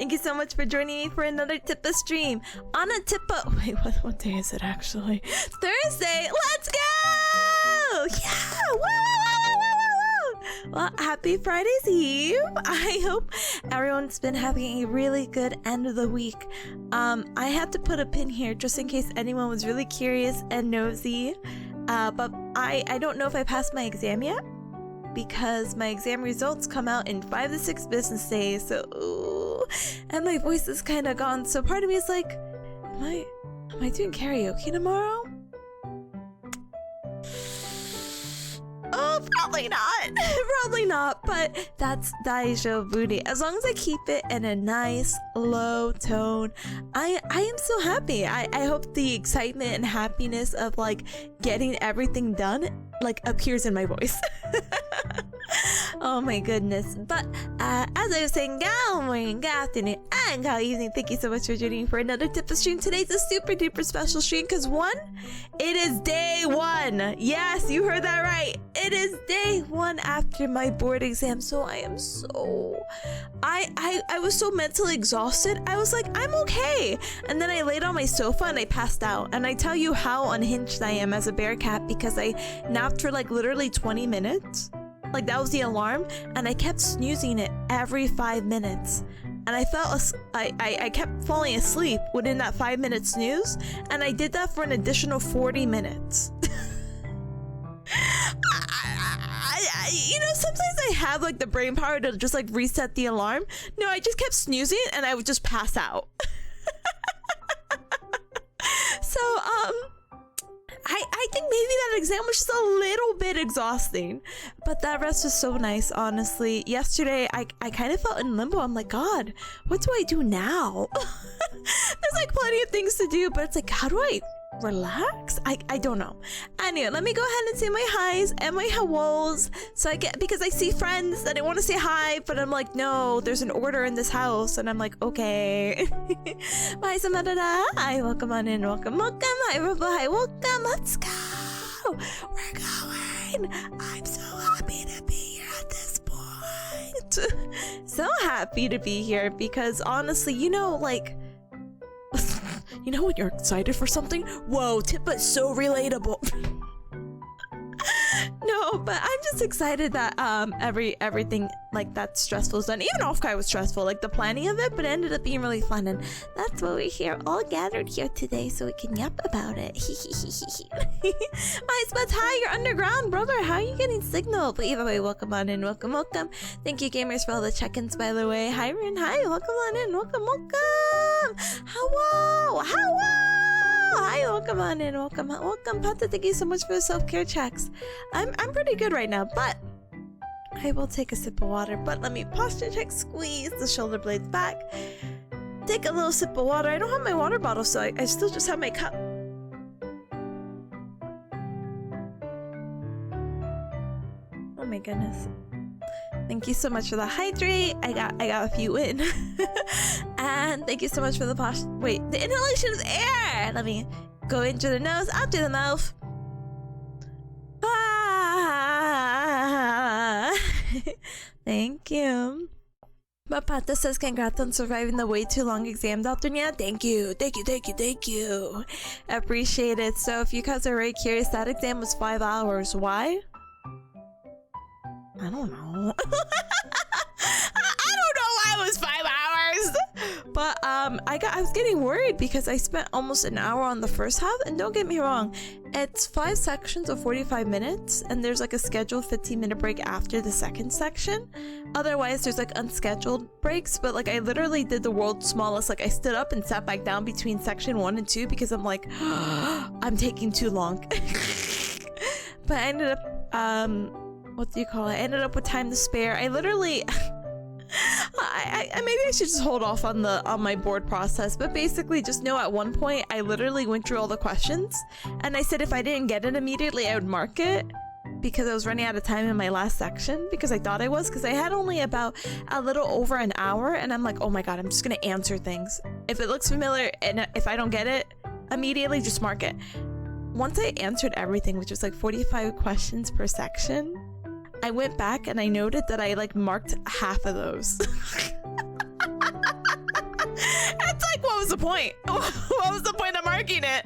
Thank you so much for joining me for another Tippa stream. On a Tippa... Wait, what day is it actually? Thursday! Let's go! Yeah! Woo! Well, happy Friday's Eve. I hope everyone's been having a really good end of the week. I had to put a pin here just in case anyone was really curious and nosy. But I don't know if I passed my exam yet, because my exam results come out in 5 to 6 business days. So, ooh, and my voice is kind of gone. So part of me is like, am I doing karaoke tomorrow? Oh, probably not. Probably not. But that's Daijou Booty. As long as I keep it in a nice low tone, I am so happy. I hope the excitement and happiness of like getting everything done like appears in my voice. Oh my goodness. But as I was saying, good morning, good afternoon, and good evening. Thank you so much for joining me for another Tippa stream. Today's a super duper special stream because it is day 1. Yes, you heard that right. It is day 1 after my board exam. So I am so I was so mentally exhausted. I was like, I'm okay. And then I laid on my sofa and I passed out. And I tell you how unhinged I am as a bear cat because I napped for like literally 20 minutes. Like that was the alarm, and I kept snoozing it every 5 minutes, and I kept falling asleep within that 5-minute snooze, and I did that for an additional 40 minutes. You know, sometimes I have like the brain power to just like reset the alarm. No, I just kept snoozing and I would just pass out. So I think maybe that exam was just a little bit exhausting, but that rest was so nice, honestly. Yesterday, I kind of felt in limbo. I'm like, God, what do I do now? There's like plenty of things to do, but it's like, how do I relax? I don't know. Anyway, let me go ahead and say my highs and my hellos. So because I see friends that I want to say hi, but I'm like, no, there's an order in this house, and I'm like, okay. Bye, Samadara. Hi, welcome on in, welcome. Hi, Robo. Hi, welcome. Let's go. We're going. I'm so happy to be here at this point. So happy to be here because honestly, you know, like, you know when you're excited for something? Whoa, Tippa is so relatable. No, but I'm just excited that everything like that's stressful is done. Even OffKai was stressful, like the planning of it, but it ended up being really fun, and that's why we're here, all gathered here today, so we can yap about it. My spots, hi, you're underground, brother. How are you getting signal? But either way, welcome on in, welcome. Thank you, gamers, for all the check-ins, by the way. Hi, Rin, hi, welcome on in, welcome. Hello. Hi, welcome on in, welcome. Pata, thank you so much for the self-care checks. I'm pretty good right now, but I will take a sip of water. But let me posture check, squeeze the shoulder blades back, take a little sip of water. I don't have my water bottle, so I still just have my cup. Oh my goodness. Thank you so much for the hydrate. I got a few in. And thank you so much for the the inhalation of air. Let me go in through the nose, out through the mouth. Thank you. Mapata says congrats on surviving the way too long exam, Dr. Nia. Thank you. Appreciate it. So if you guys are very curious, that exam was 5 hours. Why? I don't know. I don't know why it was 5 hours. But I was getting worried because I spent almost an hour on the first half, and don't get me wrong, it's 5 sections of 45 minutes, and there's like a scheduled 15-minute break after the second section. Otherwise, there's like unscheduled breaks, but like I literally did the world's smallest. Like I stood up and sat back down between section 1 and 2 because I'm like, I'm taking too long. But I ended up what do you call it? I ended up with time to spare. I literally maybe I should just hold off on my board process, but basically just know at one point I literally went through all the questions, and I said if I didn't get it immediately I would mark it because I was running out of time in my last section, because I thought I was, because I had only about a little over an hour, and I'm like, oh my god, I'm just gonna answer things. If it looks familiar and if I don't get it immediately, just mark it. Once I answered everything, which was like 45 questions per section, I went back and I noted that I like marked half of those. was the point? What was the point of marking it?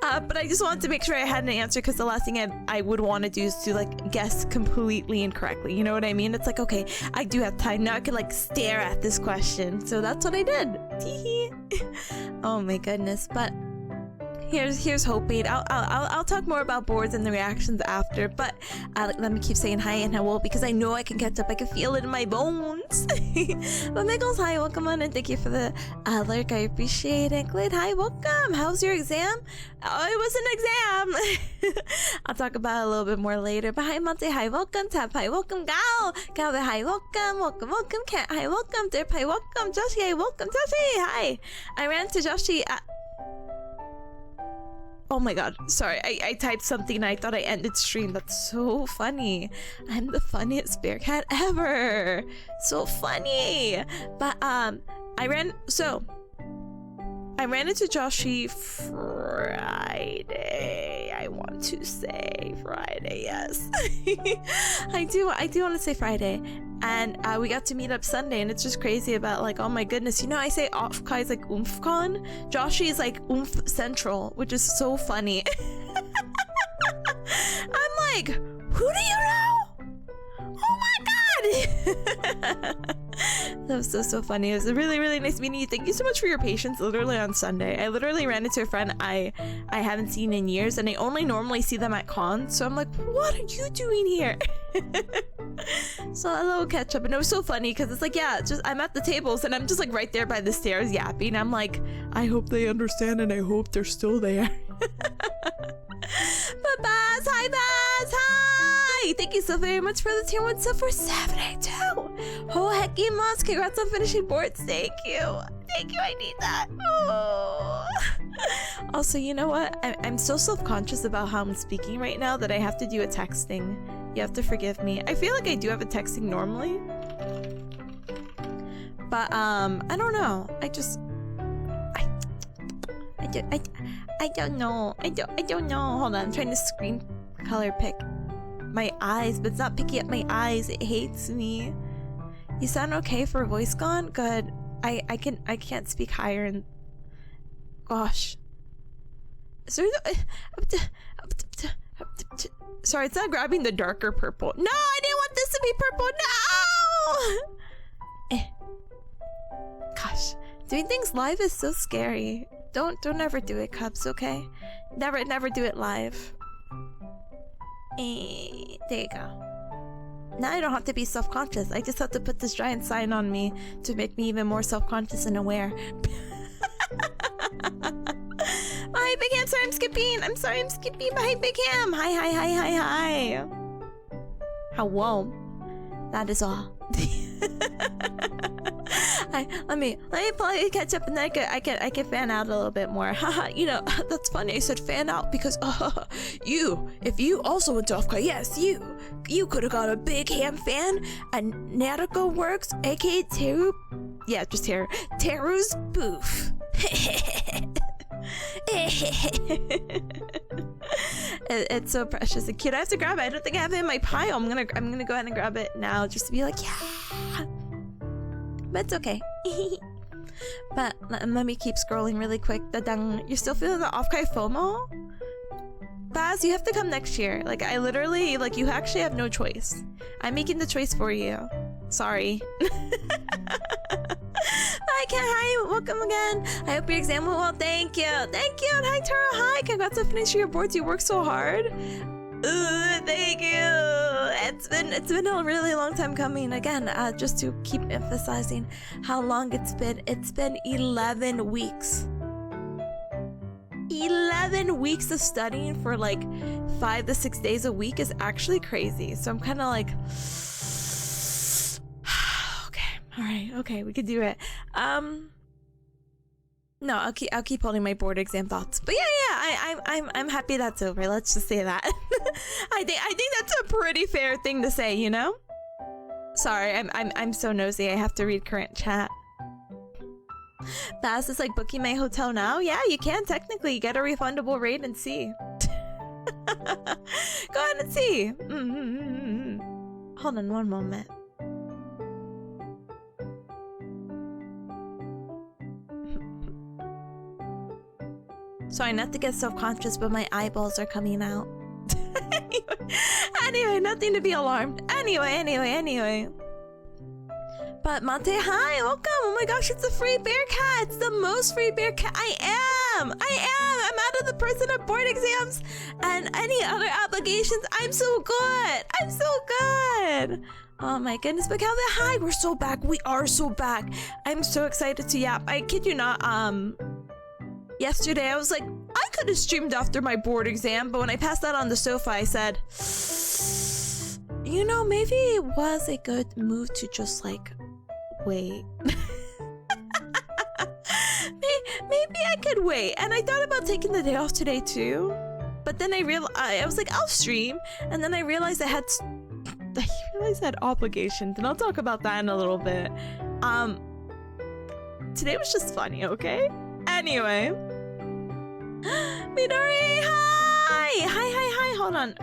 But I just wanted to make sure I had an answer, because the last thing I would want to do is to like guess completely incorrectly. You know what I mean? It's like, okay, I do have time now. I can like stare at this question, so that's what I did. Teehee. Oh my goodness! But here's hoping. I'll talk more about boards and the reactions after, but let me keep saying hi and hello, because I know I can catch up. I can feel it in my bones. But Miggles, hi, welcome on, and thank you for the lurk. I appreciate it. Glid, hi, welcome. How's your exam? Oh, it was an exam. I'll talk about it a little bit more later. But hi, Monte, hi, welcome. Tap, hi, welcome. Gal, Galve, hi, welcome. Welcome. Cat, hi, welcome. Derp, hi, welcome. Joshi, hi, welcome. Joshi, hi. I ran to Joshi. Oh my god, sorry, I typed something and I thought I ended stream. That's so funny. I'm the funniest bear cat ever. So funny. But I ran into Joshi Friday. I want to say Friday, yes. I do want to say Friday. And we got to meet up Sunday, and it's just crazy about like, oh my goodness, you know, I say OffKai is like OomphCon. Joshi is like Oomph Central, which is so funny. I'm like, who do you know? Oh my god! That was so funny. It was really, really nice meeting you. Thank you so much for your patience. Literally on Sunday, I literally ran into a friend I haven't seen in years, and I only normally see them at cons. So I'm like, what are you doing here? So a little catch up, and it was so funny because it's like, yeah, just I'm at the tables and I'm just like right there by the stairs yapping. I'm like, I hope they understand, and I hope they're still there. But Baz, hi Baz, hi! Thank you so very much for the tier 1 sub for 782. Oh hecky moss, congrats on finishing boards. Thank you, I need that. Oh. Also, you know what? I'm so self-conscious about how I'm speaking right now that I have to do a texting. You have to forgive me. I feel like I do have a texting normally, but I don't know. I don't know. I don't know. Hold on, I'm trying to screen color pick my eyes, but it's not picking up my eyes. It hates me. You sound okay for voice gone? Good. I can't speak higher, and gosh. Sorry, sorry, it's not grabbing the darker purple. No, I didn't want this to be purple. No. Gosh, doing things live is so scary. Don't ever do it, Cubs, okay? Never do it live. There you go. Now I don't have to be self-conscious. I just have to put this giant sign on me to make me even more self-conscious and aware. Hi, Big Ham. Sorry, I'm skipping. Hi, Big Ham. Hi. Hello. That is all. Let me politely catch up, and then I can fan out a little bit more. Haha, you know, that's funny. I said fan out because if you also went to OffKai, yes, you could have got a Big Ham fan at Nautical Works, aka Teru. Yeah, just Teru's booth. It's so precious and cute. I have to grab it. I don't think I have it in my pile. I'm gonna go ahead and grab it now, just to be like, yeah. But it's okay. But let me keep scrolling really quick. You're still feeling the OffKai FOMO? Baz, you have to come next year. Like, I literally, like, you actually have no choice. I'm making the choice for you. Sorry. Hi, Kat. Hi, welcome again. I hope your exam went well. Thank you. And hi, Tara. Hi. Congrats on finishing your boards. You worked so hard. Thank you. It's been a really long time coming. Again, just to keep emphasizing how long it's been. It's been 11 weeks. 11 weeks of studying for like 5 to 6 days a week is actually crazy. So I'm kind of like, okay, we could do it. No, I'll keep holding my board exam thoughts. But yeah, I'm happy that's over. Let's just say that. I think that's a pretty fair thing to say, you know? Sorry, I'm so nosy. I have to read current chat. Baz is like booking my hotel now. Yeah, you can technically get a refundable rate and see. Go ahead and see. Hold on one moment. Sorry, not to get self-conscious, but my eyeballs are coming out. Anyway, nothing to be alarmed. Anyway. But Monte, hi, welcome. Oh my gosh, it's a free bear cat. It's the most free bear cat. I am. I'm out of the personal board exams and any other obligations. I'm so good. Oh my goodness, but Calvin, hi, we're so back. We are so back. I'm so excited to yap. I kid you not, yesterday I was like, I could have streamed after my board exam, but when I passed out on the sofa, I said, you know, maybe it was a good move to just like, wait. Maybe I could wait. And I thought about taking the day off today too, but then I was like, I'll stream, and then I realized I had obligations, and I'll talk about that in a little bit. Today was just funny, okay? Anyway. Midori, hi, hold on.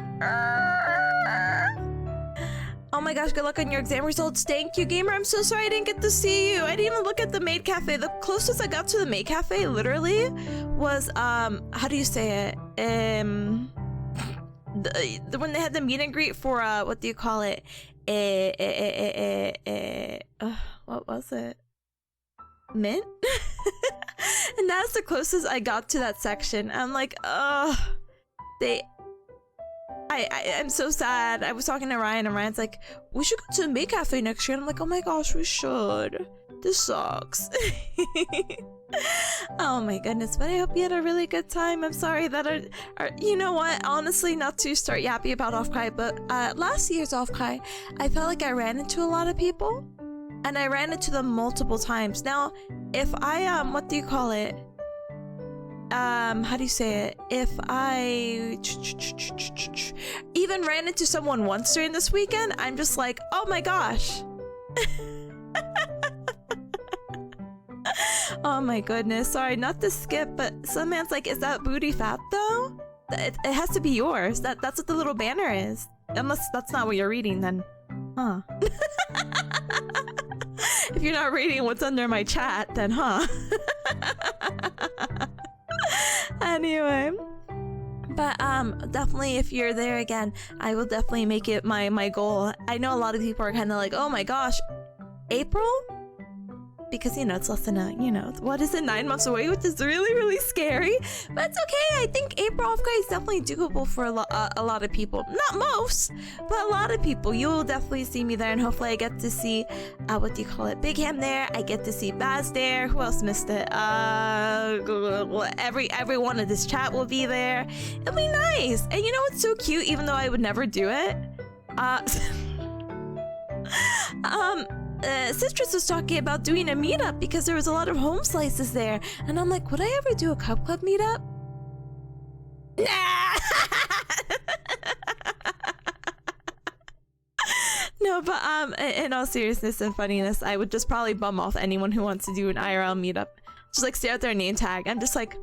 Oh my gosh, good luck on your exam results. Thank you, gamer. I'm so sorry I didn't get to see you. I didn't even look at the maid cafe. The closest I got to the maid cafe, literally, was, how do you say it? When they had the meet and greet for, what do you call it? What was it? Mint? And that's the closest I got to that section. I'm like, I'm so sad. I was talking to Ryan, and Ryan's like, we should go to the maid cafe next year. And I'm like, oh my gosh, we should. This sucks. Oh my goodness, but I hope you had a really good time. I'm sorry that you know what, honestly, not to start yapping about OffKai, but last year's OffKai, I felt like I ran into a lot of people, and I ran into them multiple times. Now, if I what do you call it? How do you say it? If I even ran into someone once during this weekend, I'm just like, oh my gosh. Oh my goodness, sorry, not to skip, but some man's like, is that booty fat though? It has to be yours. That's what the little banner is. Unless that's not what you're reading, then huh. If you're not reading what's under my chat, then huh. Anyway, but definitely if you're there again, I will definitely make it my goal. I know a lot of people are kind of like, oh my gosh, April? Because, you know, it's less than what is it, 9 months away, which is really, really scary. But it's okay. I think April OffKai is definitely doable for a lot of people. Not most, but a lot of people. You'll definitely see me there, and hopefully I get to see, what do you call it, Big Ham there. I get to see Baz there. Who else missed it? Everyone in this chat will be there. It'll be nice. And you know what's so cute, even though I would never do it? Citrus was talking about doing a meetup because there was a lot of home slices there, and I'm like, would I ever do a Cup Club meetup? Nah. No, but in all seriousness and funniness, I would just probably bum off anyone who wants to do an IRL meetup. Just like stare at their name tag. I'm just like,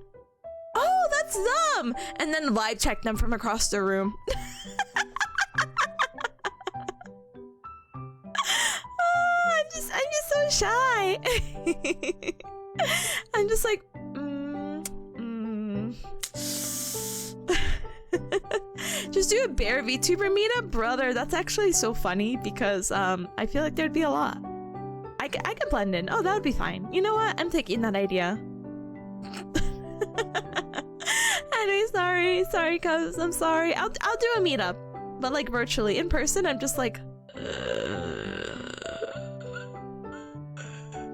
oh, that's them, and then live check them from across the room. I'm just so shy. I'm just like, just do a bear VTuber meetup, brother. That's actually so funny because I feel like there'd be a lot. I can blend in. Oh, that would be fine. You know what? I'm taking that idea. Anyway, sorry, cuz I'm sorry. I'll do a meetup, but like virtually. In person, I'm just like.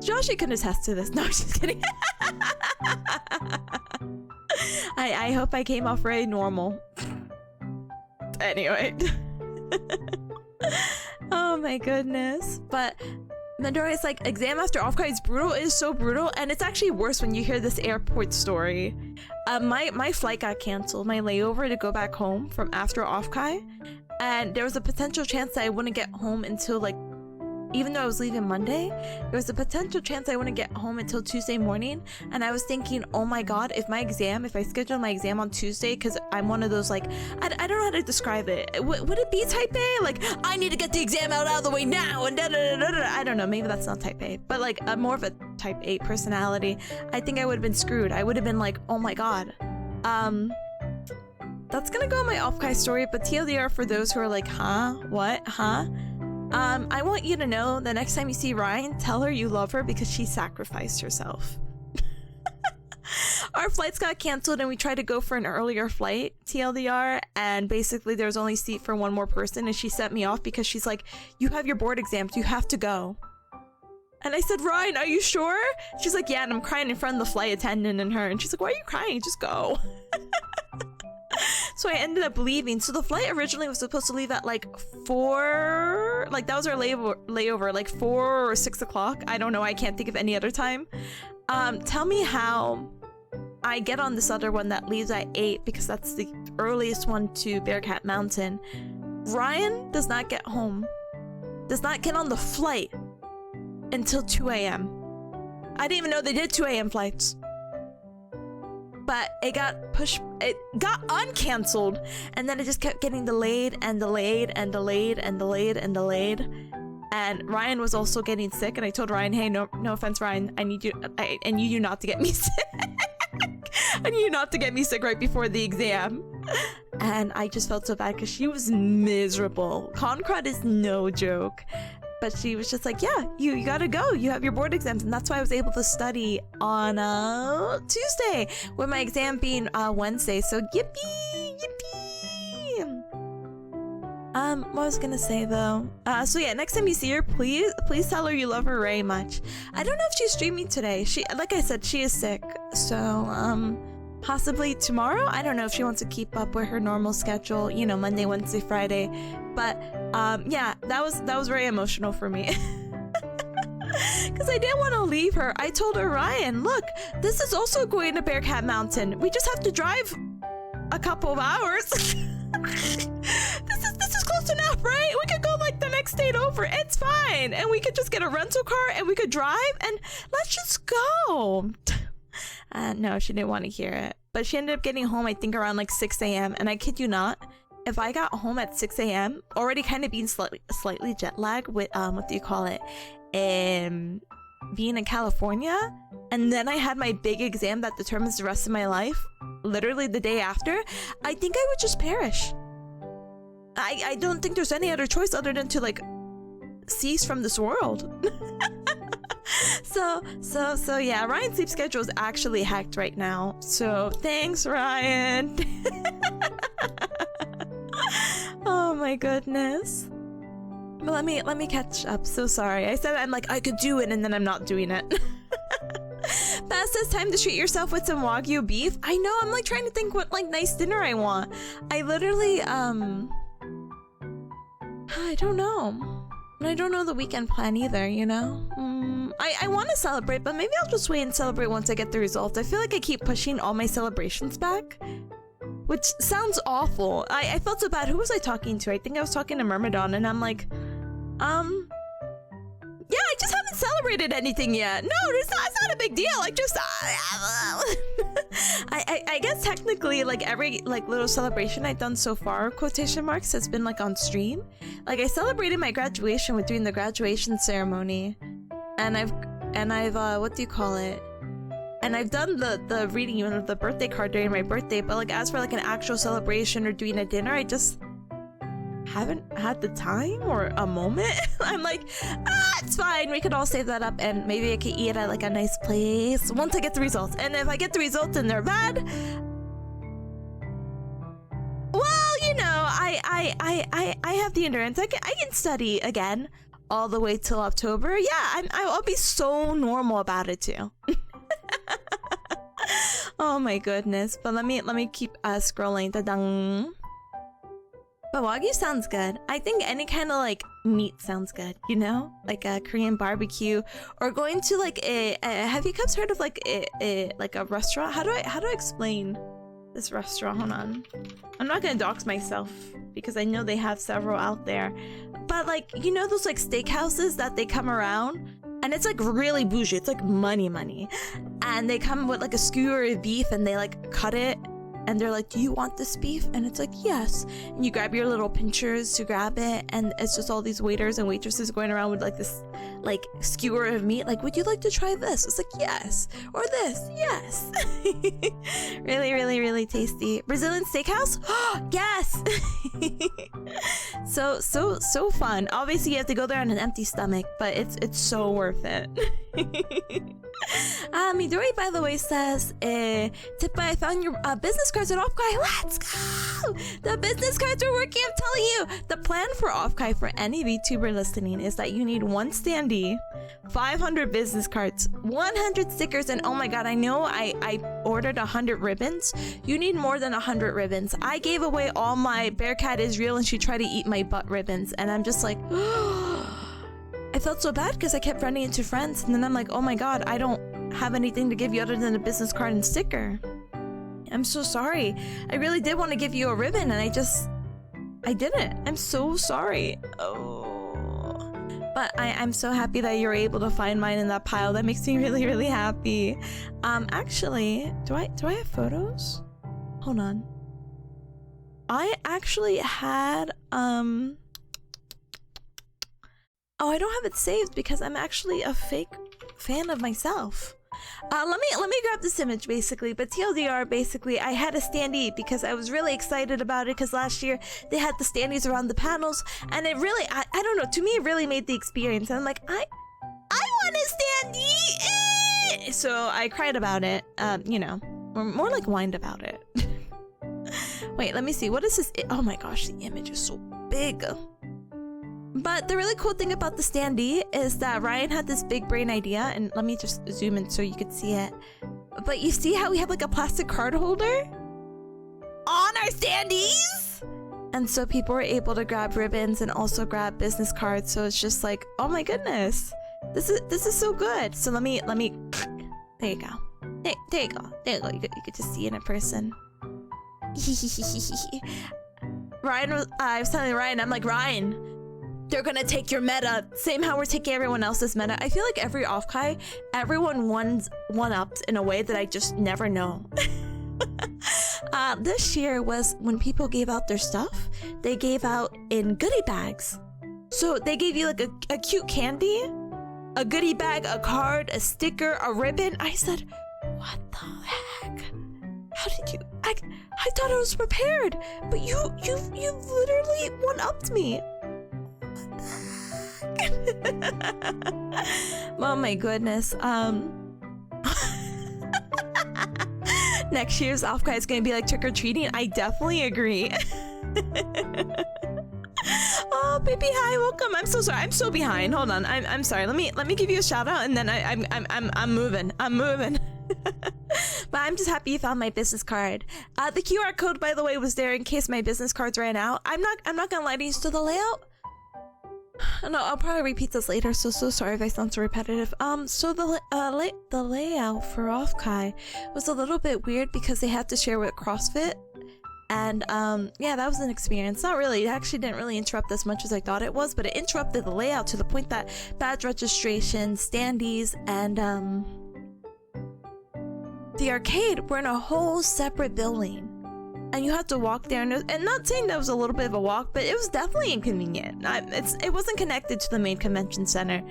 Josh, you can attest to this. No, I'm just kidding. I hope I came off very normal. Anyway. Oh my goodness. But Midori's like, exam after OffKai is brutal. It is so brutal, and it's actually worse when you hear this airport story. My flight got canceled, my layover to go back home from after OffKai, and there was a potential chance that I wouldn't get home until like, even though I was leaving Monday, there was a potential chance I wouldn't get home until Tuesday morning. And I was thinking, oh my god, if I schedule my exam on Tuesday, because I'm one of those, like, I don't know how to describe it. Would it be type A? Like, I need to get the exam out of the way now, and I don't know, maybe that's not type A, but like more of a type A personality. I think I would have been screwed. I would have been like, oh my god, That's gonna go on my OffKai story, but TLDR for those who are like, huh? What? Huh? I want you to know the next time you see Ryan, tell her you love her because she sacrificed herself. Our flights got canceled and we tried to go for an earlier flight, TLDR, and basically there was only seat for one more person and she sent me off because she's like, you have your board exams, you have to go. And I said, Ryan, are you sure? She's like, yeah, and I'm crying in front of the flight attendant and her. And she's like, why are you crying? Just go. So I ended up leaving. So the flight originally was supposed to leave at like 4, like that was our layover, like 4 or 6 o'clock. I don't know. I can't think of any other time. Tell me how I get on this other one that leaves at 8 because that's the earliest one to Bearcat Mountain. Ryan does not get home, does not get on the flight until 2 a.m. I didn't even know they did 2 a.m. flights. But it got uncanceled, and then it just kept getting delayed and delayed and delayed and delayed and delayed. And Ryan was also getting sick, and I told Ryan, hey, no offense, Ryan, I need you not to get me sick. I need you not to get me sick right before the exam. And I just felt so bad because she was miserable. Concrud is no joke. But she was just like, yeah, you gotta go. You have your board exams. And that's why I was able to study on Tuesday, with my exam being Wednesday. So yippee, yippee. What I was gonna say though. So yeah, next time you see her, please tell her you love her very much. I don't know if she's streaming today. She, like I said, she is sick. So possibly tomorrow. I don't know if she wants to keep up with her normal schedule, you know, Monday, Wednesday, Friday. But yeah, that was very emotional for me. Because I didn't want to leave her. I told her, Ryan, look, this is also going to Bearcat Mountain. We just have to drive a couple of hours. This is close enough, right? We could go like the next state over. It's fine. And we could just get a rental car and we could drive and let's just go. No, she didn't want to hear it. But she ended up getting home, I think, around like 6 a.m. And I kid you not, if I got home at 6 a.m., already kind of being slightly jet lagged with, what do you call it? Being in California. And then I had my big exam that determines the rest of my life, literally the day after, I think I would just perish. I don't think there's any other choice other than to like cease from this world. So yeah, Ryan's sleep schedule is actually hacked right now. So thanks, Ryan. Oh my goodness. But let me catch up. So sorry. I said I could do it and then I'm not doing it. Beth says time to treat yourself with some Wagyu beef. I know, I'm like trying to think what like nice dinner I want. I literally I don't know. I don't know the weekend plan either, you know? I want to celebrate, but maybe I'll just wait and celebrate once I get the results. I feel like I keep pushing all my celebrations back, which sounds awful. I felt so bad. Who was I talking to? I think I was talking to Myrmidon, and I'm like, yeah, I just haven't celebrated anything yet. No, it's not a big deal. Like, just I guess technically, like every like little celebration I've done so far, quotation marks, has been like on stream. Like I celebrated my graduation with doing the graduation ceremony, and I've what do you call it? And I've done the reading of the birthday card during my birthday. But like as for like an actual celebration or doing a dinner, I just haven't had the time or a moment. I'm like, it's fine, we could all save that up and maybe I could eat at like a nice place once I get the results. And if I get the results and they're bad, well, you know, I have the endurance. I can study again all the way till October. Yeah, I'll be so normal about it too. Oh my goodness. But let me keep scrolling. Ta-dang. But Wagyu sounds good. I think any kind of like meat sounds good, you know? Like a Korean barbecue or going to like a have you guys heard of like a restaurant? How do I explain this restaurant? Hold on. I'm not gonna dox myself because I know they have several out there. But like, you know those like steakhouses that they come around and it's like really bougie. It's like money. And they come with like a skewer of beef and they like cut it. And they're like, do you want this beef? And it's like, yes. And you grab your little pinchers to grab it. And it's just all these waiters and waitresses going around with like this like skewer of meat. Like, would you like to try this? It's like, yes. Or this, yes. Really, really, really tasty. Brazilian steakhouse? Yes. So fun. Obviously, you have to go there on an empty stomach, but it's so worth it. Midori, by the way, says, Tippa, I found your business cards at OffKai. Let's go! The business cards are working, I'm telling you! The plan for OffKai for any VTuber listening is that you need 1 standee, 500 business cards, 100 stickers, and oh my god, I know I ordered 100 ribbons. You need more than 100 ribbons. I gave away all my Bearcat Israel and she tried to eat my butt ribbons, and I'm just like, I felt so bad because I kept running into friends, and then I'm like, oh my god, I don't have anything to give you other than a business card and sticker. I'm so sorry. I really did want to give you a ribbon, and I didn't. I'm so sorry. Oh. But I'm so happy that you're able to find mine in that pile. That makes me really, really happy. Actually, do I have photos? Hold on. I actually had, oh, I don't have it saved because I'm actually a fake fan of myself. Let me grab this image basically, but TLDR, basically I had a standee because I was really excited about it because last year they had the standees around the panels, and it really, I don't know, to me it really made the experience. And I'm like, I want a standee! So I cried about it, you know, or more like whined about it. Wait, let me see, what is this? Oh my gosh, the image is so big. But the really cool thing about the standee is that Ryan had this big brain idea, and let me just zoom in so you could see it. But you see how we have like a plastic card holder on our standees? And so people were able to grab ribbons and also grab business cards. So it's just like, oh my goodness, this is so good. So let me, there you go. There you go. You could just see it in person. Ryan, I was telling Ryan, I'm like, Ryan, they're gonna take your meta, same how we're taking everyone else's meta. I feel like every OffKai, everyone one-upped in a way that I just never know. This year was when people gave out their stuff, they gave out in goodie bags. So they gave you like a cute candy, a goodie bag, a card, a sticker, a ribbon. I said, what the heck? How did you, I thought I was prepared, but you literally one-upped me. Oh my goodness. Next year's OffKai is gonna be like trick-or-treating. I definitely agree. Oh baby, hi, welcome. I'm so sorry, I'm so behind. Hold on, I'm sorry. Let me give you a shout out, and then I'm moving. But I'm just happy you found my business card. The QR code, by the way, was there in case my business cards ran out. I'm not gonna lie to you. So the layout, no, I'll probably repeat this later, so sorry if I sound so repetitive. So the layout for OffKai was a little bit weird because they had to share with CrossFit, and yeah, that was an experience. Not really, it actually didn't really interrupt as much as I thought it was, but it interrupted the layout to the point that badge registration, standees, and the arcade were in a whole separate building. And you had to walk there, and not saying that was a little bit of a walk, but it was definitely inconvenient. It wasn't connected to the main convention center.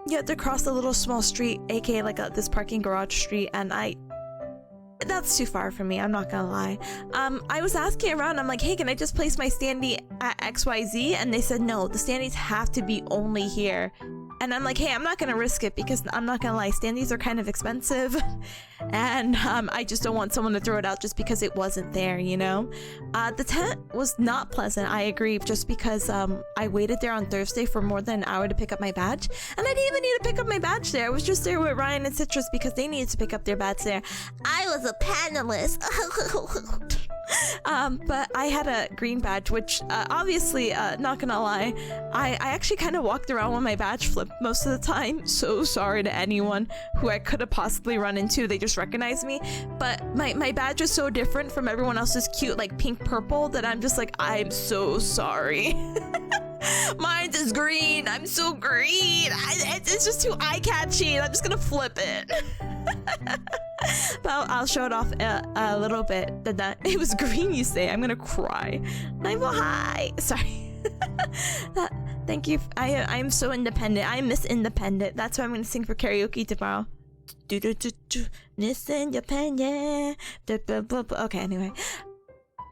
You had to cross a little small street, aka like this parking garage street, and that's too far for me, I'm not gonna lie. I was asking around, I'm like, hey, can I just place my standee at XYZ? And they said no, the standees have to be only here. And I'm like, hey, I'm not gonna risk it because I'm not gonna lie, standees are kind of expensive, and I just don't want someone to throw it out just because it wasn't there, you know? The tent was not pleasant, I agree, just because I waited there on Thursday for more than an hour to pick up my badge, and I didn't even need to pick up my badge there. I was just there with Ryan and Citrus because they needed to pick up their badge there. I was a panelist. But I had a green badge, which obviously, not gonna lie, I actually kind of walked around with my badge flipped most of the time. So sorry to anyone who I could have possibly run into. They just recognized me, but my badge is so different from everyone else's cute like pink purple that I'm just like, I'm so sorry. Mine's is green. I'm so green. It's just too eye-catchy. I'm just gonna flip it. But I'll show it off a little bit. It was green, you say? I'm gonna cry. I'm hi. Sorry. Thank you. I'm so independent. I'm Miss Independent. That's why I'm gonna sing for karaoke tomorrow. Miss Independent. Okay, anyway.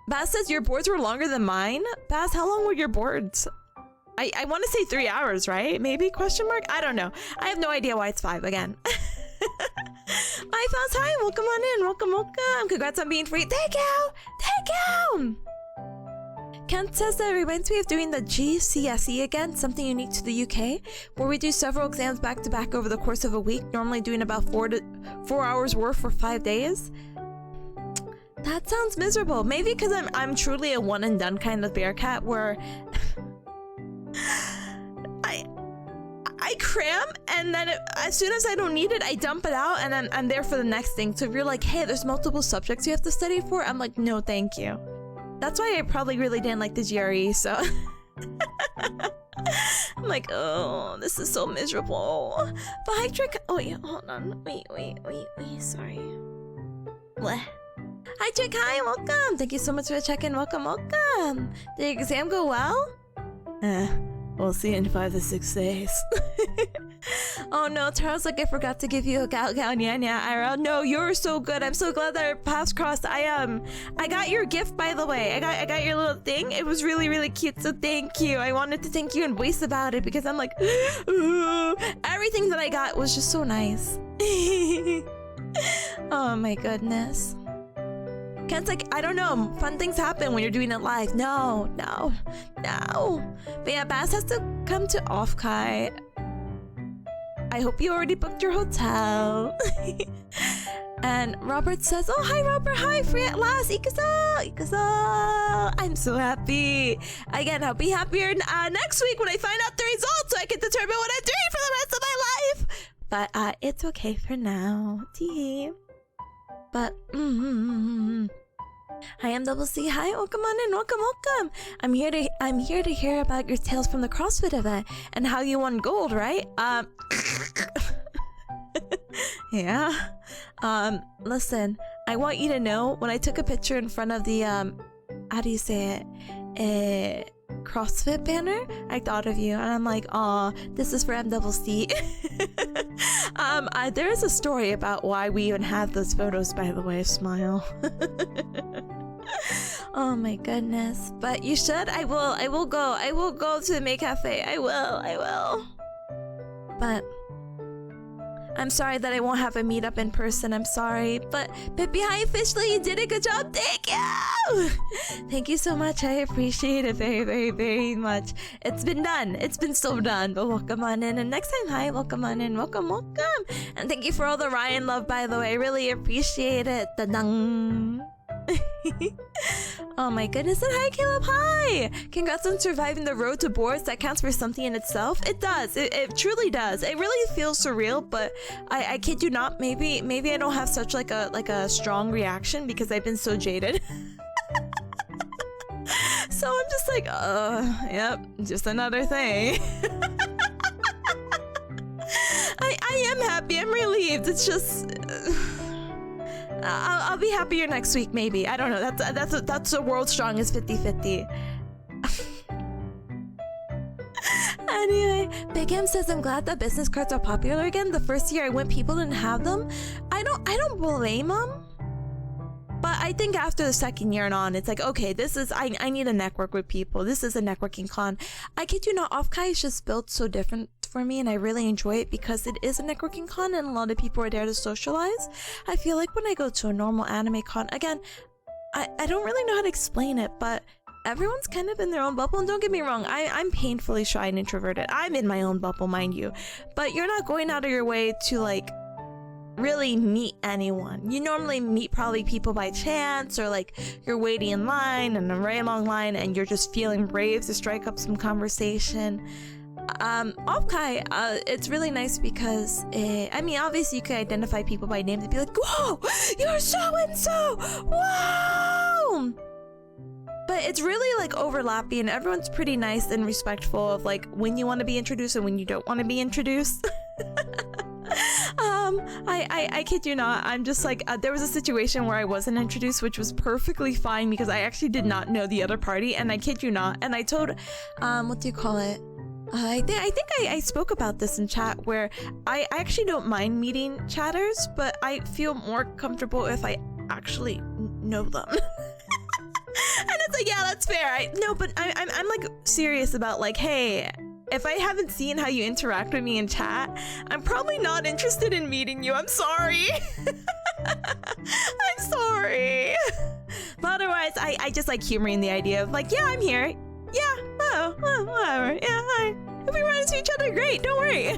Baz says your boards were longer than mine. Baz, how long were your boards? I want to say 3 hours, right? Maybe, question mark? I don't know. I have no idea why it's 5 again. Bye, Faz. Hi, welcome on in. Welcome. Congrats on being free. Thank you. Kent says that it reminds me of doing the GCSE again, something unique to the UK, where we do several exams back to back over the course of a week, normally doing about 4 hours worth for 5 days. That sounds miserable. Maybe because I'm truly a one and done kind of bear cat where I cram and then as soon as I don't need it, I dump it out and I'm there for the next thing. So if you're like, hey, there's multiple subjects you have to study for, I'm like, no, thank you. That's why I probably really didn't like the GRE, so I'm like, oh, this is so miserable. But hi, Trick. Oh yeah, hold on. Wait, sorry. Bleh. Hi, Trick. Hi, welcome. Thank you so much for checking. Welcome. Did the exam go well? We'll see in 5 to 6 days. Oh no, Taro's like, I forgot to give you a gal IRL. No, you're so good. I'm so glad that our paths crossed. I got your gift, by the way. I got your little thing. It was really, really cute, so thank you. I wanted to thank you and voice about it because I'm like, everything that I got was just so nice. Oh my goodness. Kent's like, I don't know, fun things happen when you're doing it live. No. But yeah, Baz has to come to OffKai. I hope you already booked your hotel. And Robert says, oh, hi, Robert. Hi, free at last. Ikazo. I'm so happy. Again, I'll be happier next week when I find out the results so I can determine what I'm doing for the rest of my life. But it's okay for now. Tee. But, Hi, MCC. Hi, welcome on in. Welcome. I'm here to hear about your tales from the CrossFit event and how you won gold, right? Yeah. Listen, I want you to know when I took a picture in front of the how do you say it? CrossFit banner, I thought of you and I'm like, aw, this is for MCC. There is a story about why we even have those photos, by the way. Smile. Oh my goodness. But you should. I will go to the May Cafe. I will. But I'm sorry that I won't have a meetup in person. I'm sorry. But Pippi, hi, officially, you did a good job. Thank you. Thank you so much. I appreciate it very, very, very much. It's been done. It's been so done. But welcome on in. And next time, hi, welcome on in. Welcome. And thank you for all the Ryan love, by the way. I really appreciate it. Da-dung. Oh my goodness. And hi, Caleb. Hi. Congrats on surviving the road to boards. That counts for something in itself. It does. It truly does. It really feels surreal, but I kid you not, maybe I don't have such like a strong reaction because I've been so jaded. So I'm just like, yep, just another thing. I am happy. I'm relieved. It's just I'll be happier next week, maybe. I don't know. That's the world's strongest 50-50. Anyway, Big M says, I'm glad that business cards are popular again. The first year I went, people didn't have them. I don't blame them. But I think after the second year and on, it's like, okay, this is, I need to network with people. This is a networking con. I kid you not, OffKai is just built so different for me, and I really enjoy it because it is a networking con and a lot of people are there to socialize. I feel like when I go to a normal anime con, again, I don't really know how to explain it, but everyone's kind of in their own bubble. And don't get me wrong, I'm painfully shy and introverted. I'm in my own bubble, mind you. But you're not going out of your way to like really meet anyone. You normally meet probably people by chance, or like you're waiting in line in a very long line and you're just feeling brave to strike up some conversation. OffKai, it's really nice because I mean, obviously you can identify people by name and be like, whoa, you're so and so, wow. But it's really like overlapping, and everyone's pretty nice and respectful of like when you want to be introduced and when you don't want to be introduced. I kid you not, I'm just like, there was a situation where I wasn't introduced, which was perfectly fine because I actually did not know the other party, and I kid you not, and I told, what do you call it? I spoke about this in chat where I actually don't mind meeting chatters, but I feel more comfortable if I actually know them. And it's like, yeah, that's fair. But I'm like serious about like, hey, if I haven't seen how you interact with me in chat, I'm probably not interested in meeting you. I'm sorry. I'm sorry. But otherwise, I just like humoring the idea of like, yeah, I'm here. Yeah, whatever. Yeah, hi. If we run into each other, great. Don't worry.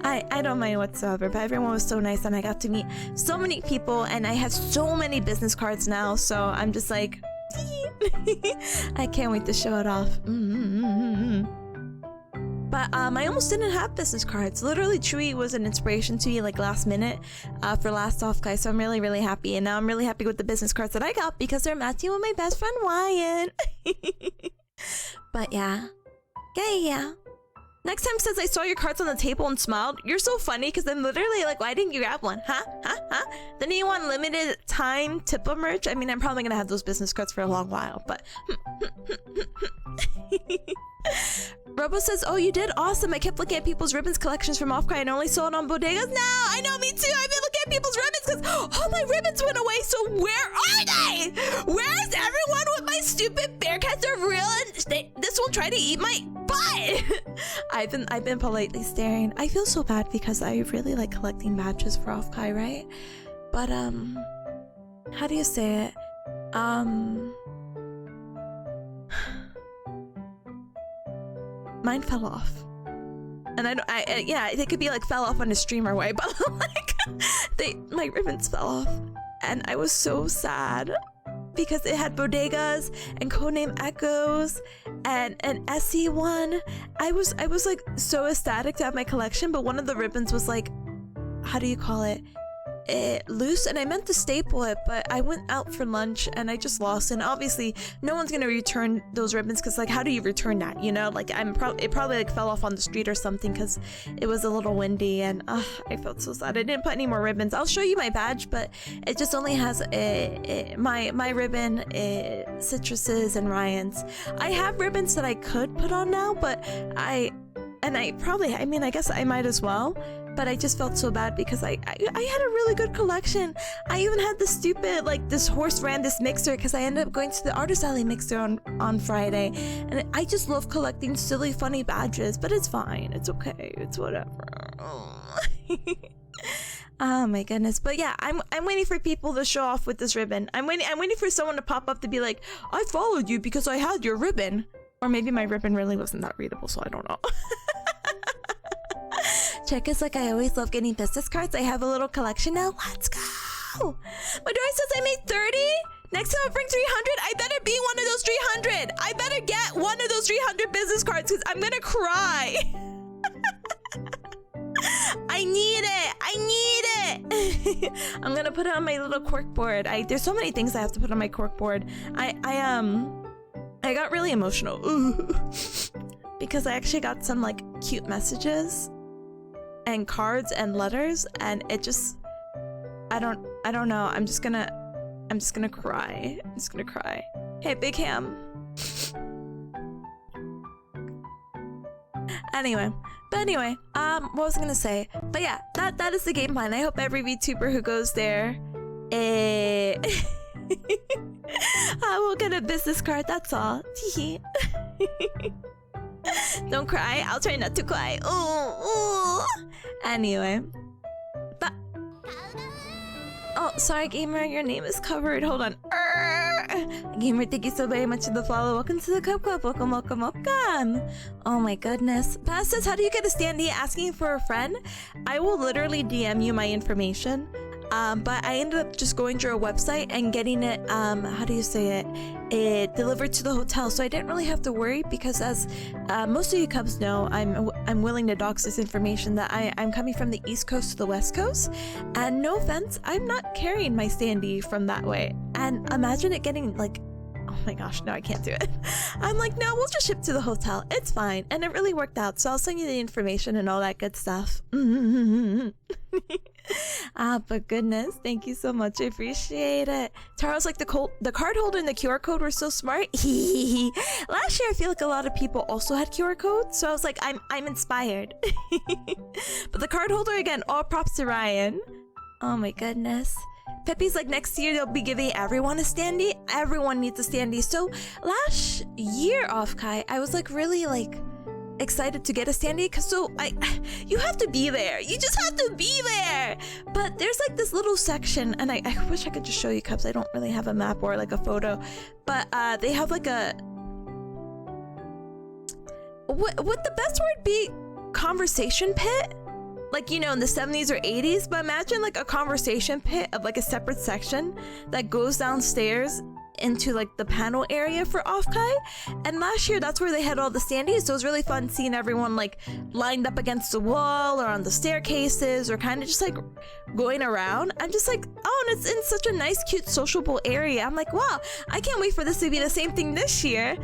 I don't mind whatsoever, but everyone was so nice and I got to meet so many people and I have so many business cards now, so I'm just like, I can't wait to show it off. But I almost didn't have business cards. Literally, Chewy was an inspiration to me like last minute for last OffKai, so I'm really, really happy. And now I'm really happy with the business cards that I got because they're matching with my best friend Wyatt. But yeah. Yeah. Next time says I saw your cards on the table and smiled. You're so funny because I'm literally like, why didn't you grab one? Huh? Then you want limited time Tippa merch? I mean, I'm probably gonna have those business cards for a long while, but Robo says, oh, you did awesome. I kept looking at people's ribbons collections from OffKai and only saw it on bodegas. No, I know, me too. I've been looking at people's ribbons because all my ribbons went away. So where are they? Where's everyone with my stupid Bearcats are real and this will try to eat my butt? I've been politely staring. I feel so bad because I really like collecting badges for OffKai, right? But how do you say it? Mine fell off, and yeah, they could be like fell off on a stream or way, but like my ribbons fell off, and I was so sad because it had bodegas and codename echoes and an SE one. I was like so ecstatic to have my collection, but one of the ribbons was like, how do you call it? Loose, and I meant to staple it, but I went out for lunch and I just lost it. And obviously no one's gonna return those ribbons because like, how do you return that, you know? Like it probably like fell off on the street or something because it was a little windy, and I felt so sad. I didn't put any more ribbons. I'll show you my badge, but it just only has my ribbon, Citrus's and Ryan's. I have ribbons that I could put on now, but I guess I might as well. But I just felt so bad because I had a really good collection. I even had the stupid, like, this horse ran this mixer because I ended up going to the Artist Alley mixer on Friday. And I just love collecting silly, funny badges, but it's fine. It's okay. It's whatever. Oh my goodness. But yeah, I'm waiting for people to show off with this ribbon. I'm waiting for someone to pop up to be like, I followed you because I had your ribbon. Or maybe my ribbon really wasn't that readable, so I don't know. Check is like, I always love getting business cards. I have a little collection now. Let's go. Midori says I made 30. Next time I bring 300, I better be one of those 300. I better get one of those 300 business cards because I'm gonna cry. I need it. I'm gonna put it on my little cork board. There's so many things I have to put on my cork board. I got really emotional because I actually got some like cute messages and cards and letters, and it just, I don't know. I'm just gonna cry. I'm just gonna cry. Hey, Big Ham. Anyway, what was I gonna say? But yeah, that is the game plan. I hope every VTuber who goes there, I will get a business card. That's all. Don't cry. I'll try not to cry. Ooh. Anyway. Oh, sorry, Gamer. Your name is covered. Hold on. Gamer, thank you so very much for the follow. Welcome to the Cup Club. Welcome. Oh my goodness. Paz says, how do you get a standee? Asking for a friend? I will literally DM you my information. But I ended up just going to a website and getting it, how do you say it delivered to the hotel, so I didn't really have to worry because as most of you Cubs know, I'm willing to dox this information that I'm coming from the East Coast to the West Coast, and no offense, I'm not carrying my standee from that way. And imagine it getting like, oh my gosh, no, I can't do it. I'm like, no, we'll just ship to the hotel. It's fine. And it really worked out. So I'll send you the information and all that good stuff. But goodness, thank you so much. I appreciate it. Taro's like, the card holder and the QR code were so smart. Last year, I feel like a lot of people also had QR codes, so I was like, I'm inspired. But the card holder, again, all props to Ryan. Oh my goodness. Peppy's like, next year they'll be giving everyone a standee. Everyone needs a standee. So last year, OffKai, I was like really like excited to get a standee because you have to be there. You just have to be there. But there's like this little section, and I wish I could just show you because I don't really have a map or like a photo. But they have like a would the best word be conversation pit? Like, you know, in the 70s or 80s, but imagine like a conversation pit of like a separate section that goes downstairs into like the panel area for OffKai. And last year, that's where they had all the standees, so it was really fun seeing everyone like lined up against the wall or on the staircases or kind of just like going around. I'm just like, oh, and it's in such a nice, cute, sociable area. I'm like, wow, I can't wait for this to be the same thing this year.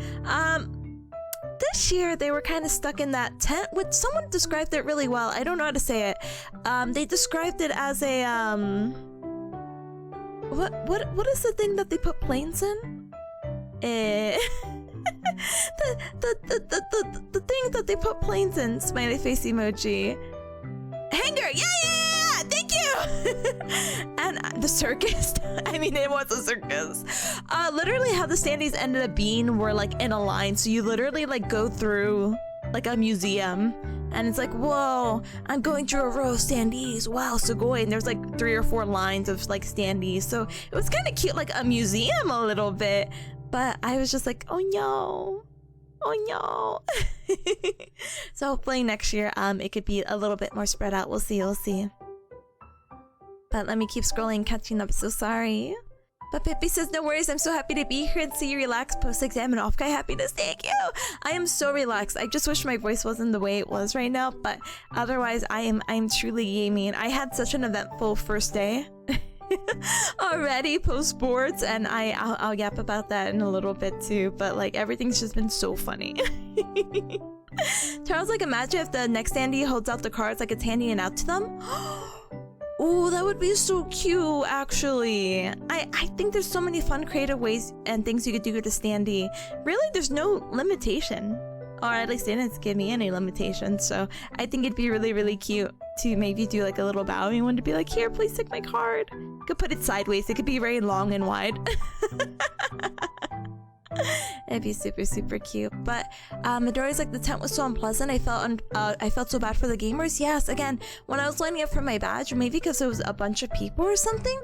This year they were kind of stuck in that tent, which someone described it really well. I don't know how to say it. They described it as a what is the thing that they put planes in? The thing that they put planes in. Smiley face emoji. Hangar. Yeah. Thank you. And the circus. I mean, it was a circus. Literally how the standees ended up being were like in a line. So you literally like go through like a museum and it's like, whoa, I'm going through a row of standees. Wow, Sugoi. And there's like 3 or 4 lines of like standees. So it was kind of cute, like a museum a little bit. But I was just like, oh no. Oh no. So hopefully next year, it could be a little bit more spread out. We'll see. But let me keep scrolling, catching up. So sorry. But Pippi says, no worries. I'm so happy to be here and see you relax post-exam and OffKai happiness. Thank you. I am so relaxed. I just wish my voice wasn't the way it was right now. But otherwise, I'm truly gaming. I had such an eventful first day already post-sports. And I'll yap about that in a little bit too. But like everything's just been so funny. Charles, like, imagine if the next Andy holds out the cards like it's handing it out to them. Oh, that would be so cute, actually. I think there's so many fun, creative ways and things you could do with a standee. Really, there's no limitation. Or at least they didn't give me any limitations. So I think it'd be really, really cute to maybe do like a little bowing one to be like, here, please take my card. You could put it sideways. It could be very long and wide. It'd be super, super cute. But Midori's like, the tent was so unpleasant. I felt so bad for the gamers. Yes, again, when I was lining up for my badge, maybe because it was a bunch of people or something.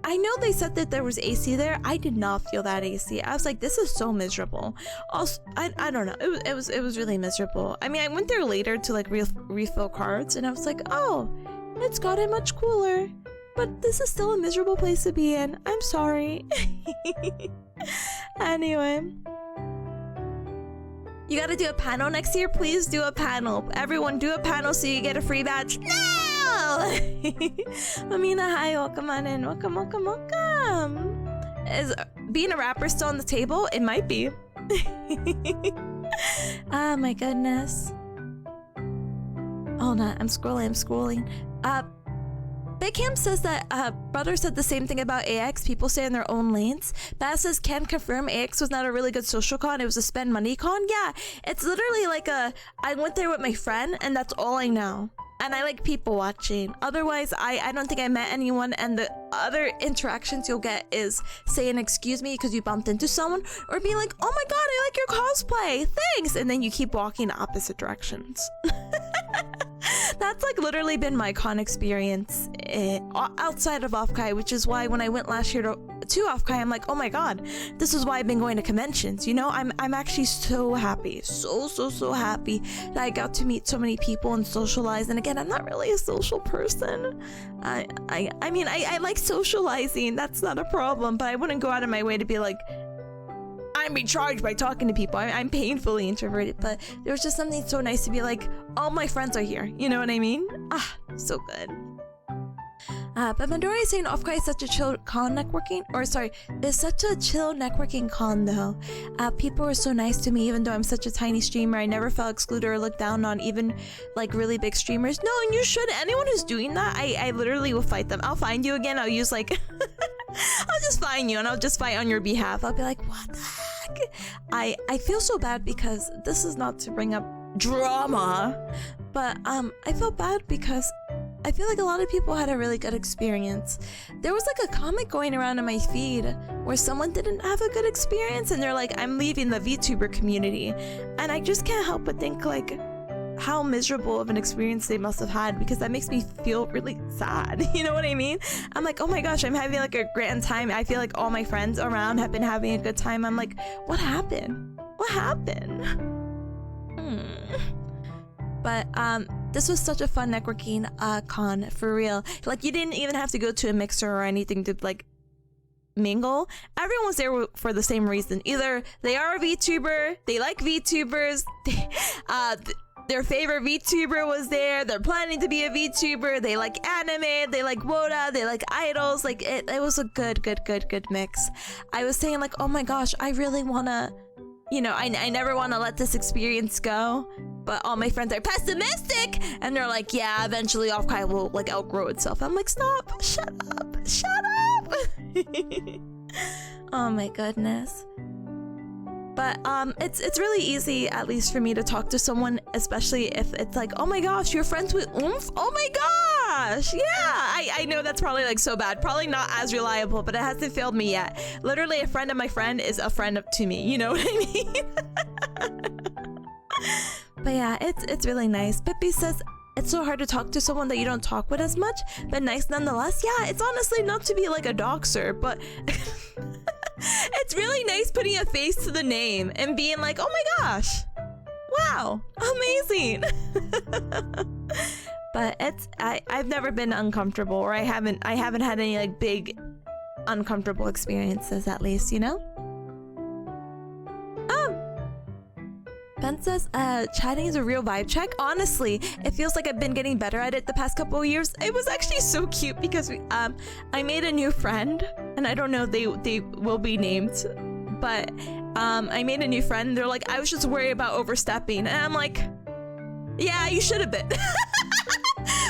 I know they said that there was AC there. I did not feel that AC. I was like, this is so miserable. Also, I don't know. It was really miserable. I mean, I went there later to like refill cards, and I was like, oh, it's gotten much cooler. But this is still a miserable place to be in. I'm sorry. Anyway. You gotta do a panel next year? Please do a panel. Everyone do a panel so you get a free badge. No! Amina, hi. Welcome on in. Welcome. Is being a rapper still on the table? It might be. Ah, my goodness. Hold on. I'm scrolling. Big Cam says that Brother said the same thing about AX. People stay in their own lanes. Bass says, can confirm AX was not a really good social con. It was a spend money con. Yeah, it's literally like I went there with my friend and that's all I know. And I like people watching. Otherwise, I don't think I met anyone, and the other interactions you'll get is saying excuse me because you bumped into someone, or being like, oh my god, I like your cosplay, thanks, and then you keep walking opposite directions. That's like literally been my con experience outside of OffKai, which is why when I went last year to OffKai, I'm like, oh my god, this is why I've been going to conventions. You know, I'm actually so happy, so happy that I got to meet so many people and socialize. And again, I'm not really a social person. I mean, I like socializing. That's not a problem, but I wouldn't go out of my way to be like, I'm being charged by talking to people. I'm painfully introverted, but there was just something so nice to be like, all my friends are here. You know what I mean? Ah, so good. But Mandori is saying OffKai is such a chill con networking, or sorry, it's such a chill networking con though. People were so nice to me, even though I'm such a tiny streamer. I never felt excluded or looked down on, even like really big streamers. No, and you should. Anyone who's doing that, I literally will fight them. I'll find you again. I'll use like, I'll just find you and I'll just fight on your behalf. I'll be like, what the heck? I feel so bad because this is not to bring up drama, but I felt bad because I feel like a lot of people had a really good experience. There was like a comment going around in my feed where someone didn't have a good experience and they're like, I'm leaving the VTuber community. And I just can't help but think like how miserable of an experience they must have had, because that makes me feel really sad. You know what I mean? I'm like, oh my gosh, I'm having like a grand time. I feel like all my friends around have been having a good time. I'm like, what happened? What happened? But this was such a fun networking con, for real. Like, you didn't even have to go to a mixer or anything to like mingle. Everyone was there for the same reason. Either they are a VTuber, they like VTubers, their favorite VTuber was there, they're planning to be a VTuber, they like anime, they like Woda, they like idols. Like it was a good mix. I was saying like, oh my gosh, I really wanna, you know, I never want to let this experience go, but all my friends are pessimistic and they're like, yeah, eventually OffKai will like outgrow itself. I'm like, stop, shut up. Oh my goodness. But it's really easy, at least for me, to talk to someone, especially if it's like, oh my gosh, you're friends with Oomph? Oh my gosh, yeah. I know that's probably like so bad, probably not as reliable, but it hasn't failed me yet. Literally, a friend of my friend is a friend to me, you know what I mean? But yeah, it's really nice. Pippi says it's so hard to talk to someone that you don't talk with as much, but nice nonetheless. Yeah, it's honestly not to be like a doxer, but it's really nice putting a face to the name and being like, oh my gosh, wow, amazing. But I've never been uncomfortable, or I haven't had any like big uncomfortable experiences, at least, you know. Ben says, chatting is a real vibe check. Honestly, it feels like I've been getting better at it the past couple of years. It was actually so cute because I made a new friend, and I don't know if they will be named, but I made a new friend. They're like, I was just worried about overstepping, and I'm like, yeah, you should have been.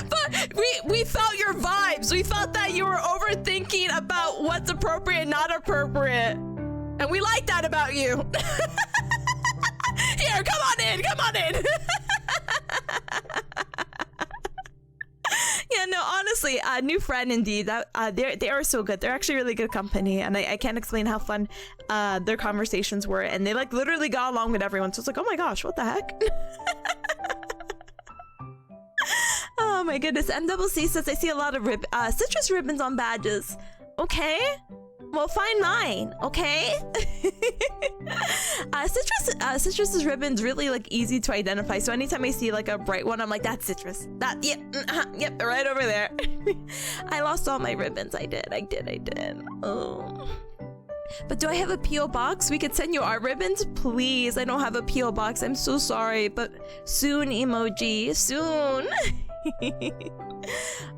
But we felt your vibes. We felt that you were overthinking about what's appropriate and not appropriate, and we like that about you. Here, come on in. Yeah, no, honestly, new friend indeed. They are so good. They're actually really good company, and I can't explain how fun their conversations were, and they like literally got along with everyone. So it's like, oh my gosh, what the heck? Oh my goodness. MCC says, I see a lot of citrus ribbons on badges. Okay. Well, find mine, okay? Citrus's ribbon's really like easy to identify. So anytime I see like a bright one, I'm like, that's citrus. Yep, right over there. I lost all my ribbons. I did. Oh. But do I have a P.O. box? We could send you our ribbons, please. I don't have a P.O. box. I'm so sorry, but soon, emoji, soon.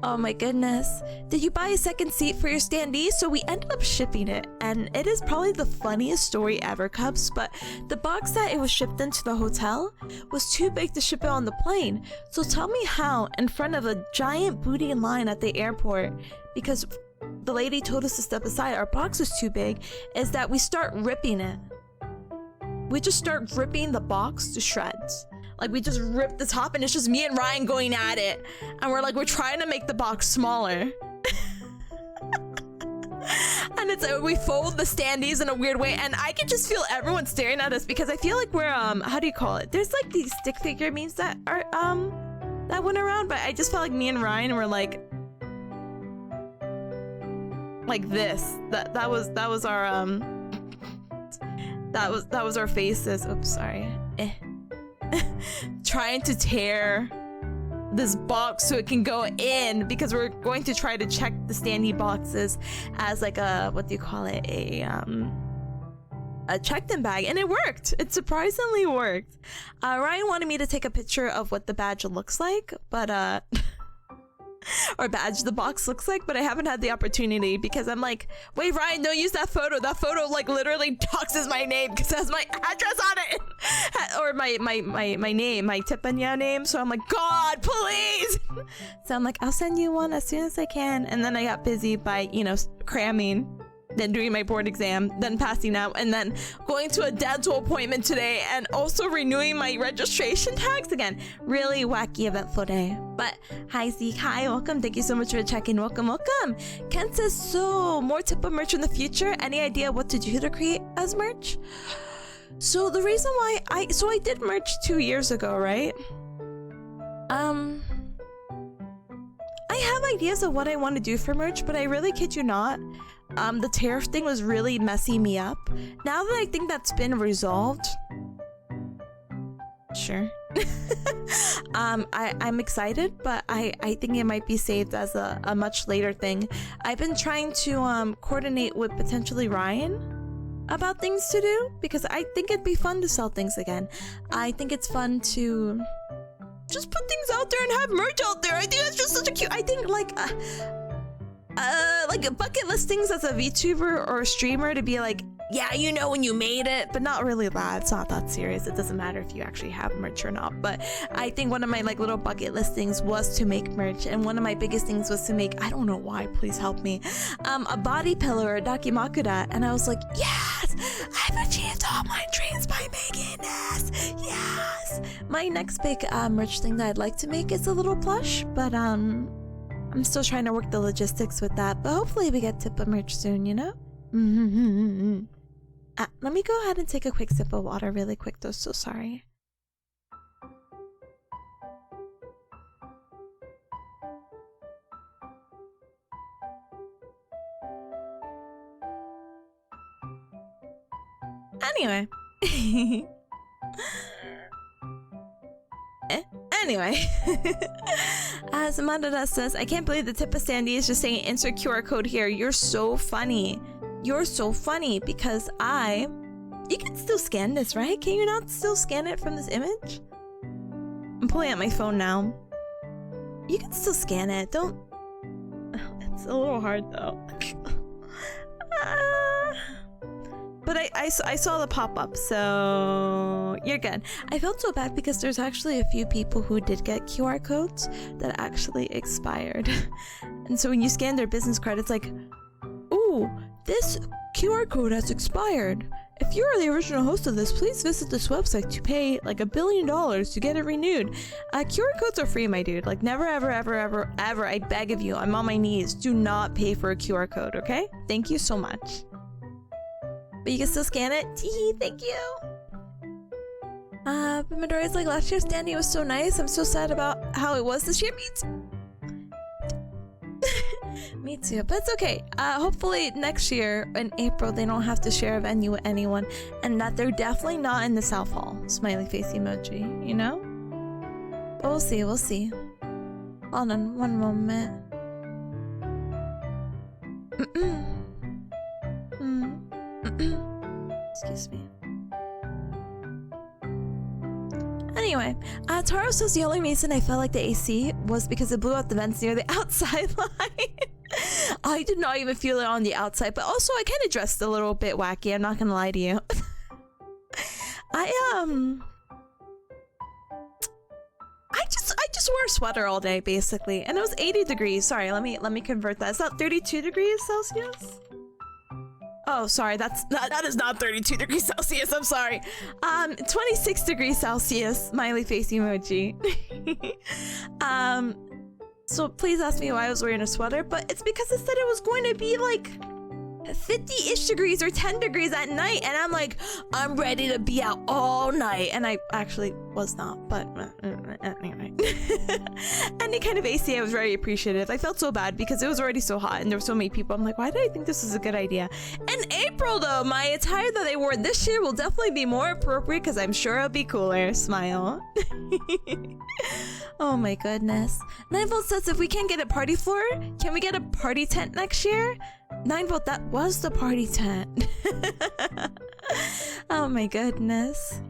Oh my goodness. Did you buy a second seat for your standee? So we ended up shipping it, and it is probably the funniest story ever, Cubs, but the box that it was shipped into the hotel was too big to ship it on the plane. So tell me how, in front of a giant booty line at the airport, because the lady told us to step aside, our box was too big, is that we start ripping it. We just start ripping the box to shreds. Like, we just rip the top, and it's just me and Ryan going at it. And we're trying to make the box smaller. And it's we fold the standees in a weird way, and I can just feel everyone staring at us because I feel like we're how do you call it? There's like these stick figure memes that are that went around, but I just felt like me and Ryan were like this. That was our that was our faces. Oops, sorry. Trying to tear this box so it can go in, because we're going to try to check the standee boxes as like a, what do you call it, a check-in bag, and it worked. It surprisingly worked. Ryan wanted me to take a picture of what the badge looks like, but or badge the box looks like, but I haven't had the opportunity because I'm like, wait, Ryan, don't use that photo. That photo like literally doxes my name because it has my address on it or my name, my Tipanya name. So I'm like, God, please. So I'm like, I'll send you one as soon as I can. And then I got busy by, you know, cramming, then doing my board exam, then passing out, and then going to a dental appointment today, and also renewing my registration tags again. Really wacky eventful day. But hi Zeke, hi, welcome. Thank you so much for checking. Welcome. Ken says, so more Tippa merch in the future. Any idea what to do to create as merch? So the reason why I did merch 2 years ago, right? I have ideas of what I want to do for merch, but I really kid you not. The tariff thing was really messing me up. Now that I think that's been resolved, sure. I'm excited, but I think it might be saved as a much later thing. I've been trying to coordinate with potentially Ryan about things to do because I think it'd be fun to sell things again. I think it's fun to just put things out there and have merch out there. I think that's just such a cute. I think like bucket listings as a VTuber or a streamer to be like, yeah, you know when you made it, but not really that. It's not that serious. It doesn't matter if you actually have merch or not. But I think one of my like little bucket listings was to make merch, and one of my biggest things was to make, I don't know why, please help me, a body pillow or a dakimakura. And I was like, yes, I've achieved all my dreams by making this. Yes. My next big merch thing that I'd like to make is a little plush, but I'm still trying to work the logistics with that, but hopefully we get Tippa merch soon, you know? Let me go ahead and take a quick sip of water really quick though, so sorry. Anyway. Anyway, Samantha says, I can't believe the Tippa Sandy is just saying insert QR code here. You're so funny. You're so funny because you can still scan this, right? Can you not still scan it from this image? I'm pulling out my phone now. You can still scan it. Don't. It's a little hard though. But I saw the pop-up, so you're good. I felt so bad because there's actually a few people who did get QR codes that actually expired. And so when you scan their business card, it's like, ooh, this QR code has expired. If you are the original host of this, please visit this website to pay like $1 billion to get it renewed. QR codes are free, my dude. Like never, ever, ever, ever, ever, I beg of you, I'm on my knees. Do not pay for a QR code, okay? Thank you so much. But you can still scan it. Tee, thank you. But Midori's like, last year's standee was so nice. I'm so sad about how it was this year. Me too. Me too, but it's okay. Hopefully next year in April they don't have to share a venue with anyone, and that they're definitely not in the South Hall. Smiley face emoji, you know? But we'll see, we'll see. Hold on one moment. Excuse me. Anyway, Taro says the only reason I felt like the AC was because it blew out the vents near the outside line. I did not even feel it on the outside, but also I kind of dressed a little bit wacky. I'm not gonna lie to you. I just wore a sweater all day basically, and it was 80 degrees. Sorry, let me convert that. Is that 32 degrees Celsius? Oh, sorry, that is not 32 degrees Celsius, I'm sorry. 26 degrees Celsius, smiley face emoji. So please ask me why I was wearing a sweater, but it's because it said it was going to be like 50-ish degrees or 10 degrees at night, and I'm like, I'm ready to be out all night, and I actually was not, but anyway. Any kind of AC, I was very appreciative. I felt so bad because it was already so hot and there were so many people. I'm like, why did I think this was a good idea? In April though, my attire that I wore this year will definitely be more appropriate because I'm sure it'll be cooler. Smile. Oh my goodness. 9volt says, if we can't get a party floor, can we get a party tent next year? 9volt, that was the party tent. Oh my goodness.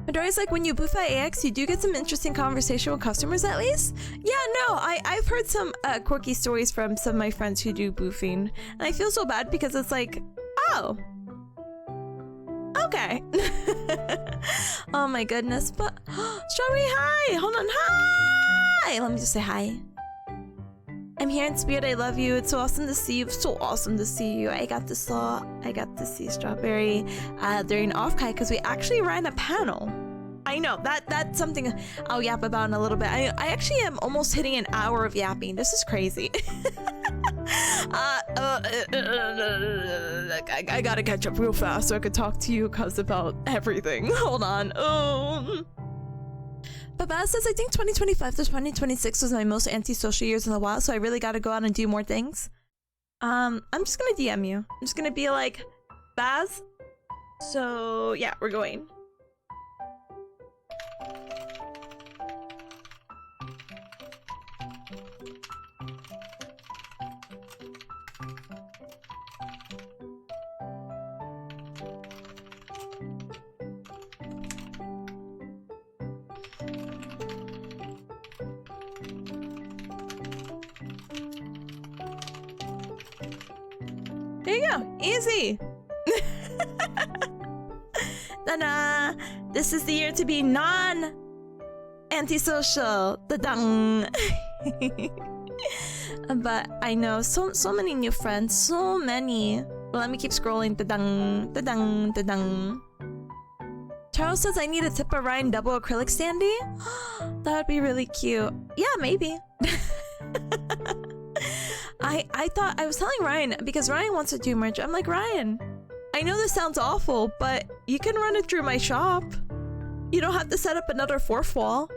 Midori's like, when you booth at AX, you do get some interesting conversation with customers at least? Yeah, no, I've heard some quirky stories from some of my friends who do boofing. And I feel so bad because it's like, oh. Okay. Oh my goodness, but Strawberry, hi! Hold on, hi! Let me just say hi. I'm here in spirit, I love you. It's so awesome to see you. So awesome to see you. I got to see Strawberry during OffKai because we actually ran a panel. I know, that's something I'll yap about in a little bit. I actually am almost hitting an hour of yapping. This is crazy. I gotta catch up real fast so I could talk to you cuz about everything. Hold on. But Baz says, I think 2025 to 2026 was my most antisocial years in a while, so I really gotta go out and do more things. I'm just gonna DM you. I'm just gonna be like, Baz. So yeah, we're going. There you go, easy. Then this is the year to be non-antisocial. Da-dang. But I know so many new friends, so many. Well, let me keep scrolling. Da-dang, da-dang, da-dang. Charles says I need a Tip of Ryan double acrylic standee. That would be really cute. Yeah, maybe. I thought, I was telling Ryan, because Ryan wants to do merch. I'm like, Ryan, I know this sounds awful, but you can run it through my shop. You don't have to set up another fourth wall.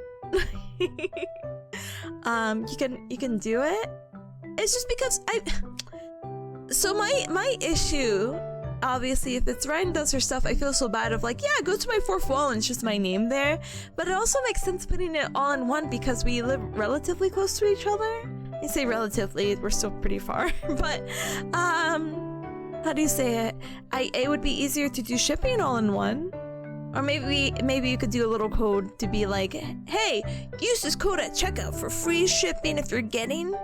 You can do it. It's just because so my issue, obviously, if it's Ryan does her stuff, I feel so bad of like, yeah, go to my fourth wall and it's just my name there. But it also makes sense putting it all in one because we live relatively close to each other. I say relatively, we're still pretty far. But how do you say it? It would be easier to do shipping all in one. Or maybe you could do a little code to be like, hey, use this code at checkout for free shipping if you're getting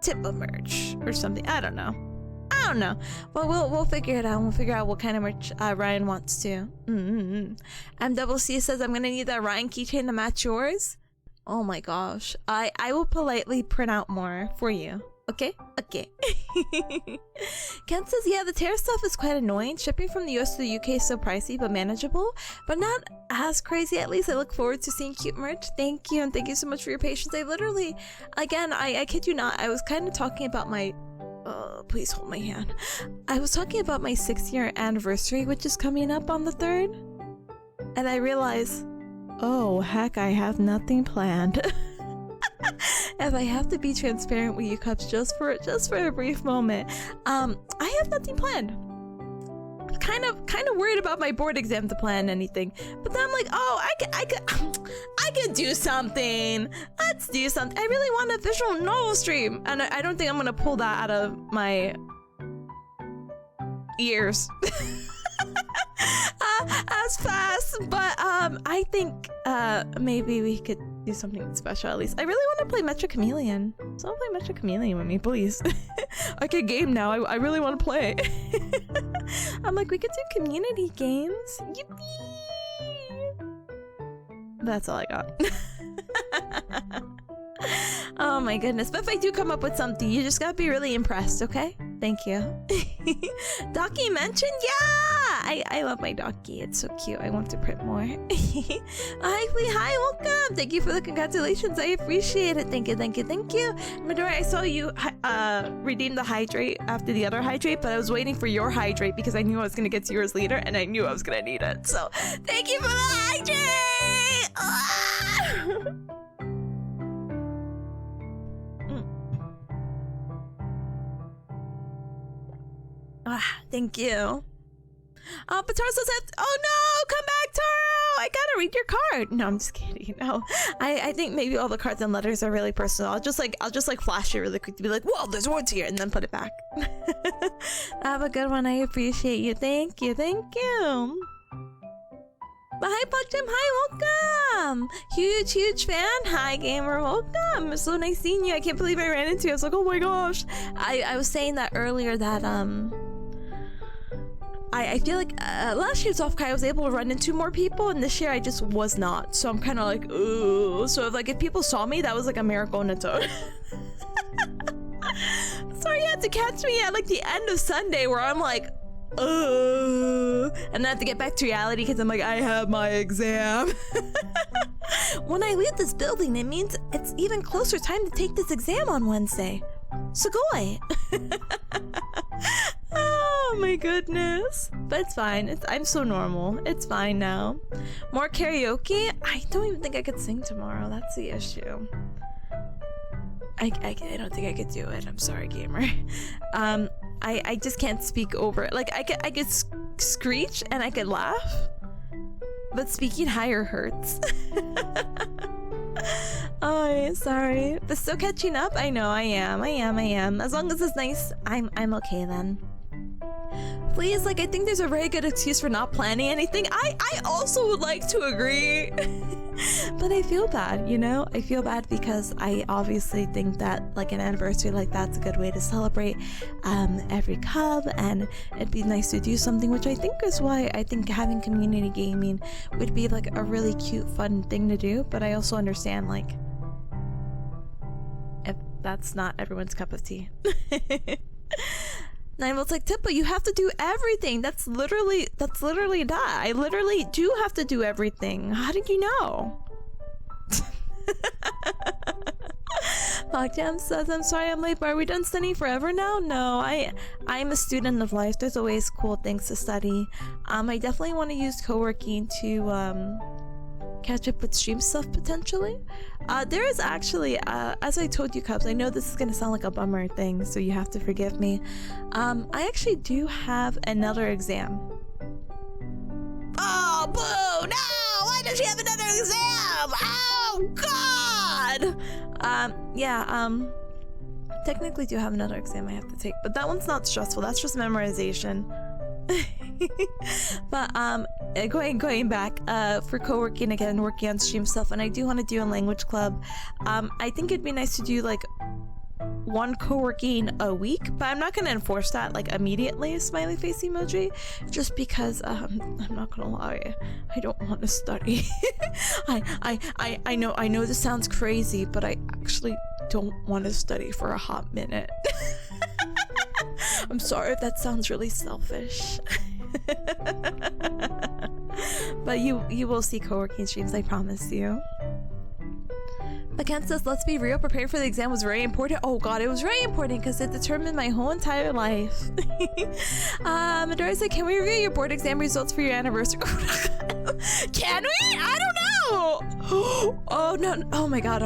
Tippa merch or something. I don't know. Well, we'll figure it out. We'll figure out what kind of merch Ryan wants to. MCC says I'm gonna need that Ryan keychain to match yours. Oh my gosh. I will politely print out more for you. Okay? Okay. Kent says, yeah, the Terra stuff is quite annoying. Shipping from the US to the UK is so pricey, but manageable. But not as crazy, at least. I look forward to seeing cute merch. Thank you, and thank you so much for your patience. I literally, again, I kid you not, I was kind of talking about my... please hold my hand. I was talking about my 6-year anniversary, which is coming up on the 3rd. And I realized, oh, heck, I have nothing planned. If I have to be transparent with you, Cups, just for a brief moment, I have nothing planned. Kind of worried about my board exam to plan anything, but then I'm like, oh, I could do something. Let's do something. I really want a visual novel stream, and I don't think I'm gonna pull that out of my ears as fast. But I think maybe we could do something special at least. I really want to play Metro Chameleon. Someone play Metro Chameleon with me, please. I can game now. I really want to play. I'm like, we could do community games. Yippee! That's all I got. Oh my goodness. But if I do come up with something, you just gotta be really impressed, okay? Thank you. Docky mentioned? Yeah! I love my Docky. It's so cute. I want to print more. Hi, welcome! Thank you for the congratulations. I appreciate it. Thank you. Midori, I saw you redeem the hydrate after the other hydrate, but I was waiting for your hydrate because I knew I was gonna get to yours later, and I knew I was gonna need it. So, thank you for the hydrate! Ah! Thank you. But Taro says, oh no, come back, Taro! I gotta read your card. No, I'm just kidding. No, I think maybe all the cards and letters are really personal. I'll just like flash it really quick to be like, whoa, there's words here, and then put it back. Have a good one. I appreciate you. Thank you. But hi, Puck Jim. Hi, welcome. Huge fan. Hi, gamer. Welcome. It's so nice seeing you. I can't believe I ran into you. I was like, oh my gosh. I was saying that earlier that I feel like last year's OffKai I was able to run into more people, and this year I just was not. So I'm kind of like, ooh. So if people saw me, that was like a miracle in its own. So you had to catch me at like the end of Sunday where I'm like, and I have to get back to reality because I'm like, I have my exam. When I leave this building, it means it's even closer time to take this exam on Wednesday. Sugoi! Oh my goodness. But it's fine. I'm so normal. It's fine now. More karaoke? I don't even think I could sing tomorrow. That's the issue. I don't think I could do it. I'm sorry, gamer. I just can't speak over it. Like, I could screech and I could laugh, but speaking higher hurts. Oh, sorry. But still catching up? I know, I am. As long as it's nice, I'm okay then. Please, like, I think there's a very good excuse for not planning anything. I also would like to agree. But I feel bad, you know? I feel bad because I obviously think that, like, an anniversary like that's a good way to celebrate every cub, and it'd be nice to do something, which I think is why I think having community gaming would be, like, a really cute, fun thing to do. But I also understand, like, if that's not everyone's cup of tea. And it's like, Tippa, you have to do everything. That's literally that. I literally do have to do everything. How did you know? Lockdown says, I'm sorry I'm late, but are we done studying forever now? No, I'm a student of life. There's always cool things to study. I definitely want to use co-working to catch up with stream stuff potentially. There is actually, as I told you, Cubs, I know this is gonna sound like a bummer thing, so you have to forgive me. I actually do have another exam. Oh, boo! No! Why does she have another exam? Oh, God! Technically do have another exam I have to take, but that one's not stressful. That's just memorization. But going back for co-working again, working on stream stuff, and I do want to do a language club. I think it'd be nice to do like one co-working a week, but I'm not going to enforce that like immediately, smiley face emoji, just because I'm not gonna lie, I don't want to study. I know this sounds crazy, but I actually don't want to study for a hot minute. I'm sorry if that sounds really selfish. But you will see co-working streams, I promise you. But Ken says, let's be real, preparing for the exam was very important. Oh god, it was very important because it determined my whole entire life. Midori said, can we review your board exam results for your anniversary? Can we? I don't know. Oh no, oh my god.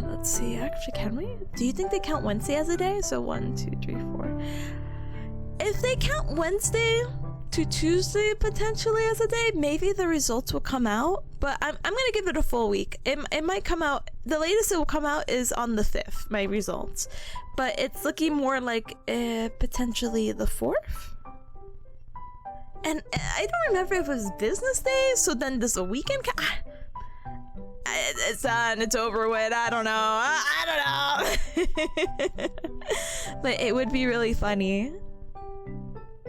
Let's see, actually, can we? Do you think they count Wednesday as a day? So 1, 2, 3, 4. If they count Wednesday to Tuesday potentially as a day, maybe the results will come out, but I'm gonna give it a full week. It might come out, the latest it will come out is on the 5th, my results, but it's looking more like potentially the 4th. And I don't remember if it was business day, so then there's a weekend. It's done, it's over with. I don't know. But it would be really funny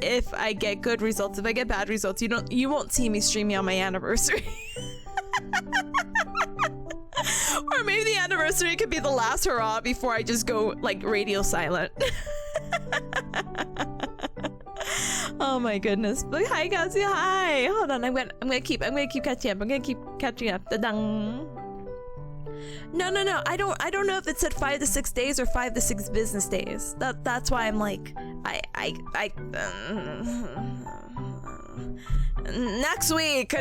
if I get good results. If I get bad results, you won't see me streaming on my anniversary. Or maybe the anniversary could be the last hurrah before I just go like radio silent. Oh my goodness. But hi guys, hi. Hold on, I'm gonna keep catching up. I'm gonna keep catching up. Da-dung. No. I don't know if it said 5 to 6 days or 5 to 6 business days. That's why I'm like next week.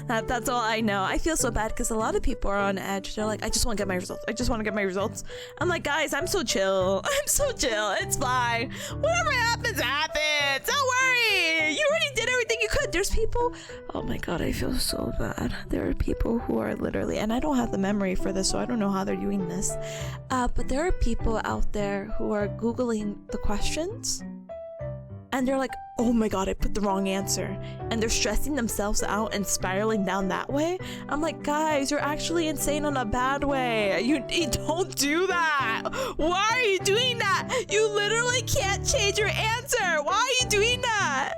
That's all I know. I feel so bad because a lot of people are on edge. They're like, I just want to get my results. I'm like, guys, I'm so chill. It's fine. Whatever happens. Don't worry. You already did everything you could. there's people, oh my god, I feel so bad. There are people who are literally, and I don't have the memory for this, so I don't know how they're doing this, but there are people out there who are Googling the questions, and they're like, oh my god, I put the wrong answer, and they're stressing themselves out and spiraling down that way. I'm like, guys, you're actually insane in a bad way. You don't do that. Why are you doing that? You literally can't change your answer. Why are you doing that?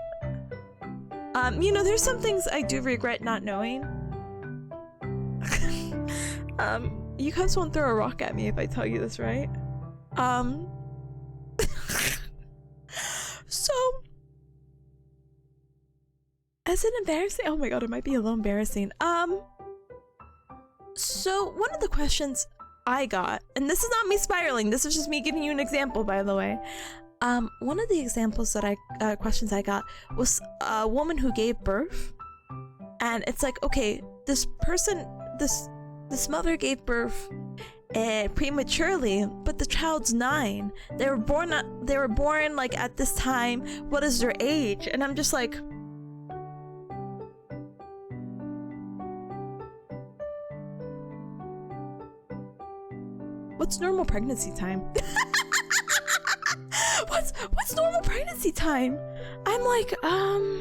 You know, there's some things I do regret not knowing. You guys won't throw a rock at me if I tell you this, right? So, is it embarrassing? Oh my god, it might be a little embarrassing. So one of the questions I got, and this is not me spiraling, this is just me giving you an example, by the way. One of the examples that questions I got was a woman who gave birth, and it's like, okay, this mother gave birth prematurely, but the child's 9. They were born like at this time. What is their age? And I'm just like, what's normal pregnancy time? What's normal pregnancy time? I'm like, oh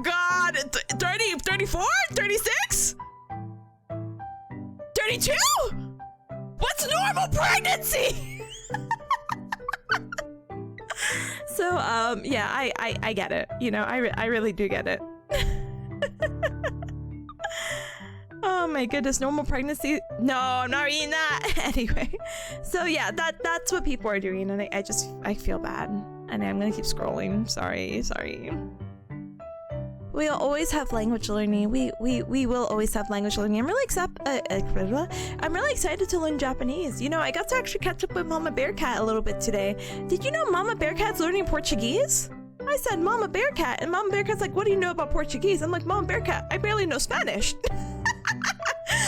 god, 30, 34, 36, 32? What's normal pregnancy? So yeah, I get it, you know, I really do get it. Oh my goodness, normal pregnancy? No, I'm not reading that. Anyway, so yeah, that's what people are doing, and I feel bad, and I'm gonna keep scrolling. Sorry. We'll always have language learning. We will always have language learning. I'm really excited to learn Japanese. You know, I got to actually catch up with Mama Bearcat a little bit today. Did you know Mama Bearcat's learning Portuguese? I said Mama Bearcat, and Mama Bearcat's like, what do you know about Portuguese? I'm like, Mama Bearcat, I barely know Spanish.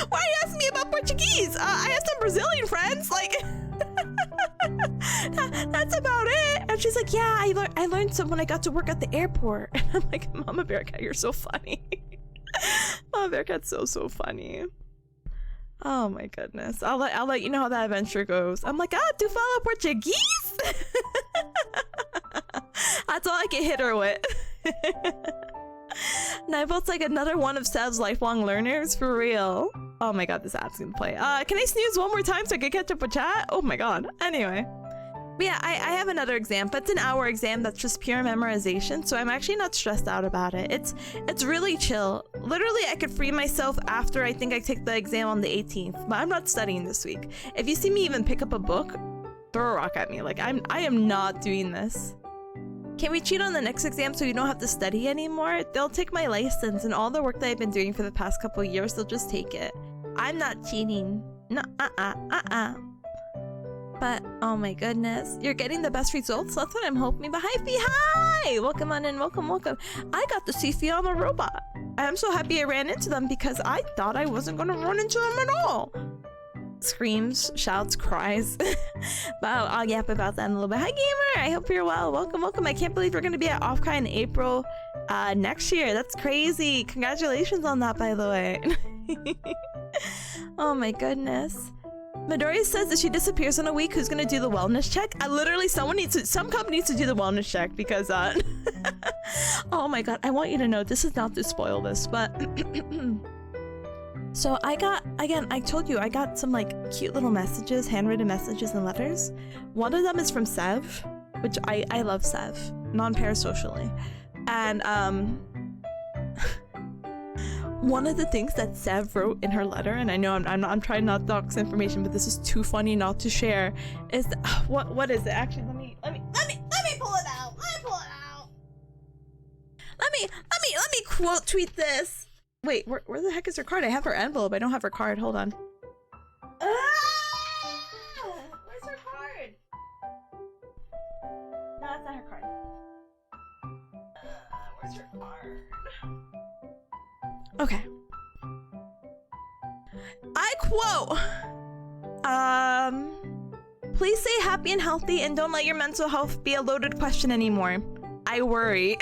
Why are you asking me about Portuguese? I have some Brazilian friends, like, that's about it. And she's like, yeah, I learned some when I got to work at the airport. And I'm like, Mama Bearcat, you're so funny. Mama Bearcat's so funny. Oh my goodness. I'll let you know how that adventure goes. I'm like, tu fala Portuguese? That's all I can hit her with. Nibel's like another one of Sev's lifelong learners, for real. Oh my god, this app's gonna play. Can I snooze one more time so I can catch up with chat? Oh my god. Anyway. But yeah, I have another exam, but it's an hour exam that's just pure memorization, so I'm actually not stressed out about it. It's really chill. Literally, I could free myself after I think I take the exam on the 18th, but I'm not studying this week. If you see me even pick up a book, throw a rock at me. Like, I am not doing this. Can we cheat on the next exam so you don't have to study anymore? They'll take my license, and all the work that I've been doing for the past couple of years, they'll just take it. I'm not cheating. No, But, oh my goodness. You're getting the best results? That's what I'm hoping. But hi, Fee, hi! Welcome on in, welcome. I got to see Fee on the robot. I'm so happy I ran into them because I thought I wasn't going to run into them at all. Screams, shouts, cries. But I'll yap about that in a little bit. Hi, gamer! I hope you're well. Welcome. I can't believe we're going to be at OffKai in April next year. That's crazy. Congratulations on that, by the way. Oh my goodness. Midori says if she disappears in a week, who's gonna do the wellness check? Some company needs to do the wellness check because oh my god, I want you to know, this is not to spoil this, but so I told you I got some like cute little messages, handwritten messages and letters. One of them is from Sev, which I love Sev, non-parasocially, and one of the things that Sev wrote in her letter, and I know I'm trying not to dox information, but this is too funny not to share, is what is it? Actually, let me pull it out. Let me quote tweet this. Wait, where the heck is her card? I have her envelope. I don't have her card. Hold on. Where's her card? No, that's not her card. Where's her card? Okay. I quote, Please stay happy and healthy and don't let your mental health be a loaded question anymore. I worry.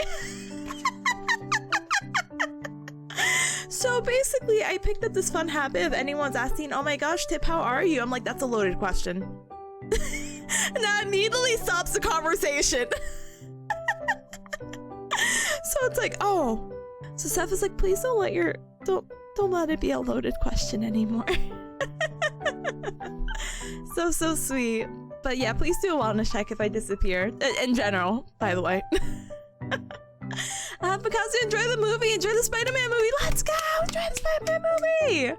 So basically, I picked up this fun habit of anyone's asking, oh my gosh, Tip, how are you? I'm like, that's a loaded question. And that immediately stops the conversation. So it's like, oh. So Seth is like, please don't let it be a loaded question anymore. So sweet. But yeah, please do a wellness check if I disappear. In general, by the way. Because you enjoy the movie, enjoy the Spider-Man movie. Let's go! Enjoy the Spider-Man movie!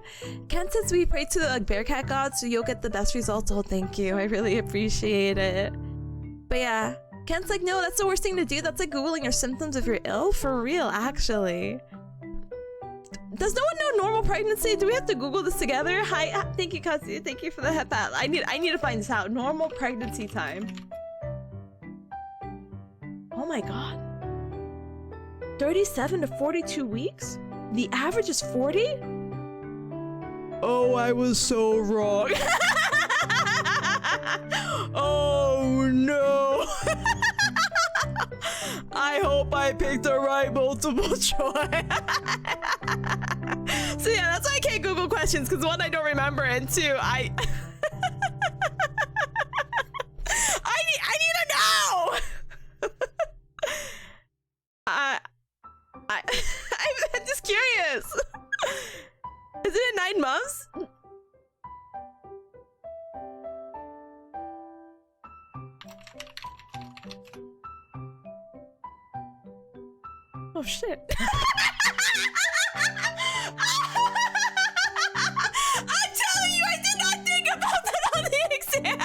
Ken says we pray to the Bearcat God, so you'll get the best results. Oh, thank you. I really appreciate it. But yeah, Ken's like, no, that's the worst thing to do. That's like Googling your symptoms if you're ill. For real, actually. Does no one know normal pregnancy? Do we have to Google this together? Hi, thank you, Kazu. Thank you for the head pat. I need to find this out. Normal pregnancy time. Oh my god. 37 to 42 weeks? The average is 40? Oh, I was so wrong. Oh no. I hope I picked the right multiple choice. So yeah, that's why I can't Google questions, because one, I don't remember, and two, I need to know. I'm just curious. Is it in 9 months? Oh shit. I'm telling you, I did not think about that on the exam.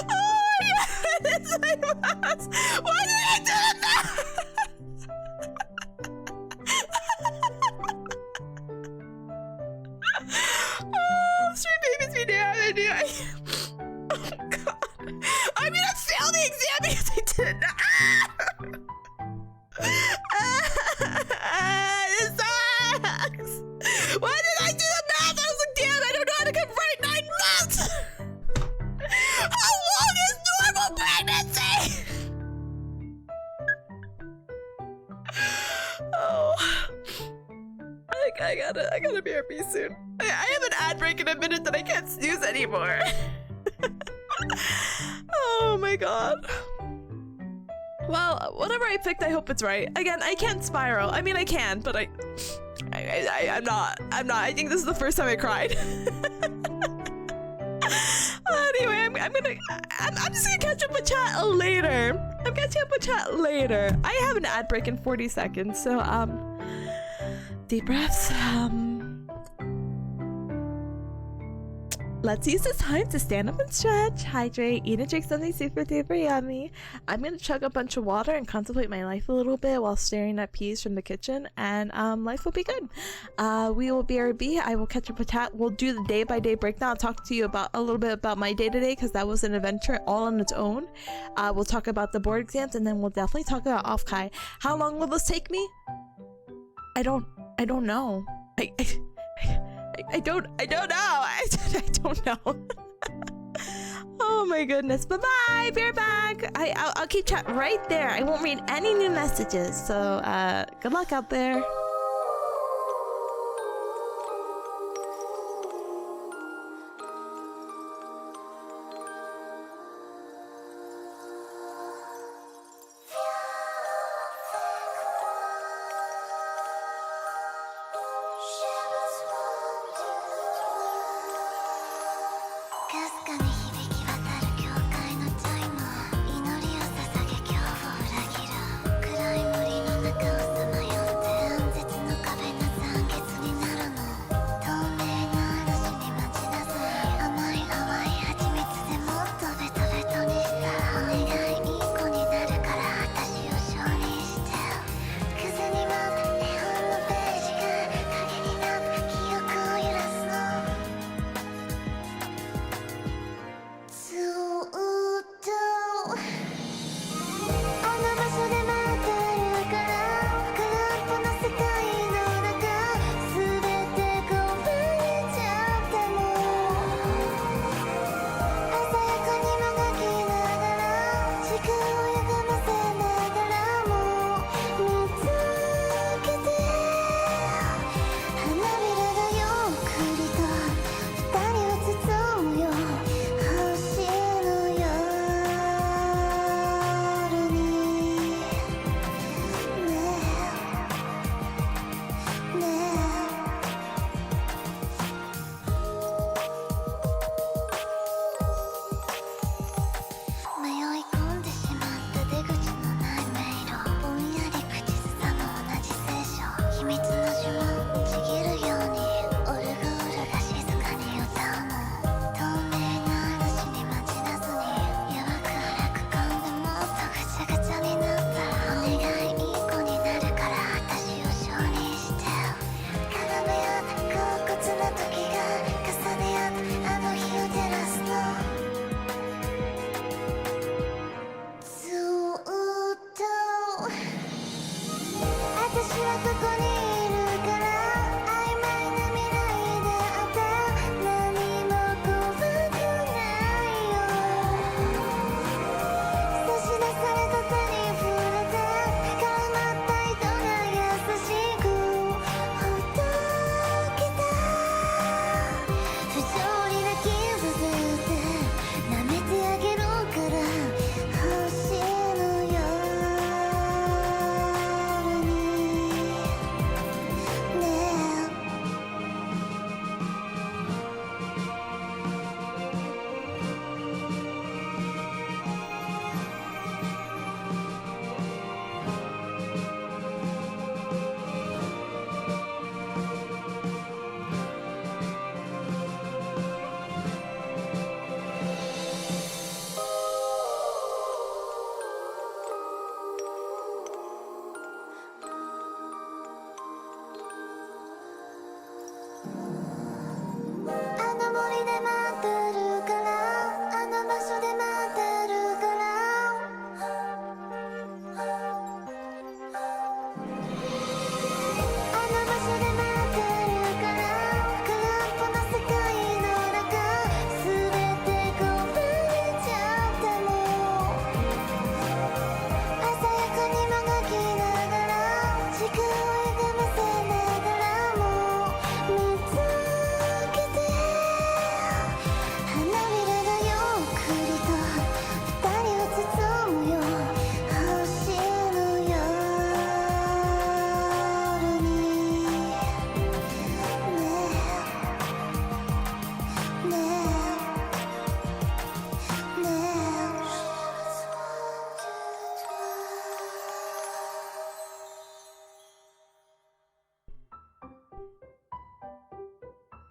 Oh my god, it's my maths. Why did I do that? Oh, straight babies be there. I do. Oh god. I'm gonna fail the exam because I didn't. This sucks. Why did I do the math? I was like, damn, I don't know how to convert 9 months. How long is normal pregnancy? Oh, I gotta BRB soon. I have an ad break in a minute that I can't snooze anymore. Oh my god. Well, whatever I picked, I hope it's right. Again, I can't spiral. I mean, I can, but I'm not. I think this is the first time I cried. Anyway, I'm just gonna catch up with chat later. I'm catching up with chat later. I have an ad break in 40 seconds, so deep breaths. Let's use this time to stand up and stretch, hydrate, eat and drink something super duper yummy. I'm gonna chug a bunch of water and contemplate my life a little bit while staring at peas from the kitchen, and life will be good. We will BRB. I will catch up with chat. We'll do the day-by-day breakdown. I'll talk to you about a little bit about my day today, because that was an adventure all on its own. We'll talk about the board exams, and then we'll definitely talk about OffKai. How long will this take me? I don't know. I don't know. I don't know. Oh my goodness. Bye-bye. Be right back. I'll keep chat right there. I won't read any new messages. So good luck out there.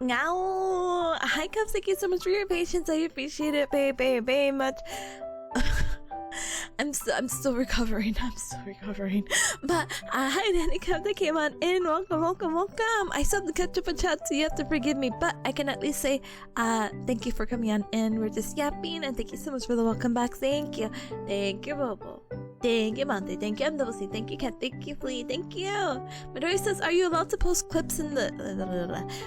Now, hi Cubs, thank you so much for your patience. I appreciate it very much. I'm still recovering. But hi Danny Cub that came on in. Welcome. I still have to catch up with chat, so you have to forgive me. But I can at least say thank you for coming on in. We're just yapping, and thank you so much for the welcome back. Thank you, Bobo. Thank you, Monte. Thank you, MWC. Thank you, Kat. Thank you, Flea. Thank you. Midori says, are you allowed to post clips in the...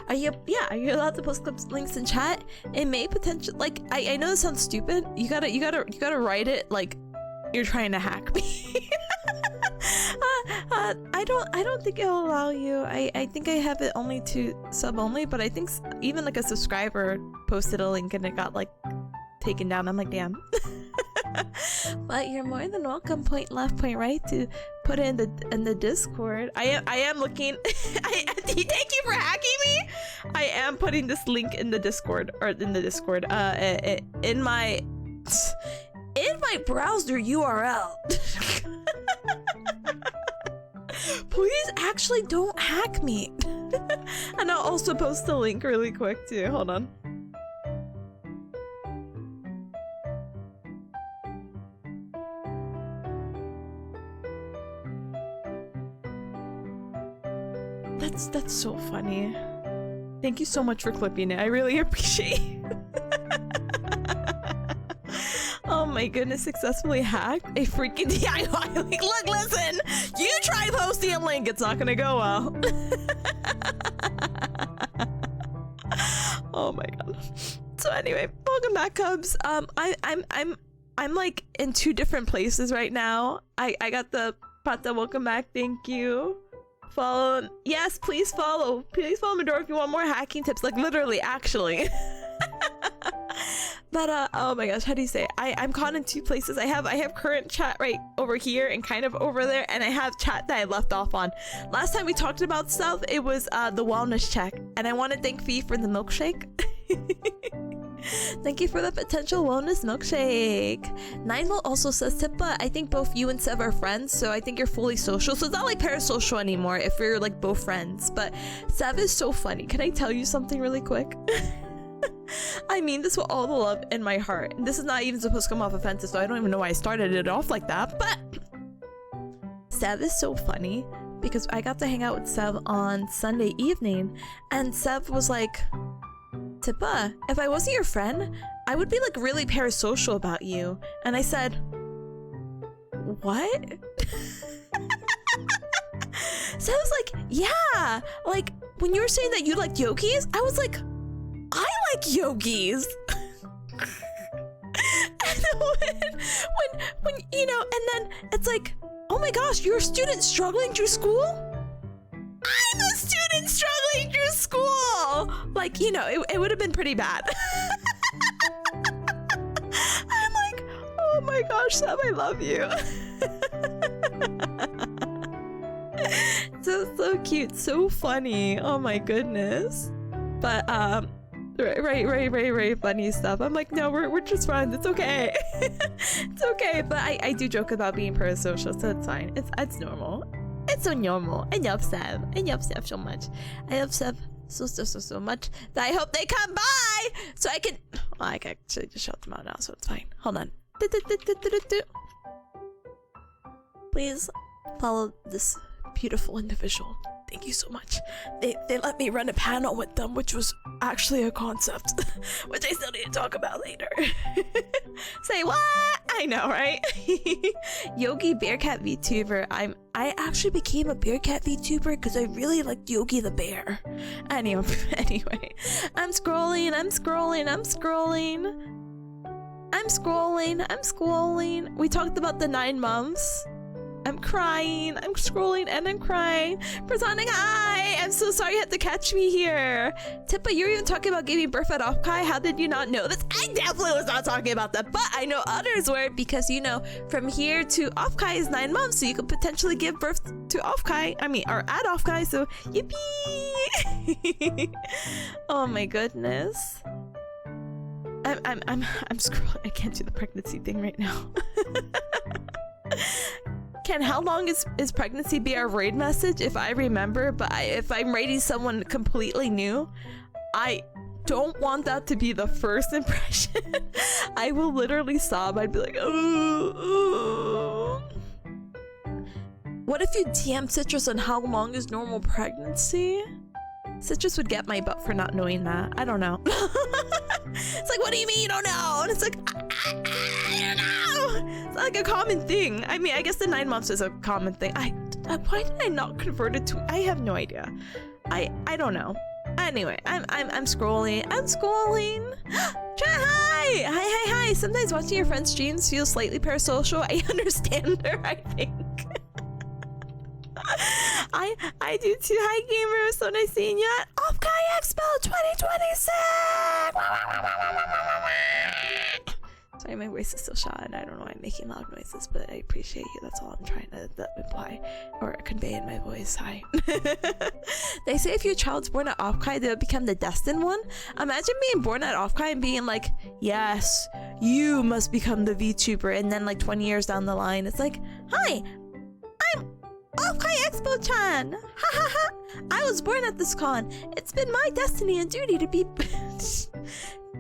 Are you allowed to post clips links in chat? It may potentially... Like, I know this sounds stupid. You gotta write it like you're trying to hack me. I don't think it'll allow you. I think I have it only to sub only, but I think even like a subscriber posted a link and it got like taken down. I'm like, damn. But you're more than welcome, point left, point right, to put it in the Discord. I am looking. Thank you for hacking me. I am putting this link in the Discord, in my browser URL. Please actually don't hack me. And I'll also post the link really quick too. Hold on. That's so funny. Thank you so much for clipping it. I really appreciate it. Oh my goodness, successfully hacked a freaking DIY link. Look, listen, you try posting a link, it's not gonna go well. Oh my god. So anyway, welcome back, Cubs. I'm like in 2 different places right now. I got the Pata welcome back, thank you. Follow, yes, please follow Midori if you want more hacking tips, like literally, actually. But oh my gosh, how do you say it? I'm caught in 2 places. I have current chat right over here and kind of over there, and I have chat that I left off on. Last time we talked about stuff, it was the wellness check, and I want to thank Fee for the milkshake. Thank you for the potential wellness milkshake. 9volt also says, Tippa, I think both you and Sev are friends, so I think you're fully social. So it's not like parasocial anymore if you're like both friends. But Sev is so funny. Can I tell you something really quick? I mean this with all the love in my heart. And this is not even supposed to come off offensive, so I don't even know why I started it off like that. But Sev is so funny because I got to hang out with Sev on Sunday evening, and Sev was like, Tippa, if I wasn't your friend, I would be like really parasocial about you. And I said, what? So I was like, yeah, like when you were saying that you liked yogis, I was like, I like yogis. And when you know, and then it's like, oh my gosh, you're a student struggling through school? I'm a student struggling through school. Like, you know, it would have been pretty bad. I'm like, oh my gosh, Sam, I love you. So cute, so funny. Oh my goodness. But right funny stuff. I'm like, no, we're just friends. It's okay. It's okay. But I do joke about being parasocial, so it's fine. It's normal. It's so normal. I love Sam. I love Sam so much. I love Sam so much that I hope they come by so I can. Well, I can actually just shout them out now, so it's fine. Hold on. Please follow this beautiful individual. Thank you so much. They let me run a panel with them, which was actually a concept, which I still need to talk about later. Say what? I know, right? Yogi Bearcat VTuber. I actually became a Bearcat VTuber because I really liked Yogi the Bear. Anyway, I'm scrolling. We talked about the 9 months. I'm crying. I'm scrolling and I'm crying. Platonic, hi! I'm so sorry you had to catch me here. Tippa, you were even talking about giving birth at OffKai. How did you not know this? I definitely was not talking about that, but I know others were because, you know, from here to OffKai is 9 months, so you could potentially give birth to OffKai. I mean, or at OffKai, so yippee! Oh my goodness. I'm scrolling. I can't do the pregnancy thing right now. Can how long is pregnancy be our raid message if I remember, but if I'm raiding someone completely new, I don't want that to be the first impression. I will literally sob. I'd be like, ooh. What if you DM Citrus on how long is normal pregnancy? Citrus would get my butt for not knowing that. I don't know. It's like, what do you mean you don't know? And it's like, I don't know. It's not like a common thing. I mean, I guess the 9 months is a common thing. Why did I not convert it to? I have no idea. I don't know. Anyway, I'm scrolling. Hi. Sometimes watching your friends' streams feels slightly parasocial. I understand her, I think. I do too. Hi gamers, so nice seeing you at OffKai Expo 2026. Sorry, my voice is still shot and I don't know why I'm making loud noises, but I appreciate you. That's all I'm trying to imply or convey in my voice. Hi. They say if your child's born at OffKai, they'll become the destined one. Imagine being born at OffKai and being like, yes, you must become the VTuber, and then like 20 years down the line, it's like, hi, I'm OffKai Expo-chan! Ha ha ha! I was born at this con. It's been my destiny and duty to be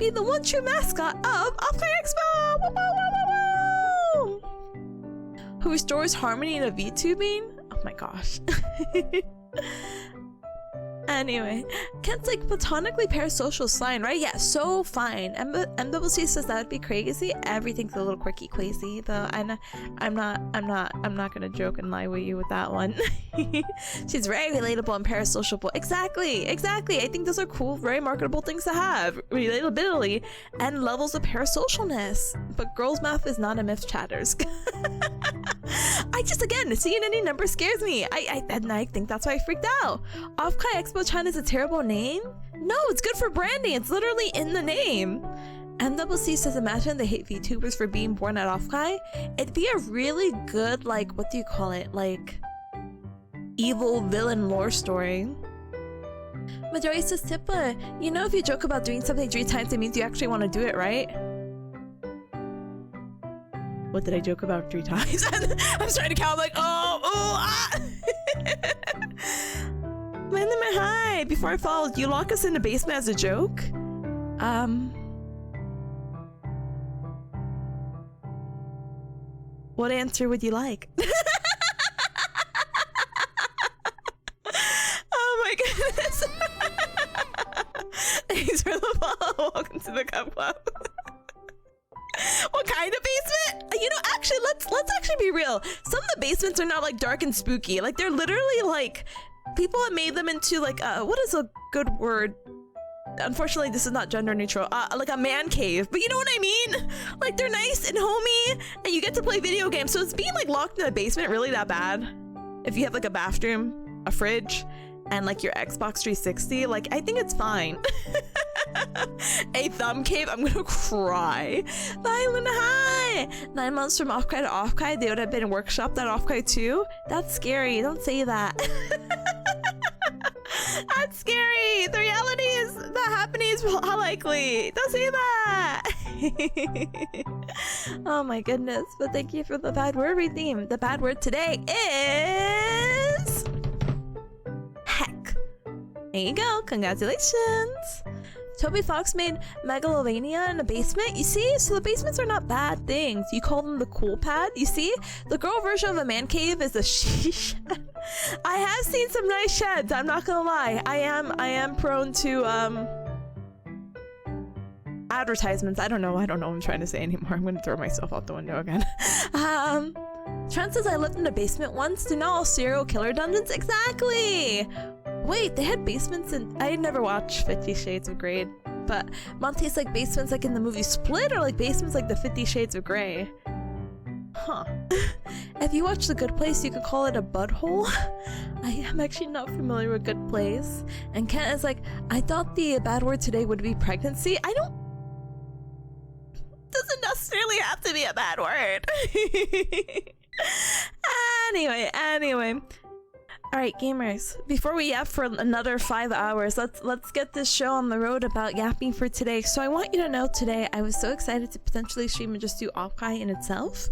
the one true mascot of OffKai Expo! Woo, woo, woo, woo, woo. Who restores harmony in a VTubing? Oh my gosh. Anyway, Kent's like platonically parasocial slime, right? Yeah, so fine. MWC says that would be crazy. Everything's a little quirky crazy though. I'm not gonna joke and lie with you with that one. She's very relatable and parasociable. Exactly. I think those are cool, very marketable things to have. Relatability and levels of parasocialness. But girls' math is not a myth, chatters. Again, seeing any number scares me. I think that's why I freaked out. OffKai Expo China is a terrible name? No, it's good for branding. It's literally in the name. MWC says, imagine they hate VTubers for being born at OffKai. It'd be a really good, like, what do you call it? Like, evil villain lore story. Majori says, Tippa, you know if you joke about doing something 3 times, it means you actually want to do it, right? What did I joke about 3 times? I'm trying to count. I'm like, hi. Before I fall, you lock us in the basement as a joke? What answer would you like? Oh my goodness. Thanks for the follow. Welcome to the Cup Club. What kind of basement? You know, actually, let's actually be real. Some of the basements are not like dark and spooky. Like they're literally like, people have made them into like what is a good word? Unfortunately, this is not gender neutral. Like a man cave, but you know what I mean? Like they're nice and homey, and you get to play video games. So is being like locked in the basement really that bad? If you have like a bathroom, a fridge, and like your Xbox 360, like I think it's fine. A thumb cave, I'm gonna cry. Violent high. 9 months from OffKai to OffKai, they would have been workshopped at OffKai too. That's scary. Don't say that. That's scary. The reality is that happening is how likely. Don't say that. Oh my goodness. But thank you for the bad word theme. The bad word today is heck. There you go. Congratulations. Toby Fox made Megalovania in a basement. You see? So the basements are not bad things. You call them the cool pad. You see? The girl version of a man cave is a she. I have seen some nice sheds. I'm not gonna lie. I am prone to advertisements. I don't know what I'm trying to say anymore. I'm gonna throw myself out the window again. Trent says I lived in a basement once. Do not all serial killer dungeons? Exactly. Wait, they had basements in... I never watched 50 Shades of Grey, but Monty's like basements like in the movie Split, or like basements like the 50 Shades of Grey? Huh. If you watch The Good Place, you could call it a butthole. I am actually not familiar with Good Place. And Kent is like, I thought the bad word today would be pregnancy. I don't... Doesn't necessarily have to be a bad word. Anyway. All right, gamers, before we yap for another 5 hours, let's get this show on the road about yapping for today. So I want you to know today, I was so excited to potentially stream and just do OffKai in itself.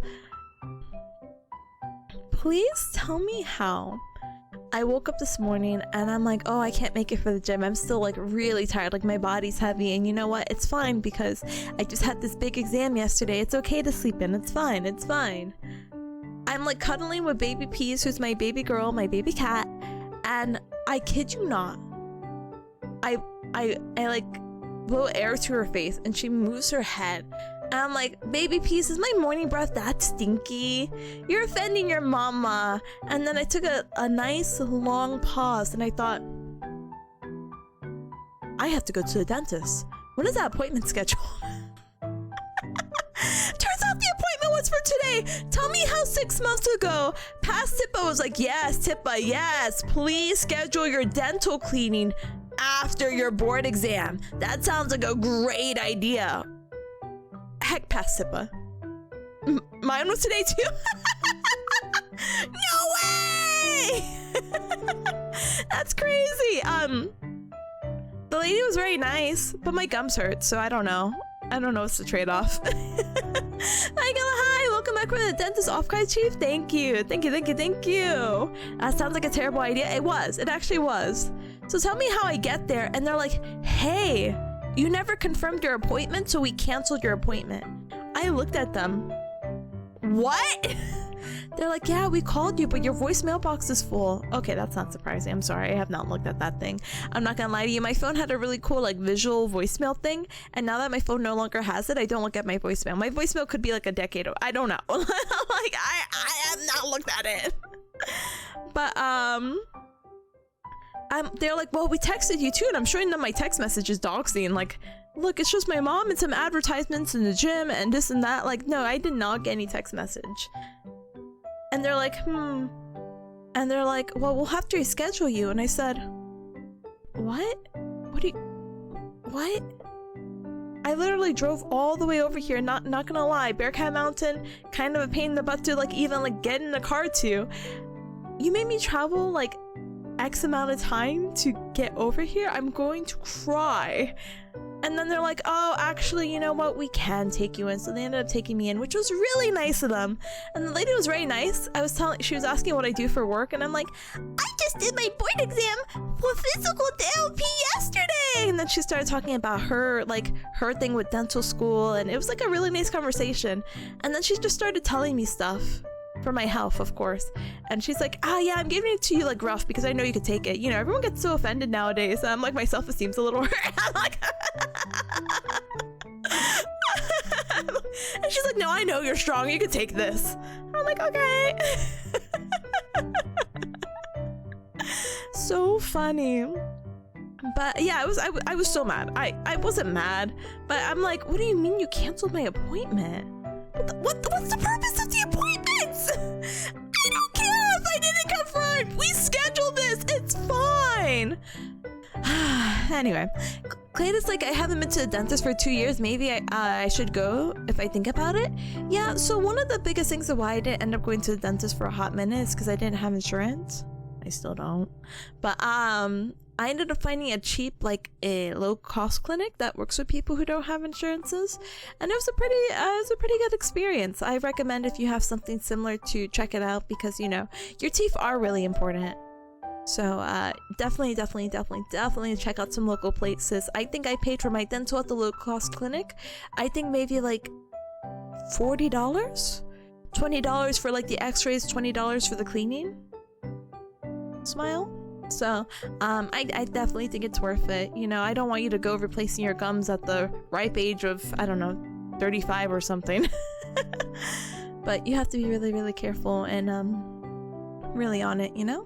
Please tell me how. I woke up this morning and I'm like, oh, I can't make it for the gym. I'm still like really tired, like my body's heavy, and you know what? It's fine because I just had this big exam yesterday. It's okay to sleep in. It's fine. It's fine. I'm like cuddling with baby Peas, who's my baby girl, my baby cat, and I kid you not, I like blow air to her face and she moves her head, and I'm like, baby Peas, is my morning breath that stinky? You're offending your mama. And then I took a nice long pause and I thought, I have to go to the dentist. When is that appointment scheduled? Turns out the appointment was for today. Tell me how 6 months ago, past Tippa was like, yes, Tippa, yes, please schedule your dental cleaning after your board exam. That sounds like a great idea. Heck, past Tippa. Mine was today too. No way! That's crazy. The lady was very nice, but my gums hurt, so I don't know. I don't know what's the trade-off. Hi, welcome back from the dentist OffKai Chief. Thank you. That sounds like a terrible idea. It actually was. So tell me how I get there. And they're like, hey, you never confirmed your appointment, so we canceled your appointment. I looked at them. What? They're like, yeah, we called you, but your voicemail box is full. Okay, that's not surprising. I'm sorry, I have not looked at that thing. I'm not gonna lie to you. My phone had a really cool like visual voicemail thing, and now that my phone no longer has it, I don't look at my voicemail. My voicemail could be like a decade old. I don't know. Like I have not looked at it. But they're like, well, we texted you too, and I'm showing them my text messages doxing. Like, look, it's just my mom and some advertisements in the gym and this and that. Like, no, I did not get any text message. And they're like, And they're like, well, we'll have to reschedule you. And I said, what? What? I literally drove all the way over here, not gonna lie. Bearcat Mountain, kind of a pain in the butt to like even like get in the car to. You made me travel like X amount of time to get over here. I'm going to cry. And then they're like, oh, actually, you know what? We can take you in. So they ended up taking me in, which was really nice of them. And the lady was very nice. She was asking what I do for work. And I'm like, I just did my board exam for physical therapy yesterday. And then she started talking about her thing with dental school. And it was like a really nice conversation. And then she just started telling me stuff for my health, of course. And she's like, yeah, I'm giving it to you like rough because I know you could take it. You know, everyone gets so offended nowadays. I'm like, my self-esteem's a little hurt. I'm like, And she's like, no, I know you're strong. You can take this. And I'm like, okay. So funny. But yeah, I was so mad. I wasn't mad, but I'm like, what do you mean you canceled my appointment? What's the purpose of the appointments? I don't care if I didn't confirm. We scheduled this. It's fine. Anyway, Clayton's like, I haven't been to the dentist for 2 years. Maybe I should go if I think about it. Yeah, so one of the biggest things of why I didn't end up going to the dentist for a hot minute is because I didn't have insurance. I still don't. But I ended up finding a cheap, like a low-cost clinic that works with people who don't have insurances, and it was a pretty good experience. I recommend if you have something similar to check it out because, you know, your teeth are really important. So definitely check out some local places. I think I paid for my dental at the low-cost clinic. I think maybe like $40, $20 for like the x-rays, $20 for the cleaning. Smile. So I definitely think it's worth it. You know, I don't want you to go replacing your gums at the ripe age of, I don't know, 35 or something. But you have to be really careful and really on it, you know?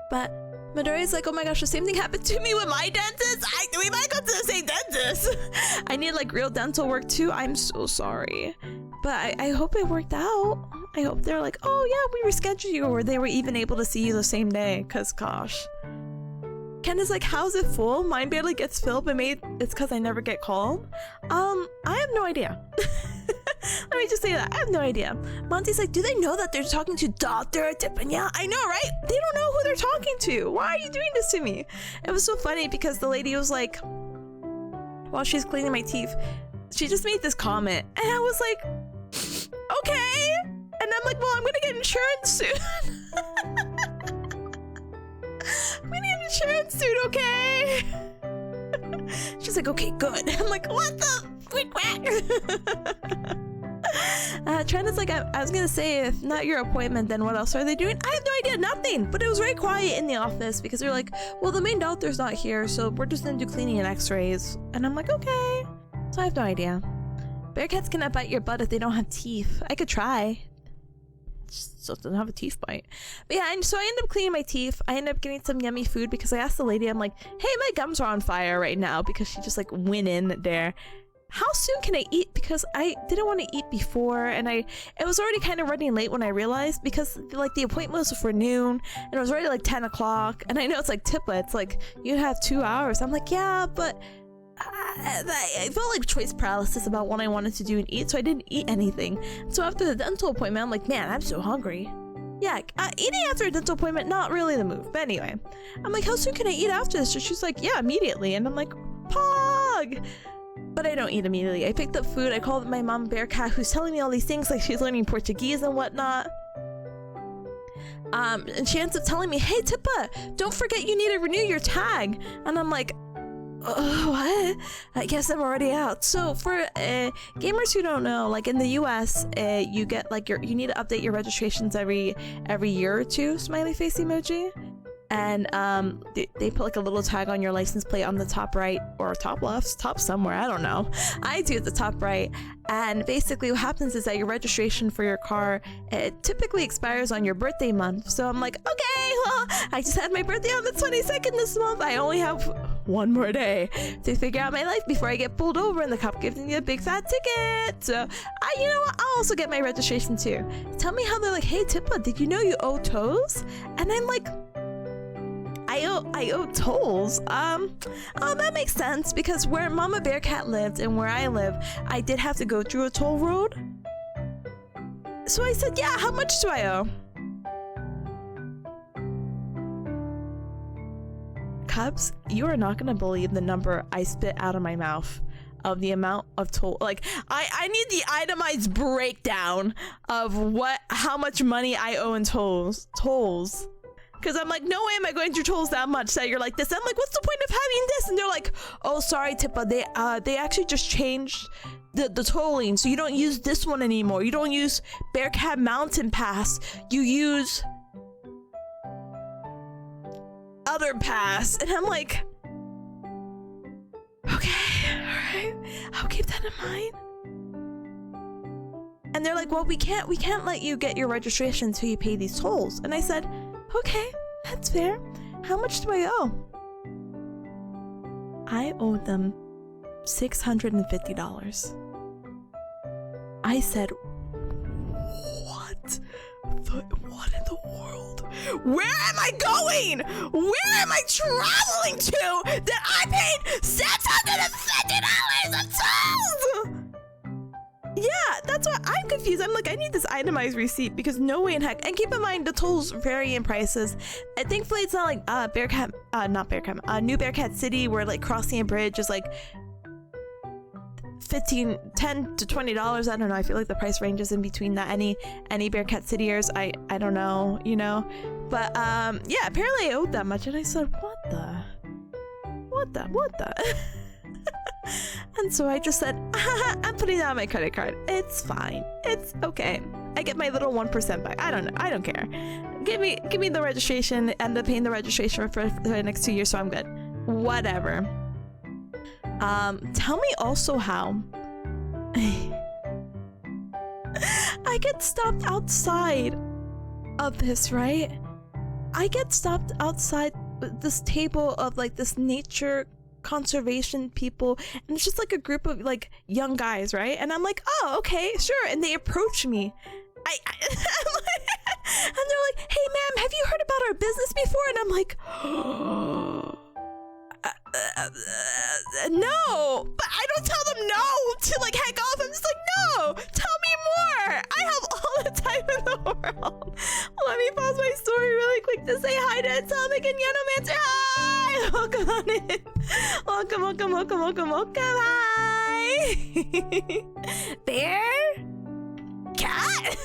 But Midori's like, oh my gosh, the same thing happened to me with my dentist. We might go to the same dentist. I need like real dental work too. I'm so sorry. But I hope it worked out. I hope they're like, oh yeah, we rescheduled you, or they were even able to see you the same day, cause gosh. Ken is like, how's it full? Mine barely gets filled, but maybe it's cause I never get called. I have no idea. Let me just say that, I have no idea. Monty's like, do they know that they're talking to Dr. Tipanya? I know, right? They don't know who they're talking to. Why are you doing this to me? It was so funny because the lady was like, while she's cleaning my teeth, she just made this comment, and I was like, okay. And I'm like, well, I'm gonna get insurance soon. I'm gonna get insurance soon, okay? She's like, okay, good. I'm like, what the? Quick quack. Trent is like, I was gonna say, if not your appointment, then what else are they doing? I have no idea, nothing. But it was very quiet in the office because they're like, well, the main doctor's not here, so we're just gonna do cleaning and x-rays. And I'm like, okay. So I have no idea. Bearcats cannot bite your butt if they don't have teeth. I could try. So it doesn't have a teeth bite. But yeah, and so I ended up cleaning my teeth. I ended up getting some yummy food because I asked the lady, I'm like, hey, my gums are on fire right now, because she just like went in there. How soon can I eat? Because I didn't want to eat before, and it was already kind of running late when I realized, because like the appointment was for noon and it was already like 10 o'clock, and I know it's like Tippa, it's like you have 2 hours. I'm like, yeah, but I felt like choice paralysis about what I wanted to do and eat, so I didn't eat anything. So after the dental appointment, I'm like, man, I'm so hungry. Yeah, eating after a dental appointment, not really the move. But anyway, I'm like, how soon can I eat after this? So she's like, yeah, immediately. And I'm like, pog! But I don't eat immediately. I picked up food. I called my mom Bearcat, who's telling me all these things, like she's learning Portuguese and whatnot. And she ends up telling me, hey, Tippa, don't forget you need to renew your tag. And I'm like, what? I guess I'm already out. So for gamers who don't know, like in the US, you get like you need to update your registrations every year or two, smiley face emoji. And they put like a little tag on your license plate on the top right or top left, top somewhere, I don't know. I do at the top right. And basically what happens is that your registration for your car, it typically expires on your birthday month. So I'm like, okay, well, I just had my birthday on the 22nd this month. I only have one more day to figure out my life before I get pulled over and the cop gives me a big fat ticket. So you know what, I'll also get my registration too. Tell me how they're like, hey Tippa, did you know you owe tolls? And I'm like, I owe tolls. That makes sense, because where Mama Bearcat lived and where I live, I did have to go through a toll road. So I said, yeah, how much do I owe? Cubs, you are not gonna believe the number I spit out of my mouth of the amount of toll. Like, I need the itemized breakdown of how much money I owe in tolls. Because I'm like, no way am I going through tolls that much that you're like this. I'm like, what's the point of having this? And they're like, oh, sorry, Tippa, they actually just changed the tolling, so you don't use this one anymore. You don't use Bearcat Mountain Pass. You use other pass. And I'm like, okay, all Okay, I'll keep that in mind. And they're like, well, we can't let you get your registration until you pay these tolls. And I said, okay, that's fair. How much do I owe? I owed them $650. I said, what in the world? Where am I going? Where am I traveling to that I paid $650 of tolls? Yeah, that's why I'm confused. I'm like, I need this itemized receipt because no way in heck. And keep in mind, the tolls vary in prices. And thankfully, it's not like New Bearcat City, where like crossing a bridge is like $10 to $20. I don't know. I feel like the price ranges in between that. Any Bearcat Cityers, I don't know, you know. But yeah, apparently I owed that much, and I said, what the? And so I just said, I'm putting that on my credit card. It's fine. It's okay. I get my little 1% back. I don't know. I don't care. Give me the registration. End up paying the registration for the next 2 years, so I'm good. Whatever. Tell me also how I get stopped outside of this, right? I get stopped outside this table of like this nature conservation people, and it's just like a group of like young guys, right? And I'm like, oh, okay, sure. And they approach me. And they're like, hey ma'am, have you heard about our business before? And I'm like, no, but I don't tell them no to like heck off. I'm just like, no, tell me more. I have all the time in the world. Let me pause my story really quick to say hi to Atomic and Yanomancer. Hi, welcome on in. Welcome. Hi. Bear? Cat?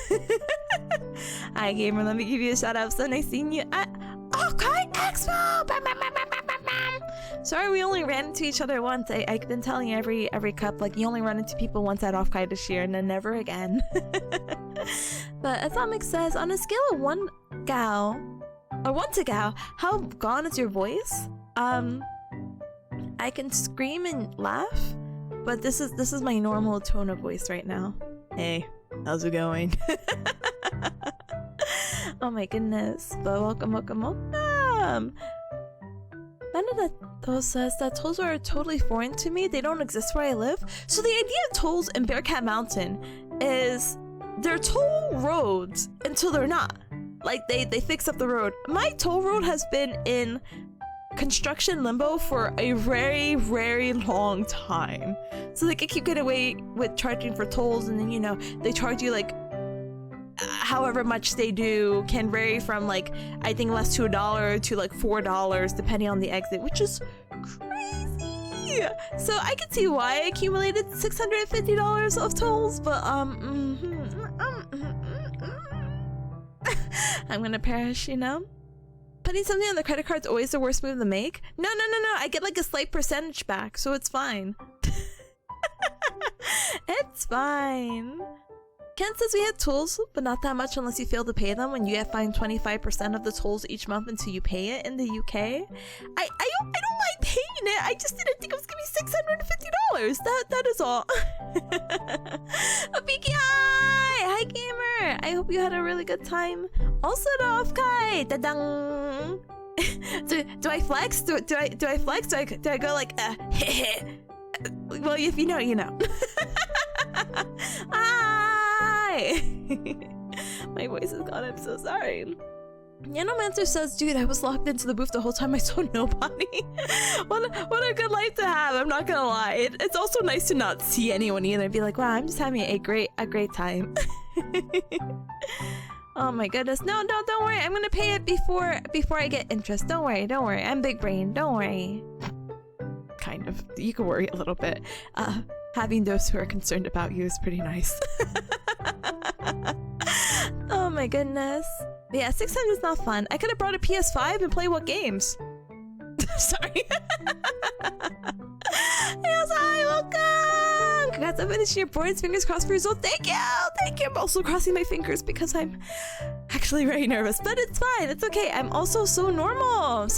Hi, gamer. Let me give you a shout out. So nice seeing you at OffKai Expo. Sorry, we only ran into each other once. I've been telling you every cup, like, you only run into people once at OffKai this year and then never again. But Atomic says, on a scale of 1 to gal, how gone is your voice? I can scream and laugh, but this is my normal tone of voice right now. Hey, how's it going? Oh my goodness. But welcome. Benedetto says that tolls are totally foreign to me. They don't exist where I live. So the idea of tolls in Bearcat Mountain is they're toll roads until they're not. Like they fix up the road. My toll road has been in construction limbo for a very, very long time. So they can keep getting away with charging for tolls, and then, you know, they charge you like however much they do, can vary from like I think less to $1 to like $4 depending on the exit, which is crazy. So I can see why I accumulated $650 of tolls, but I'm gonna perish, you know. Putting something on the credit card's always the worst move to make. No, I get like a slight percentage back, so it's fine. It's fine. Ken says we had tolls, but not that much unless you fail to pay them, when you get fined 25% of the tolls each month until you pay it in the UK. I don't mind paying it. I just didn't think it was gonna be $650. That is all. Abiki, hi gamer. I hope you had a really good time. Also to OffKai. Dadang. Do I flex? Do I flex? Do I go like well, if you know, you know. Hi! My voice is gone, I'm so sorry. Yanomancer says, dude, I was locked into the booth the whole time, I saw nobody. What a good life to have, I'm not gonna lie. It's also nice to not see anyone either and be like, wow, I'm just having a great time. Oh my goodness. No, don't worry. I'm gonna pay it before I get interest. Don't worry. I'm big brain. Don't worry. Kind of. You can worry a little bit. Having those who are concerned about you is pretty nice. Oh my goodness. But yeah, 6 times is not fun. I could have brought a PS5 and play what games? Sorry. Yes, hi, welcome! Congrats on finishing your boards. Fingers crossed for your result. Thank you! I'm also crossing my fingers because I'm actually very nervous. But it's fine. It's okay. I'm also so normal.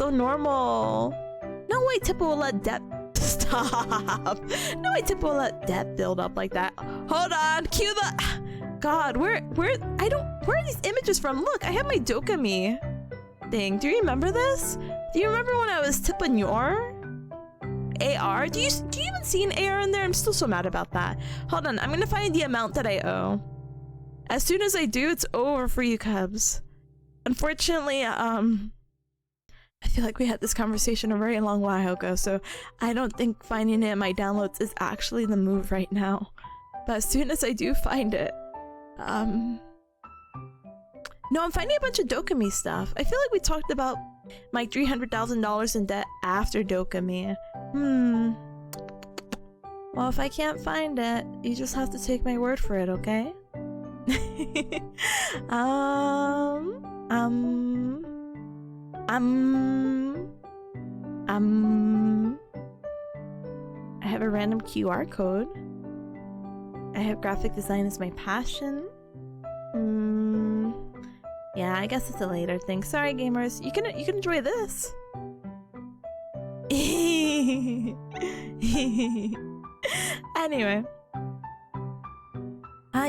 No way Tippa will let Depp... Stop. No way Tip will let debt build up like that. Hold on. Cue the... God, where are these images from? Look, I have my Dokami thing. Do you remember this? Do you remember when I was Tipanya? AR? Do you even see an AR in there? I'm still so mad about that. Hold on, I'm gonna find the amount that I owe. As soon as I do, it's over for you cubs. Unfortunately, I feel like we had this conversation a very long while ago, so I don't think finding it in my downloads is actually the move right now. But as soon as I do find it, no, I'm finding a bunch of Dokami stuff. I feel like we talked about my $300,000 in debt after Dokami. Well, if I can't find it, you just have to take my word for it, okay? I have a random QR code. I have graphic design as my passion. Yeah, I guess it's a later thing. Sorry, gamers. You can enjoy this. Anyway.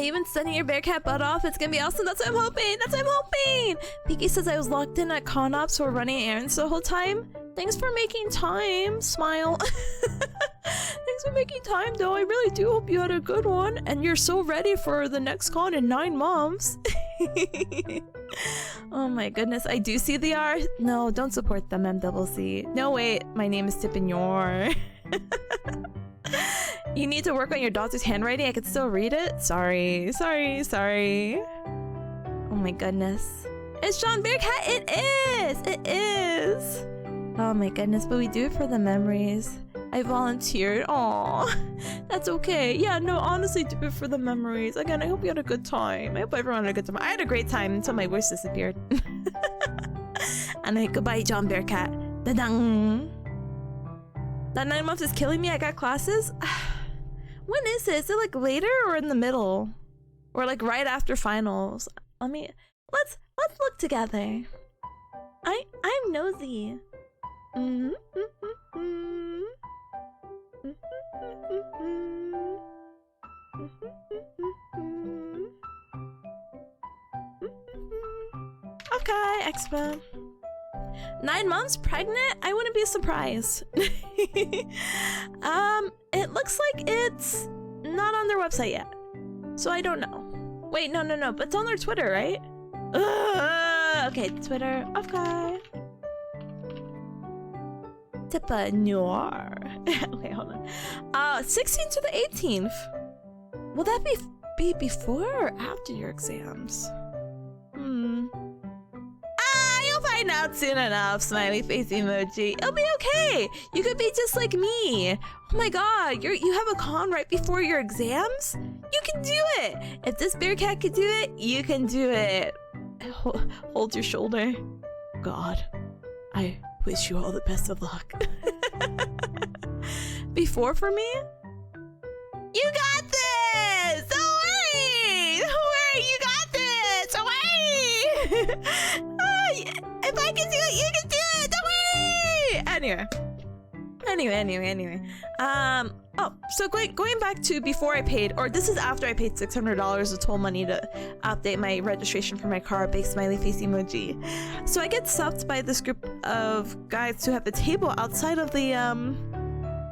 You've been studying your Bearcat butt off. It's gonna be awesome. That's what I'm hoping. That's what I'm hoping. Piki says I was locked in at con ops for running errands the whole time. Thanks for making time. Smile. Thanks for making time, though. I really do hope you had a good one. And you're so ready for the next con in 9 months. Oh my goodness. I do see the R. No, don't support them, MCC. No, wait. My name is Tipanya. You need to work on your daughter's handwriting. I could still read it. Sorry. Oh my goodness. It's John Bearcat. It is. It is. Oh my goodness. But we do it for the memories. I volunteered. Aw, that's okay. Yeah, no, honestly, do it for the memories. Again, I hope you had a good time. I hope everyone had a good time. I had a great time until my voice disappeared. And I goodbye, John Bearcat. Da-dang. That 9 months is killing me. I got classes. When is it? Is it like later or in the middle? Or like right after finals? Let's look together. I'm nosy. OffKai Expo. 9 months pregnant? I wouldn't be surprised. It looks like it's not on their website yet, so I don't know. Wait, no, but it's on their Twitter, right? Okay, Twitter, OffKai. Tipanya. Okay, hold on. 16th to the 18th. Will that be before or after your exams? You'll find out soon enough. Smiley face emoji. It'll be okay. You could be just like me. Oh my god, you have a con right before your exams? You can do it. If this Bearcat could do it, you can do it. Hold your shoulder. God, I wish you all the best of luck. Before for me? You got this! Don't worry! Don't worry, you got this! Don't worry! If I can do it, you can do it! Don't worry! Anyway. Oh, so going back to before I paid, or this is after I paid $600 of toll money to update my registration for my car, big smiley face emoji. So I get stopped by this group of guys who have a table outside of the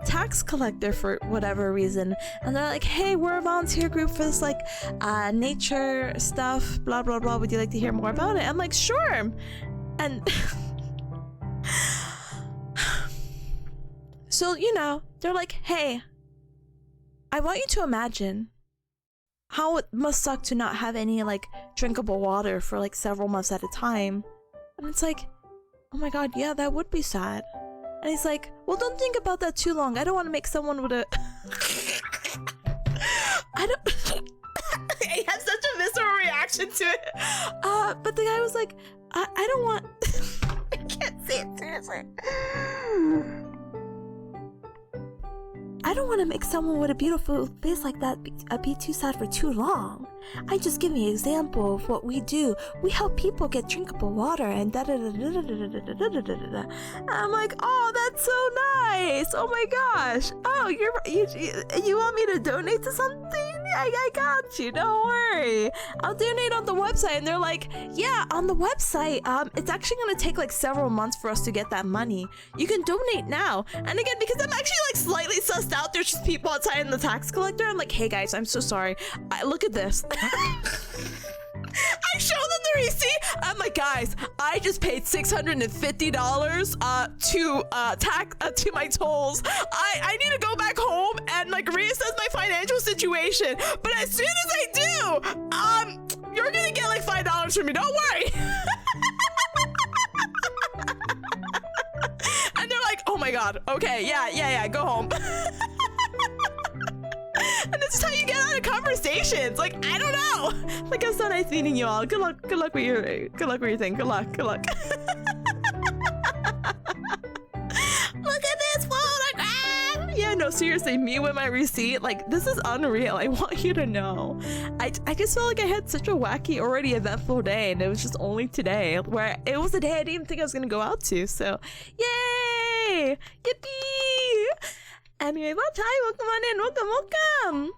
tax collector for whatever reason, and they're like, hey, we're a volunteer group for this like nature stuff, blah blah blah, would you like to hear more about it? I'm like, sure. And so, you know, they're like, hey, I want you to imagine how it must suck to not have any like drinkable water for like several months at a time. And it's like, oh my god, yeah, that would be sad. And he's like, well, don't think about that too long. I don't want to make someone with a I had such a visceral reaction to it. But the guy was like, I don't want I can't say it seriously. I don't want to make someone with a beautiful face like that be too sad for too long. I'm just giving an example of what we do. We help people get drinkable water and da da da da da da da da da da da. I'm like, oh, that's so nice. Oh my gosh. Oh, you want me to donate to something? I got you. Don't worry. I'll donate on the website. And they're like, yeah, on the website, it's actually gonna take like several months for us to get that money. You can donate now. And again, because I'm actually like slightly sussed out, there's just people outside in the tax collector. I'm like, hey guys, I'm so sorry. Look at this. I show them the receipt. I'm like, guys, I just paid $650 to my tolls. I need to go back home and like reassess my financial situation. But as soon as I do, you're gonna get like $5 from me. Don't worry. And they're like, oh my god, okay, yeah, go home. And this is how you get out of conversations. Like, I don't know. Like, it's so nice meeting you all. Good luck with your thing. Good luck. Look at this photograph. Yeah, no, seriously, me with my receipt. Like, this is unreal. I want you to know. I just felt like I had such a wacky, already eventful day, and it was just only today where it was a day I didn't even think I was gonna go out to. So, yay! Yippee! Anyway, bye time. Welcome on in. Welcome.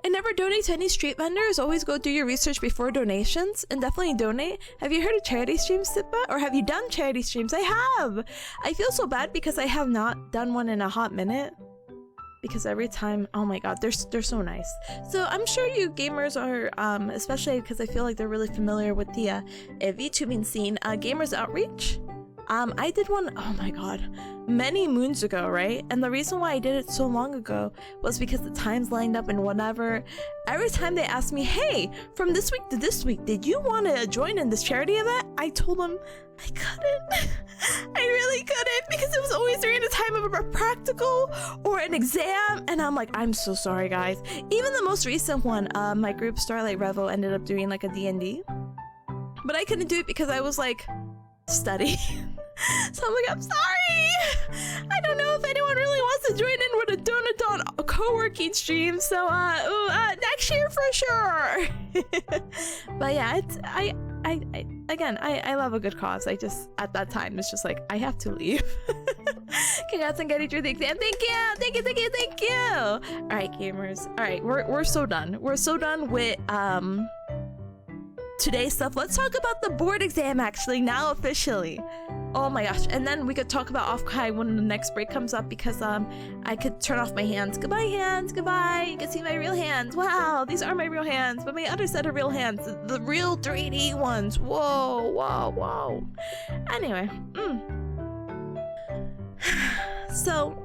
And never donate to any street vendors. Always go do your research before donations, and definitely donate. Have you heard of charity streams, Tippa? Or have you done charity streams? I have. I feel so bad because I have not done one in a hot minute. Because every time, oh my god, they're so nice. So I'm sure you gamers are, especially because I feel like they're really familiar with the VTubing scene, Gamers Outreach. I did one, oh my god, many moons ago, right? And the reason why I did it so long ago was because the times lined up and whatever. Every time they asked me, hey, from this week to this week, did you want to join in this charity event? I told them I couldn't. I really couldn't, because it was always during the time of a practical or an exam, and I'm like, I'm so sorry, guys. Even the most recent one, my group Starlight Revo ended up doing like a D&D, but I couldn't do it because I was like studying. So I'm like, I'm sorry. I don't know if anyone really wants to join in with a Donaton co-working stream. So next year for sure. But yeah, it's I love a good cause. I just at that time it's just like I have to leave. Congrats on getting through the exam. Thank you. All right, gamers. All right, we're so done. We're so done with today's stuff. Let's talk about the board exam actually now officially. Oh my gosh, and then we could talk about OffKai when the next break comes up, because I could turn off my hands. Goodbye hands, goodbye. You can see my real hands. Wow, these are my real hands, but my other set of real hands, the real 3D ones. Whoa. Anyway, so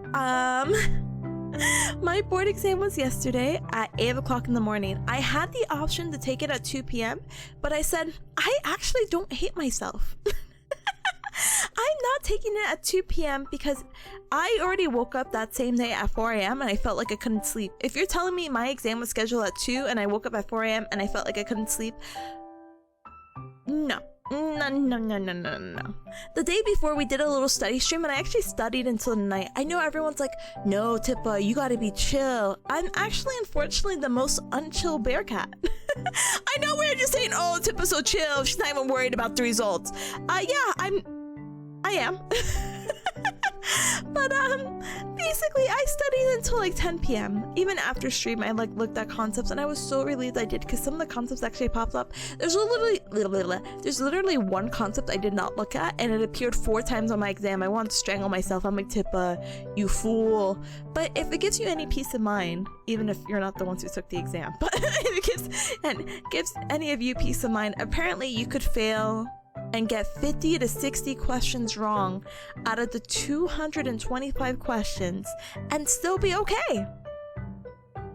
my board exam was yesterday at 8 o'clock in the morning. I had the option to take it at 2 p.m., but I said, I actually don't hate myself. I'm not taking it at 2 p.m. because I already woke up that same day at 4 a.m. and I felt like I couldn't sleep. If you're telling me my exam was scheduled at 2 and I woke up at 4 a.m. and I felt like I couldn't sleep, no. The day before we did a little study stream and I actually studied until the night. I know everyone's like, no, Tippa, you gotta be chill. I'm actually, unfortunately, the most unchill bear cat. I know we're just saying, oh, Tippa's so chill, she's not even worried about the results. Yeah, I am. But basically I studied until like 10 p.m. Even after stream I like looked at concepts, and I was so relieved I did, because some of the concepts actually popped up. There's literally one concept I did not look at, and it appeared 4 times on my exam. I wanted to strangle myself. I'm like, Tippa, you fool. But if it gives you any peace of mind, even if you're not the ones who took the exam, but if it gives any of you peace of mind, apparently you could fail and get 50 to 60 questions wrong out of the 225 questions and still be okay.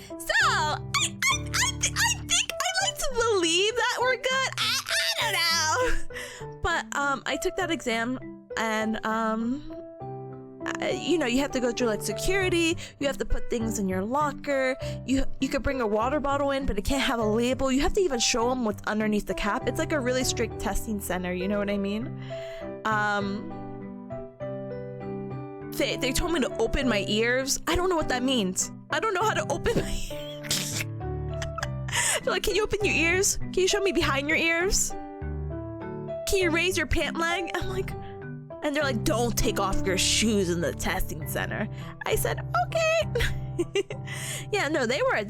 So I think I'd like to believe that we're good. I don't know. But I took that exam, and you know, you have to go through like security. You have to put things in your locker. You could bring a water bottle in, but it can't have a label. You have to even show them what's underneath the cap. It's like a really strict testing center, you know what I mean? They told me to open my ears. I don't know what that means. I don't know how to open my ears. They're like, can you open your ears? Can you show me behind your ears? Can you raise your pant leg? I'm like, and they're like, don't take off your shoes in the testing center. I said, okay. Yeah, no, they were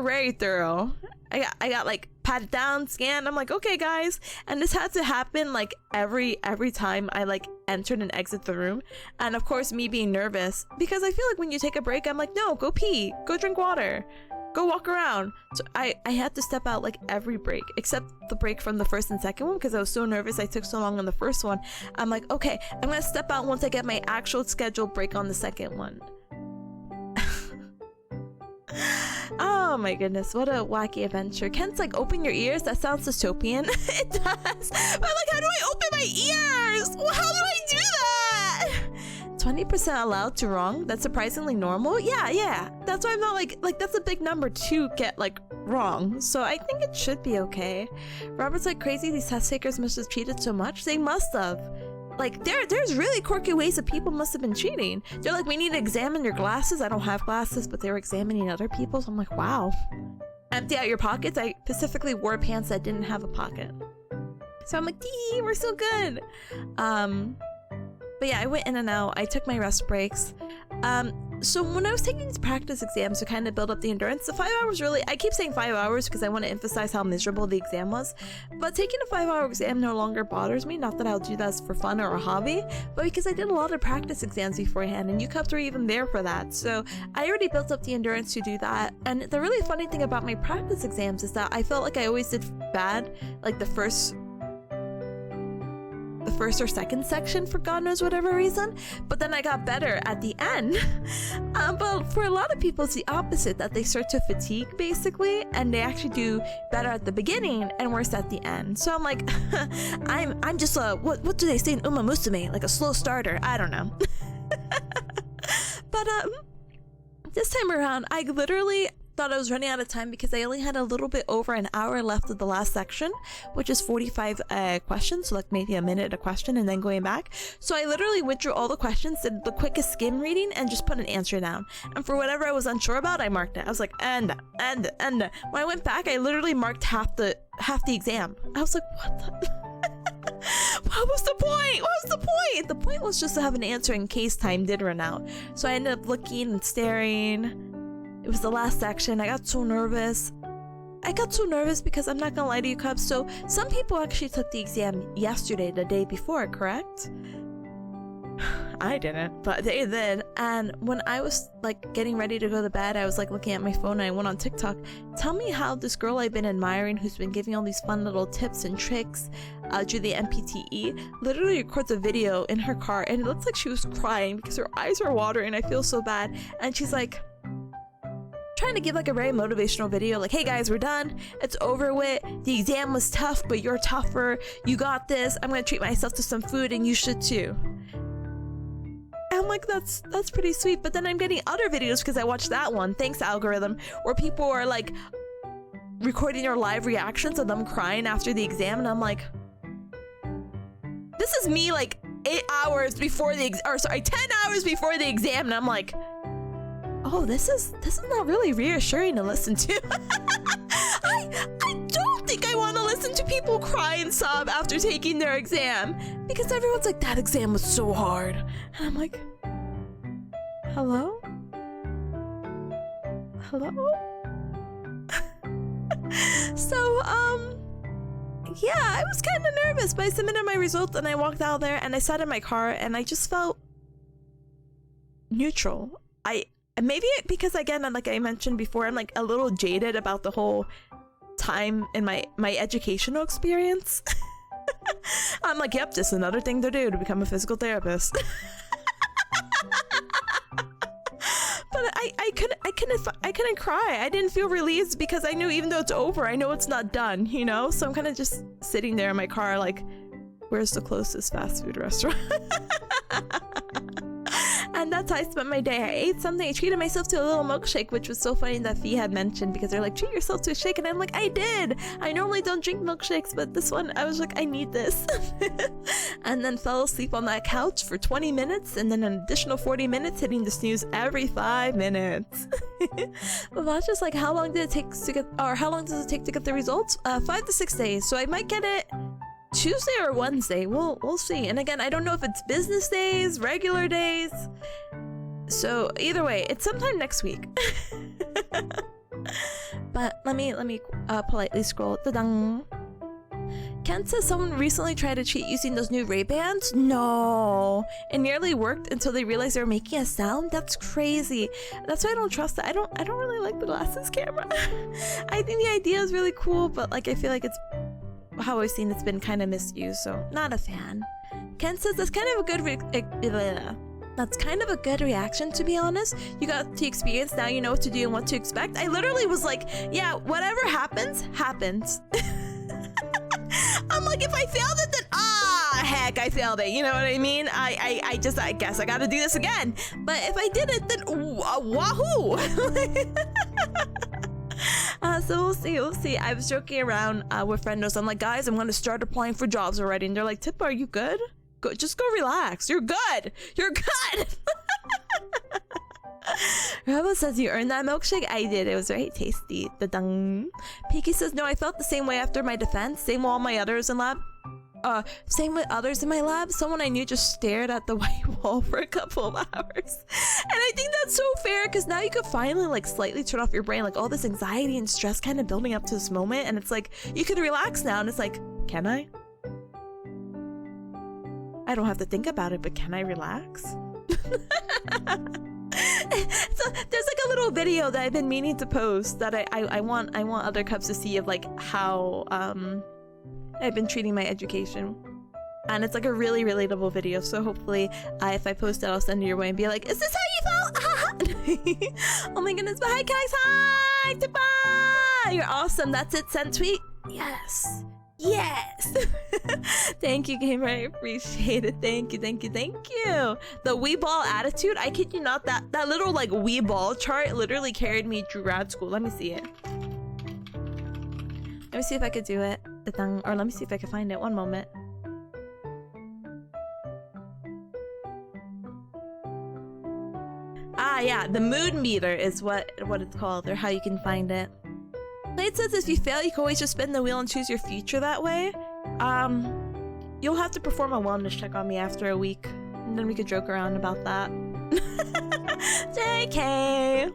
very thorough. I got like patted down, scanned. I'm like, okay, guys. And this had to happen like every time I like entered and exit the room. And of course, me being nervous, because I feel like when you take a break, I'm like, no, go pee, go drink water, go walk around. So I had to step out like every break, except the break from the first and second one, because I was so nervous. I took so long on the first one. I'm like, okay, I'm gonna step out once I get my actual scheduled break on the second one. Oh my goodness, what a wacky adventure. Kent's like, open your ears? That sounds dystopian. It does. But like, how do I open my ears? Well, how do I do that? 20% allowed to wrong? That's surprisingly normal? Yeah. That's why I'm not like that's a big number to get like wrong. So I think it should be okay. Robert's like, crazy, these test takers must have cheated so much. They must have. Like, there's really quirky ways that people must have been cheating. They're like, we need to examine your glasses. I don't have glasses, but they were examining other people's. I'm like, wow. Empty out your pockets. I specifically wore pants that didn't have a pocket. So I'm like, dee, we're so good. But yeah, I went in and out. I took my rest breaks. So when I was taking these practice exams to kind of build up the endurance, the 5 hours really, I keep saying 5 hours because I want to emphasize how miserable the exam was, but taking a 5-hour exam no longer bothers me. Not that I'll do that for fun or a hobby, but because I did a lot of practice exams beforehand, and you cups were even there for that. So I already built up the endurance to do that. And the really funny thing about my practice exams is that I felt like I always did bad, like the first or second section for God knows whatever reason, but then I got better at the end. But for a lot of people it's the opposite, that they start to fatigue basically, and they actually do better at the beginning and worse at the end. So I'm like, I'm just a, what do they say in Uma Musume, like a slow starter? I don't know. But this time around I literally thought I was running out of time because I only had a little bit over an hour left of the last section, which is 45 questions, so like maybe a minute a question and then going back. So I literally went through all the questions, did the quickest skim reading, and just put an answer down. And for whatever I was unsure about, I marked it. I was like, and. When I went back, I literally marked half the exam. I was like, what the? What was the point? What was the point? The point was just to have an answer in case time did run out. So I ended up looking and staring. It was the last section. I got so nervous. Because I'm not gonna lie to you, Cubs. So some people actually took the exam yesterday, the day before, correct? I didn't, but they did. And when I was like getting ready to go to bed, I was like looking at my phone and I went on TikTok. Tell me how this girl I've been admiring, who's been giving all these fun little tips and tricks through the MPTE, literally records a video in her car, and it looks like she was crying because her eyes are watering. I feel so bad. And she's like trying to give like a very motivational video, like, hey guys, we're done, it's over with, the exam was tough but you're tougher, you got this, I'm gonna treat myself to some food and you should too. And I'm like, that's pretty sweet. But then I'm getting other videos, because I watched that one, thanks algorithm, where people are like recording their live reactions of them crying after the exam, and I'm like, this is me like 10 hours before the exam, and I'm like, oh, this is not really reassuring to listen to. I don't think I want to listen to people cry and sob after taking their exam, because everyone's like, that exam was so hard. And I'm like, hello? So, yeah, I was kind of nervous, but I submitted my results and I walked out there and I sat in my car and I just felt neutral. Maybe because, again, like I mentioned before, I'm like a little jaded about the whole time in my educational experience. I'm like, yep, just another thing to do to become a physical therapist. But I couldn't cry. I didn't feel relieved because I knew even though it's over, I know it's not done, you know? So I'm kind of just sitting there in my car like, where's the closest fast food restaurant? And that's how I spent my day. I ate something. I treated myself to a little milkshake, which was so funny that Fee had mentioned, because they're like, treat yourself to a shake. And I'm like, I did. I normally don't drink milkshakes, but this one, I was like, I need this. And then fell asleep on that couch for 20 minutes, and then an additional 40 minutes hitting the snooze every 5 minutes. But that's just like, how long did it take to get, or how long does it take to get the results? 5 to 6 days. So I might get it Tuesday or Wednesday. We'll see. And again, I don't know if it's business days, regular days. So either way, it's sometime next week. But let me politely scroll. Ta-dang. Ken says someone recently tried to cheat using those new Ray-Bans. No, it nearly worked until they realized they were making a sound. That's crazy. That's why I don't trust it. I don't really like the glasses camera. I think the idea is really cool, but like I feel like it's how I've seen it's been kind of misused, so not a fan. Ken says that's kind of a good reaction, to be honest. You got to experience, now you know what to do and what to expect. I literally was like, yeah, whatever happens, happens. I'm like, if I failed it, then heck, I failed it. You know what I mean? I guess I gotta do this again. But if I did it, then wahoo! So we'll see. I was joking around with friendos. I'm like, guys, I'm gonna start applying for jobs already. And they're like, Tip, are you good? Just go relax. You're good. You're good. Rebel says you earned that milkshake. I did. It was very tasty. Da-dung. Piki says, no, I felt the same way after my defense. Same with all my others in lab. Same with others in my lab. Someone I knew just stared at the white wall for a couple of hours. And I think that's so fair, because now you could finally like slightly turn off your brain, like all this anxiety and stress kind of building up to this moment. And it's like, you can relax now. And it's like, can I? I don't have to think about it, but can I relax? So there's like a little video that I've been meaning to post that I want other cups to see of like how I've been treating my education, and it's like a really relatable video. So hopefully if I post it, I'll send it your way and be like, is this how you felt? Oh my goodness. But hi guys. Hi Tipa, you're awesome. That's it. Send tweet. Yes. Thank you, gamer. I appreciate it. Thank you. The Wii Ball attitude, I kid you not, that little like Wii Ball chart literally carried me through grad school. Let me see it. Let me see if I could do it. Or let me see if I can find it. One moment. Yeah, the mood meter is what it's called, or how you can find it. Blade says if you fail, you can always just spin the wheel and choose your future that way. You'll have to perform a wellness check on me after a week, and then we could joke around about that. JK.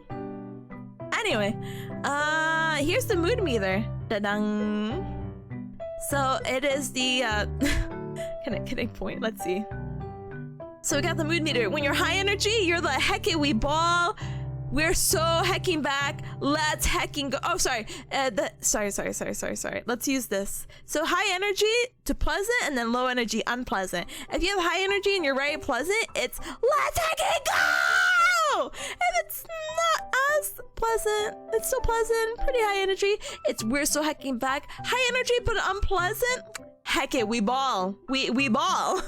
Anyway, here's the mood meter. Da-dang. So it is the connecting point. Let's see. So we got the mood meter. When you're high energy, you're the heckin' we ball. We're so hecking back. Let's hecking go. Oh, sorry. Sorry. Let's use this. So high energy to pleasant, and then low energy unpleasant. If you have high energy and you're very pleasant, it's let's hecking go. If it's not as pleasant, it's still pleasant, pretty high energy. It's we're so hecking back. High energy but unpleasant. Heck it, we ball. We ball.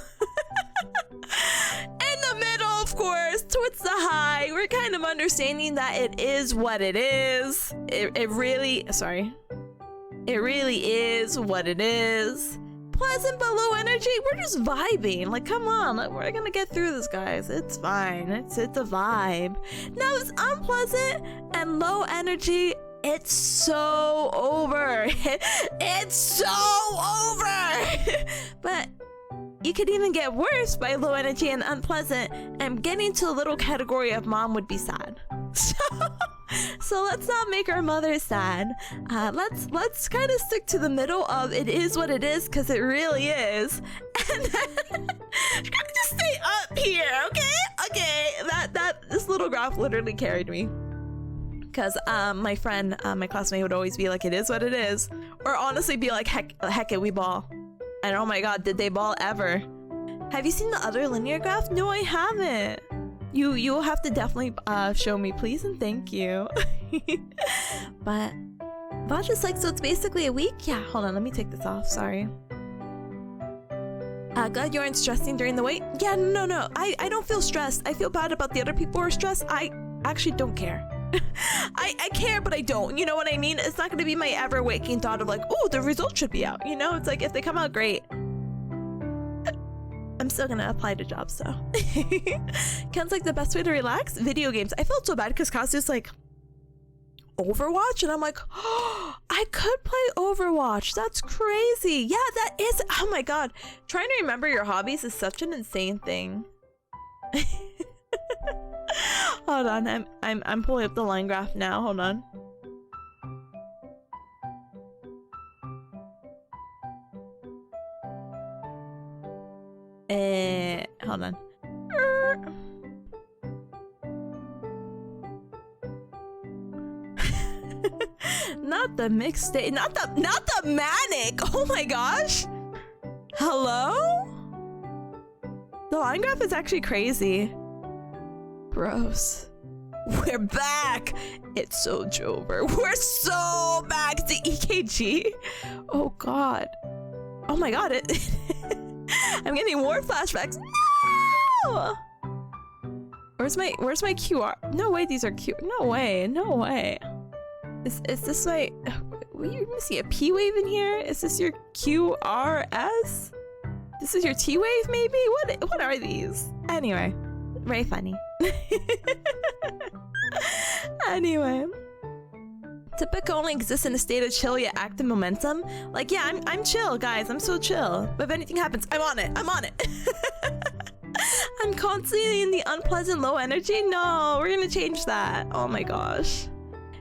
In the middle, of course, towards the high, we're kind of understanding that it is what it is. It really is what it is. Pleasant but low energy, we're just vibing. Like, come on, we're gonna get through this, guys. It's fine. It's a vibe. Now it's unpleasant and low energy. It's so over. It's so over. But you could even get worse by low energy and unpleasant, and getting to a little category of mom would be sad. So let's not make our mother sad. Let's kind of stick to the middle of it is what it is, because it really is. And then just stay up here, okay? Okay, this little graph literally carried me. Because my friend, my classmate would always be like, it is what it is. Or honestly be like, heck it, we ball. And oh my god, did they ball ever? Have you seen the other linear graph? No, I haven't. You'll have to definitely show me, please, and thank you. But Vash is like, so it's basically a week? Yeah, hold on, let me take this off, sorry. Glad you aren't stressing during the wait. Yeah, no. I don't feel stressed. I feel bad about the other people who are stressed. I actually don't care. I care, but I don't. You know what I mean? It's not going to be my ever waking thought of like, oh, the results should be out. You know, it's like if they come out great, I'm still going to apply to jobs. So Ken's like the best way to relax? Video games. I felt so bad because Kasu's like, Overwatch, and I'm like, oh, I could play Overwatch. That's crazy. Yeah, that is. Oh my god, trying to remember your hobbies is such an insane thing. Hold on, I'm pulling up the line graph now. Hold on. Hold on. Not the mixtape, not the manic. Oh my gosh. Hello? The line graph is actually crazy. Gross. We're back. It's so Jover. We're so back to EKG. Oh god. Oh my god. I'm getting more flashbacks. No! Where's my QR? No way, these are Q. No way. Is this my? You see a P wave in here? Is this your QRS? This is your T wave, maybe? What are these? Anyway, very funny. Anyway, Tipanya only exists in a state of chill yet active momentum. Like, yeah, I'm chill, guys. I'm so chill. But if anything happens, I'm on it. I'm constantly in the unpleasant low energy. No, we're gonna change that. Oh my gosh.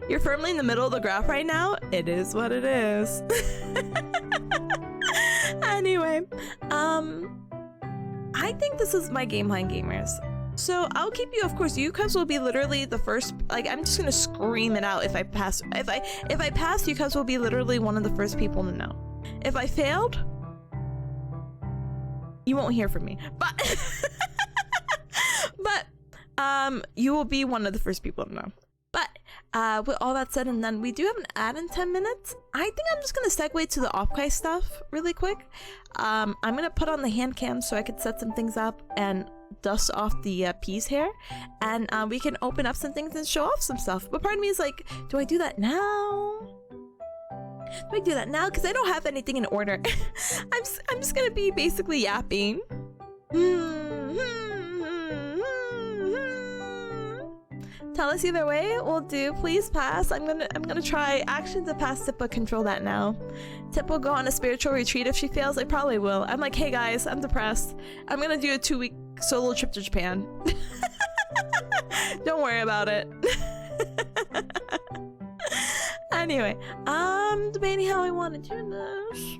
You're firmly in the middle of the graph right now. It is what it is. Anyway, I think this is my game line, gamers. So I'll keep you, of course, you guys will be literally the first, like, I'm just gonna scream it out if I pass. If I pass, you guys will be literally one of the first people to know. If I failed, you won't hear from me. But you will be one of the first people to know. But with all that said and done, we do have an ad in 10 minutes. I think I'm just gonna segue to the OffKai stuff really quick. I'm gonna put on the hand cam so I could set some things up and dust off the P's hair, and we can open up some things and show off some stuff. But part of me is like, do I do that now? Do I do that now? Because I don't have anything in order. I'm just gonna be basically yapping. Tell us either way. We'll do. Please pass. I'm gonna try action to pass Tip, but control that now. Tip will go on a spiritual retreat if she fails. I probably will. I'm like, hey guys, I'm depressed. I'm gonna do a 2-week solo trip to Japan. Don't worry about it. Anyway, I'm debating how I want to do this.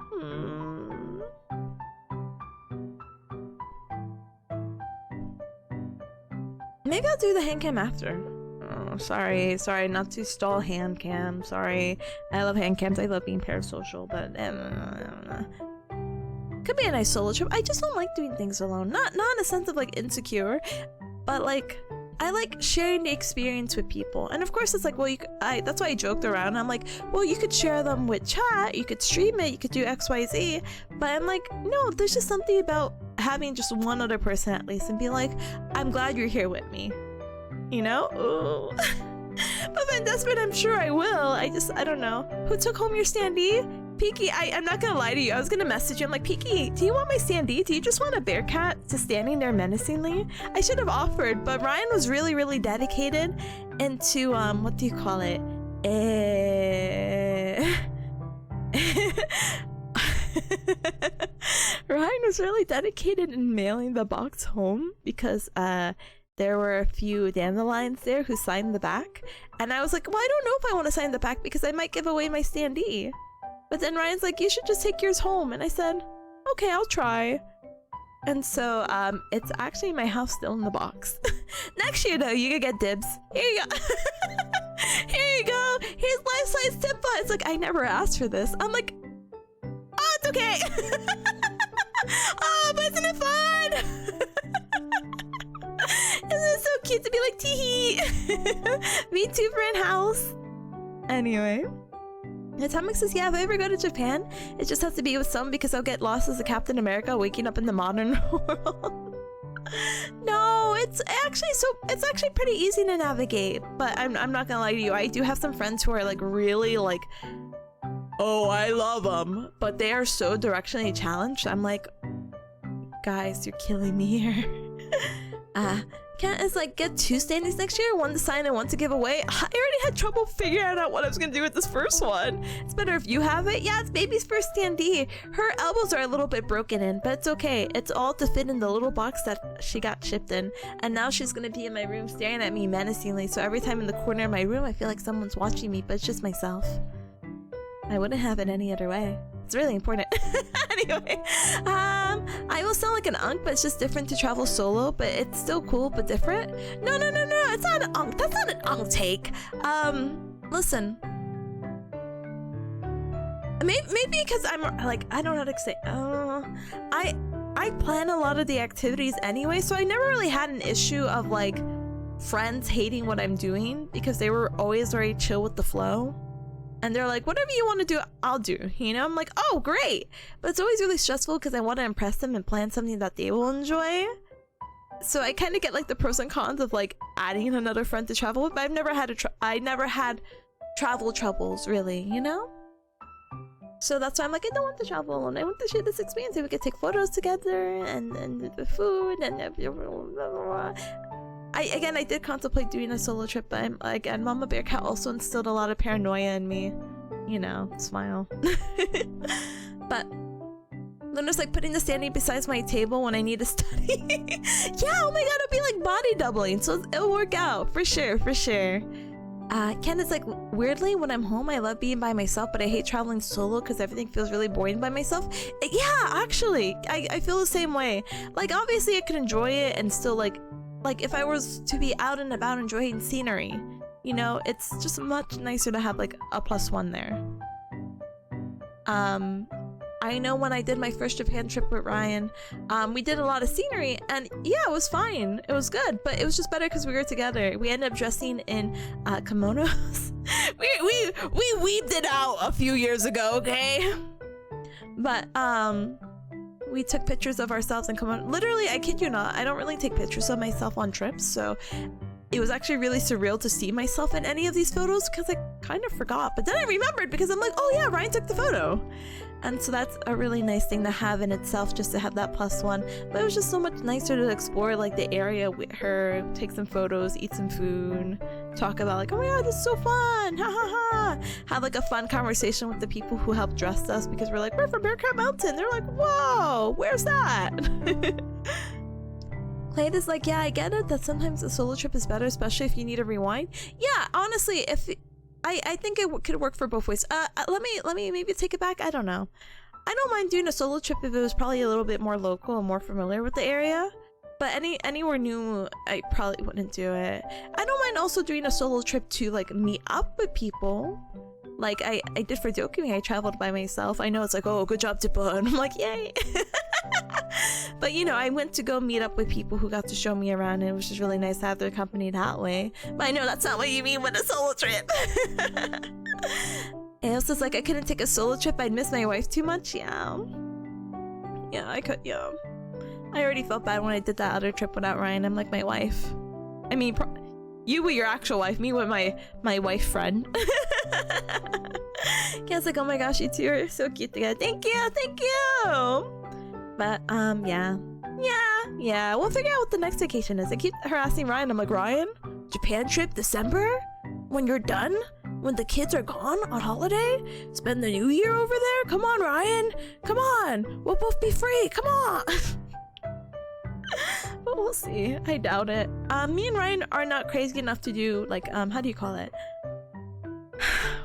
Maybe I'll do the hand cam after. Oh, sorry, not to stall hand cam. Sorry, I love hand cams. I love being parasocial, but could be a nice solo trip. I just don't like doing things alone. Not in a sense of like insecure, but like I like sharing the experience with people. And of course, it's like, well, that's why I joked around. I'm like, well, you could share them with chat, you could stream it, you could do XYZ. But I'm like, no, there's just something about having just one other person at least and be like, I'm glad you're here with me. You know? Ooh. But if I'm desperate, I'm sure I will. I don't know. Who took home your standee? Peaky, I'm not gonna lie to you. I was gonna message you. I'm like, Peaky, do you want my standee? Do you just want a bear cat just standing there menacingly? I should have offered, but Ryan was really, really dedicated into, what do you call it? Ryan was really dedicated in mailing the box home because, there were a few dandelions there who signed the back. And I was like, well, I don't know if I want to sign the back because I might give away my standee. But then Ryan's like, you should just take yours home. And I said, okay, I'll try. And so it's actually in my house still in the box. Next year, though, you could get dibs. Here you go. Here you go. Here's life-size Tipanya. It's like, I never asked for this. I'm like, oh, it's okay. Oh, but isn't it fun? Isn't it so cute to be like, tee-hee? VTuber in house. Anyway. Atomic says, yeah, if I ever go to Japan, it just has to be with someone because I'll get lost as a Captain America waking up in the modern world. No, it's actually pretty easy to navigate, but I'm not gonna lie to you, I do have some friends who are like really like, oh, I love them, but they are so directionally challenged. I'm like, guys, you're killing me here. Can't is like get 2 standees next year, 1 to sign and 1 to give away. I already had trouble figuring out what I was gonna do with this first one. It's better if you have it. Yeah, it's baby's first standee. Her elbows are a little bit broken in, but it's okay. It's all to fit in the little box that she got shipped in. And now she's gonna be in my room staring at me menacingly. So every time in the corner of my room, I feel like someone's watching me, but it's just myself. I wouldn't have it any other way. It's really important. Anyway, I will sound like an unk, but it's just different to travel solo, but it's still cool, but different. No, it's not an unk. That's not an unk take. Listen. Maybe because I'm like, I don't know how to say, I plan a lot of the activities anyway, so I never really had an issue of like friends hating what I'm doing because they were always very chill with the flow. And they're like, whatever you want to do, I'll do. You know, I'm like, oh, great. But it's always really stressful because I want to impress them and plan something that they will enjoy. So I kind of get like the pros and cons of like adding another friend to travel with. But I never had travel troubles really, you know? So that's why I'm like, I don't want to travel alone. I want to share this experience. We could take photos together and the food and blah, blah, blah. I did contemplate doing a solo trip, but again, Mama Bear Cat also instilled a lot of paranoia in me. You know, smile. But Luna's like putting the standee beside my table when I need to study. Yeah, oh my god, it'll be like body doubling, so it'll work out for sure, for sure. Ken is like, weirdly, when I'm home, I love being by myself, but I hate traveling solo because everything feels really boring by myself. Yeah, actually, I feel the same way. Like, obviously, I could enjoy it and still like if I was to be out and about enjoying scenery, you know, it's just much nicer to have like a +1 there. I know when I did my first Japan trip with Ryan, we did a lot of scenery and yeah, it was fine. It was good, but it was just better because we were together. We ended up dressing in kimonos. we weaved it out a few years ago, okay? But we took pictures of ourselves in kimono. Literally, I kid you not, I don't really take pictures of myself on trips, so it was actually really surreal to see myself in any of these photos because I kind of forgot. But then I remembered because I'm like, oh yeah, Ryan took the photo. And so that's a really nice thing to have in itself, just to have that +1. But it was just so much nicer to explore like the area with her, take some photos, eat some food, talk about like, oh my god, this is so fun, ha ha ha. Have like a fun conversation with the people who helped dress us because we're like, we're from Bearcat Mountain. They're like, whoa, where's that? Clayt is like, yeah, I get it that sometimes a solo trip is better, especially if you need a rewind. Yeah, honestly, if I think it could work for both ways. Let me maybe take it back. I don't know. I don't mind doing a solo trip if it was probably a little bit more local and more familiar with the area. But anywhere new, I probably wouldn't do it. I don't mind also doing a solo trip to like meet up with people. Like I did for Dokumi, I traveled by myself. I know it's like, oh, good job, Tippa. And I'm like, yay. But you know, I went to go meet up with people who got to show me around, and it was just really nice to have their company that way. But I know that's not what you mean with a solo trip. And it's just like, I couldn't take a solo trip, I'd miss my wife too much. Yeah, I could. Yeah, I already felt bad when I did that other trip without Ryan. I'm like, my wife, I mean, you with your actual wife, me with my wife friend. Kay's like, oh my gosh, you two are so cute together. Thank you. But yeah, we'll figure out what the next vacation is. I keep harassing Ryan. I'm like, Ryan, Japan trip December? When you're done? When the kids are gone on holiday? Spend the new year over there? Come on, Ryan. Come on. We'll both be free. Come on. But we'll see. I doubt it. Me and Ryan are not crazy enough to do like, how do you call it?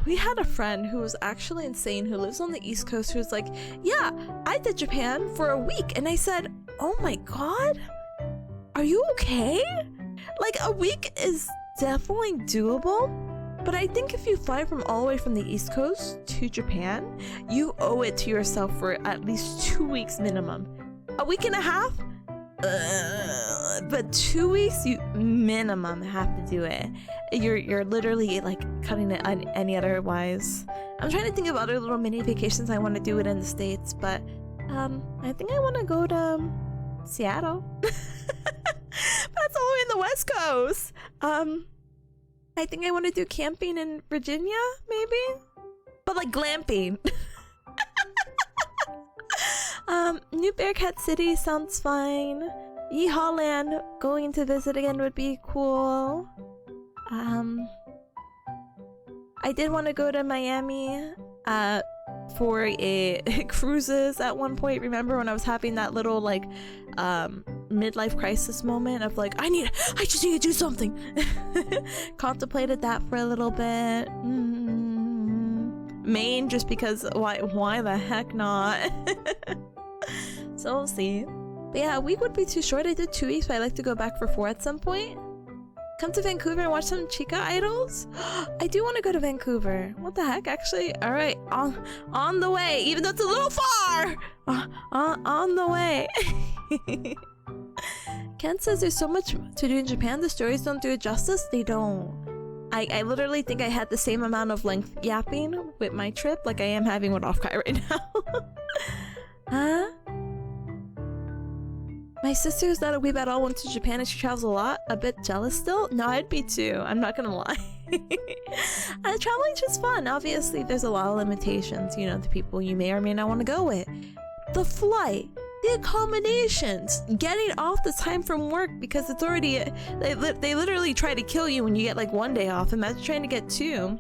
We had a friend who was actually insane who lives on the East Coast who was like, yeah, I did Japan for a week. And I said, oh my god, are you okay? Like, a week is definitely doable, but I think if you fly from all the way from the East Coast to Japan, you owe it to yourself for at least 2 weeks minimum. A week and a half? But 2 weeks, you minimum have to do it. You're literally like cutting it on any otherwise. I'm trying to think of other little mini vacations I want to do within the States, but I think I want to go to Seattle. That's all the way in the West Coast. I think I want to do camping in Virginia, maybe, but like glamping. New Bearcat City sounds fine. Yeehaw Land, going to visit again would be cool. I did want to go to Miami for a cruises at one point. Remember when I was having that little like midlife crisis moment of like I just need to do something. Contemplated that for a little bit. Maine, just because why the heck not? So we'll see. But yeah, a week would be too short. I did 2 weeks, but I'd like to go back for 4 at some point. Come to Vancouver and watch some Chica idols. I do want to go to Vancouver. What the heck, actually? All right, on the way, even though it's a little far. On the way. Ken says there's so much to do in Japan. The stories don't do it justice. They don't. I literally think I had the same amount of length yapping with my trip like I am having with OffKai right now. Huh? My sister's not a weeb at all, went to Japan and she travels a lot. A bit jealous still? No, I'd be too. I'm not gonna lie. Traveling's just fun. Obviously, there's a lot of limitations. You know, the people you may or may not want to go with. The flight. The accommodations. Getting off the time from work because it's already... They literally try to kill you when you get like 1 day off. Imagine trying to get 2.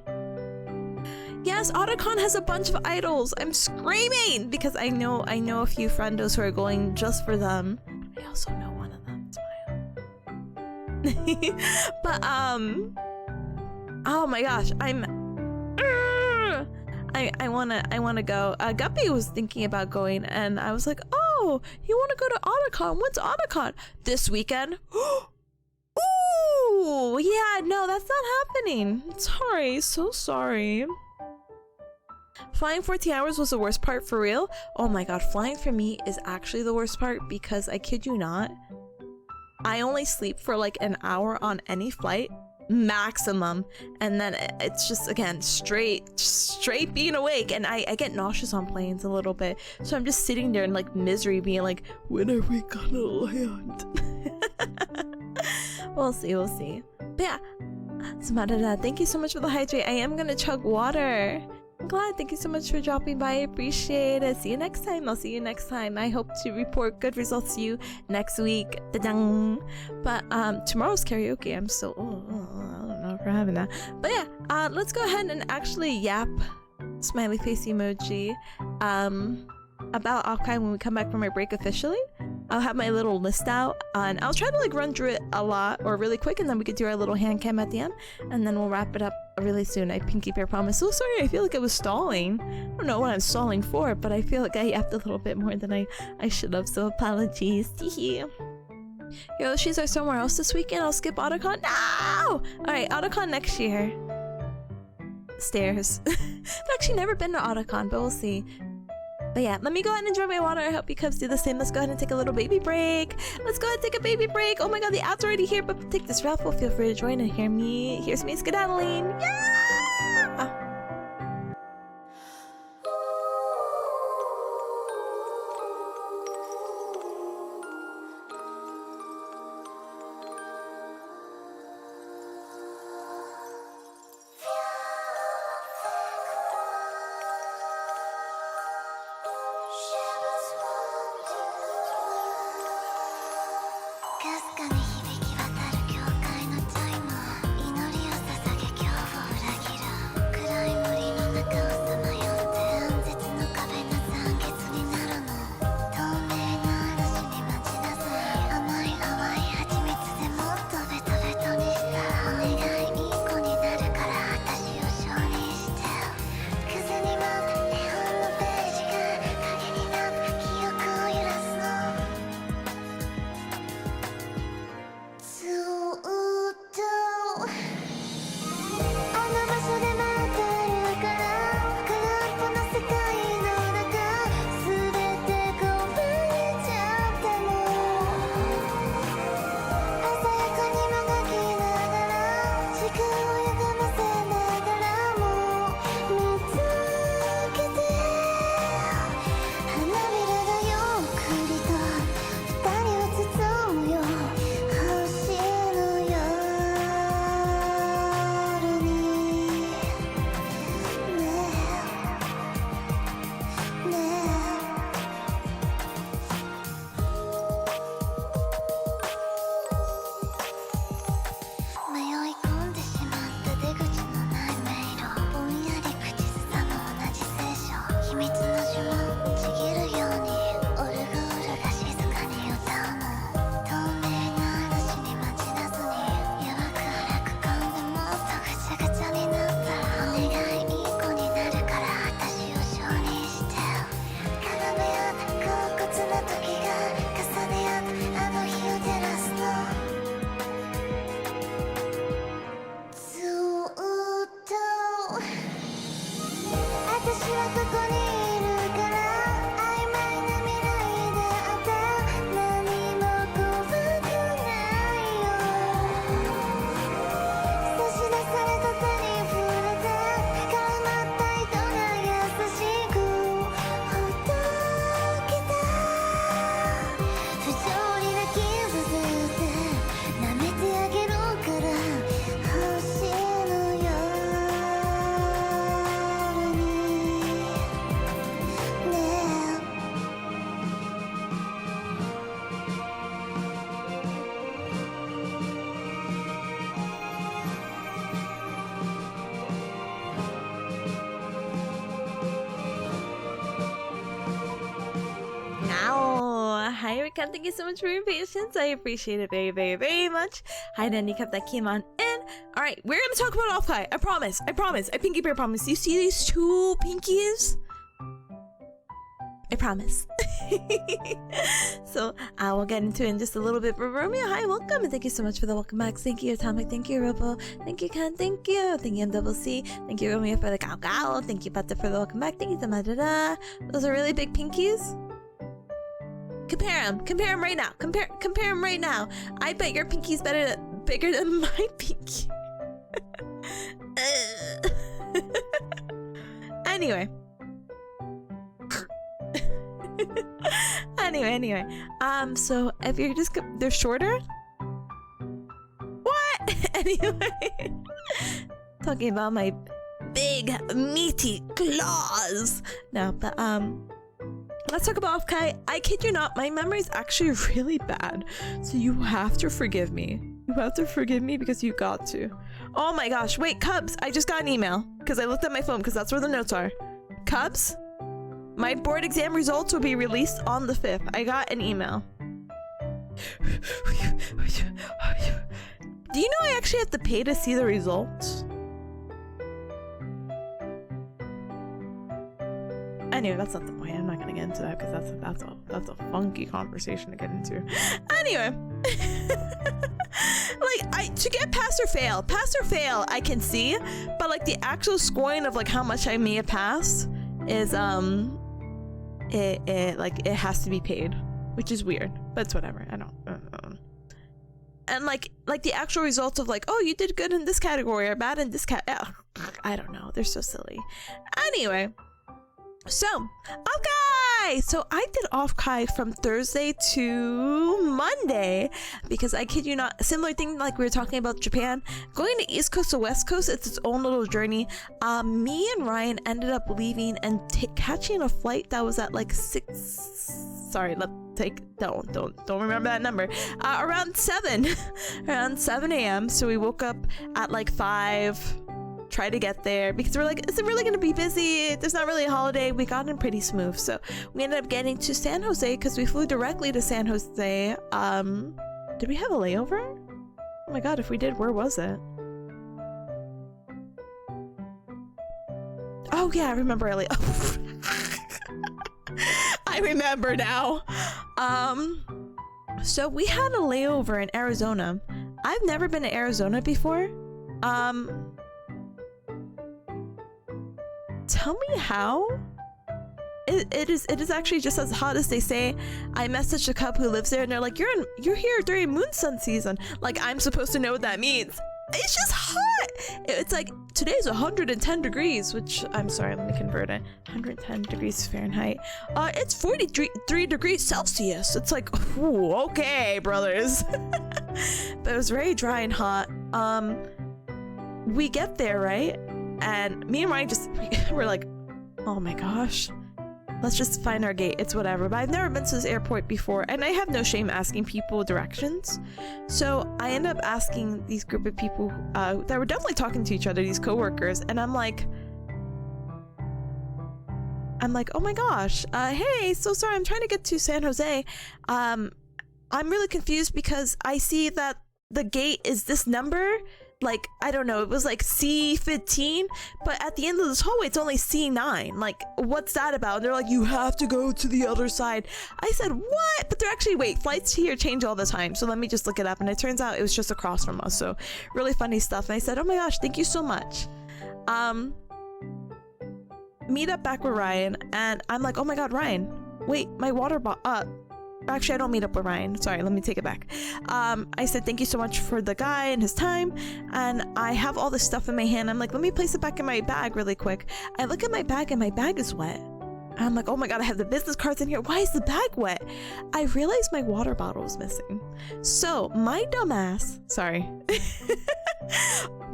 Yes, Otacon has a bunch of idols. I'm screaming because I know a few friendos who are going just for them. I also know one of them. Smile. But oh my gosh, I wanna go. Guppy was thinking about going, and I was like, oh, you want to go to Otacon? When's Otacon? This weekend? Ooh, yeah, no, that's not happening. Sorry, so sorry. Flying 14 hours was the worst part, for real? Oh my god, flying for me is actually the worst part because I kid you not, I only sleep for like an hour on any flight, maximum, and then it's just again straight being awake, and I get nauseous on planes a little bit, so I'm just sitting there in like misery being like, when are we gonna land? We'll see. But yeah, Samadada, thank you so much for the hydrate. I am gonna chug water. I'm glad. Thank you so much for dropping by. I appreciate it. See you next time. I'll see you next time. I hope to report good results to you next week. Da-dang. But tomorrow's karaoke. I'm so I don't know if we're having that. But yeah, let's go ahead and actually yap, smiley face emoji, about OffKai when we come back from our break officially. I'll have my little list out, and I'll try to like run through it a lot or really quick, and then we could do our little hand cam at the end, and then we'll wrap it up really soon. I pinky bear promise. So sorry, I feel like I was stalling. I don't know what I'm stalling for, but I feel like I yapped a little bit more than I should have, so apologies. Yoshi's are somewhere else this weekend. I'll skip Otacon. No! Alright, Otacon next year. Stairs. I've actually never been to Otacon, but we'll see. But yeah, let me go ahead and enjoy my water. I hope you cubs do the same. Let's go ahead and take a little baby break. Let's go ahead and take a baby break. Oh my god, the ad's already here, but to take this raffle, feel free to join and here's me skedaddling. Yeah! hi Rika, thank you so much for your patience. I appreciate it very, very, very much. Hi Danny Cup that came on in. Alright, we're gonna talk about OffKai. I promise. I pinky bear promise. You see these two pinkies? I promise. So I will get into it in just a little bit. But Romeo, hi, welcome, and thank you so much for the welcome back. Thank you, Atomic. Thank you, Robo. Thank you, Ken. Thank you. Thank you, MCC. Thank you, Romeo, for the cow cow. Thank you, Pata, for the welcome back. Thank you, Tamadada. Those are really big pinkies. Compare them right now. Compare them right now. I bet your pinky's bigger than my pinky. Anyway. Anyway, so if you're just they're shorter. What? Anyway, talking about my big meaty claws. No, but let's talk about OffKai. I kid you not, my memory is actually really bad, so you have to forgive me. You have to forgive me because you got to. Oh my gosh! Wait, Cubs! I just got an email because I looked at my phone because that's where the notes are. Cubs. My board exam results will be released on the 5th. I got an email. Do you know I actually have to pay to see the results? Anyway, that's not the point. I'm not gonna get into that because that's a funky conversation to get into. Anyway, like to get pass or fail, I can see, but like the actual scoring of like how much I may have passed is it has to be paid, which is weird, but it's whatever. I don't and like the actual results of like, oh, you did good in this category or bad in this I don't know, they're so silly. Anyway, so OffKai! So I did OffKai from Thursday to Monday because I kid you not, similar thing like we were talking about Japan, going to East Coast to West Coast, it's its own little journey. Me and Ryan ended up leaving and catching a flight that was at like 6. Sorry, don't remember that number. Around 7 a.m. So we woke up at like 5. Try to get there because we're like, is it really gonna be busy? There's not really a holiday. We got in pretty smooth, so we ended up getting to San Jose because we flew directly to San Jose. Did we have a layover? Oh my god, if we did, where was it? Oh yeah, I remember earlier. I remember now. So we had a layover in Arizona. I've never been to Arizona before. Tell me how? It is actually just as hot as they say. I messaged a couple who lives there and they're like, you're here during moon sun season. Like I'm supposed to know what that means. It's just hot. It's like today's 110 degrees, which I'm sorry, let me convert it. 110 degrees Fahrenheit. It's 43 degrees Celsius. It's like, ooh, okay, brothers. But it was very dry and hot. We get there, right? And me and Ryan we're like, oh my gosh, let's just find our gate. It's whatever. But I've never been to this airport before, and I have no shame asking people directions. So I ended up asking these group of people that were definitely talking to each other, these coworkers, and I'm like, oh my gosh, hey, so sorry, I'm trying to get to San Jose. I'm really confused because I see that the gate is this number. Like, I don't know, it was like C15, but at the end of this hallway, it's only C9. Like, what's that about? And they're like, you have to go to the other side. I said, what? But they're actually, wait, flights here change all the time. So let me just look it up. And it turns out it was just across from us. So really funny stuff. And I said, oh my gosh, thank you so much. Meet up back with Ryan. And I'm like, oh my God, Ryan, wait, my water bottle, actually, I don't meet up with Ryan. Sorry, let me take it back. I said thank you so much for the guy and his time, and I have all this stuff in my hand. I'm like, let me place it back in my bag really quick. I look at my bag and my bag is wet. I'm like, oh my god, I have the business cards in here. Why is the bag wet? I realized my water bottle was missing. So my dumbass, sorry,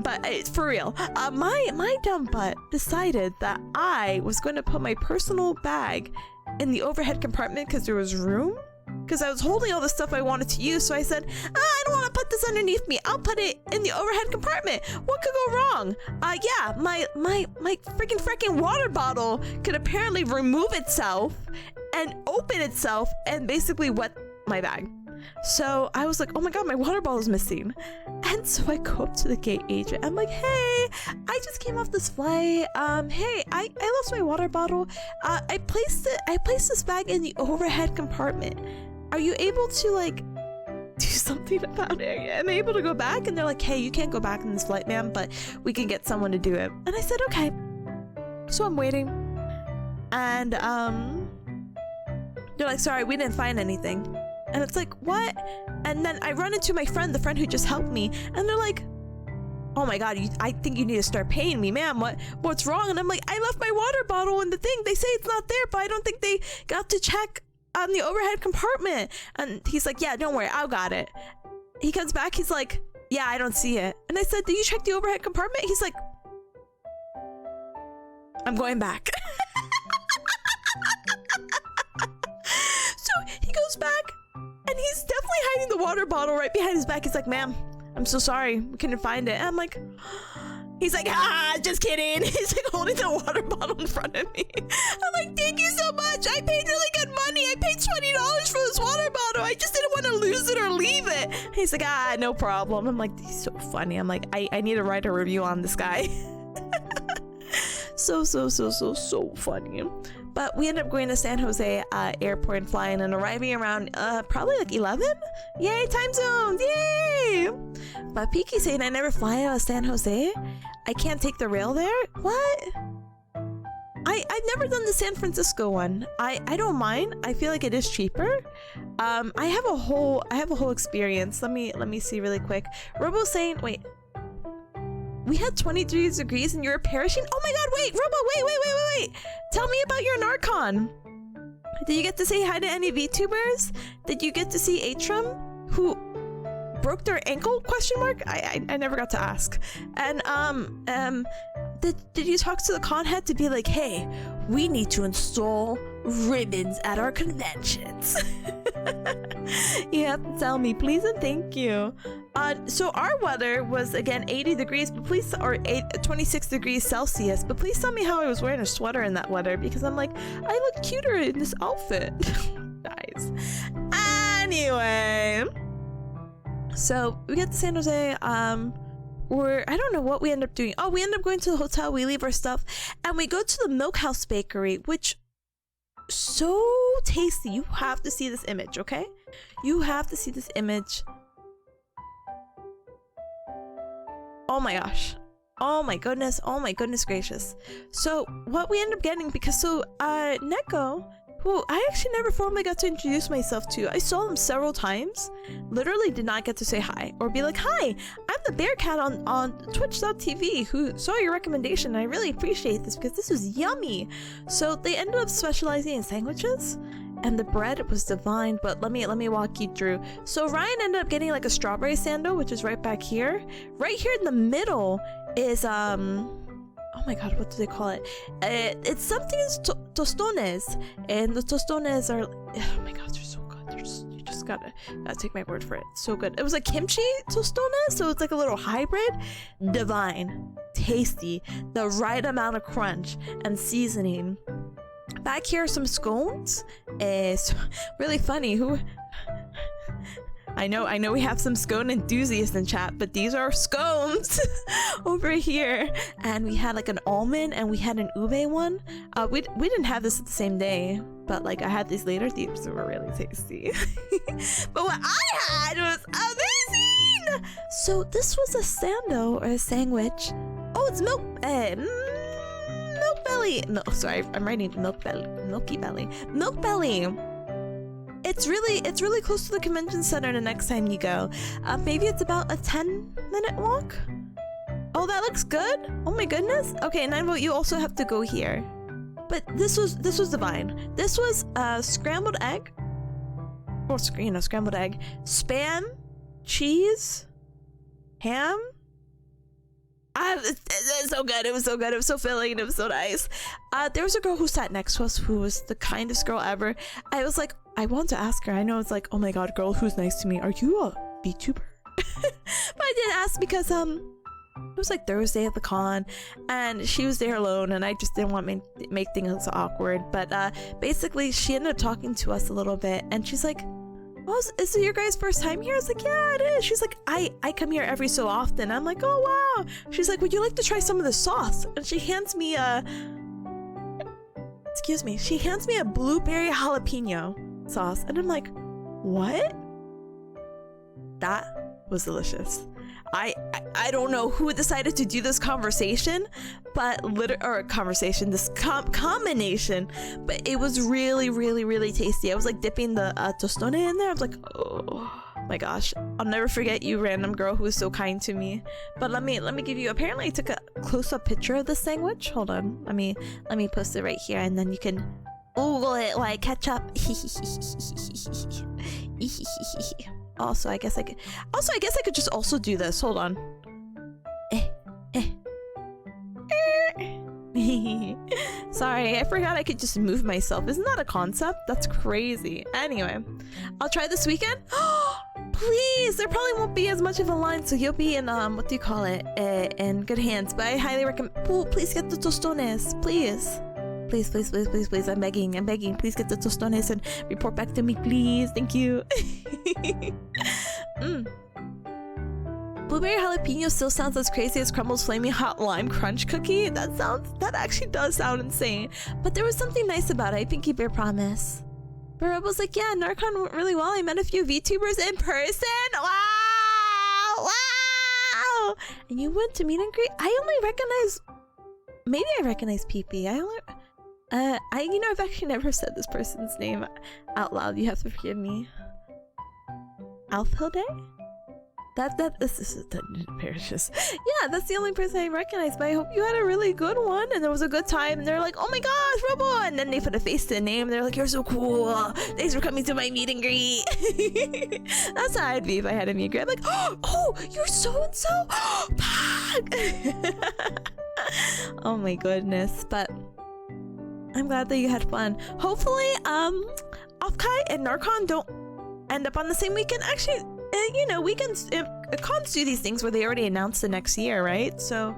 but it's for real. My dumb butt decided that I was going to put my personal bag in the overhead compartment because there was room. Because I was holding all the stuff I wanted to use, so I said, I don't want to put this underneath me. I'll put it in the overhead compartment. What could go wrong? Yeah, my freaking water bottle could apparently remove itself and open itself and basically wet my bag. So I was like, oh my god, my water bottle is missing. And so I go up to the gate agent. I'm like, hey, I just came off this flight. Hey, I lost my water bottle. I placed this bag in the overhead compartment. Are you able to like do something about it? Am I able to go back? And they're like, hey, you can't go back in this flight, ma'am, but we can get someone to do it. And I said, okay. So I'm waiting. And they're like, sorry, we didn't find anything. And it's like, what? And then I run into my friend, the friend who just helped me, and they're like, oh my god, I think you need to start paying me, ma'am. What's wrong? And I'm like, I left my water bottle in the thing. They say it's not there, but I don't think they got to check on the overhead compartment. And he's like, yeah, don't worry, I got it. He comes back, he's like, yeah, I don't see it. And I said, did you check the overhead compartment? He's like, I'm going back. So he goes back, and he's definitely hiding the water bottle right behind his back. He's like, ma'am, I'm so sorry, we couldn't find it. And I'm like, he's like, just kidding. He's like holding the water bottle in front of me. I'm like, thank you so much. I paid really good money. I paid $20 for this water bottle. I just didn't want to lose it or leave it. And he's like, no problem. I'm like, he's so funny. I'm like, I need to write a review on this guy. So funny. But we ended up going to San Jose airport and flying and arriving around probably like 11. Yay, time zones, yay! But Piki's saying I never fly out of San Jose. I can't take the rail there. What? I've never done the San Francisco one. I don't mind. I feel like it is cheaper. I have a whole experience. Let me see really quick. Robo's saying, wait. We had 23 degrees and you were perishing? Oh my god, wait, Robo, wait. Tell me about your Narcon. Did you get to say hi to any VTubers? Did you get to see Atrum, who broke their ankle, question mark? I never got to ask. And did you talk to the con head to be like, hey, we need to install ribbons at our conventions? You have to tell me, please and thank you. So our weather was again 80 degrees, but please, or 26 degrees Celsius. But please tell me how I was wearing a sweater in that weather, because I'm like, I look cuter in this outfit. Guys. Anyway, so we get to San Jose. I don't know what we end up doing. Oh, we end up going to the hotel. We leave our stuff, and we go to the Milk House Bakery, which so tasty. You have to see this image, okay? You have to see this image. Oh my gosh. Oh my goodness. Oh my goodness gracious. So what we end up getting, because Neko, who I actually never formally got to introduce myself to. I saw him several times. Literally did not get to say hi or be like, hi, I'm the bear cat on twitch.tv who saw your recommendation. I really appreciate this because this was yummy. So they ended up specializing in sandwiches, and the bread was divine. But let me walk you through. So Ryan ended up getting like a strawberry sando, which is right back here. Right here in the middle is oh my god, what do they call it? It's something as tostones, and the tostones are, oh my god, they're so good. You just gotta take my word for it. So good. It was like kimchi tostones, so it's like a little hybrid. Divine, tasty, the right amount of crunch and seasoning. Back here are some scones. It's really funny. I know we have some scone enthusiasts in chat, but these are scones over here. And we had like an almond and we had an ube one. We didn't have this the same day, but like I had these later. These were really tasty. But what I had was amazing. So this was a sando or a sandwich. Oh, it's milk belly. No, sorry, I'm writing milk belly. Milky belly. Milk belly. It's really close to the convention center the next time you go. Maybe it's about a 10-minute walk. Oh, that looks good. Oh my goodness. Okay, Nineville, you also have to go here. But this was divine. This was scrambled egg, or scrambled egg, spam, cheese, ham. It's so good. It was so good. It was so filling. It was so nice. There was a girl who sat next to us who was the kindest girl ever. I was like, I want to ask her. I know it's like, oh my god, girl who's nice to me, are you a VTuber? But I didn't ask because it was like Thursday at the con, and she was there alone, and I just didn't want to make things awkward. But basically, she ended up talking to us a little bit, and she's like, "Oh, is it your guys' first time here?" I was like, "Yeah, it is." She's like, I come here every so often." I'm like, "Oh, wow." She's like, "Would you like to try some of the sauce?" And she hands me excuse me, she hands me a blueberry jalapeno sauce, and I'm like, "What?" That was delicious. I don't know who decided to do this conversation, but this combination, but it was really, really, really tasty. I was like dipping the tostone in there. I was like, oh my gosh, I'll never forget you, random girl who was so kind to me. But let me give you. Apparently, I took a close-up picture of the sandwich. Hold on, let me post it right here, and then you can Google it like ketchup. Also, I guess I could just also do this. Hold on. Sorry, I forgot I could just move myself. Isn't that a concept? That's crazy. Anyway, I'll try this weekend. Please, there probably won't be as much of a line, so you'll be in what do you call it? In good hands. But I highly recommend. Please get the tostones, please. Please, please, please, please, please. I'm begging. Please get the tostones and report back to me, please. Thank you. Blueberry jalapeno still sounds as crazy as Crumble's flaming hot lime crunch cookie. That actually does sound insane. But there was something nice about it. I Pinky Bear promise. Burrow was like, yeah, Narcon went really well. I met a few VTubers in person. Wow! Wow! And you went to meet and greet? I only recognize... Maybe I recognize PP. I've actually never said this person's name out loud. You have to forgive me. Alphilde? This is parishes. Yeah, that's the only person I recognize, but I hope you had a really good one and there was a good time, and they're like, oh my gosh, Robo! And then they put a face to the name, and they're like, you're so cool. Thanks for coming to my meet and greet. That's how I'd be if I had a meet and greet. I'm like, oh, you're so-and-so? Oh my goodness. But I'm glad that you had fun. Hopefully, OffKai and Narcon don't end up on the same weekend. Actually, weekends, cons do these things where they already announced the next year, right? So,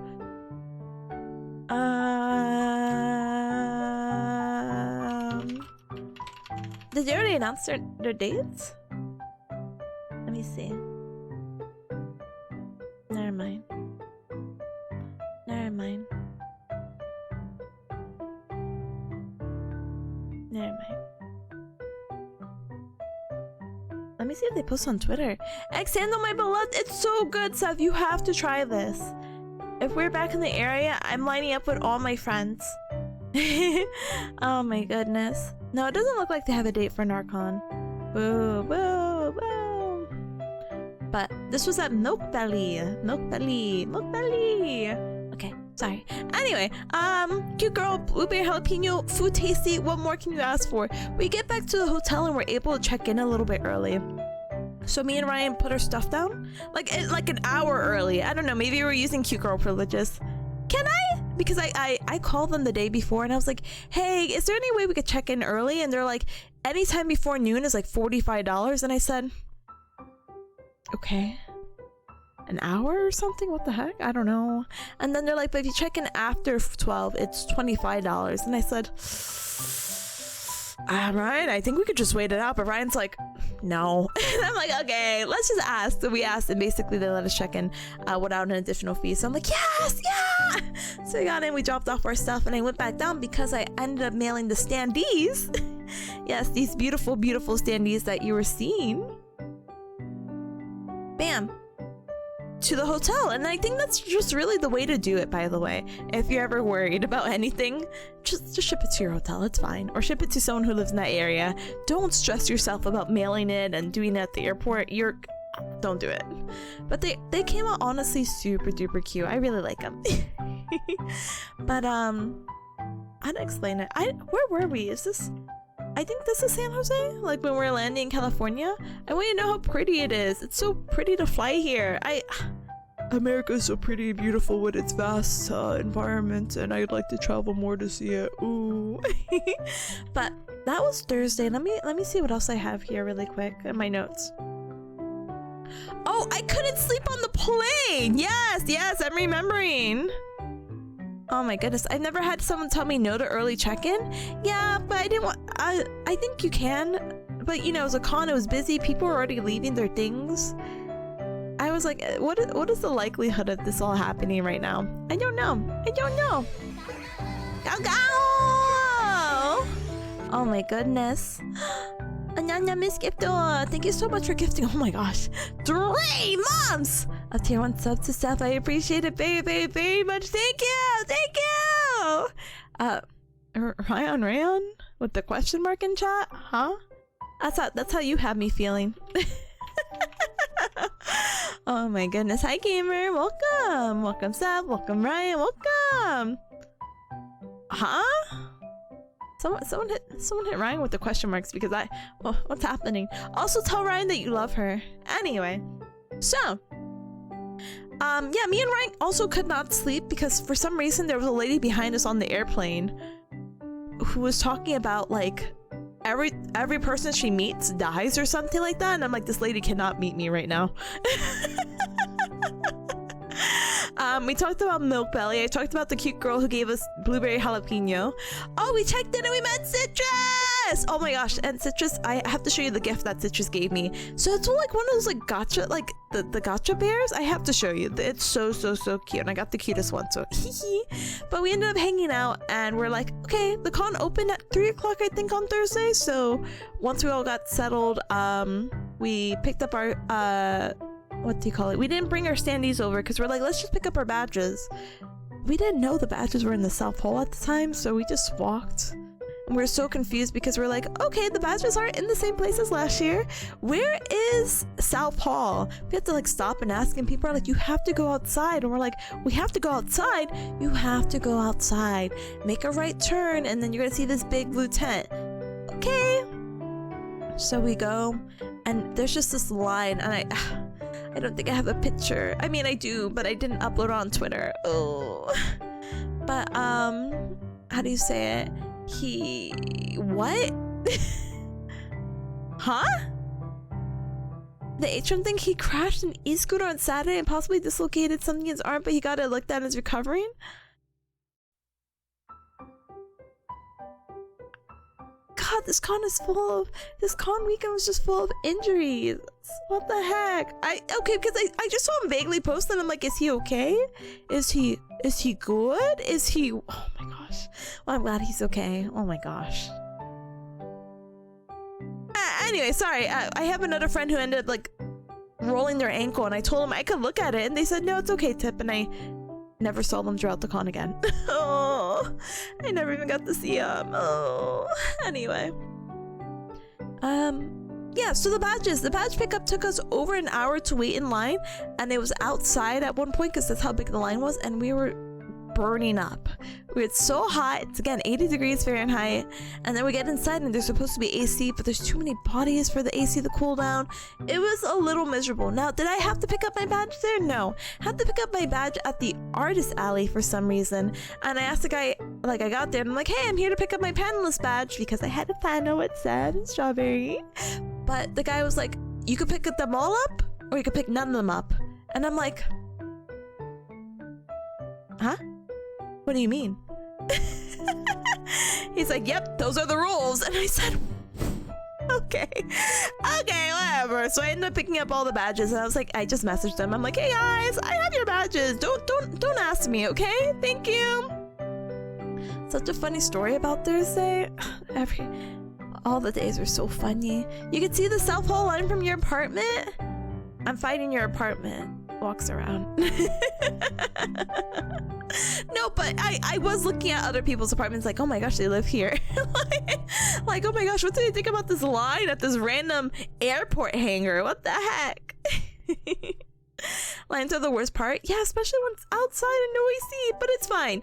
did they already announce their dates? Let me see. Never mind. Let me see if they post on Twitter. Exando, my beloved, it's so good, Seth. You have to try this. If we're back in the area, I'm lining up with all my friends. Oh my goodness. No, it doesn't look like they have a date for Narcon. Boo, boo, boo. But this was at Milk Belly. Okay, sorry. Anyway, cute girl, blueberry jalapeno, food tasty. What more can you ask for? We get back to the hotel and we're able to check in a little bit early. So me and Ryan put our stuff down like an hour early. I don't know, maybe we're using cute girl privileges. Can I? Because I called them the day before and I was like, hey, is there any way we could check in early? And they're like, anytime before noon is like $45. And I said, okay. An hour or something? What the heck? I don't know. And then they're like, but if you check in after 12, it's $25. And I said, Ryan, I think we could just wait it out. But Ryan's like, no. And I'm like, okay, let's just ask. So we asked, and basically they let us check in without an additional fee. So I'm like, yes, yeah. So we got in, we dropped off our stuff, and I went back down because I ended up mailing the standees. Yes, these beautiful, beautiful standees that you were seeing. Bam. To the hotel. And I think that's just really the way to do it, by the way. If you're ever worried about anything, just ship it to your hotel. It's fine. Or ship it to someone who lives in that area. Don't stress yourself about mailing it and doing it at the airport. Don't do it. But they came out honestly super duper cute. I really like them. But I'd explain it. Where were we? I think this is San Jose, like when we're landing in California. I want you to know how pretty it is. It's so pretty to fly here. America is so pretty and beautiful with its vast environment, and I'd like to travel more to see it. Ooh. But that was Thursday. Let me see what else I have here really quick in my notes. Oh, I couldn't sleep on the plane. Yes, I'm remembering. Oh my goodness, I've never had someone tell me no to early check-in. Yeah, but I didn't want, I think you can, but you know, it was a con, it was busy, people were already leaving their things. I was like, what is the likelihood of this all happening right now? I don't know. Go, go! Oh my goodness. Ananya Miss Gifto, thank you so much for gifting. Oh my gosh, 3 months of tier 1 sub to Steph. I appreciate it very much. Thank you. Rayon with the question mark in chat, huh? That's how you have me feeling. Oh my goodness. Hi gamer, welcome Steph, welcome Ryan, welcome. Huh? Someone hit Ryan with the question marks because what's happening? Also tell Ryan that you love her. Anyway, so yeah, me and Ryan also could not sleep because for some reason there was a lady behind us on the airplane who was talking about like every person she meets dies or something like that, and I'm like, this lady cannot meet me right now. We talked about Milk Belly. I talked about the cute girl who gave us blueberry jalapeno. Oh, we checked in and we met Citrus! Oh my gosh, and Citrus, I have to show you the gift that Citrus gave me. So it's like one of those like gotcha, like the gotcha bears. I have to show you. It's so cute, and I got the cutest one, so but we ended up hanging out and we're like, okay, the con opened at 3 o'clock I think on Thursday, so once we all got settled, we picked up our what do you call it? We didn't bring our standees over because we're like, let's just pick up our badges. We didn't know the badges were in the South Pole at the time, so we just walked. And we were so confused because we're like, okay, the badges aren't in the same place as last year. Where is South Hall? We have to like stop and ask, and people are like, you have to go outside. And we're like, we have to go outside? You have to go outside. Make a right turn, and then you're gonna see this big blue tent. Okay. So we go, and there's just this line, and I don't think I have a picture. I mean, I do, but I didn't upload it on Twitter. Oh. But, how do you say it? What? Huh? The Atrium thing, he crashed an e-scooter on Saturday and possibly dislocated something in his arm, but he got it looked at as recovering? God, this con weekend was just full of injuries. What the heck? Okay, because I just saw him vaguely post and I'm like, is he okay? Is he good? Oh my gosh. Well, I'm glad he's okay. Oh my gosh. Anyway, sorry. I have another friend who ended up like rolling their ankle, and I told him I could look at it, and they said, no, it's okay, Tip, and I never saw them throughout the con again. Oh, I never even got to see them. Oh, anyway. Yeah, so the badge pickup took us over an hour to wait in line, and it was outside at one point because that's how big the line was, and we were burning up. It's so hot. It's again 80 degrees Fahrenheit, and then we get inside and there's supposed to be AC, but there's too many bodies for the AC to cool down. It was a little miserable. Now, did I have to pick up my badge there? No. I had to pick up my badge at the artist alley for some reason, and I asked the guy, like, I got there and I'm like, hey, I'm here to pick up my panelist badge because I had to find out what said strawberry. But the guy was like, you could pick them all up or you could pick none of them up. And I'm like, huh? What do you mean? He's like, yep, those are the rules. And I said, okay, whatever. So I ended up picking up all the badges, and I was like, I just messaged them. I'm like, hey guys, I have your badges. Don't ask me, okay? Thank you. Such a funny story about Thursday. All the days are so funny. You can see the South Hall line from your apartment. I'm fighting your apartment. Walks around. No, but I was looking at other people's apartments like, oh my gosh, they live here. like, oh my gosh, what do you think about this line at this random airport hangar? What the heck? Lines are the worst part. Yeah, especially when it's outside and no AC, but it's fine.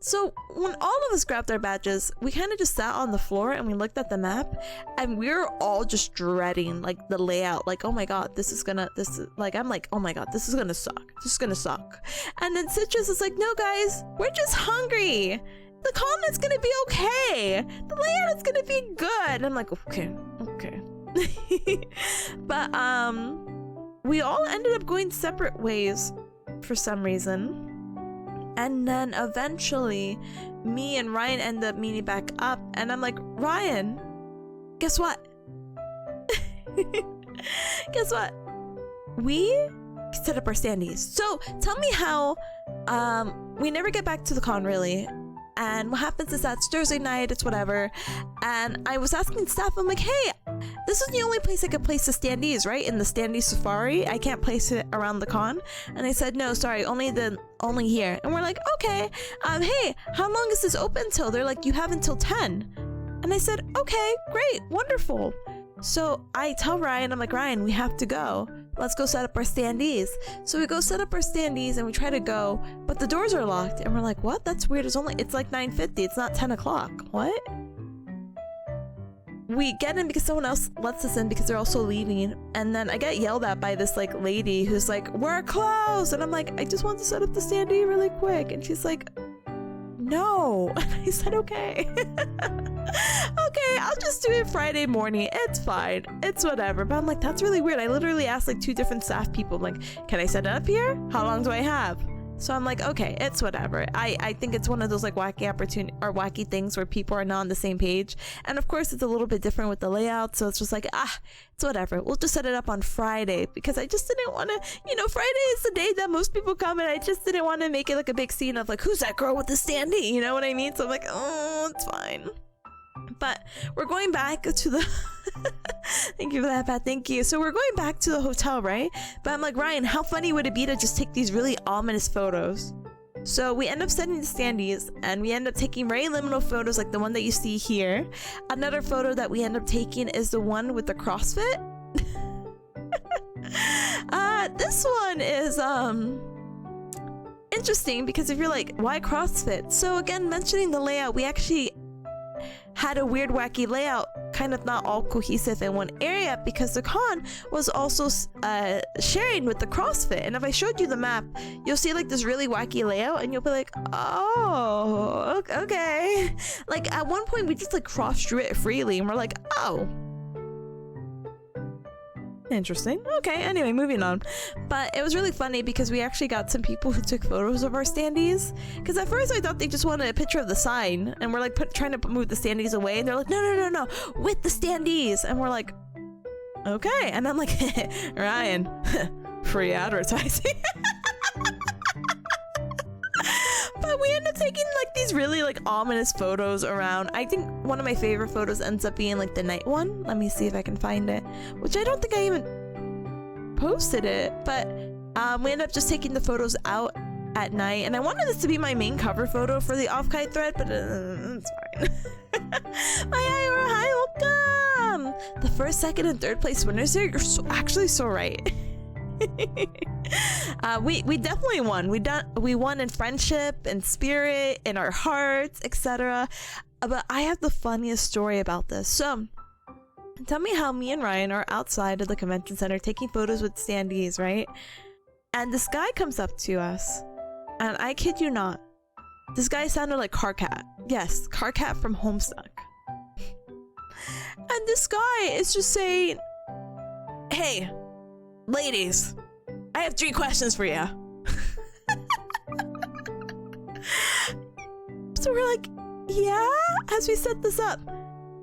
So when all of us grabbed our badges, we kind of just sat on the floor and we looked at the map, and we were all just dreading like the layout. Like, oh my god, I'm like, oh my god, this is gonna suck. This is gonna suck. And then Citrus is like, no guys, we're just hungry. The con is gonna be okay. The layout is gonna be good. And I'm like, okay. But we all ended up going separate ways for some reason. And then eventually, me and Ryan end up meeting back up, and I'm like, Ryan, guess what? Guess what? We set up our standees. So tell me how we never get back to the con really. And what happens is that it's Thursday night, it's whatever. And I was asking staff, I'm like, hey, this is the only place I could place the standees, right? In the standee safari. I can't place it around the con. And they said, no, sorry, only here. And we're like, okay, hey, how long is this open till? They're like, you have until 10. And I said, okay, great, wonderful. So I tell Ryan, I'm like, Ryan, we have to go. Let's go set up our standees. So we go set up our standees and we try to go, but the doors are locked. And we're like, what? That's weird. It's like 9:50. It's not 10 o'clock. What? We get in because someone else lets us in because they're also leaving. And then I get yelled at by this like lady who's like, we're closed. And I'm like, I just want to set up the standee really quick. And she's like, no. And I said, okay. Okay, I'll just do it Friday morning. It's fine. It's whatever. But I'm like, that's really weird. I literally asked like 2 different staff people. I'm like, can I set it up here? How long do I have? So I'm like, okay, it's whatever. I think it's one of those like wacky opportunity or wacky things where people are not on the same page. And of course it's a little bit different with the layout. So it's just like, it's whatever. We'll just set it up on Friday because I just didn't want to, Friday is the day that most people come and I just didn't want to make it like a big scene of like, who's that girl with the standee? You know what I mean? So I'm like, oh, it's fine. But we're going back to the thank you for that, Pat. Thank you. So we're going back to the hotel, right? But I'm like, Ryan, how funny would it be to just take these really ominous photos? So we end up setting the standees and we end up taking very liminal photos like the one that you see here. Another photo that we end up taking is the one with the CrossFit. This one is interesting because if you're like, why CrossFit? So again, mentioning the layout, we actually had a weird wacky layout, kind of not all cohesive in one area because the con was also sharing with the CrossFit. And if I showed you the map, you'll see like this really wacky layout and you'll be like, oh, okay. Like at one point we just like cross-drew it freely and we're like, oh, interesting. Okay, anyway, moving on. But it was really funny because we actually got some people who took photos of our standees. Because at first I thought they just wanted a picture of the sign. And we're like trying to move the standees away. And they're like, no, with the standees. And we're like, okay. And I'm like, Ryan, free advertising. But we end up taking like these really like ominous photos around. I think one of my favorite photos ends up being like the night one. Let me see if I can find it, which I don't think I even posted it, but we end up just taking the photos out at night. And I wanted this to be my main cover photo for the OffKai thread, but it's fine. Hi, welcome. The first, second, and third place winners here. You're actually so right. We definitely won. We won in friendship and spirit, in our hearts, etc. But I have the funniest story about this. So tell me how me and Ryan are outside of the convention center taking photos with standees, right? And this guy comes up to us, and I kid you not, this guy sounded like Carcat. Yes, Carcat from Homestuck. And this guy is just saying, hey, ladies, I have 3 questions for you. So we're like, yeah, as we set this up.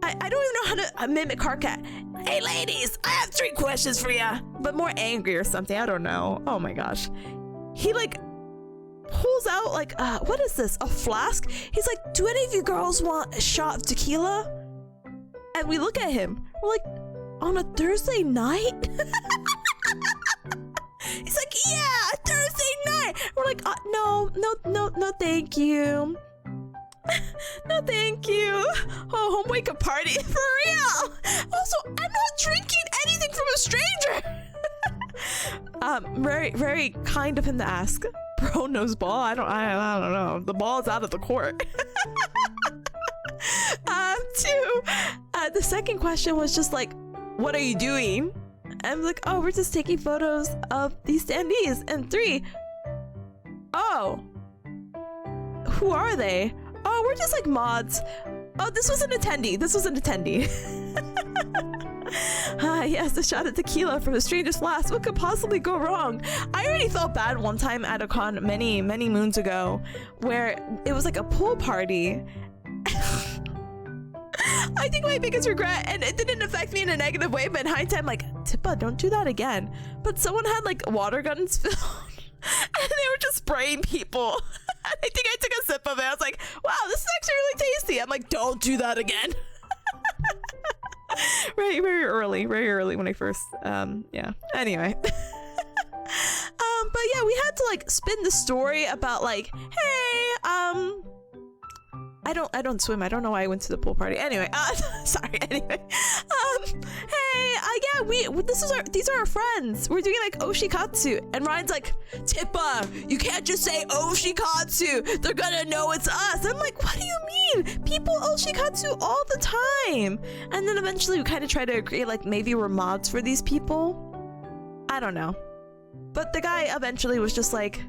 I don't even know how to mimic Carcat. Hey ladies, I have 3 questions for you. But more angry or something, I don't know. Oh my gosh. He like pulls out like, what is this, a flask? He's like, do any of you girls want a shot of tequila? And we look at him, we're like, on a Thursday night? He's like, yeah, Thursday night. We're like, no, thank you. No, thank you. Oh, home wake up party for real. Also, I'm not drinking anything from a stranger. Very, very kind of him to ask. Bro knows ball. I don't know. The ball's out of the court. The second question was just like, what are you doing? I'm like, oh, we're just taking photos of these standees. And 3, oh, who are they? Oh, we're just like mods. Oh, this was an attendee. Yes, a shot of tequila from the strangest flask. What could possibly go wrong? I already felt bad one time at a con many moons ago, where it was like a pool party. I think my biggest regret, and it didn't affect me in a negative way, but in hindsight, I'm like, Tippa, don't do that again. But someone had like water guns filled, and they were just spraying people. I think I took a sip of it. I was like, wow, this is actually really tasty. I'm like, don't do that again. Very early when I first, yeah. Anyway. But yeah, we had to like spin the story about like, hey, I don't swim. I don't know why I went to the pool party. Anyway, sorry. Anyway, hey, yeah, these are our friends. We're doing like oshikatsu, and Ryan's like, Tippa, you can't just say oshikatsu. They're gonna know it's us. I'm like, what do you mean? People oshikatsu all the time. And then eventually we kind of try to agree, like maybe we're mods for these people. I don't know. But the guy eventually was just like,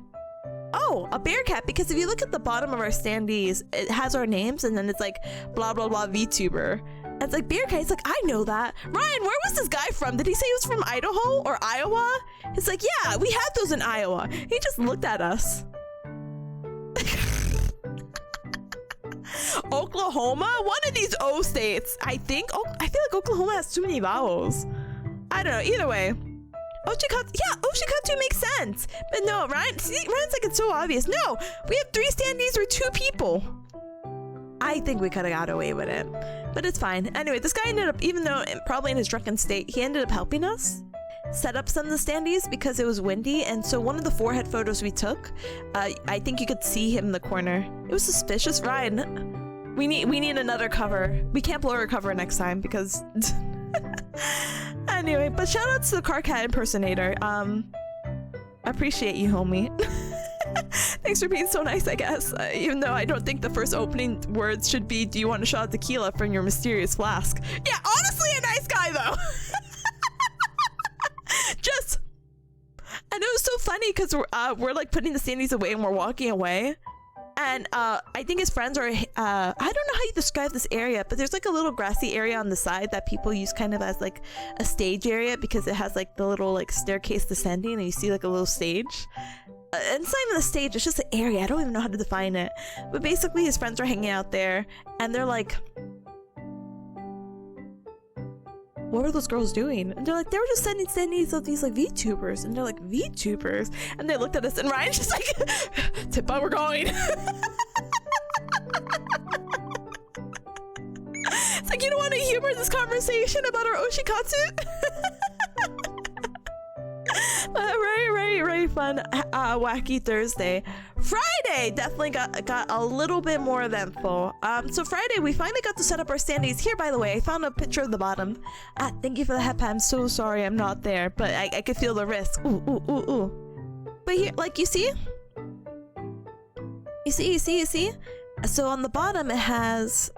oh, a bear cat, because if you look at the bottom of our standees, it has our names, and then it's like blah blah blah VTuber. And it's like bear cat. He's like, I know that. Ryan, where was this guy from? Did he say he was from Idaho or Iowa? It's like, yeah, we had those in Iowa. He just looked at us. Oklahoma? One of these O states, I think. Oh, I feel like Oklahoma has too many vowels. I don't know. Either way. Oshikatsu, yeah, oshikatsu makes sense. But no, Ryan's like, it's so obvious. No, we have 3 standees or 2 people. I think we could have got away with it, but it's fine. Anyway, this guy ended up, even though probably in his drunken state, he ended up helping us set up some of the standees because it was windy. And so one of the forehead photos we took, I think you could see him in the corner. It was suspicious. Ryan, we need another cover. We can't blow our cover next time because... Anyway, but shout out to the car cat impersonator. I appreciate you, homie. Thanks for being so nice, I guess. Even though I don't think the first opening words should be, do you want a shot of tequila from your mysterious flask? Yeah, honestly a nice guy though. And it was so funny because we're like putting the standees away and we're walking away. And I think his friends are, I don't know how you describe this area, but there's like a little grassy area on the side that people use kind of as like a stage area because it has like the little like staircase descending and you see like a little stage. And it's not even a stage, it's just an area. I don't even know how to define it. But basically his friends are hanging out there and they're like, what were those girls doing? And they're like, they were just sending standees of these like VTubers. And they're like, VTubers? And they looked at us and Ryan's just like, Tippa, we're going. It's like, you don't want to humor this conversation about our oshikatsu? Very fun, wacky Thursday. Friday definitely got a little bit more eventful. So Friday we finally got to set up our standees. Here, by the way, I found a picture of the bottom. Thank you for the head pat. I'm so sorry I'm not there, but I could feel the risk. Ooh. But here, like, you see? You see? So on the bottom it has,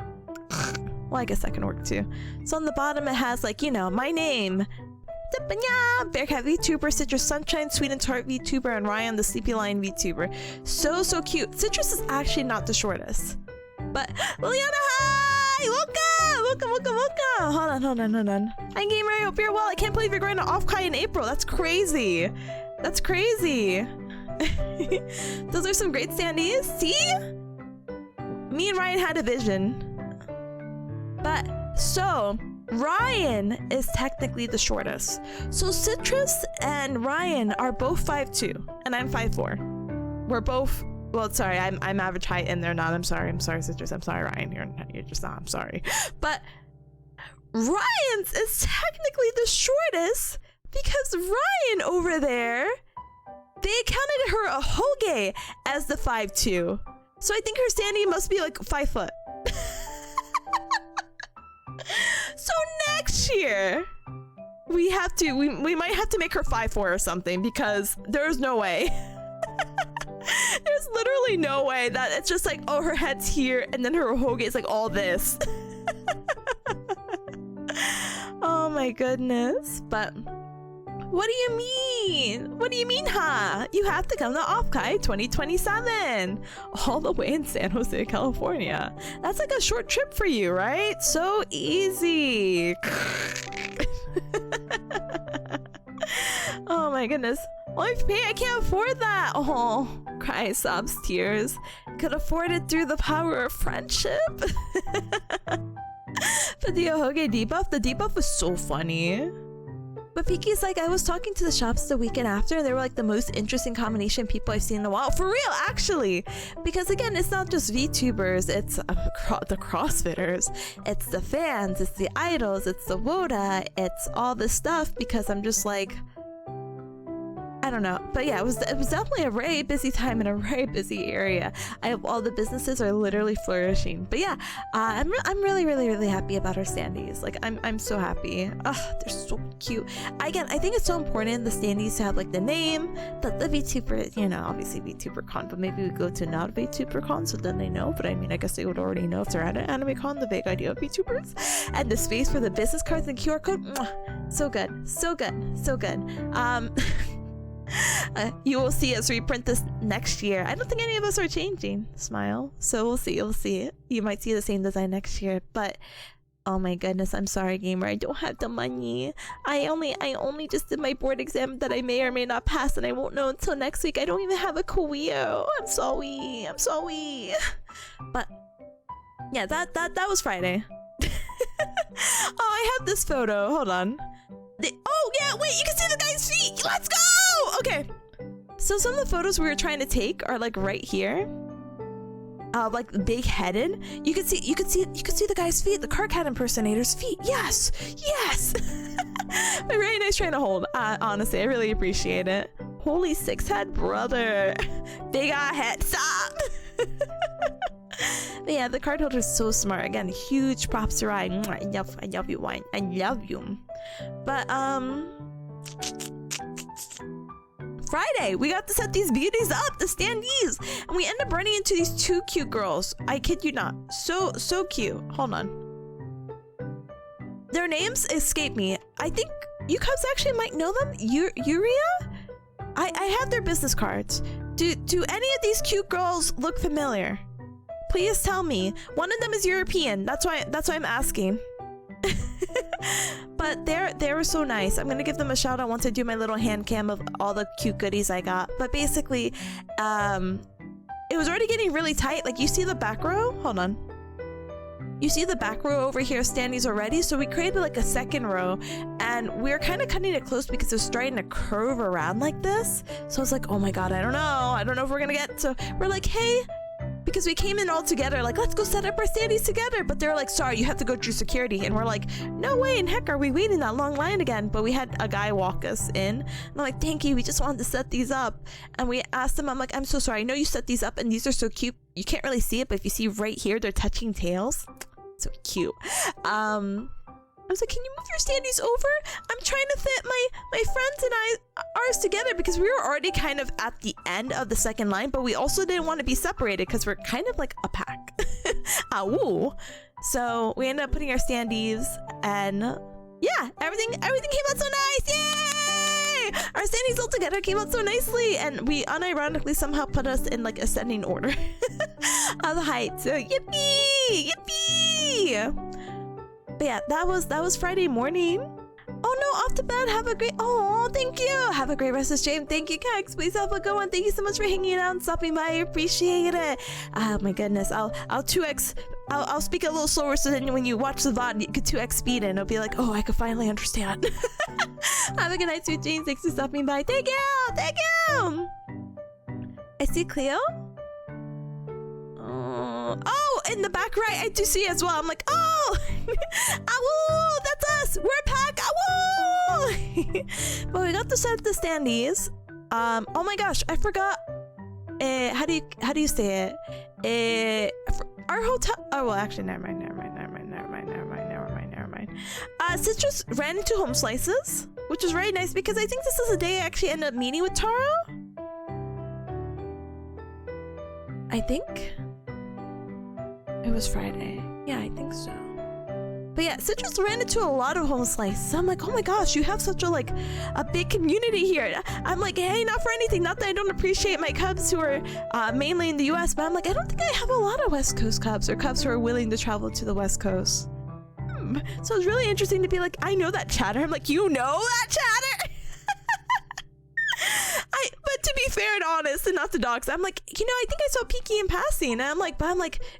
well, I guess that can work too. So on the bottom it has, like, you know, my name, Tipanya, Bearcat VTuber, Citrus Sunshine, Sweet and Tart VTuber, and Ryan the Sleepy Lion VTuber. So cute. Citrus is actually not the shortest. But Liliana, hi! Welcome. Hold on. Hi gamer, I hope you're well. I can't believe you're going to OffKai in April. That's crazy. Those are some great standees. See? Me and Ryan had a vision. But so Ryan is technically the shortest. So Citrus and Ryan are both 5'2", and I'm 5'4". We're both, well, sorry, I'm average height and they're not. I'm sorry, Citrus. I'm sorry, Ryan. You're just not. I'm sorry. But Ryan's is technically the shortest because Ryan over there, they counted her a hoge as the 5'2". So I think her standing must be like 5 foot. So next year we might have to make her 5'4" or something because there's no way. There's literally no way that it's just like, oh, her head's here and then her hoge is like all this. Oh my goodness. But What do you mean? What do you mean, huh? You have to come to OffKai 2027. All the way in San Jose, California. That's like a short trip for you, right? So easy. Oh my goodness. Life pay, I can't afford that. Oh, cry, sobs, tears. Could afford it through the power of friendship. But the Ahoge debuff, the debuff was so funny. But Piki's like, I was talking to the shops the weekend after, and they were like the most interesting combination people I've seen in a while. For real, actually. Because again, it's not just VTubers, it's the CrossFitters, it's the fans, it's the idols, it's the WOTA, it's all this stuff, because I'm just like, I don't know, but yeah, it was definitely a very busy time in a very busy area. All the businesses are literally flourishing. But yeah, I'm really happy about our standees. Like I'm so happy. Oh, they're so cute. Again, I think it's so important the standees to have like the name, the VTuber, you know, obviously VTuberCon, but maybe we go to not VTuberCon so then they know. But I mean, I guess they would already know if they're at an AnimeCon, the vague idea of VTubers, and the space for the business cards and QR code. So good, so good, so good. You will see us reprint this next year. I don't think any of us are changing. Smile. So we'll see. You'll see it. You might see the same design next year. But oh my goodness, I'm sorry, gamer. I don't have the money. I only just did my board exam that I may or may not pass, and I won't know until next week. I don't even have a Koeo. I'm sorry. I'm sorry. But yeah, that was Friday. Oh, I have this photo. Hold on. Oh yeah, wait, you can see the guy's feet. Let's go. Okay, so some of the photos we were trying to take are like right here, like big headed. You could see the guy's feet, the Carcat impersonator's feet. Yes. Very nice trying to hold. Honestly, I really appreciate it. Holy six head brother, big eye head. Stop. But yeah, the card holder is so smart. Again, huge props to Ryan. I love you, Wine. I love you. But Friday, we got to set these beauties up, the standees, and we end up running into these two cute girls. I kid you not, so cute. Hold on, their names escape me. I think you guys actually might know them. Yuria. I have their business cards. Do any of these cute girls look familiar? Please tell me. One of them is European. That's why I'm asking. But they were so nice. I'm gonna give them a shout out once I do my little hand cam of all the cute goodies I got. But basically, it was already getting really tight. Like, you see the back row? Hold on. You see the back row over here, standees already? So we created like a second row, and we're kind of cutting it close because it's starting to curve around like this. So I was like, oh my god, I don't know if we're gonna get. So we're like, hey, because we came in all together, like, let's go set up our standees together. But they're like, sorry, you have to go through security. And we're like, no way in heck are we waiting that long line again. But we had a guy walk us in. And I'm like, thank you. We just wanted to set these up. And we asked him, I'm like, I'm so sorry. I know you set these up and these are so cute. You can't really see it, but if you see right here, they're touching tails. So cute. I was like, can you move your standees over? I'm trying to fit my friends and ours together because we were already kind of at the end of the second line, but we also didn't want to be separated because we're kind of like a pack. Woo. So we ended up putting our standees, and yeah, everything came out so nice. Yay! Our standees all together came out so nicely, and we unironically somehow put us in like ascending order of height. So yippee! Yippee! But yeah, that was Friday morning. Oh no, off to bed. Have a great. Oh, thank you. Have a great rest of the stream. Thank you, Kex. Please have a good one. Thank you so much for hanging out and stopping by. I appreciate it. Oh my goodness. I'll 2x. I'll speak a little slower so then when you watch the VOD, you could 2x speed and it'll be like, oh, I could finally understand. Have a good night, sweet Jane. Thanks for stopping by. Thank you. Thank you. I see Cleo. Oh, in the back right, I do see as well. I'm like, oh, awoo, that's us. We're a pack, awoo. But we got to set the standees. Oh my gosh, I forgot. How do you say it? Our hotel. Oh well, actually, never mind. Citrus ran into Home Slices, which was very nice because I think this is the day I actually ended up meeting with Taro. I think. It was Friday. Yeah, I think so. But yeah, Citrus ran into a lot of home slices. I'm like, oh my gosh, you have such a like a big community here. I'm like, hey, not for anything, not that I don't appreciate my Cubs who are mainly in the US, but I'm like, I don't think I have a lot of West Coast Cubs or Cubs who are willing to travel to the West Coast. So it's really interesting to be like, I know that chatter. I'm like, you know that chatter? But to be fair and honest and not to dox, I'm like, you know, I think I saw Peaky in passing. And I'm like,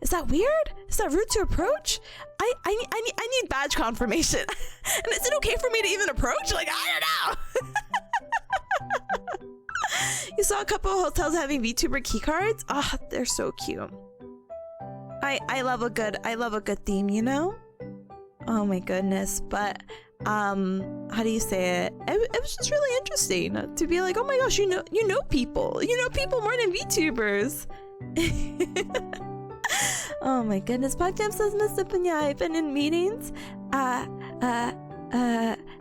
is that weird? Is that rude to approach? I need badge confirmation. And is it okay for me to even approach? Like, I don't know. You saw a couple of hotels having VTuber key cards? Ah, oh, they're so cute. I love a good theme, you know? Oh my goodness. But how do you say it? It was just really interesting to be like, oh my gosh, you know people more than VTubers. Oh my goodness. Podcast says, Miss Tipanya, I've been in meetings.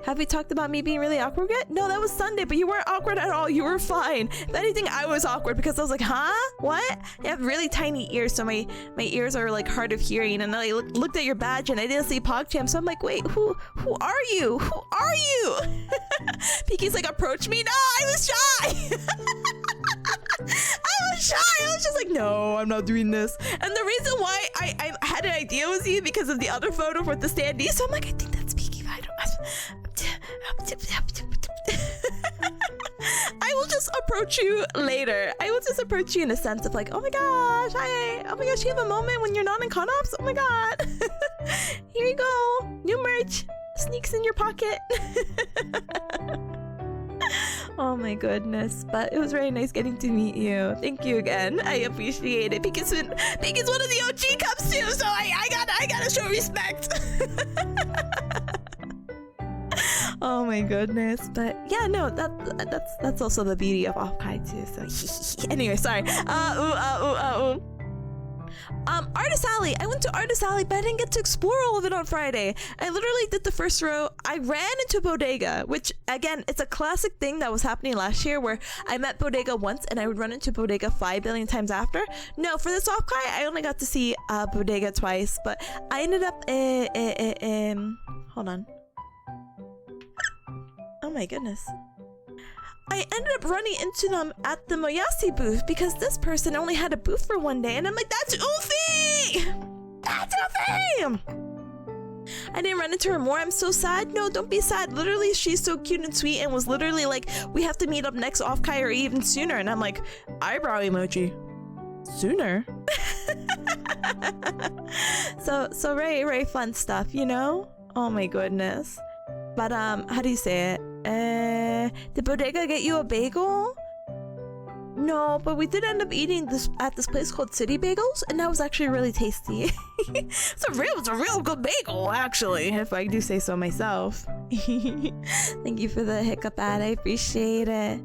Have we talked about me being really awkward yet? No, that was Sunday, but you weren't awkward at all. You were fine. If anything, I was awkward because I was like, huh? What? I have really tiny ears, so my ears are like hard of hearing. And I looked at your badge and I didn't see PogChamp, so I'm like, wait, who are you? Who are you? Peaky's like, approach me? No, I was shy. I was shy. I was just like, no, I'm not doing this. And the reason why I had an idea was you because of the other photo with the standee. So I'm like, I think that's Peaky. I will just approach you later. I will just approach you in a sense of like, oh my gosh, hi. Oh my gosh, you have a moment when you're not in con-ops? Oh my god. Here you go. New merch. Sneaks in your pocket. Oh my goodness. But it was very nice getting to meet you. Thank you again. I appreciate it. Because one of the OG Cubs too, so I gotta show respect. Oh my goodness. But yeah, no, that's also the beauty of OffKai too. So anyway, sorry. Artist Alley. I went to Artist Alley, but I didn't get to explore all of it on Friday. I literally did the first row. I ran into Bodega, which again, it's a classic thing that was happening last year where I met Bodega once and I would run into Bodega 5 billion times after. No, for this OffKai, I only got to see Bodega twice, but I ended up hold on. Oh my goodness. I ended up running into them at the Moyasi booth because this person only had a booth for one day, and I'm like, that's Ufi! That's Ufi! I didn't run into her more. I'm so sad. No, don't be sad. Literally, she's so cute and sweet and was literally like, we have to meet up next OffKai or even sooner. And I'm like, eyebrow emoji. Sooner? So very fun stuff, you know? Oh my goodness. But how do you say it? Did Bodega get you a bagel? No, but we did end up eating this at this place called City Bagels, and that was actually really tasty. It's a real good bagel, actually, if I do say so myself. Thank you for the hiccup ad. I appreciate it.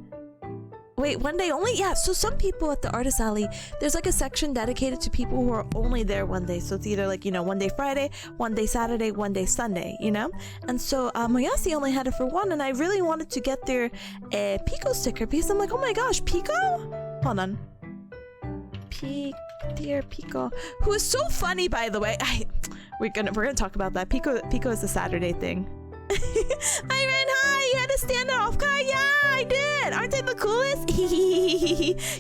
Wait, one day only? Yeah, so some people at the Artist Alley, there's like a section dedicated to people who are only there one day. So it's either like, you know, one day Friday, one day Saturday, one day Sunday, you know? And so Moyasi only had it for one, and I really wanted to get their Pico sticker because I'm like, oh my gosh, Pico? Hold on. Dear Pico, who is so funny, by the way. We're gonna talk about that. Pico is a Saturday thing. Hi, you had to stand at OffKai? Yeah, I did. Aren't they the coolest?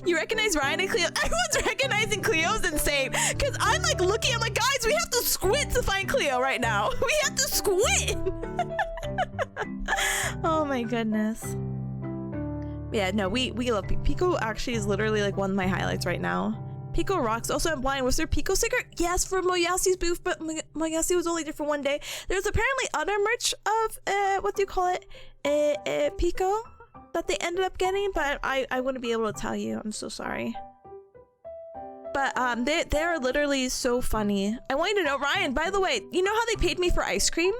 You recognize Ryan and Cleo? Everyone's recognizing Cleo's insane. Because I'm like looking, I'm like, guys, we have to squint to find Cleo right now. We have to squint. Oh my goodness. Yeah, no, we love Pico. Actually is literally like one of my highlights right now. Pico rocks. Also, I'm blind. Was there Pico sticker? Yes, for Moyasi's booth, but Moyasi was only there for one day. There's apparently other merch of what do you call it? Pico that they ended up getting, but I wouldn't be able to tell you. I'm so sorry. But they're literally so funny. I want you to know, Ryan, by the way, you know how they paid me for ice cream?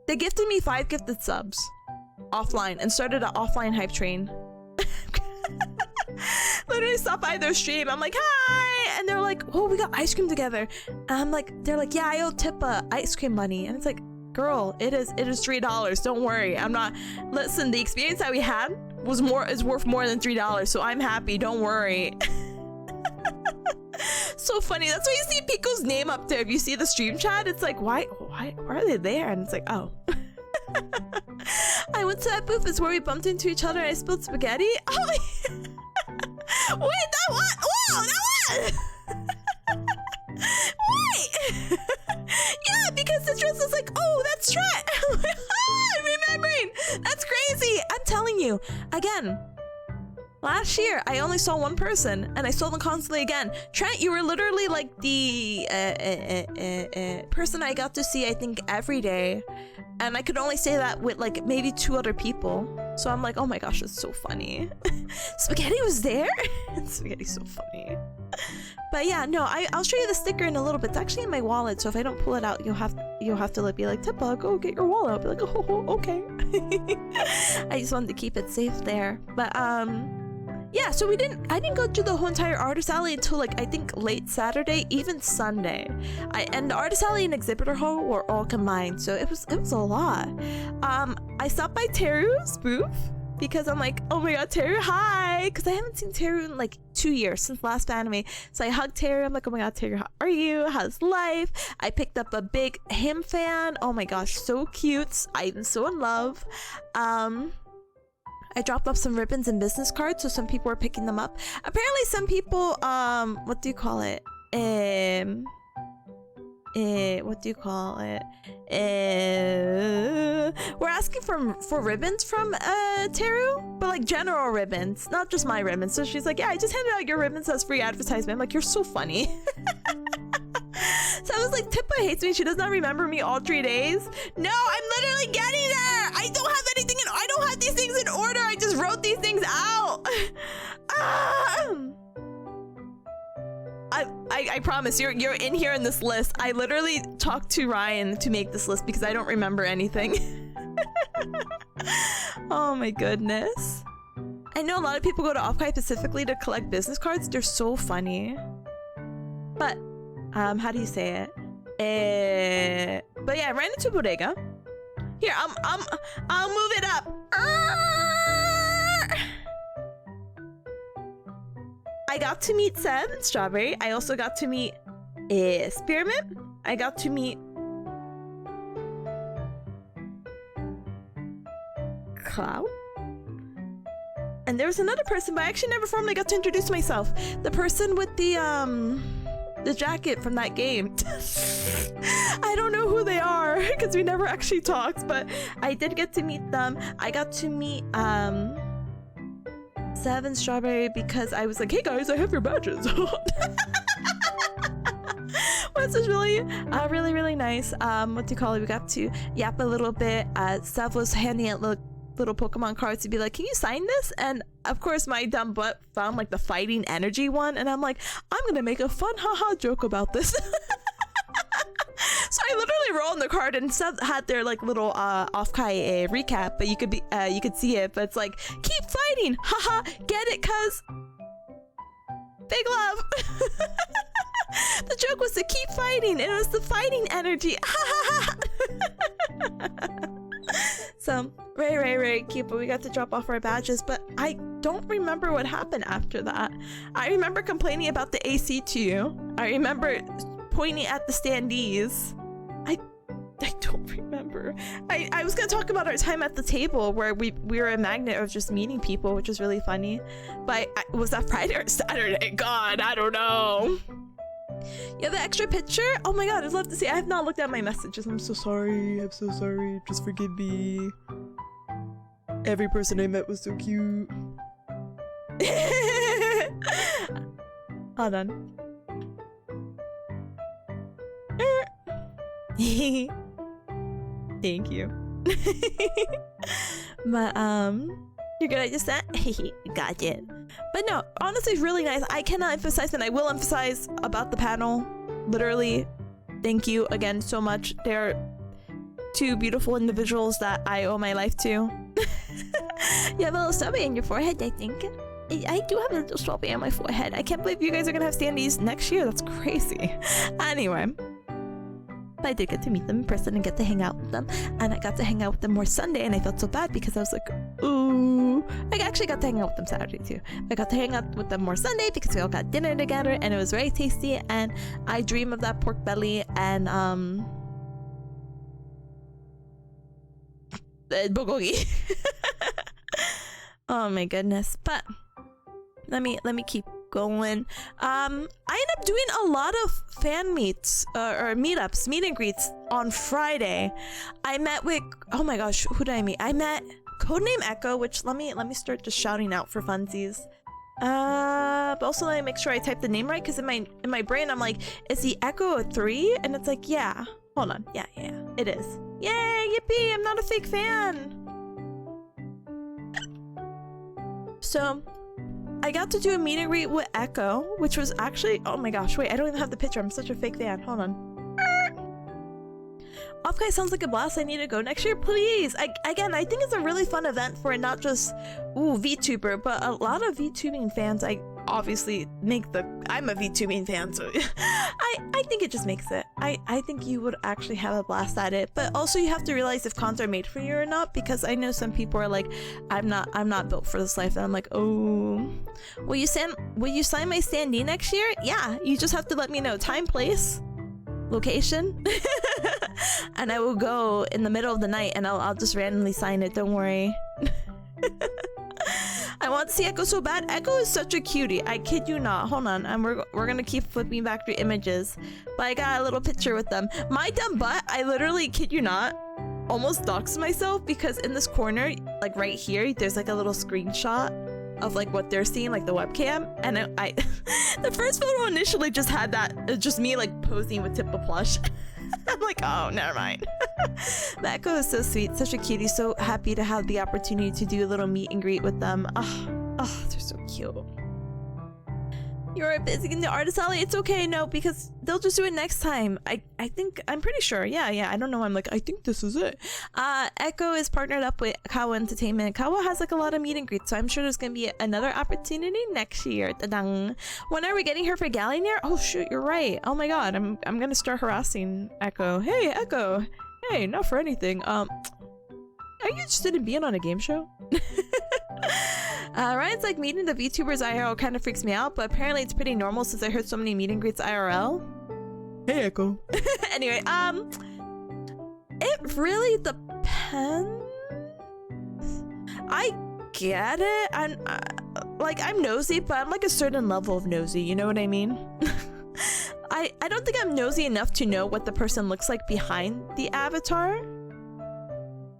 They gifted me 5 gifted subs offline and started an offline hype train. Literally stopped by their stream. I'm like, hi, and they're like, oh, we got ice cream together. And I'm like, they're like, yeah, I owe Tipa ice cream money. And it's like, girl, it is $3. Don't worry. I'm not. Listen, the experience that we had is worth more than $3. So I'm happy. Don't worry. so funny. That's why you see Pico's name up there. If you see the stream chat, it's like, why are they there? And it's like, oh. I went to that booth. It's where we bumped into each other and I spilled spaghetti. Oh, wait, that what? Whoa, that what? Wait. Yeah, because the dress is like, oh, that's Trent. I'm remembering. That's crazy. I'm telling you. Again, last year, I only saw one person, and I saw them constantly again. Trent, you were literally like the person I got to see, I think, every day. And I could only say that with like maybe 2 other people. So I'm like, oh my gosh, it's so funny. Spaghetti was there? Spaghetti's so funny. But yeah, no, I'll show you the sticker in a little bit. It's actually in my wallet, so if I don't pull it out, you'll have to like, be like, Tippa, go get your wallet. I'll be like, oh, okay. I just wanted to keep it safe there. But yeah, so I didn't go through the whole entire artist alley until like I think late Saturday, even Sunday. And the artist alley and exhibitor hall were all combined, so it was a lot. I stopped by Teru's booth because I'm like, oh my god, Teru, hi, because I haven't seen Teru in like 2 years since last anime. So I hugged Teru. I'm like, oh my god, Teru, how are you? How's life? I picked up a big him fan. Oh my gosh, so cute. I'm so in love. I dropped off some ribbons and business cards, so some people were picking them up. Apparently some people, what do you call it? We're asking for ribbons from Teru, but like general ribbons, not just my ribbons. So she's like, yeah, I just handed out your ribbons as free advertisement. I'm like, you're so funny. So I was like, Tippa hates me. She does not remember me all 3 days. No, I'm literally getting there. I don't have anything I don't have these things in order. I just wrote these things out. I promise you're in here in this list. I literally talked to Ryan to make this list because I don't remember anything. Oh my goodness. I know a lot of people go to OffKai specifically to collect business cards. They're so funny. But how do you say it? But yeah, I ran into Bodega. Here, I'll move it up. I got to meet Seb and Strawberry. I also got to meet Spearmint. I got to meet Cloud. And there was another person, but I actually never formally got to introduce myself. The person with the jacket from that game. I don't know who they are because we never actually talked, but I did get to meet them. I got to meet Sev and Strawberry because I was like, hey guys, I have your badges. Which is really really nice. What do you call it? We got to yap a little bit. Sev was handing out little Pokemon cards to be like, can you sign this? And of course my dumb butt found like the fighting energy one, and I'm like, I'm gonna make a fun haha joke about this. So I literally rolled in the card, and Seth had their like little OffKai recap, but you could see it, but it's like, keep fighting, haha, get it, cuz big love. The joke was to keep fighting, and it was the fighting energy. So very cute, but we got to drop off our badges, but I don't remember what happened after that. I remember complaining about the AC to you. I remember pointing at the standees. I don't remember. I was gonna talk about our time at the table where we were a magnet of just meeting people, which was really funny. But was that Friday or Saturday? God, I don't know. You have the extra picture? Oh my god, I'd love to see. I have not looked at my messages. I'm so sorry. I'm so sorry. Just forgive me. Every person I met was so cute. Hold on. Thank you. But you're good at just that? Got it. But no, honestly, it's really nice. I cannot emphasize, and I will emphasize about the panel. Literally, thank you again so much. They're 2 beautiful individuals that I owe my life to. You have a little strawberry in your forehead, I think. I do have a little strawberry on my forehead. I can't believe you guys are gonna have standees next year. That's crazy. Anyway. But I did get to meet them in person and get to hang out with them. And I got to hang out with them more Sunday, and I felt so bad because I was like, ooh. I actually got to hang out with them Saturday too. I got to hang out with them more Sunday because we all got dinner together, and it was very tasty. And I dream of that pork belly and bulgogi. Oh my goodness. But let me keep going. I ended up doing a lot of fan meets or meetups, meet and greets on Friday. I met with, oh my gosh, who did I meet? I met Codename Echo, which let me start just shouting out for funsies. But also let me make sure I type the name right, because in my brain I'm like, is the Echo a 3? And it's like, yeah. Hold on. Yeah, it is. Yay, yippee, I'm not a fake fan. So I got to do a meet and greet with Echo, which was actually, oh my gosh, wait, I don't even have the picture. I'm such a fake fan. Hold on. OffKai sounds like a blast. I need to go next year, please. Again, I think it's a really fun event for not just VTuber, but a lot of VTubing fans. I obviously I'm a VTubing fan, so I think it just makes it. I think you would actually have a blast at it. But also you have to realize if cons are made for you or not, because I know some people are like, I'm not built for this life, and I'm like, oh, will you sign my standee next year? Yeah, you just have to let me know time, place, location. And I will go in the middle of the night, and I'll just randomly sign it, don't worry. I want to see Echo so bad. Echo is such a cutie, I kid you not. Hold on, and we're gonna keep flipping back through images, but I got a little picture with them. My dumb butt, I literally, kid you not, almost doxed myself, because in this corner, like right here, there's like a little screenshot of like what they're seeing, like the webcam, and I the first photo initially just had that, just me like posing with Tippa plush. I'm like, oh, never mind. But Echo is so sweet, such a cutie. So happy to have the opportunity to do a little meet and greet with them. Oh, they're so cute. You're busy in the artist alley. It's okay, no, because they'll just do it next time. I think, I'm pretty sure. Yeah. I don't know. I'm like, I think this is it. Echo is partnered up with Kawa Entertainment. Kawa has like a lot of meet and greets, so I'm sure there's gonna be another opportunity next year. Ta-dang. When are we getting her for Gallinear? Oh shoot, you're right. Oh my god, I'm gonna start harassing Echo. Hey, Echo. Hey, not for anything. Are you interested in being on a game show? Ryan's like, meeting the VTubers IRL kind of freaks me out, but apparently it's pretty normal since I heard so many meet and greets IRL. Hey, Echo. Anyway, it really depends. I get it. I'm nosy, but I'm like a certain level of nosy, you know what I mean? I don't think I'm nosy enough to know what the person looks like behind the avatar.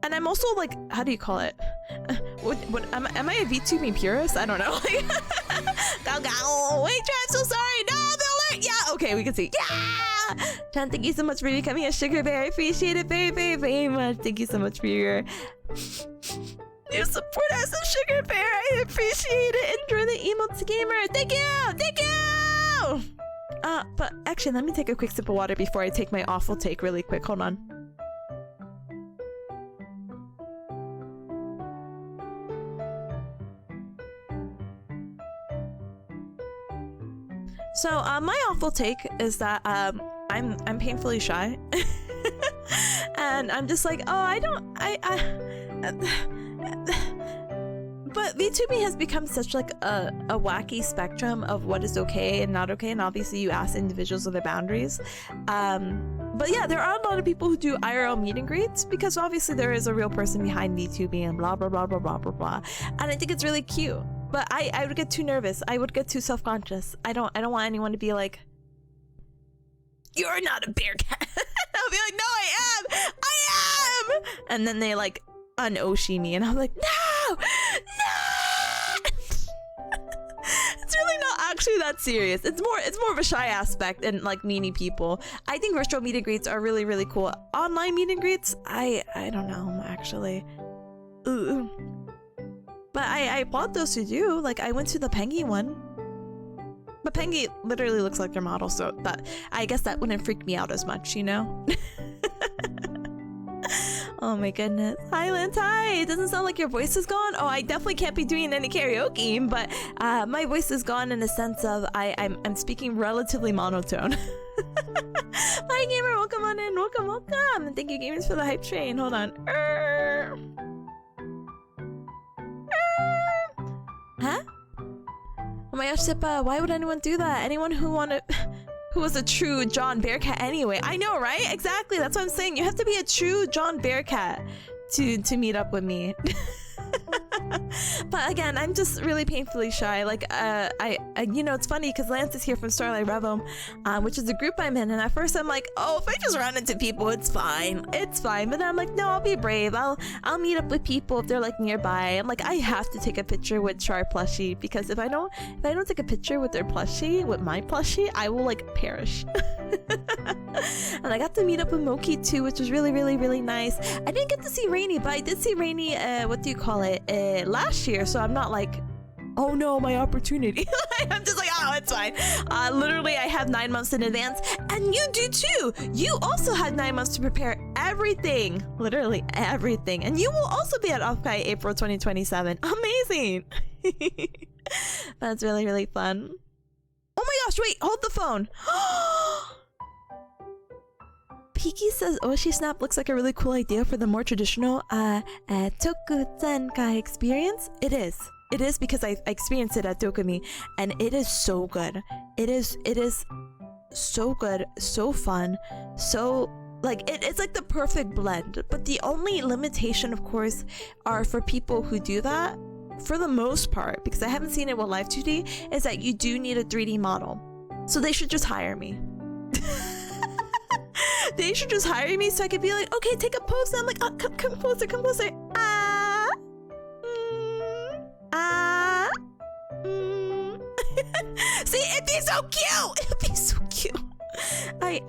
And I'm also like, how do you call it? Am I a VTubing purist? I don't know. Go. Wait, I'm so sorry. No, the alert. Yeah, okay, we can see. Yeah! Chan, thank you so much for becoming a sugar bear. I appreciate it very, very, very much. Thank you so much for your new support as a sugar bear. I appreciate it. Enjoy the emotes, gamer. Thank you. But actually, let me take a quick sip of water before I take my awful take really quick. Hold on. So my awful take is that I'm painfully shy. And I'm just like, oh, but VTubing has become such like a wacky spectrum of what is okay and not okay, and obviously you ask individuals of their boundaries. But yeah, there are a lot of people who do IRL meet and greets because obviously there is a real person behind VTubing and blah blah blah blah blah blah blah. And I think it's really cute. But I would get too nervous. I would get too self-conscious. I don't want anyone to be like, you're not a bear cat. I'll be like, no, I am. And then they like un-oshi me and I'm like, no. It's really not actually that serious. It's more of a shy aspect and like meanie people. I think virtual meet and greets are really, really cool. Online meet and greets, I don't know actually. Ooh. But I applaud those who do. Like, I went to the Pengy one. But Pengy literally looks like their model, so that I guess that wouldn't freak me out as much, you know? Oh my goodness. Hi, Lance. Hi. It doesn't sound like your voice is gone. Oh, I definitely can't be doing any karaoke, but my voice is gone in a sense of I'm speaking relatively monotone. Hi, gamer. Welcome on in. Welcome, welcome. And thank you, gamers, for the hype train. Hold on. Huh? Oh my gosh, Sippa. Why would anyone do that? Anyone who who was a true John Bearcat anyway. I know, right? Exactly. That's what I'm saying. You have to be a true John Bearcat to meet up with me. But again, I'm just really painfully shy. Like, you know, it's funny because Lance is here from Starlight Revo, which is the group I'm in. And at first I'm like, oh, if I just run into people, it's fine. It's fine. But then I'm like, no, I'll be brave. I'll meet up with people if they're like nearby. I'm like, I have to take a picture with Char plushie because if I don't take a picture with their plushie, with my plushie, I will like perish. And I got to meet up with Moki too, which was really, really, really nice. I didn't get to see Rainy, but I did see Rainy, what do you call it, last year, so I'm not like, oh no, my opportunity. I'm just like, oh, it's fine. Literally, I have 9 months in advance, and you do too. You also had 9 months to prepare everything, literally everything, and you will also be at OffKai April 2027. Amazing. That's really, really fun. Oh my gosh, wait, hold the phone. Piki says Oshi Snap looks like a really cool idea for the more traditional Tokuzenkai experience. It is because I experienced it at Dokumi, and it is so good. It is so good, so fun, so like it's like the perfect blend. But the only limitation, of course, are for people who do that. For the most part, because I haven't seen it with Live 2D, is that you do need a 3D model. So they should just hire me. They should just hire me so I could be like, okay, take a pose. And I'm like, oh, come closer, come closer. See, it'd be so cute. It'd be so cute. I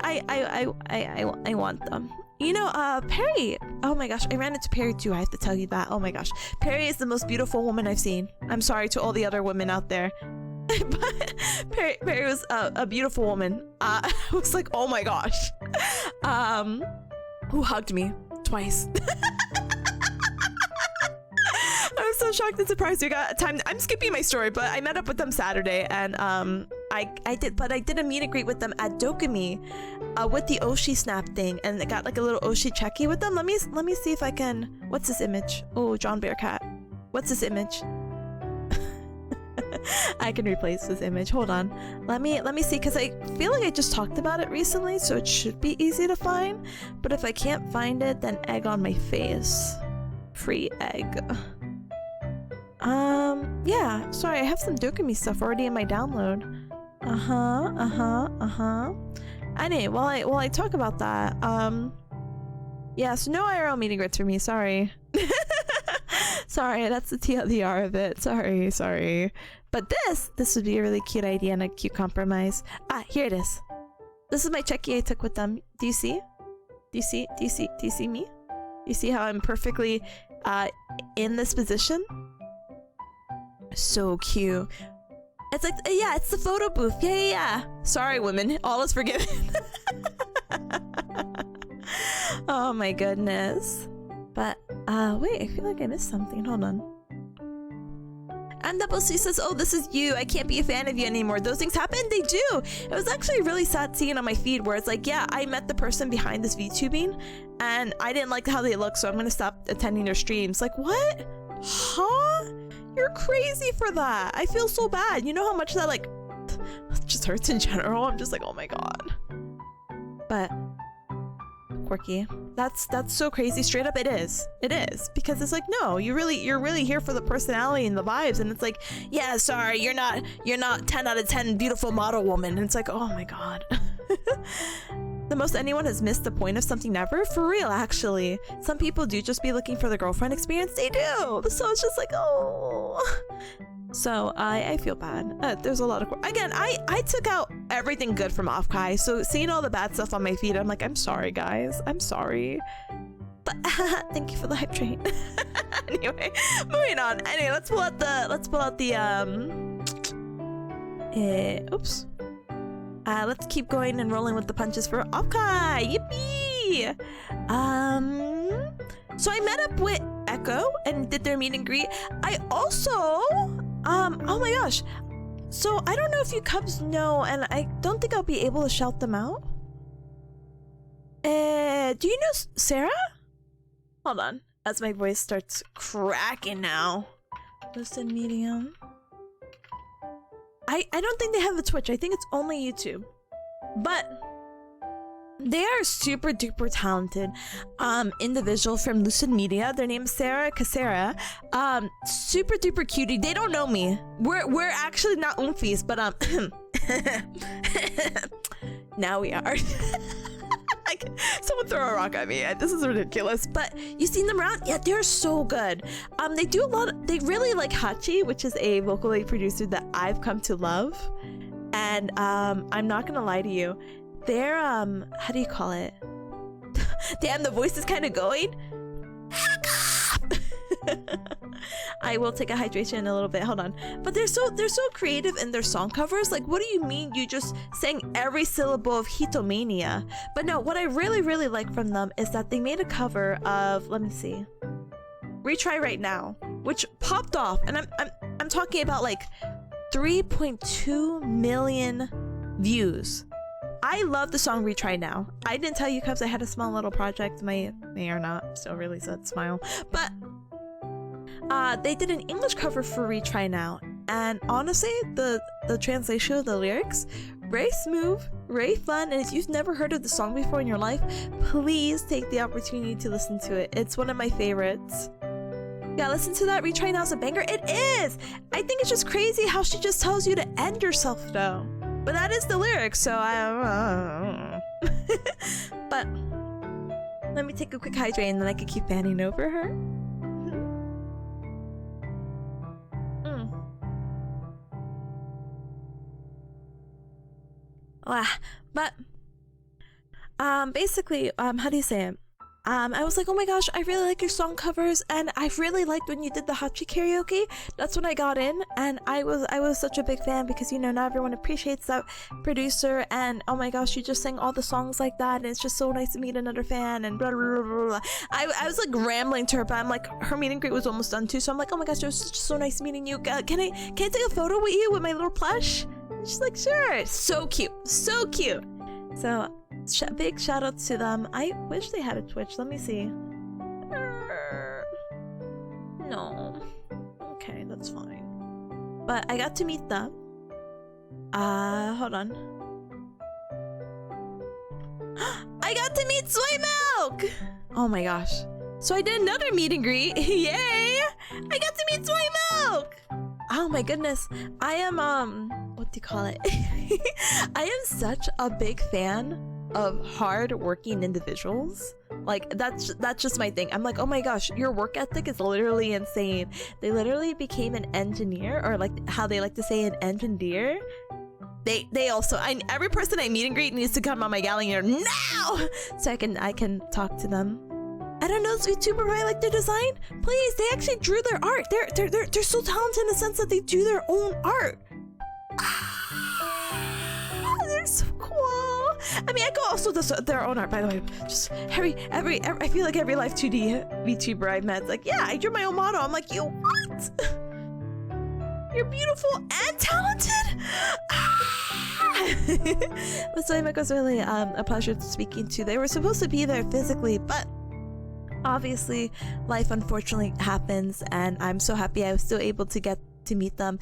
want them. You know, Perry. Oh my gosh, I ran into Perry too. I have to tell you that. Oh my gosh, Perry is the most beautiful woman I've seen. I'm sorry to all the other women out there. But Perry was a beautiful woman. I was like, oh my gosh. Who hugged me twice. I'm so shocked and surprised we got time. I'm skipping my story, but I met up with them Saturday, and I did a meet and greet with them at Dokumi, with the Oshi Snap thing, and I got like a little Oshi checky with them. Let me see if I can. What's this image? Oh, John Bearcat. What's this image? I can replace this image. Hold on. Let me see, because I feel like I just talked about it recently, so it should be easy to find. But if I can't find it, then egg on my face. Free egg. Yeah. Sorry, I have some Dokumi stuff already in my download. Anyway, while I talk about that, yeah, so no IRL meeting grits for me, sorry. Sorry, that's the TLDR of it. Sorry. But this would be a really cute idea and a cute compromise. Ah, here it is. This is my checky I took with them. Do you see? Do you see me? You see how I'm perfectly in this position? So cute. It's like, yeah, it's the photo booth. Yeah. Sorry, women. All is forgiven. Oh my goodness. But, wait, I feel like I missed something. Hold on. And Double C says, oh, this is you. I can't be a fan of you anymore. Those things happen? They do. It was actually really sad seeing on my feed where it's like, yeah, I met the person behind this VTubing and I didn't like how they look, so I'm going to stop attending their streams. Like, what? Huh? You're crazy for that. I feel so bad. You know how much that, like, just hurts in general? I'm just like, oh my god. But quirky. That's so crazy. Straight up, it is. It is, because it's like, no, you're really here for the personality and the vibes, and it's like, yeah, sorry, you're not 10 out of 10 beautiful model woman. And it's like, oh my god. The most anyone has missed the point of something ever? For real, actually. Some people do just be looking for the girlfriend experience. They do. So it's just like, oh. So I feel bad. There's a lot of... Again, I took out everything good from OffKai. So seeing all the bad stuff on my feed, I'm like, I'm sorry, guys. I'm sorry. But thank you for the hype train. Anyway, moving on. Anyway, let's pull out the oops. Let's keep going and rolling with the punches for OffKai. Yippee! So I met up with Echo and did their meet and greet. I also, oh my gosh. So I don't know if you Cubs know, and I don't think I'll be able to shout them out. Do you know Sarah? Hold on, as my voice starts cracking now. Listen, medium. I don't think they have a Twitch. I think it's only YouTube. But they are super duper talented individual from Lucid Media. Their name is Sarah Casera. Super duper cutie. They don't know me. We're actually not oomfies, but now we are. Someone throw a rock at me. This is ridiculous. But you seen them around? Yeah, they're so good. They do a lot. They really like Hachi, which is a vocal aid producer that I've come to love. And I'm not gonna lie to you. They're how do you call it? Damn, the voice is kind of going. I will take a hydration in a little bit. Hold on. But they're so creative in their song covers. Like, what do you mean you just sang every syllable of Hitomania? But no, what I really like from them is that they made a cover of, let me see, Retry Right Now, which popped off, and I'm talking about like 3.2 million views. I love the song Retry Now. I didn't tell you Cubs I had a small little project, may or not still really said smile, but they did an English cover for Retry Now, and honestly, the translation of the lyrics, very smooth, very fun, and if you've never heard of the song before in your life, please take the opportunity to listen to it. It's one of my favorites. Yeah, listen to that. Retry Now is a banger. It is! I think it's just crazy how she just tells you to end yourself, though. But that is the lyrics, so I don't know. But let me take a quick hydrate and then I can keep fanning over her. But basically, how do you say it? I was like, oh my gosh, I really like your song covers, and I really liked when you did the Hachi karaoke. That's when I got in, and I was such a big fan because, you know, not everyone appreciates that producer, and oh my gosh, you just sang all the songs like that, and it's just so nice to meet another fan, and blah blah blah blah. I was like rambling to her, but I'm like, her meet and greet was almost done too, so I'm like, oh my gosh, it was just so nice meeting you. Can I take a photo with you with my little plush? She's like, sure. So cute, so cute. So big shout out to them. I wish they had a Twitch. Let me see. No. Okay, that's fine. But I got to meet them. Hold on. I got to meet Soy Milk! Oh my gosh. So I did another meet and greet. Yay! I got to meet Soy Milk! Oh my goodness. I am, what do you call it? I am such a big fan of hard-working individuals. Like, that's just my thing. I'm like, oh my gosh, your work ethic is literally insane. They literally became an engineer, or like how they like to say an engineer. They also, every person I meet and greet needs to come on my gallery now, so I can talk to them. I don't know, YouTuber, I like their design. Please, they actually drew their art. They're so talented in the sense that they do their own art. They're so cool. I mean, I go also do their own art, by the way. Just every I feel like every live 2D VTuber I've met, like, yeah, I drew my own model. I'm like, you what? You're beautiful and talented. But Soymek was really a pleasure speaking to. They were supposed to be there physically, but obviously life unfortunately happens, and I'm so happy I was still able to get to meet them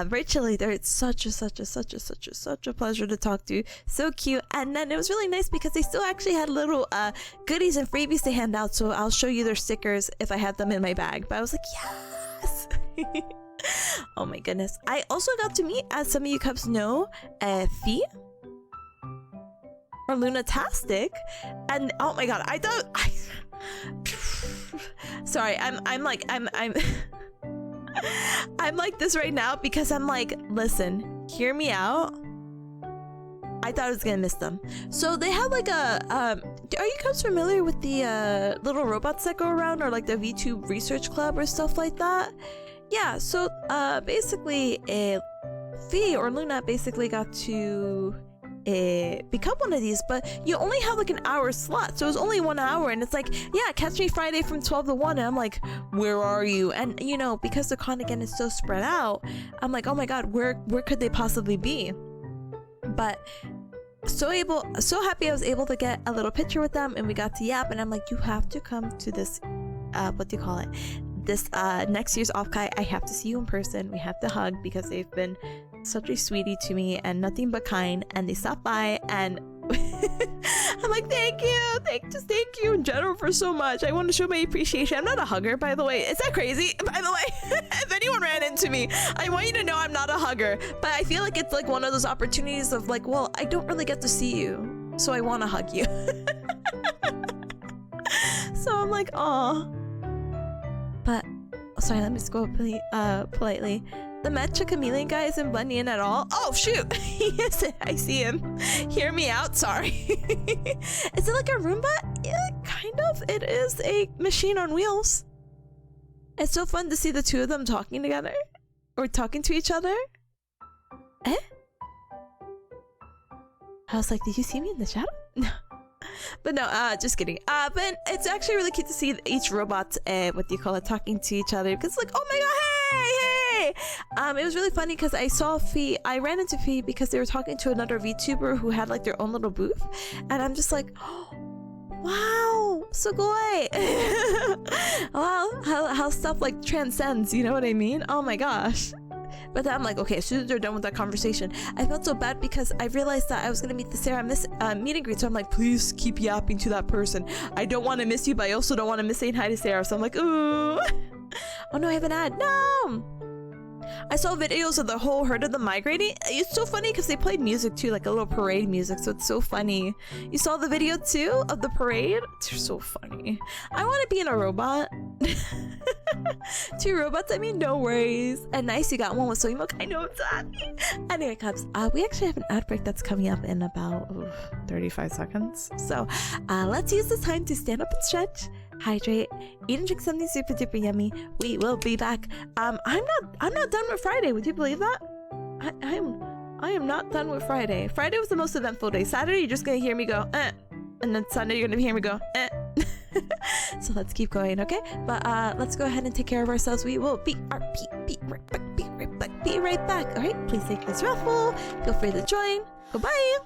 virtually. They're such a pleasure to talk to. So cute. And then it was really nice because they still actually had little goodies and freebies to hand out, so I'll show you their stickers if I had them in my bag. But I was like, yes. Oh my goodness. I also got to meet, as some of you cubs know, Fee or Lunatastic, and oh my god, I thought sorry, I'm like I'm like this right now because I'm like, listen, hear me out. I thought I was gonna miss them. So they have like a are you guys familiar with the little robots that go around, or like the VTube research club or stuff like that? Yeah, so basically Fee or Luna basically got to become one of these, but you only have like an hour slot, so it was only 1 hour, and it's like, yeah, catch me Friday from 12 to 1, and I'm like, where are you? And you know, because the con again is so spread out, I'm like, oh my god, where could they possibly be? But so happy I was able to get a little picture with them, and we got to yap, and I'm like, you have to come to this what do you call it, this next year's OffKai. I have to see you in person. We have to hug because they've been such a sweetie to me and nothing but kind, and they stopped by, and I'm like, thank you in general for so much. I want to show my appreciation. I'm not a hugger, by the way. Is that crazy? By the way, if anyone ran into me, I want you to know I'm not a hugger, but I feel like it's like one of those opportunities of like, well, I don't really get to see you, so I want to hug you. So I'm like, aw. But sorry, let me scroll politely. The Matcha Chameleon guy isn't blending in at all. Oh shoot, he isn't. I see him. Hear me out. Sorry. Is it like a Roomba? Yeah, kind of. It is a machine on wheels. It's so fun to see the two of them talking together, or talking to each other. Eh? I was like, did you see me in the shadow? No. But no, just kidding. But it's actually really cute to see each robot, what do you call it, talking to each other, because it's like, oh my god, hey! It was really funny because I ran into Fee because they were talking to another VTuber who had like their own little booth, and I'm just like, oh, wow, so great. Wow, how stuff like transcends, you know what I mean? Oh my gosh. But then I'm like, okay, as soon as they're done with that conversation, I felt so bad because I realized that I was gonna meet the Sarah meet and greet, so I'm like, please keep yapping to that person. I don't want to miss you, but I also don't want to miss saying hi to Sarah, so I'm like, ooh. Oh no, I have an ad. No! I saw videos of the whole herd of them migrating. It's so funny because they played music too, like a little parade music, so it's so funny. You saw the video too of the parade? It's so funny. I want to be in a robot. 2 robots, I mean, no worries. And nice, you got one with Soymo. I know, I'm so happy. Anyway, Cubs, we actually have an ad break that's coming up in about 35 seconds. So let's use this time to stand up and stretch, hydrate, eat and drink something super duper yummy. We will be back. I'm not done with Friday. Would you believe that? I am not done with Friday. Friday was the most eventful day. Saturday, you're just gonna hear me go, eh. And then Sunday, you're gonna hear me go, eh. So let's keep going, okay? But let's go ahead and take care of ourselves. We will be right back. All right, please take this raffle. Feel free to join. Goodbye.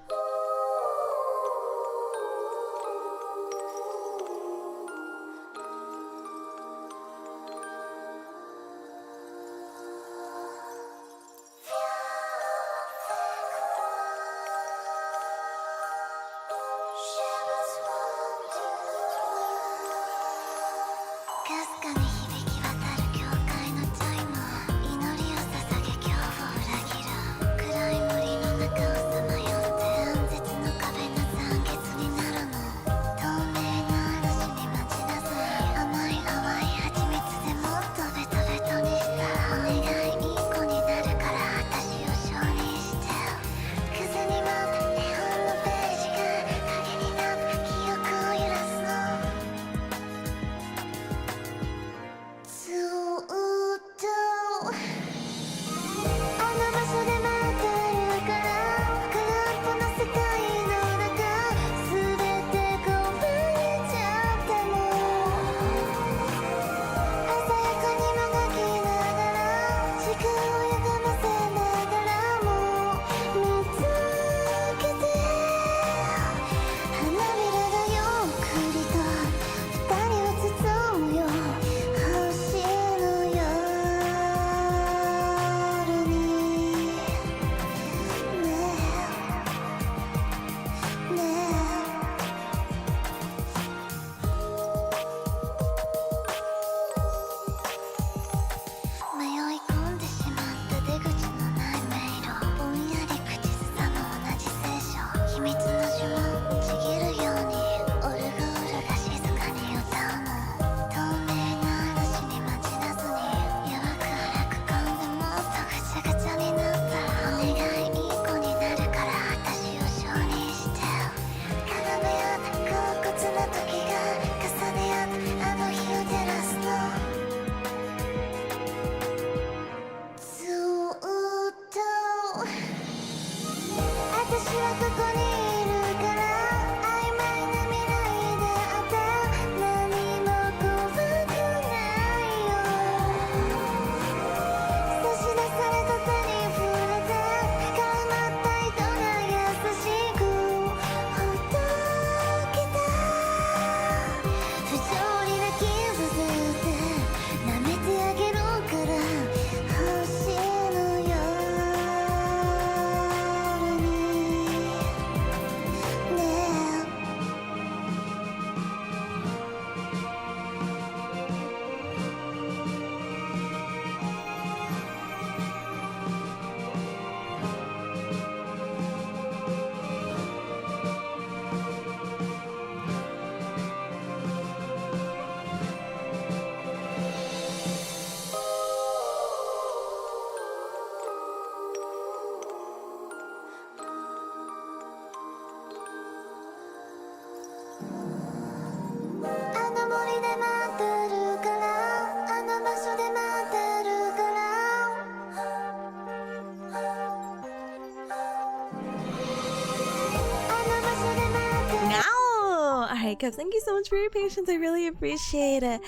recaps. Thank you so much for your patience. I really appreciate it.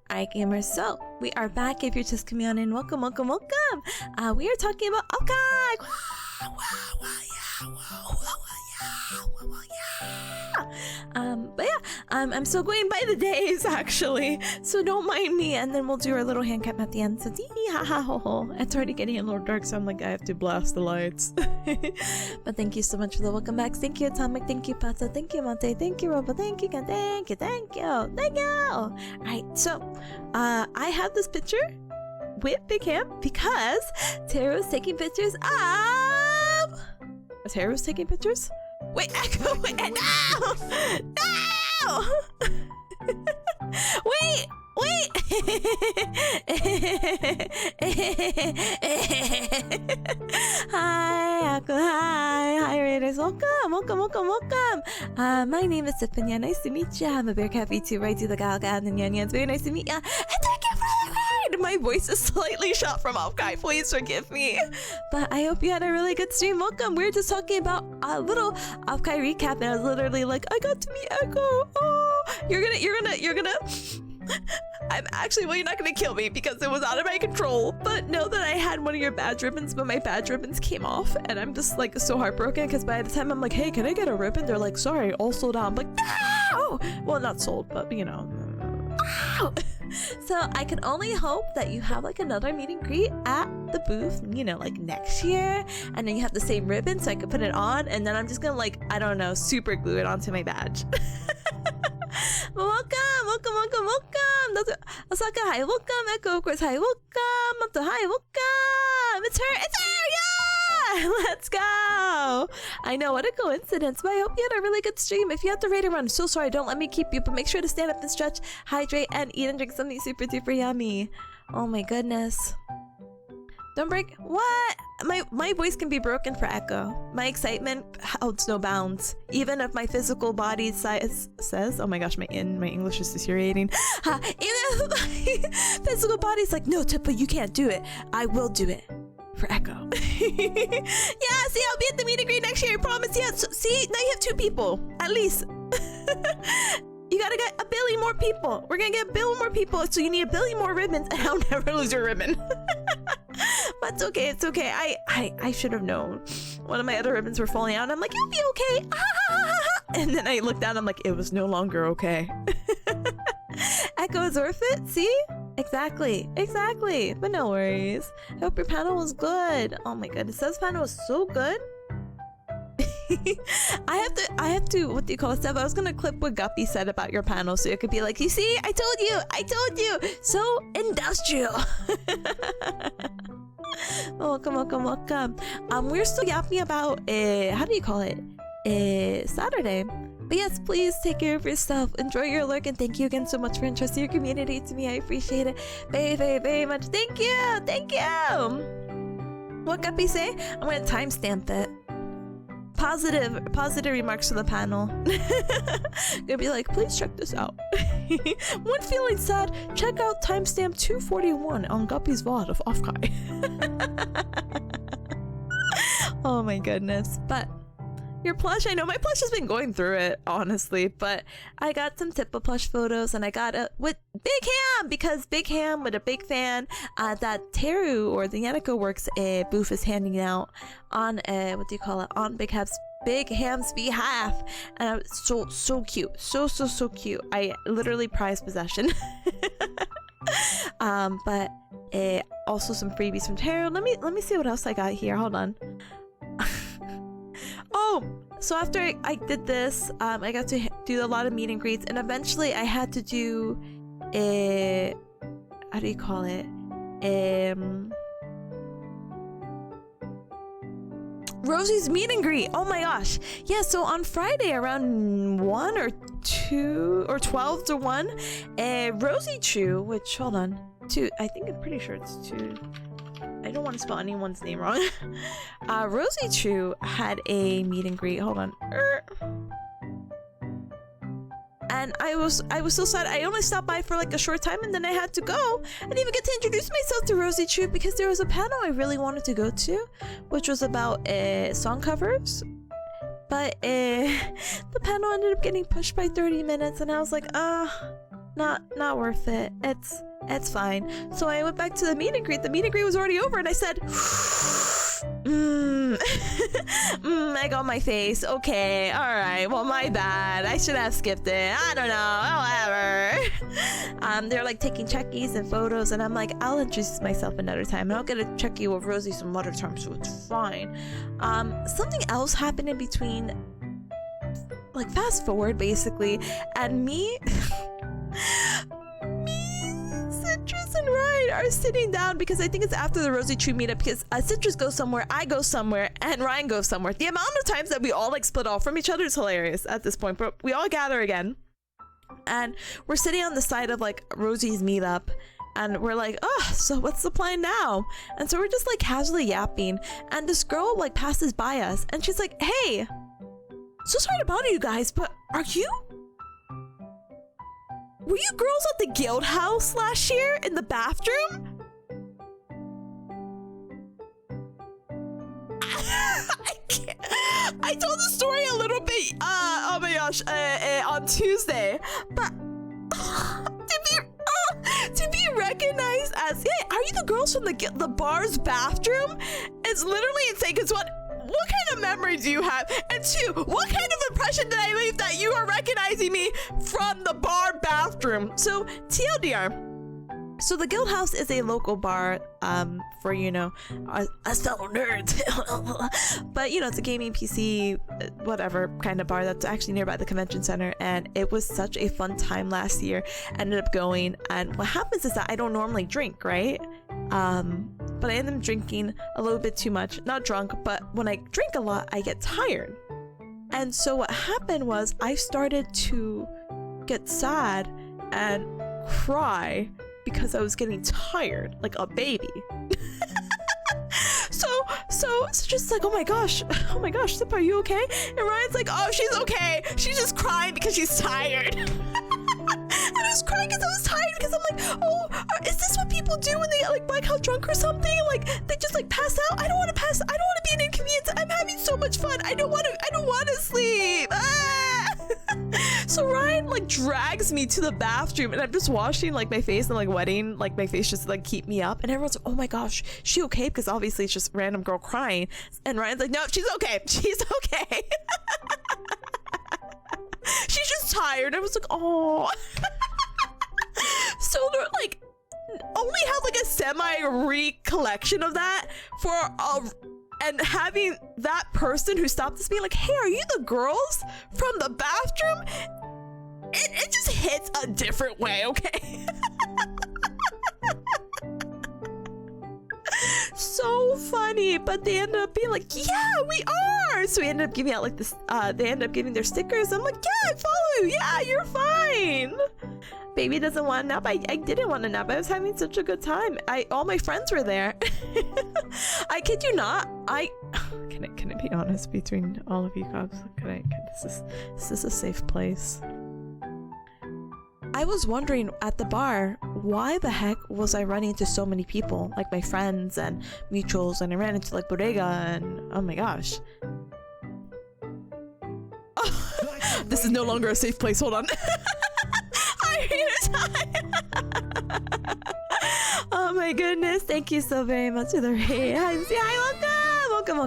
Alright, gamers. So we are back. If you're just coming on in, welcome. We are talking about OffKai. But yeah, I'm still going by the days actually, so don't mind me, and then we'll do our little hand cap at the end. So ha ha ho ho. It's already getting a little dark, so I'm like, I have to blast the lights. But thank you so much for the welcome backs. Thank you Atomic, thank you Pata, thank you Monte, thank you Robo, thank you. Alright, so I have this picture with Big Ham because Tara was taking pictures of... Tara was taking pictures? Wait, Echo, wait, no! No! Wait! Hi, Echo, hi, Raiders, welcome. My name is Tipanya, nice to meet you. I'm a bear cat VTuber, I do the gal and the Yanyans, very nice to meet you. And thank you for the ride! My voice is slightly shot from OffKai, please forgive me. But I hope you had a really good stream. Welcome. We were just talking about a little OffKai recap, and I was literally like, I got to meet Echo. Oh, you're gonna. I'm actually, well, you're not gonna kill me because it was out of my control. But know that I had one of your badge ribbons, but my badge ribbons came off, and I'm just like so heartbroken because by the time I'm like, hey, can I get a ribbon? They're like, sorry, all sold out. I'm like, no! Well, not sold, but you know. So I can only hope that you have like another meet and greet at the booth, you know, like next year, and then you have the same ribbon so I can put it on, and then I'm just gonna like, I don't know, super glue it onto my badge. welcome. That's Osaka, hi, welcome. Echo, of course, hi, welcome. Mato, hi, welcome. It's her, yeah! Let's go. I know, what a coincidence, but I hope you had a really good stream. If you had to raid around, I'm so sorry, don't let me keep you, but make sure to stand up and stretch, hydrate, and eat and drink something super duper yummy. Oh my goodness. Don't break. What? My voice can be broken for Echo. My excitement holds no bounds. Even if my physical body size says, oh my gosh, my English is deteriorating. Even if my physical body's like, no, Tippa, you can't do it. I will do it for Echo. Yeah, see, I'll be at the meet and greet next year, I promise. Yeah, so, see, now you have 2 people, at least. You gotta get a billion more people. We're gonna get a billion more people, so you need a billion more ribbons, and I'll never lose your ribbon. But it's okay, it's okay. I should have known. One of my other ribbons were falling out, and I'm like, it'll be okay. And then I looked down, I'm like, it was no longer okay. Echo is worth it, see? Exactly. But no worries. I hope your panel was good. Oh my goodness, this panel was so good. I have to, what do you call it, Steph? I was gonna clip what Guppy said about your panel so it could be like, you see, I told you, so industrial. Welcome. We're still yapping about how do you call it, Saturday. But yes, please take care of yourself, enjoy your lurk, and thank you again so much for entrusting your community to me. I appreciate it very, very, very much. Thank you. What Guppy say? I'm gonna timestamp it. Positive remarks to the panel. Gonna be like, please check this out. When feeling sad, check out timestamp 241 on Guppy's VOD of OffKai. Oh my goodness. But your plush, I know my plush has been going through it, honestly, but I got some Tippa plush photos, and I got it with Big Ham, because Big Ham, with a big fan that Teru or the Yanako Works booth is handing out on what do you call it, on Big Ham's behalf, and I was so cute, so cute. I literally prized possession. But also some freebies from Teru. Let me see what else I got here. Hold on. Oh, so after I did this, I got to do a lot of meet and greets, and eventually I had to do how do you call it, Rosie's meet and greet. Oh my gosh, yeah. So on Friday around 1 or 2 or 12 to 1, Rosie Chu, which, hold on, 2, I think, I'm pretty sure it's 2, I don't want to spell anyone's name wrong. Rosie Chu had a meet and greet. Hold on. And I was so sad. I only stopped by for like a short time, and then I had to go. I didn't even get to introduce myself to Rosie Chu because there was a panel I really wanted to go to, which was about song covers. but the panel ended up getting pushed by 30 minutes, and I was like, not worth it. It's fine. So I went back to the meet and greet. The meet and greet was already over, and I said, egg on my face. Okay, all right. Well, my bad. I should have skipped it. I don't know. Whatever. They're like taking checkies and photos, and I'm like, I'll introduce myself another time, and I'll get a checkie with Rosie some other time, so it's fine. Something else happened in between. Like, fast forward basically, and me. Citrus and Ryan are sitting down because I think it's after the Rosie Tree meetup, because Citrus goes somewhere, I go somewhere, and Ryan goes somewhere. The amount of times that we all like split off from each other is hilarious at this point, but we all gather again, and we're sitting on the side of like Rosie's meetup, and we're like, oh, so what's the plan now? And so we're just like casually yapping, and this girl like passes by us, and she's like, hey, so sorry to bother you guys, but were you girls at the guild house last year in the bathroom? I can't. I told the story a little bit, oh my gosh, on Tuesday, but to be recognized as, yeah, are you the girls from the bar's bathroom? It's literally insane, because what kind of memory do you have? And two, what kind of impression did I leave that you are recognizing me from the bar bathroom? So, TLDR. So the Guild House is a local bar for, you know, us fellow nerds. But, you know, it's a gaming PC, whatever kind of bar that's actually nearby the convention center. And it was such a fun time last year. Ended up going. And what happens is that I don't normally drink, right? But I ended up drinking a little bit too much. Not drunk, but when I drink a lot, I get tired. And so what happened was I started to get sad and cry because I was getting tired, like a baby. So just like, oh my gosh, Sip, are you okay? And Ryan's like, oh, she's okay. She's just crying because she's tired. And I was crying because I was tired, because I'm like, oh, is this what people do when they like blackout drunk or something? Like they just like pass out? I don't want to pass. I don't want to be an inconvenience. I'm having so much fun. I don't want to sleep. So Ryan like drags me to the bathroom, and I'm just washing like my face and like wetting like my face just to, like keep me up, and everyone's like, oh my gosh, she okay? Because obviously it's just random girl crying, and Ryan's like, no, she's okay. She's okay. She's just tired. I was like, oh. So they're like, only have like a semi recollection of that for and having that person who stopped us being like, hey, are you the girls from the bathroom? It just hits a different way, okay? So funny, but they ended up being like, yeah, we are. So we ended up giving out like this, they ended up giving their stickers. I'm like, yeah, I follow you. Yeah, you're fine. Baby doesn't want a nap. I didn't want a nap. I was having such a good time. All my friends were there. I kid you not. Can I be honest between all of you guys? This is a safe place. I was wondering at the bar, why the heck was I running into so many people, like my friends and mutuals, and I ran into like Bodega, and oh my gosh. Oh, this is no longer a safe place. Hold on. Oh my goodness, thank you so very much for the raid.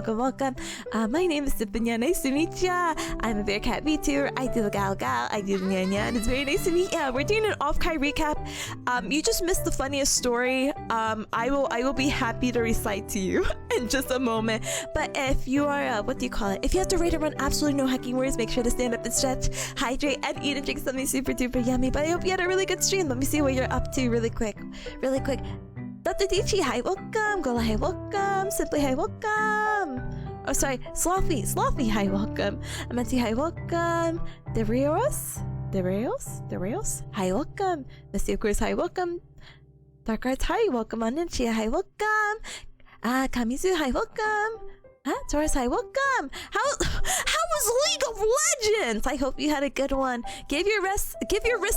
Welcome. My name is Tipanya. Nice to meet ya. I'm a Bearcat VTuber. I do the gal. I do the nya, and it's very nice to meet ya. We're doing an OffKai recap. You just missed the funniest story. I will be happy to recite to you in just a moment. But if you are, what do you call it? If you have to rate and run absolutely no hacking words, make sure to stand up and stretch, hydrate, and eat and drink something super duper yummy. But I hope you had a really good stream. Let me see what you're up to really quick. Dr. Dichi, hi, welcome. Gola, hi, welcome. Simply, hi, welcome. Oh, sorry. Slothy, hi, welcome. Amenti, hi, welcome. Derios, hi, welcome. Missy, of course, hi, welcome. Dark Arts, hi, welcome. Aninchia, hi, welcome. Kamizu, hi, welcome. Taurus, hi, welcome. How was League of Legends? I hope you had a good one. Give your wrist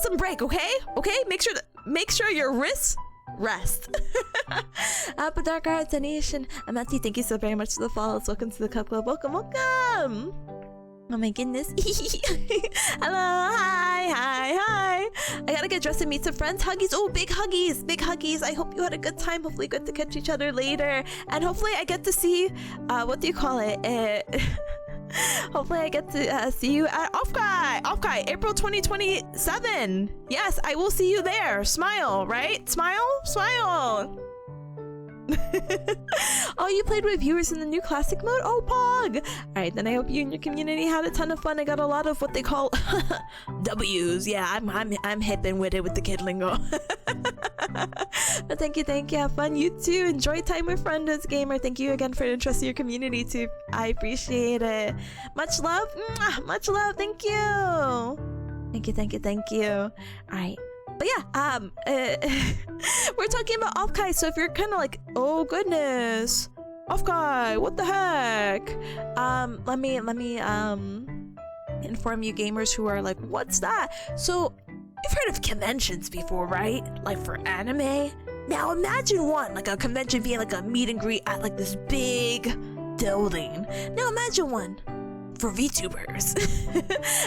some break, okay? Make sure your wrists rest. But Dark Arts Nation, Amati, thank you so very much for the follows. Welcome to the Cup Club. Welcome. Oh my goodness. Hello, hi. I gotta get dressed and meet some friends. Huggies. Oh, big huggies. Big huggies. I hope you had a good time. Hopefully get to catch each other later. And hopefully I get to see, what do you call it? Hopefully I get to see you at OffKai, April 2027. Yes, I will see you there. Smile, right? Smile. Oh, you played with viewers in the new classic mode? Oh, Pog! Alright, then I hope you and your community had a ton of fun. I got a lot of what they call W's. Yeah, I'm hip and with it with the kid lingo. But thank you. Have fun. You too. Enjoy time with Friendas Gamer. Thank you again for your interest in your community too. I appreciate it. Much love. Much love. Thank you. Thank you. Alright. But yeah, we're talking about OffKai, so if you're kind of like, oh goodness, OffKai, what the heck? Let me inform you gamers who are like, what's that? So, you've heard of conventions before, right? Like for anime? Now imagine one, like a convention being like a meet and greet at like this big building. Now imagine one for VTubers.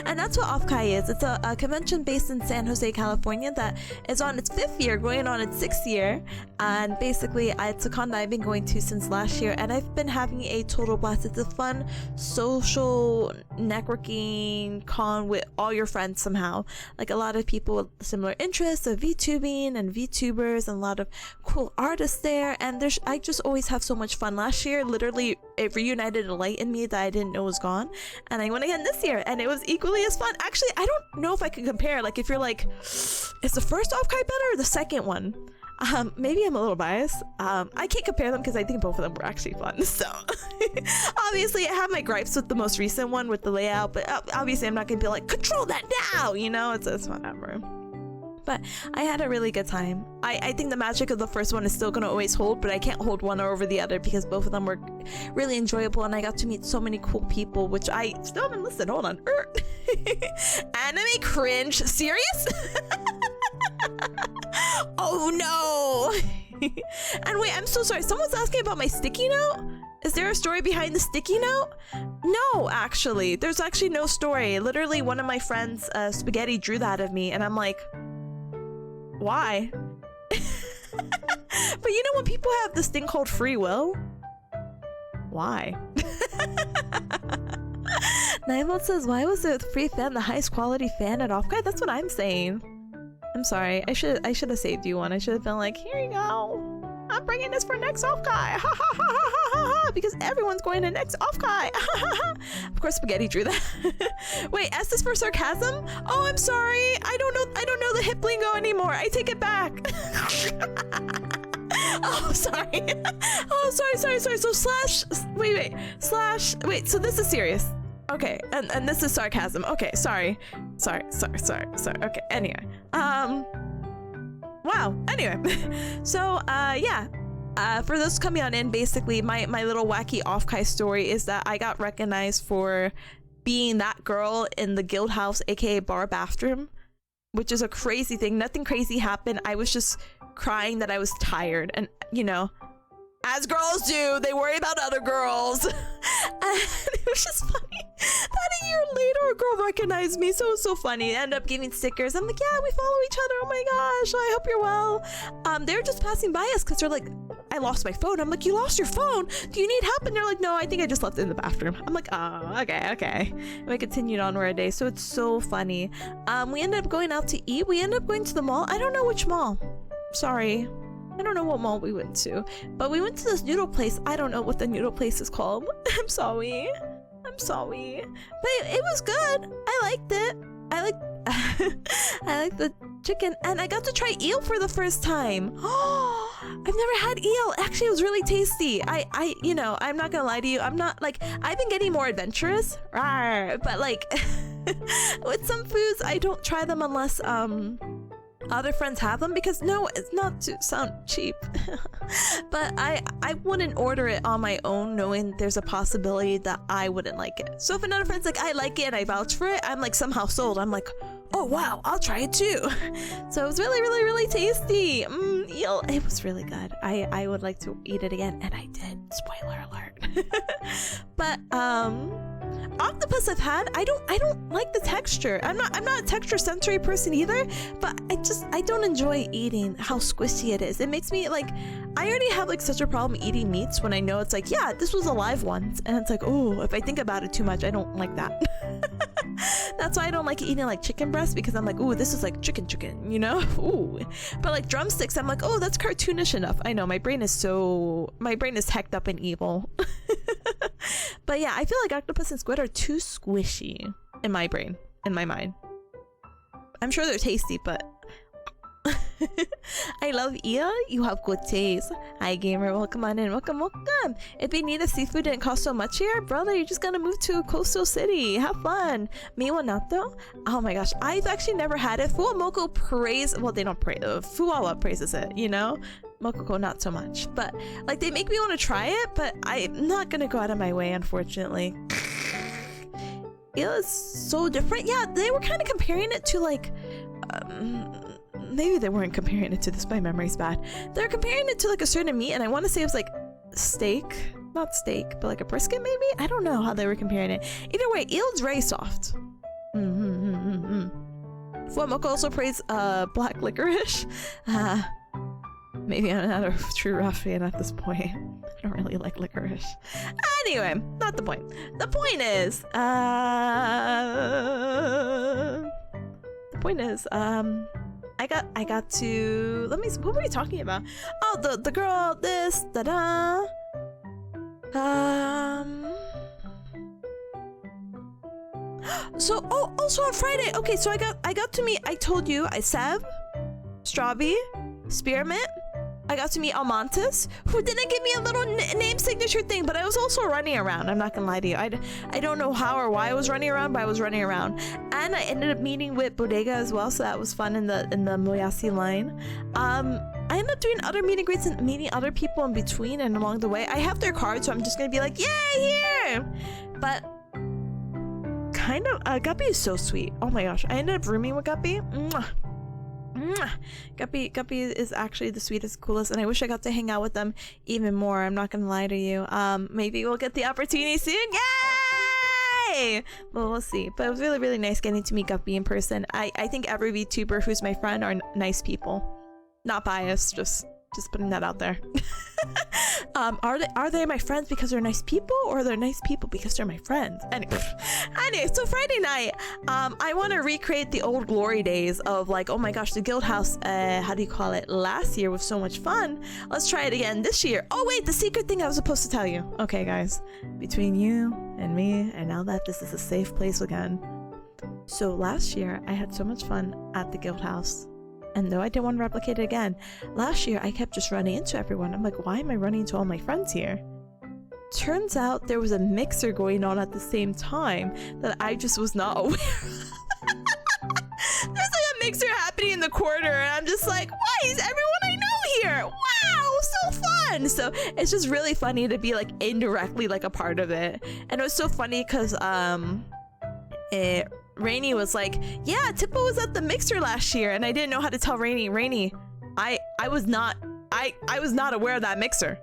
And that's what OffKai is. It's a convention based in San Jose, California that is on its 5th year, going on its 6th year. And basically, it's a con that I've been going to since last year, and I've been having a total blast. It's a fun social networking con with all your friends somehow. Like a lot of people with similar interests of VTubing and VTubers, and a lot of cool artists there. And I just always have so much fun. Last year, literally, it reunited a light in me that I didn't know was gone. And I went again this year, and it was equally as fun. Actually, I don't know if I can compare. Like, if you're like, is the first OffKai better or the second one? Maybe I'm a little biased. I can't compare them because I think both of them were actually fun. So, obviously, I have my gripes with the most recent one with the layout, but obviously, I'm not gonna be like, control that now, you know? It's whatever. But I had a really good time. I think the magic of the first one is still going to always hold, but I can't hold one over the other because both of them were really enjoyable, and I got to meet so many cool people, which I still haven't listed. Hold on. Anime cringe. Serious? Oh no. And wait, I'm so sorry. Someone's asking about my sticky note. Is there a story behind the sticky note? No, actually. There's actually no story. Literally, one of my friends, Spaghetti, drew that of me, and I'm like, why? But you know when people have this thing called free will? Why? Nimebot says, why was the free fan the highest quality fan at OffKai? That's what I'm saying. I'm sorry. I should have saved you one. I should have been like, here you go. I'm bringing this for next OffKai. Ha ha ha ha ha ha. Because everyone's going to next OffKai. Of course, Spaghetti drew that. Wait, S is for sarcasm? Oh, I'm sorry. I don't know the hip lingo anymore. I take it back. Oh, sorry. Oh, sorry. So wait, so this is serious. Okay, and this is sarcasm. Okay, sorry. Okay, anyway. Wow. Anyway, so yeah. For those coming on in, basically my little wacky OffKai story is that I got recognized for being that girl in the guild house, aka bar bathroom, which is a crazy thing. Nothing crazy happened. I was just crying that I was tired, and you know, as girls do, they worry about other girls. And it was just funny that a year later a girl recognized me. So funny. End up giving stickers. I'm like, yeah, we follow each other. Oh my gosh, I hope you're well. They're just passing by us because they're like, I lost my phone. I'm like, you lost your phone? Do you need help? And they're like, no, I think I just left it in the bathroom. I'm like, oh, okay. And we continued on our day. So it's so funny. We ended up going out to eat. We ended up going to the mall. I don't know which mall. Sorry. I don't know what mall we went to, but we went to this noodle place. I don't know what the noodle place is called. I'm sorry. But it was good. I liked it. I liked the chicken, and I got to try eel for the first time. Oh, I've never had eel. Actually, it was really tasty. You know, I'm not gonna lie to you. I'm not like, I've been getting more adventurous, but like with some foods, I don't try them unless other friends have them, because no, it's not to sound cheap, but I wouldn't order it on my own knowing there's a possibility that I wouldn't like it. So if another friend's like, I like it and I vouch for it, I'm like somehow sold. I'm like, oh wow, I'll try it too. So it was really tasty. Eel, it was really good. I would like to eat it again, and I did. Spoiler alert. But octopus I've had, I don't like the texture. I'm not a texture sensory person either, but I don't enjoy eating how squishy it is. It makes me like, I already have like such a problem eating meats when I know it's like, yeah, this was alive once, and it's like, oh, if I think about it too much, I don't like that. That's why I don't like eating like chicken breast, because I'm like, ooh, this is like chicken, you know? Ooh. But like drumsticks, I'm like, oh, that's cartoonish enough. I know, my brain is hecked up and evil. But yeah, I feel like octopus and squid are too squishy in my brain, in my mind. I'm sure they're tasty, but I love eel. You have good taste. Hi gamer, welcome on in. Welcome. If you need a seafood didn't cost so much here, brother, you're just gonna move to a coastal city. Have fun. Miwa natto? Oh my gosh, I've actually never had it. Fuamoko praise, well, they don't praise, Fuawa praises it, you know? Mokoko not so much, but like they make me want to try it, but I'm not gonna go out of my way, unfortunately. Eel is so different. Yeah, they were kind of comparing it to like maybe they weren't comparing it to this, my memory's bad. They're comparing it to like a certain meat, and I want to say it was like steak, not steak, but like a brisket maybe. I don't know how they were comparing it. Either way, eel's very soft. Fuamoko also praised black licorice. Maybe I'm not a true ruffian at this point. I don't really like licorice. Anyway, not the point. The point is, I got to, let me, what were we talking about? Oh, the girl, this, da-da. So, oh, also on Friday, okay, so I got to meet, I told you, Seb, Strawby, Spearmint. I got to meet Almontis, who didn't give me a little name signature thing, but I was also running around. I'm not gonna lie to you. I don't know how or why I was running around, but I was running around. And I ended up meeting with Bodega as well, so that was fun in the Moyasi line. I ended up doing other meet and greets and meeting other people in between and along the way. I have their card, so I'm just gonna be like, yay, here! But kind of, Guppy is so sweet. Oh my gosh, I ended up rooming with Guppy. Mwah. Guppy is actually the sweetest, coolest, and I wish I got to hang out with them even more. I'm not gonna lie to you. Maybe we'll get the opportunity soon. Yay! Well, we'll see. But it was really, really nice getting to meet Guppy in person. I think every VTuber who's my friend are nice people. Not biased, just putting that out there. Are they my friends because they're nice people, or they're nice people because they're my friends? Anyway, so Friday night, I want to recreate the old glory days of like, oh my gosh, the guild house, how do you call it, last year was so much fun. Let's try it again this year. Oh wait, the secret thing I was supposed to tell you. Okay guys, between you and me, and now that this is a safe place again. So last year I had so much fun at the guild house. And though I didn't want to replicate it again, last year I kept just running into everyone. I'm like, why am I running into all my friends here? Turns out there was a mixer going on at the same time that I just was not aware of. There's like a mixer happening in the corner, and I'm just like, why is everyone I know here? Wow, so fun! So it's just really funny to be like indirectly like a part of it. And it was so funny because Rainy was like, yeah, Tippo was at the mixer last year, and I didn't know how to tell Rainy, I was not aware of that mixer.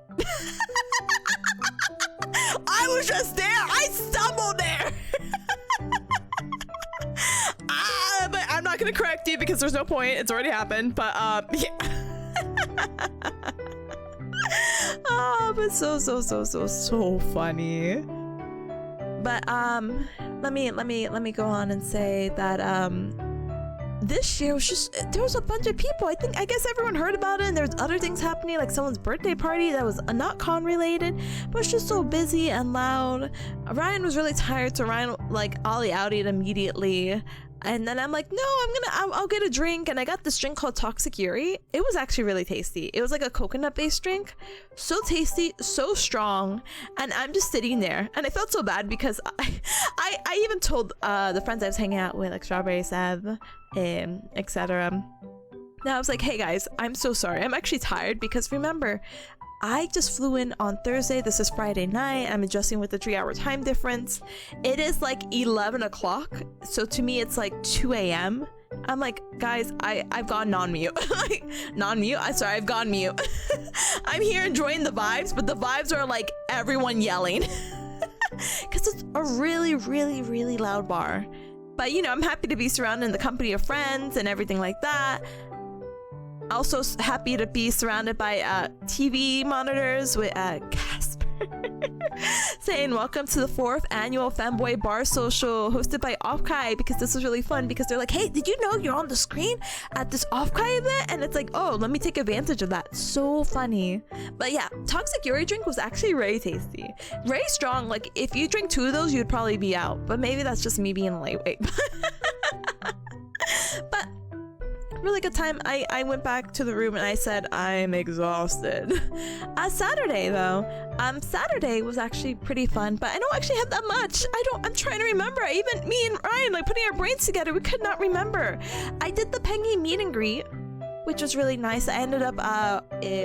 I was just there. I stumbled there. But I'm not gonna correct you because there's no point. It's already happened. But yeah. Oh, but so funny. But let me go on and say that this year was just, there was a bunch of people. I guess everyone heard about it, and there was other things happening, like someone's birthday party that was not con related, but it's just so busy and loud. Ryan was really tired, so Ryan like ollie outed immediately. And then I'm like, no, I'll get a drink. And I got this drink called Toxic Yuri. It was actually really tasty. It was like a coconut based drink. So tasty, so strong. And I'm just sitting there. And I felt so bad because I even told the friends I was hanging out with, like Strawberry Seb, etc. Now I was like, hey guys, I'm so sorry. I'm actually tired because remember, I just flew in on Thursday. This is Friday night. I'm adjusting with the 3-hour time difference. It is like 11 o'clock. So to me, it's like 2 a.m. I'm like, guys, I've gone non-mute. Non-mute? Sorry, I've gone mute. I'm here enjoying the vibes, but the vibes are like everyone yelling. because it's a really, really, really loud bar. But you know, I'm happy to be surrounded in the company of friends and everything like that. Also happy to be surrounded by TV monitors with Casper saying welcome to the 4th annual Fanboy Bar Social hosted by OffKai, because this was really fun, because they're like, hey, did you know you're on the screen at this OffKai event? And it's like, oh, let me take advantage of that. So funny. But yeah, Toxic Yuri drink was actually really tasty, very strong. Like if you drink 2 of those you'd probably be out, but maybe that's just me being lightweight. But really good time. I went back to the room and I said I'm exhausted. Saturday though, Saturday was actually pretty fun, but I don't actually have that much. I'm trying to remember. Even me and Ryan, like putting our brains together, we could not remember. I did the Pengy meet and greet, which was really nice. I ended up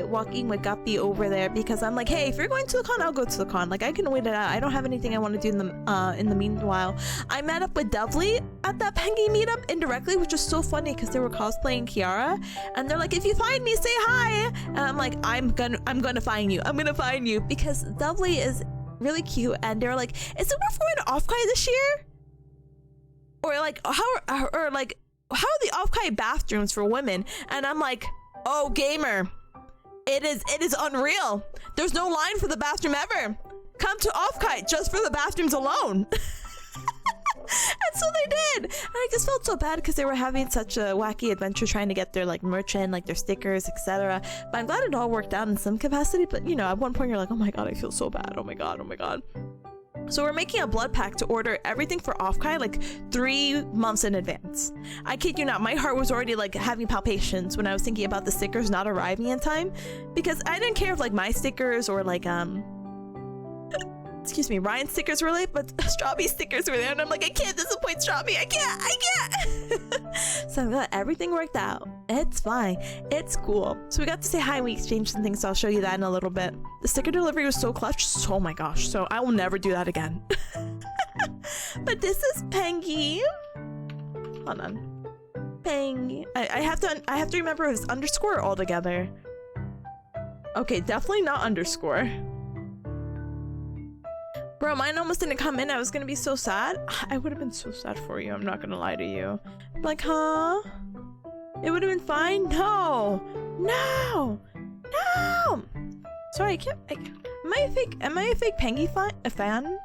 walking with Guppy over there because I'm like, hey, if you're going to the con, I'll go to the con. Like I can wait it out. I don't have anything I want to do in the meanwhile. I met up with Devly at that Pengy meetup indirectly, which was so funny because they were cosplaying Kiara, and they're like, if you find me, say hi. And I'm like, I'm gonna find you. I'm gonna find you, because Devly is really cute, and they're like, is it worth going to OffKai this year? Or like how are the OffKai bathrooms for women? And I'm like, oh gamer, it is unreal. There's no line for the bathroom ever. Come to OffKai just for the bathrooms alone. And so they did, and I just felt so bad because they were having such a wacky adventure trying to get their like merch in, like their stickers, etc. But I'm glad it all worked out in some capacity. But you know, at one point you're like, oh my god, I feel so bad. Oh my god, oh my god. So we're making a blood pact to order everything for OffKai like 3 months in advance. I kid you not, my heart was already like having palpitations when I was thinking about the stickers not arriving in time, because I didn't care if like my stickers or like excuse me, Ryan's stickers were late, but Strawby's stickers were there, and I'm like, I can't disappoint Strawby. I can't. So I'm glad everything worked out. It's fine. It's cool. So we got to say hi, we exchanged some things, so I'll show you that in a little bit. The sticker delivery was so clutch. So, oh my gosh. So I will never do that again. But this is Pengy. Hold on. Pengy. I have to remember if it's underscore all together. Okay, definitely not underscore. Bro, mine almost didn't come in. I was gonna be so sad. I would have been so sad for you. I'm not gonna lie to you. Like, huh? It would have been fine? No! No! No! Sorry, I can't. Am I a fake Pengy fan?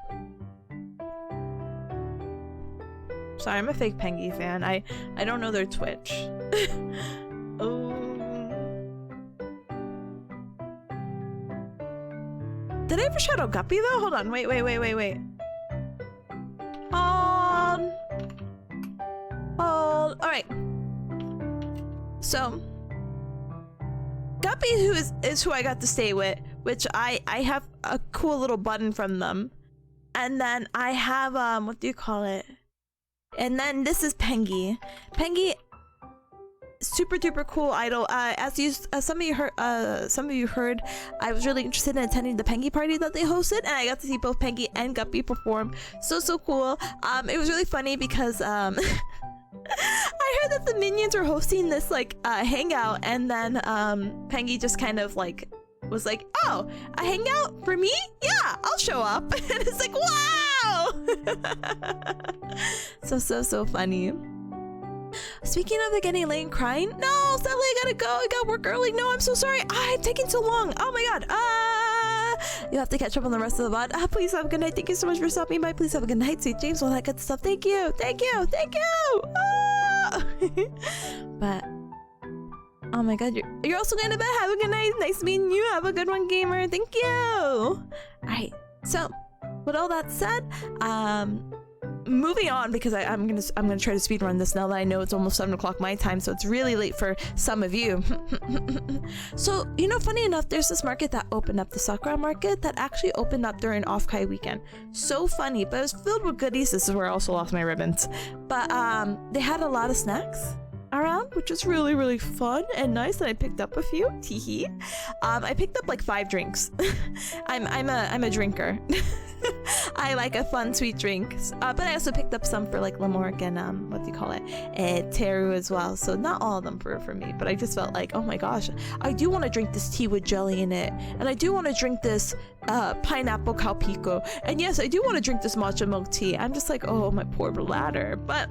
Sorry, I'm a fake Pengy fan. I don't know their Twitch. Oh. Did I ever shout out Guppy though? Hold on, wait. Hold. Alright. So Guppy, who is who I got to stay with, which I have a cool little button from them. And then I have what do you call it? And then this is Pengy. Pengy, super duper cool idol. As some of you heard, I was really interested in attending the Pengy party that they hosted, and I got to see both Pengy and Guppy perform. So cool. It was really funny because I heard that the minions were hosting this like hangout, and then Pengy just kind of like was like, oh, a hangout for me? Yeah, I'll show up. And it's like, wow. So funny. Speaking of it getting late and crying, no, sadly I gotta go. I got work early. No, I'm so sorry. I'm taking so long. Oh my god. You have to catch up on the rest of the VOD. Please have a good night. Thank you so much for stopping by. Please have a good night, sweet dreams, all that good stuff. Thank you. But oh my god, you're also going to bed. Have a good night. Nice meeting you. Have a good one, gamer. Thank you. All right. So with all that said, moving on, because I'm gonna try to speed run this now that I know it's almost 7 o'clock my time, so it's really late for some of you. So, you know, funny enough, there's this market that opened up, the Sakura market, that actually opened up during OffKai weekend. So funny, but it was filled with goodies. This is where I also lost my ribbons. But they had a lot of snacks around, which was really fun and nice, and I picked up a few. Teehee. I picked up like 5 drinks. I'm a drinker. I like a fun sweet drink. But I also picked up some for like Lamork and what do you call it? Teru as well. So not all of them for me, but I just felt like, oh my gosh, I do want to drink this tea with jelly in it, and I do want to drink this pineapple calpico, and yes, I do want to drink this matcha milk tea. I'm just like, oh, my poor bladder. But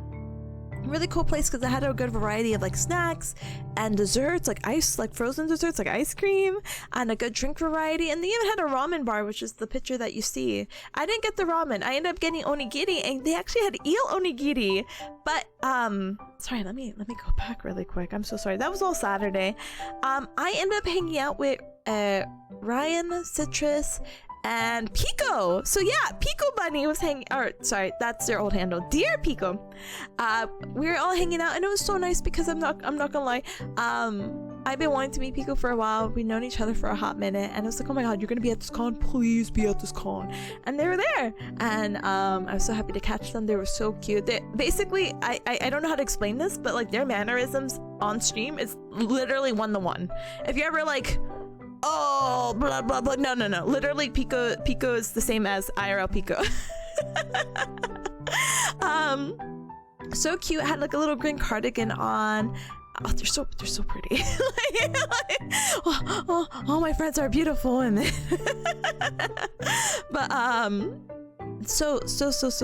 really cool place because I had a good variety of like snacks and desserts, like frozen desserts like ice cream, and a good drink variety, and they even had a ramen bar, which is the picture that you see. I didn't get the ramen. I ended up getting onigiri, and they actually had eel onigiri. But sorry, let me go back really quick. I'm so sorry. That was all Saturday. I ended up hanging out with Ryan, Citrus, and Pico. So yeah, Pico Bunny was hanging, or sorry, that's their old handle, Dear Pico. We were all hanging out, and it was so nice because I'm not gonna lie, I've been wanting to meet Pico for a while. We've known each other for a hot minute, and I was like, oh my god, you're gonna be at this con, please be at this con. And they were there, and I was so happy to catch them. They were so cute. They basically, I don't know how to explain this, but like their mannerisms on stream is literally 1-to-1. If you're ever like, oh, blah blah blah, no, literally Pico is the same as IRL Pico. So cute. Had like a little green cardigan on. Oh, they're so pretty. All my friends are beautiful women. But so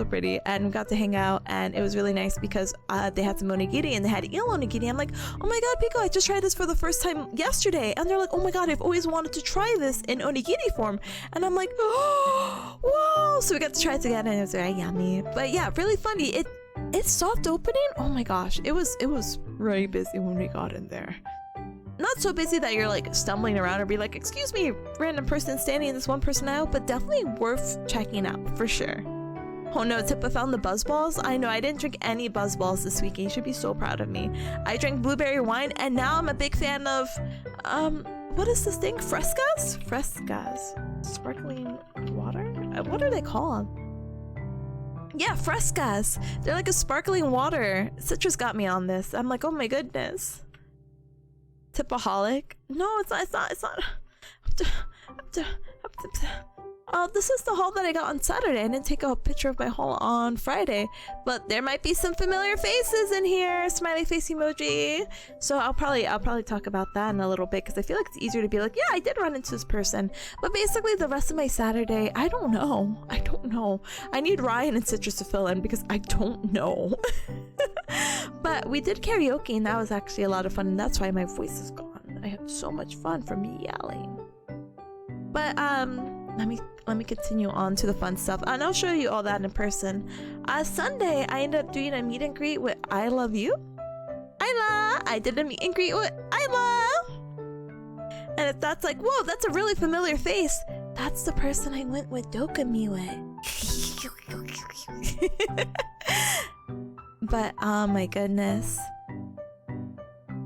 pretty, and we got to hang out, and it was really nice because they had some onigiri, and they had eel onigiri. I'm like, oh my god, Pico, I just tried this for the first time yesterday, and they're like, oh my god, I've always wanted to try this in onigiri form. And I'm like, oh, whoa. So we got to try it together, and it was very yummy. But yeah, really funny. It's soft opening. Oh my gosh, it was really busy when we got in there. Not so busy that you're like stumbling around or be like, excuse me, random person standing in this one person aisle, but definitely worth checking out for sure. Oh no, Tippa found the buzz balls. I know, I didn't drink any buzz balls this weekend. You should be so proud of me. I drank blueberry wine, and now I'm a big fan of what is this thing? Frescas? Sparkling water? What are they called? Yeah, Frescas. They're like a sparkling water. Citrus got me on this. I'm like, oh my goodness. Tipaholic? No, it's not. Oh, this is the haul that I got on Saturday. I didn't take a picture of my haul on Friday, but there might be some familiar faces in here. Smiley face emoji. So I'll probably talk about that in a little bit, because I feel like it's easier to be like, yeah, I did run into this person. But basically the rest of my Saturday, I don't know. I need Ryan and Citrus to fill in because I don't know. But we did karaoke, and that was actually a lot of fun, and that's why my voice is gone. I had so much fun from me yelling. But let me continue on to the fun stuff, and I'll show you all that in person. Sunday, I ended up doing a meet and greet with I Love You. I did a meet and greet with Isla. And if that's like, whoa, that's a really familiar face, that's the person I went with Dokami with. But oh my goodness, I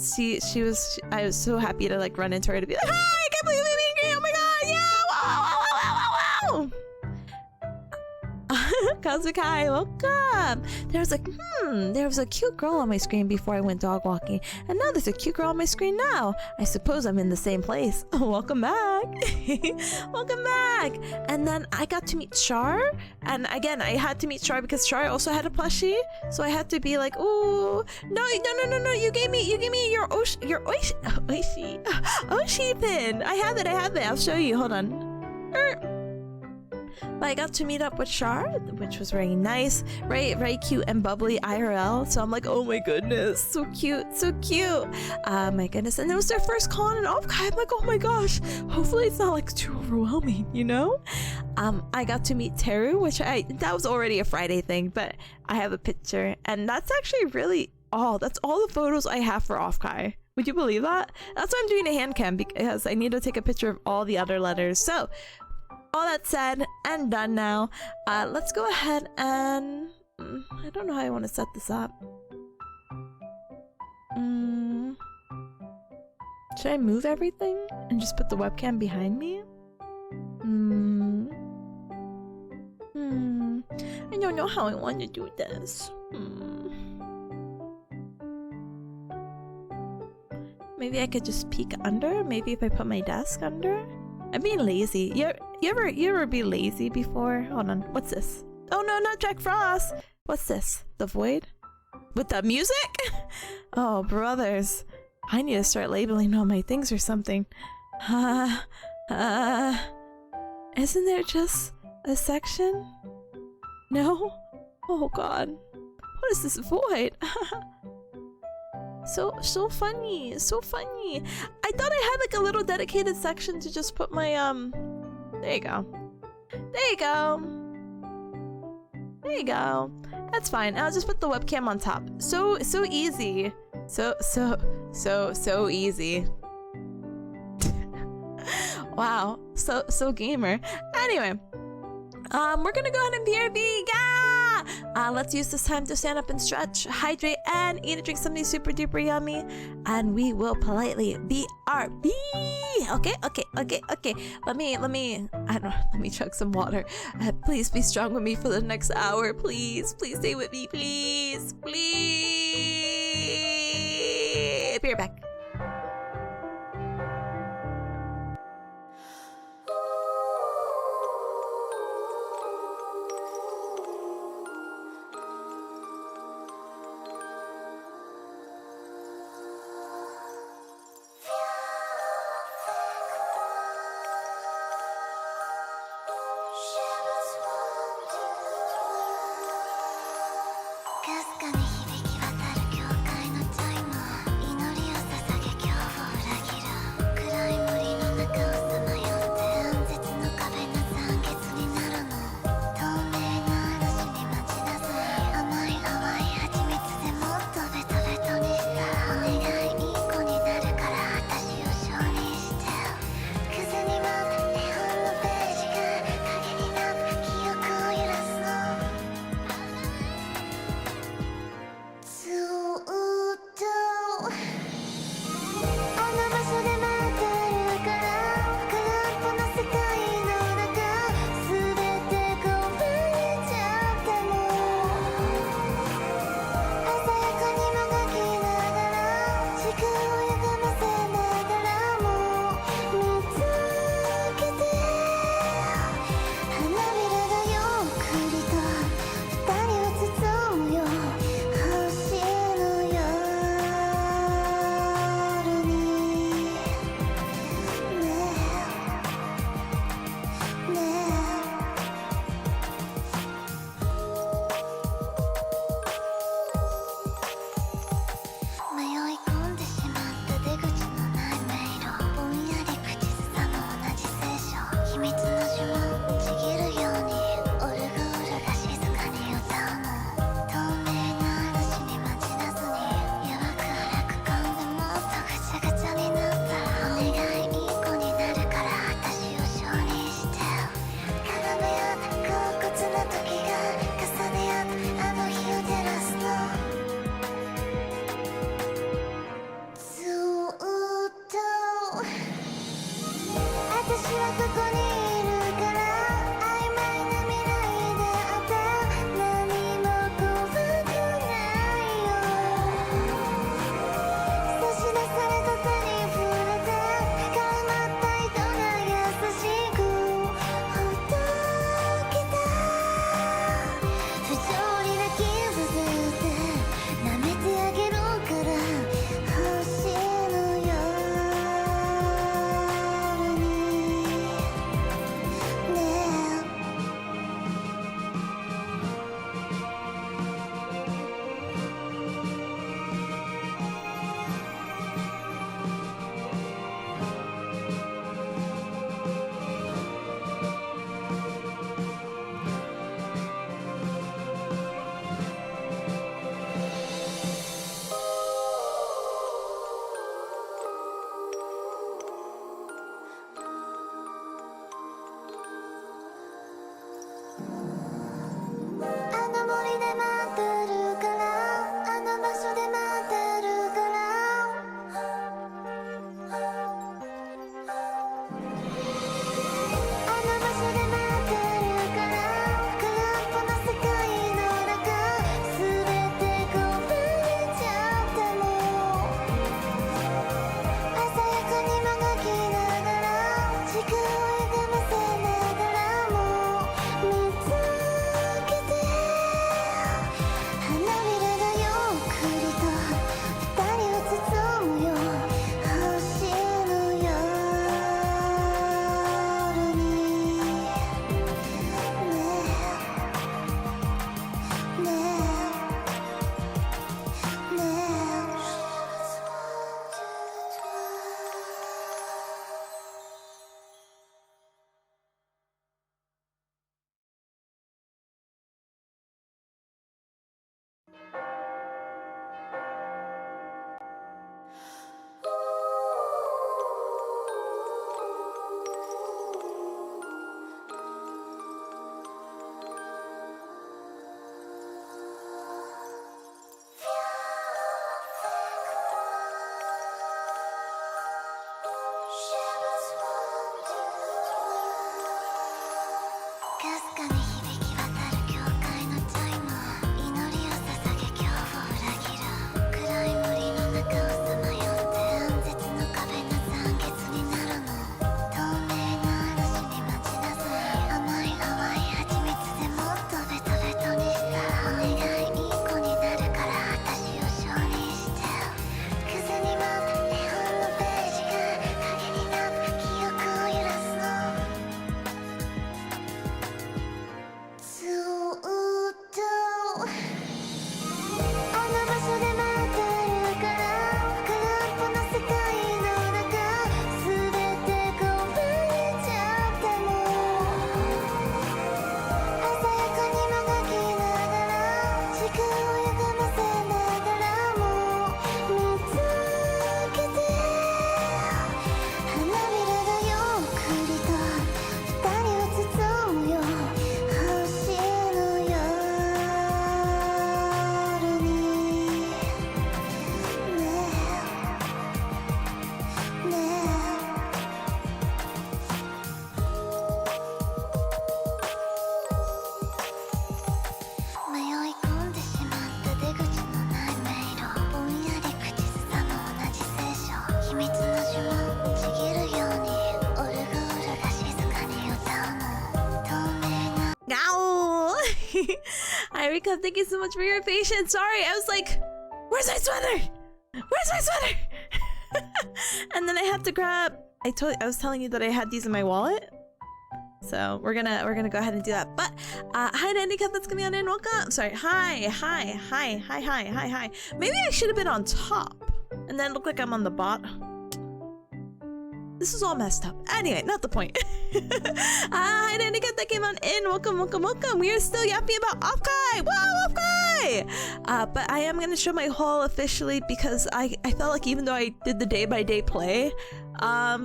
was so happy to like run into her to be like, hi, I can't believe we meet and greet. Oh my god, yeah, wow. Kazukai, welcome. There was a cute girl on my screen before I went dog walking, and now there's a cute girl on my screen now. I suppose I'm in the same place. Welcome back. Welcome back. And then I got to meet Char, and again, I had to meet Char because Char also had a plushie, so I had to be like, ooh, no, you gave me your Oshi pin. I have it. I'll show you. Hold on. But I got to meet up with Char, which was very nice, very cute and bubbly IRL. So I'm like, oh my goodness, so cute. My goodness, and it was their first con in OffKai. I'm like, oh my gosh, hopefully it's not like too overwhelming, you know? I got to meet Teru, that was already a Friday thing, but I have a picture, and that's actually really that's all the photos I have for OffKai. Would you believe that? That's why I'm doing a hand cam, because I need to take a picture of all the other letters. So all that said and done now, let's go ahead and I don't know how I want to set this up. Should I move everything and just put the webcam behind me? I don't know how I want to do this. Maybe I could just peek under. Maybe if I put my desk under. I'm being lazy. You ever be lazy before? Hold on. What's this? Oh no, not Jack Frost. What's this? The Void? With the music? Oh, brothers. I need to start labeling all my things or something. Isn't there just a section? No? Oh god. What is this Void? So funny. So funny. I thought I had like a little dedicated section to just put my there you go. There you go. There you go. That's fine. I'll just put the webcam on top. So easy. So easy. Wow. So gamer. Anyway, we're gonna go ahead and BRB. Yeah! Let's use this time to stand up and stretch, hydrate, and eat and drink something super duper yummy. And we will politely BRB. Okay. Let me chug some water. Please be strong with me for the next hour. Please stay with me. Please. Be right back. Hi, Rika, thank you so much for your patience. Sorry, I was like, where's my sweater? Where's my sweater? And then I had to grab, I was telling you that I had these in my wallet. So we're gonna go ahead and do that. But hi to any cup that's coming on in. Welcome. Sorry. Hi. Maybe I should have been on top. And then look like I'm on the bottom. This is all messed up. Anyway, not the point. Hi to any cup that came on in. Welcome. We are still yapping about OffKai. Wow, OffKai! But I am gonna show my haul officially because I felt like even though I did the day-by-day play, I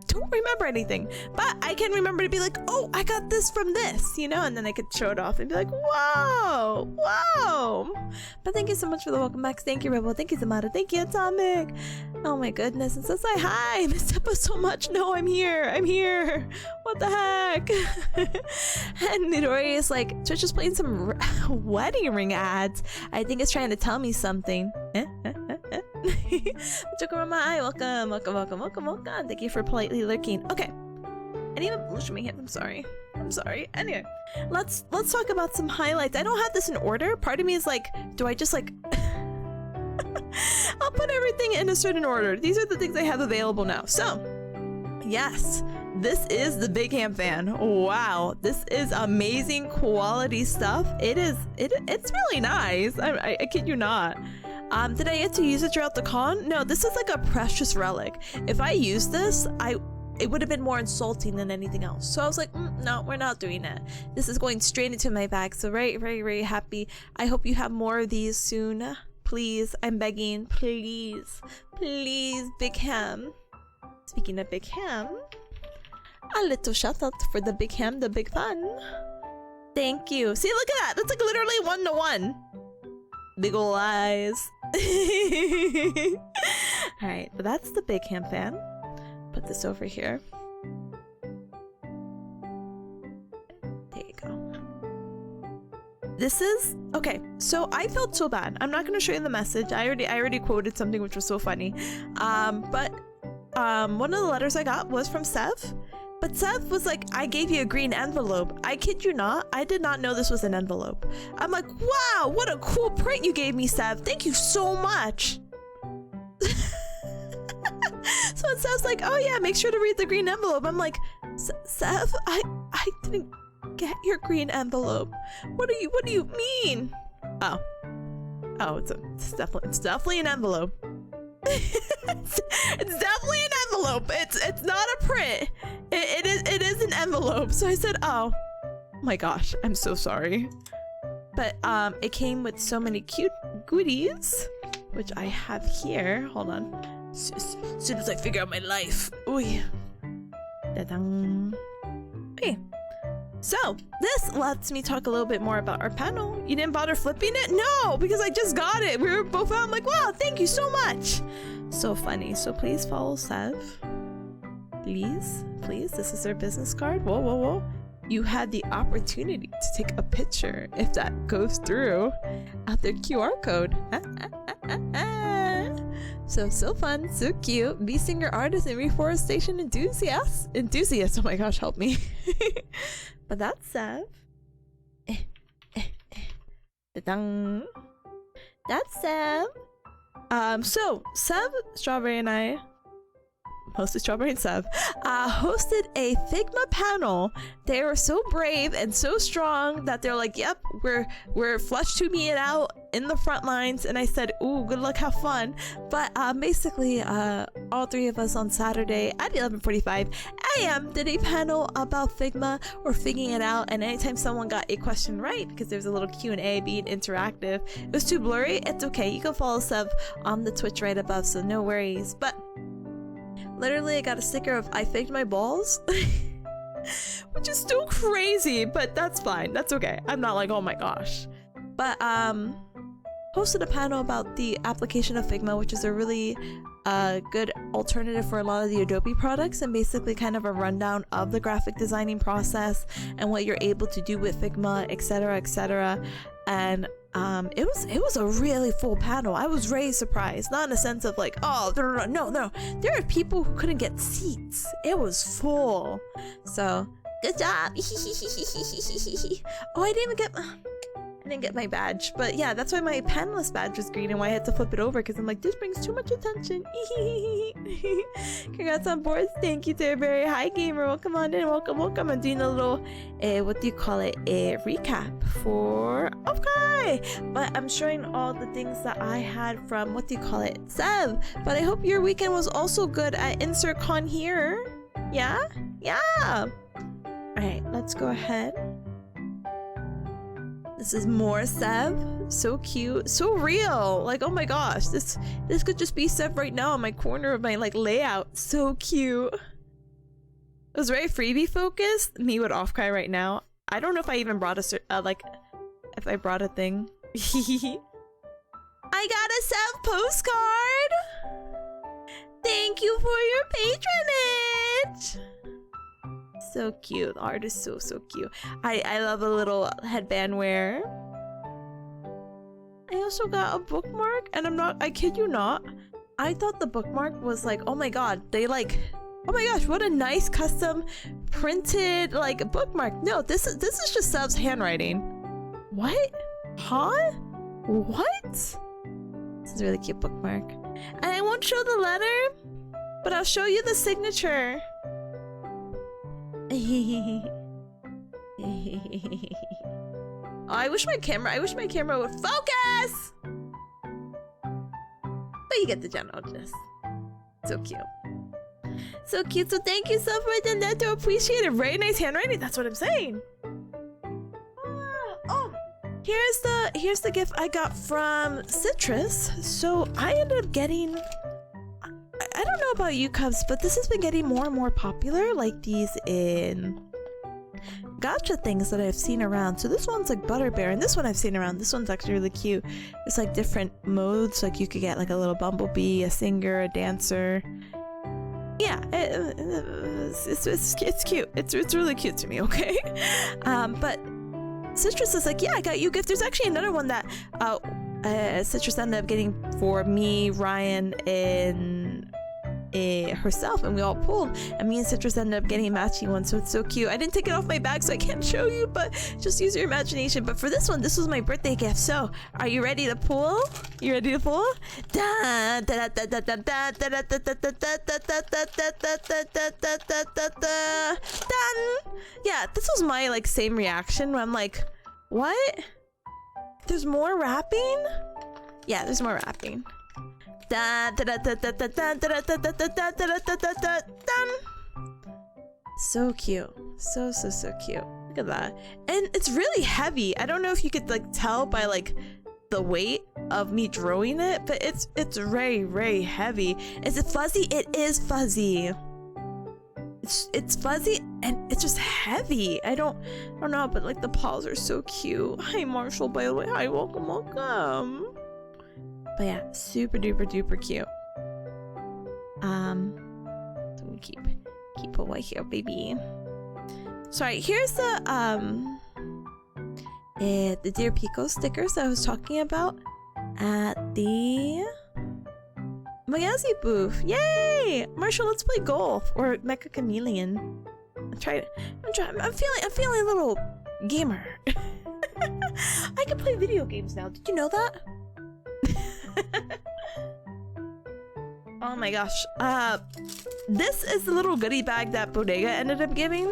don't remember anything, but I can remember to be like, oh, I got this from this, you know, and then I could show it off and be like, whoa. But thank you so much for the welcome back. Thank you, Rebel. Thank you, Zamara. Thank you, Atomic. Oh my goodness. And says hi. I missed Epo so much. No, I'm here. What the heck? And Midori is like, Twitch is playing some wedding ring ads. I think it's trying to tell me something. Chokorama, hi, welcome. Thank you for politely lurking. Okay. I need to blush my hand. I'm sorry. Anyway, let's talk about some highlights. I don't have this in order. Part of me is like, do I just like I'll put everything in a certain order. These are the things I have available now. So, yes, this is the Big Ham fan. Wow, this is amazing quality stuff. It's really nice. I kid you not. Did I get to use it throughout the con? No, this is like a precious relic. If I used this, it would have been more insulting than anything else. So I was like, no, we're not doing that. This is going straight into my bag. So very happy. I hope you have more of these soon. Please, I'm begging, please, Big Ham. Speaking of Big Ham, a little shout out for the Big Ham, the Big Fun. Thank you. See, look at that. That's like literally 1-to-1. Big ol' eyes. Alright, but that's the Big Ham fan. Put this over here. There you go. This is okay. So I felt so bad. I'm not going to show you the message. I already quoted something which was so funny. But one of the letters I got was from Sev. But Sev was like, I gave you a green envelope. I kid you not, I did not know this was an envelope. I'm like, wow, what a cool print you gave me, Sev. Thank you so much. So it says like, oh yeah, make sure to read the green envelope. I'm like, Sev, I didn't get your green envelope. What do you mean? Oh, it's definitely an envelope. It's definitely an envelope. It's not a print. It is an envelope. So I said, oh my gosh, I'm so sorry. But it came with so many cute goodies, which I have here. Hold on. As soon as I figure out my life. Ooh. Da-dang. Okay. So this lets me talk a little bit more about our panel. You didn't bother flipping it? No, because I just got it. We were both out. I'm like, wow, thank you so much. So funny. So please follow Sev. please, please, this is their business card. Whoa, whoa, whoa. You had the opportunity to take a picture if that goes through at their QR code. So fun, so cute. Be singer artist and reforestation enthusiast. Oh my gosh, help me. But that's Sev. That's Sev. So Sev, Strawberry, and I, mostly Strawberry and Sev, hosted a Figma panel. They were so brave and so strong that they're like, yep, we're flush tubing it out in the front lines. And I said, ooh, good luck, have fun. But basically, all three of us on Saturday at 11:45 a.m. did a panel about Figma or figuring it out. And anytime someone got a question right, because there's a little Q&A being interactive, it was too blurry, it's okay. You can follow Sev on the Twitch right above, so no worries. But literally, I got a sticker of I faked my balls, which is still crazy, but that's fine. That's okay. I'm not like, oh my gosh. But hosted a panel about the application of Figma, which is a really good alternative for a lot of the Adobe products, and basically kind of a rundown of the graphic designing process and what you're able to do with Figma, etc., etc. And it was a really full panel. I was really surprised, not in a sense of like, oh, no, there are people who couldn't get seats. It was full. So good job. Oh, I didn't get my badge, but yeah, that's why my panelist badge was green and why I had to flip it over, because I'm like, this brings too much attention. Congrats on boards. Thank you, Terberry. Hi, gamer. Welcome on in. Welcome. I'm doing a little what do you call it, a recap for OffKai, but I'm showing all the things that I had from what do you call it, Sev. But I hope your weekend was also good at InsertCon here. Yeah. All right, let's go ahead. This is more Sev. So cute, so real. Like, oh my gosh, this could just be Sev right now in my corner of my like layout. So cute. It was very freebie focused. Me with OffKai right now. I don't know if I even brought a if I brought a thing. I got a Sev postcard. Thank you for your patronage. So cute. The art is so cute. I love a little headband wear. I also got a bookmark, and I kid you not, I thought the bookmark was like, oh my god, they like, oh my gosh, what a nice custom printed like bookmark. No, this is just Sev's handwriting. What? Huh? What? This is a really cute bookmark. And I won't show the letter, but I'll show you the signature. Oh, I wish my camera would focus! But you get the general gist. So cute. So cute. So thank you so much, Annette. Appreciate it. Very nice handwriting. That's what I'm saying. Oh, here's the gift I got from Citrus. So I ended up getting, I don't know about you, Cubs, but this has been getting more and more popular. Like these in gotcha things that I've seen around. So this one's like Butter Bear, and this one I've seen around. This one's actually really cute. It's like different modes. Like you could get like a little bumblebee, a singer, a dancer. Yeah, it's cute. It's really cute to me. Okay, but Citrus is like, yeah, I got you a gift. There's actually another one that Citrus ended up getting for me, Ryan, and herself, and we all pulled, and me and Citrus ended up getting a matching one. So it's so cute. I didn't take it off my bag, so I can't show you, but just use your imagination. But for this one, this was my birthday gift. So are you ready to pull? You ready to pull? Dun, da, da, da, da, da, da, da, da, da, da, da, da, da. Done. Yeah, this was my like same reaction when I'm like, what? There's more rapping? Yeah, there's more rapping. So cute. So cute. Look at that. And it's really heavy. I don't know if you could like tell by like the weight of me drawing it, but it's very heavy. Is it fuzzy? It is fuzzy. It's fuzzy and it's just heavy. I don't know, but like the paws are so cute. Hi Marshall, by the way. Hi, welcome. But yeah, super duper cute. So we Keep it right here, baby. Sorry, here's the Dear Pico stickers that I was talking about at the Magazi booth. Yay! Marshall, let's play golf or Mecha Chameleon. I'm feeling a little gamer. I can play video games now. Did you know that? Oh my gosh. This is the little goodie bag that Bodega ended up giving.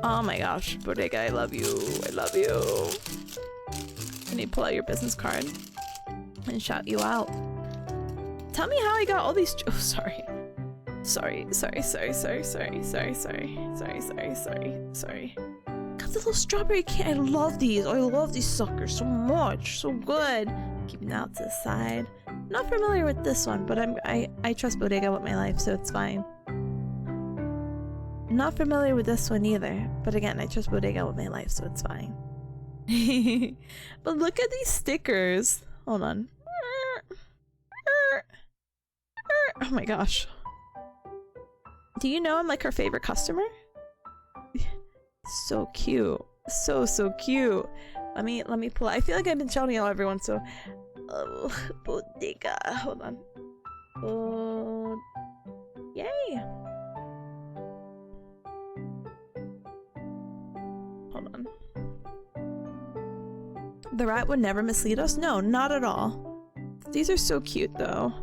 Oh my gosh, Bodega, I love you. I love you. I need to pull out your business card and shout you out. Tell me how I got all these. Oh, sorry. Sorry. Got the little strawberry candy. I love these. I love these suckers so much. So good. Keeping that out to the side. Not familiar with this one, but I trust Bodega with my life, so it's fine. Not familiar with this one either, but again, I trust Bodega with my life, so it's fine. But look at these stickers. Hold on. Oh my gosh. Do you know I'm like her favorite customer? So cute. So cute. Let me pull it. I feel like I've been shouting out everyone, so Bodega. Hold on. Oh, yay. Hold on. The rat would never mislead us? No, not at all. These are so cute though.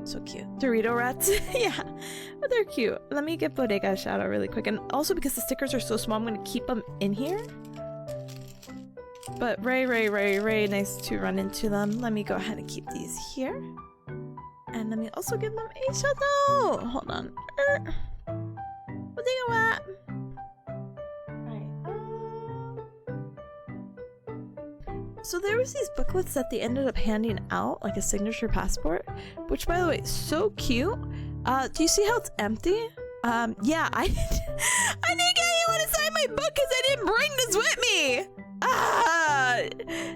So cute. Dorito rats. Yeah, but they're cute. Let me give Bodega a shout out really quick. And also because the stickers are so small, I'm going to keep them in here. But Ray, nice to run into them. Let me go ahead and keep these here. And let me also give them a shout out. Hold on. Bodega rat. So there was these booklets that they ended up handing out, like a signature passport, which by the way, so cute. Do you see how it's empty? Yeah, I didn't get anyone to sign my book because I didn't bring this with me.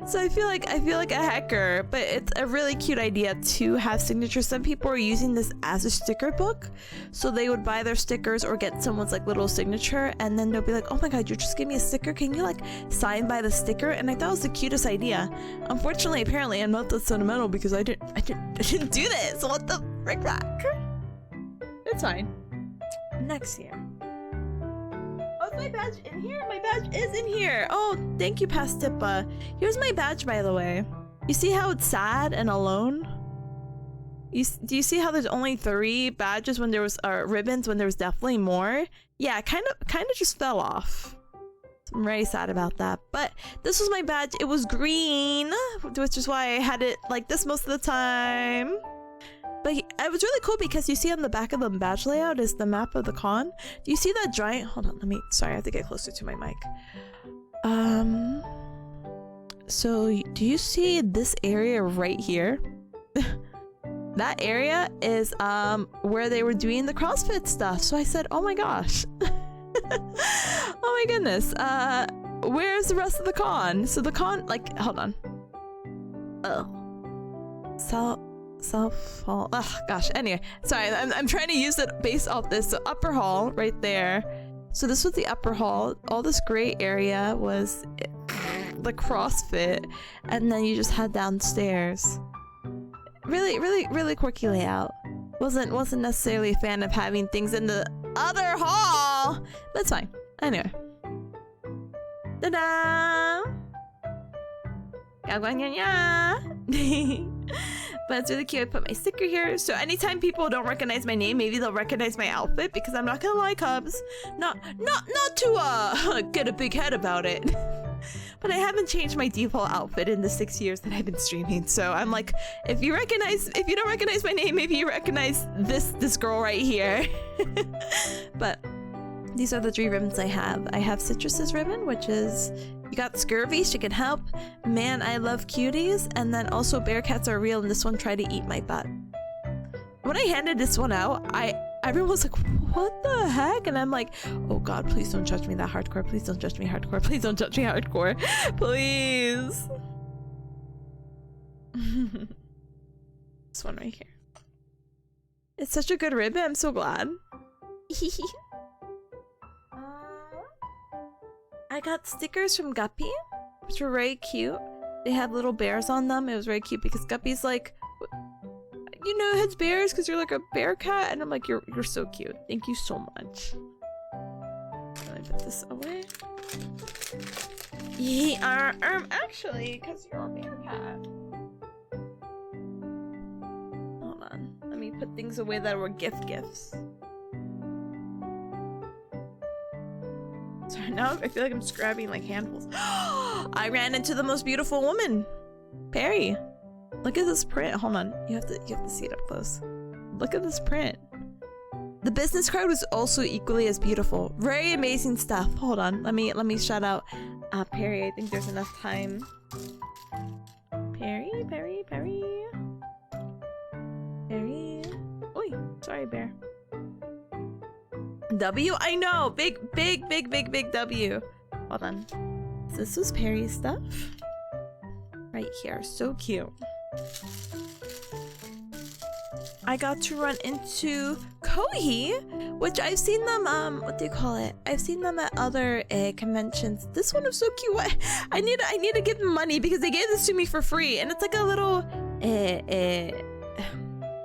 So I feel like a hacker, but it's a really cute idea to have signatures. Some people are using this as a sticker book, so they would buy their stickers or get someone's like little signature, and then they'll be like, oh my god, you just gave me a sticker, can you like sign by the sticker? And I thought it was the cutest idea. Unfortunately, apparently I'm not that sentimental because I didn't do this. What the frick rack? It's fine. Next year. Oh, is my badge in here? My badge is in here. Oh, thank you, Pastipa. Here's my badge, by the way. You see how it's sad and alone? Do you see how there's only 3 badges when there was ribbons when there was definitely more? Yeah, kind of just fell off. I'm very sad about that. But this was my badge. It was green, which is why I had it like this most of the time. But it was really cool because you see on the back of the badge layout is the map of the con. Do you see that giant? Hold on, sorry, I have to get closer to my mic. So do you see this area right here? That area is where they were doing the CrossFit stuff. So I said, oh my gosh. Oh my goodness. Where's the rest of the con? So the con, like, hold on. Oh. South Hall. Oh gosh. Anyway, sorry. I'm trying to use it based off this. So upper hall right there. So this was the upper hall. All this gray area was the CrossFit, and then you just head downstairs. Really quirky layout. Wasn't necessarily a fan of having things in the other hall. That's fine. Anyway. Ta-da! But it's really cute. I put my sticker here, so anytime people don't recognize my name, maybe they'll recognize my outfit, because I'm not gonna lie, Cubs, not to get a big head about it, but I haven't changed my default outfit in the 6 years that I've been streaming. So I'm like, if you don't recognize my name, maybe you recognize this girl right here. But these are the 3 ribbons I have. I have Citrus's ribbon, which is, you got scurvy, she can help. Man, I love cuties. And then also Bearcats Are Real, and this one tried to eat my butt. When I handed this one out, everyone was like, what the heck? And I'm like, oh god, please don't judge me that hardcore. Please don't judge me hardcore. Please don't judge me hardcore. Please. This one right here. It's such a good ribbon. I'm so glad. I got stickers from Guppy, which were very cute. They have little bears on them. It was very cute because Guppy's like, you know, it's bears because you're like a bear cat, and I'm like, you're so cute. Thank you so much. Let me put this away. Yeah, actually, because you're a bear cat. Hold on. Let me put things away that were gifts. Sorry, now I feel like I'm grabbing like handfuls. I ran into the most beautiful woman, Perry. Look at this print. Hold on, you have to see it up close. Look at this print. The business card was also equally as beautiful. Very amazing stuff. Hold on, let me shout out Perry. I think there's enough time. Perry. Oi, sorry, bear. W? I know! Big W. Hold on. So this was Perry's stuff. Right here. So cute. I got to run into Kohi, which I've seen them, what do you call it? I've seen them at other conventions. This one was so cute. I need to give them money because they gave this to me for free. And it's like a little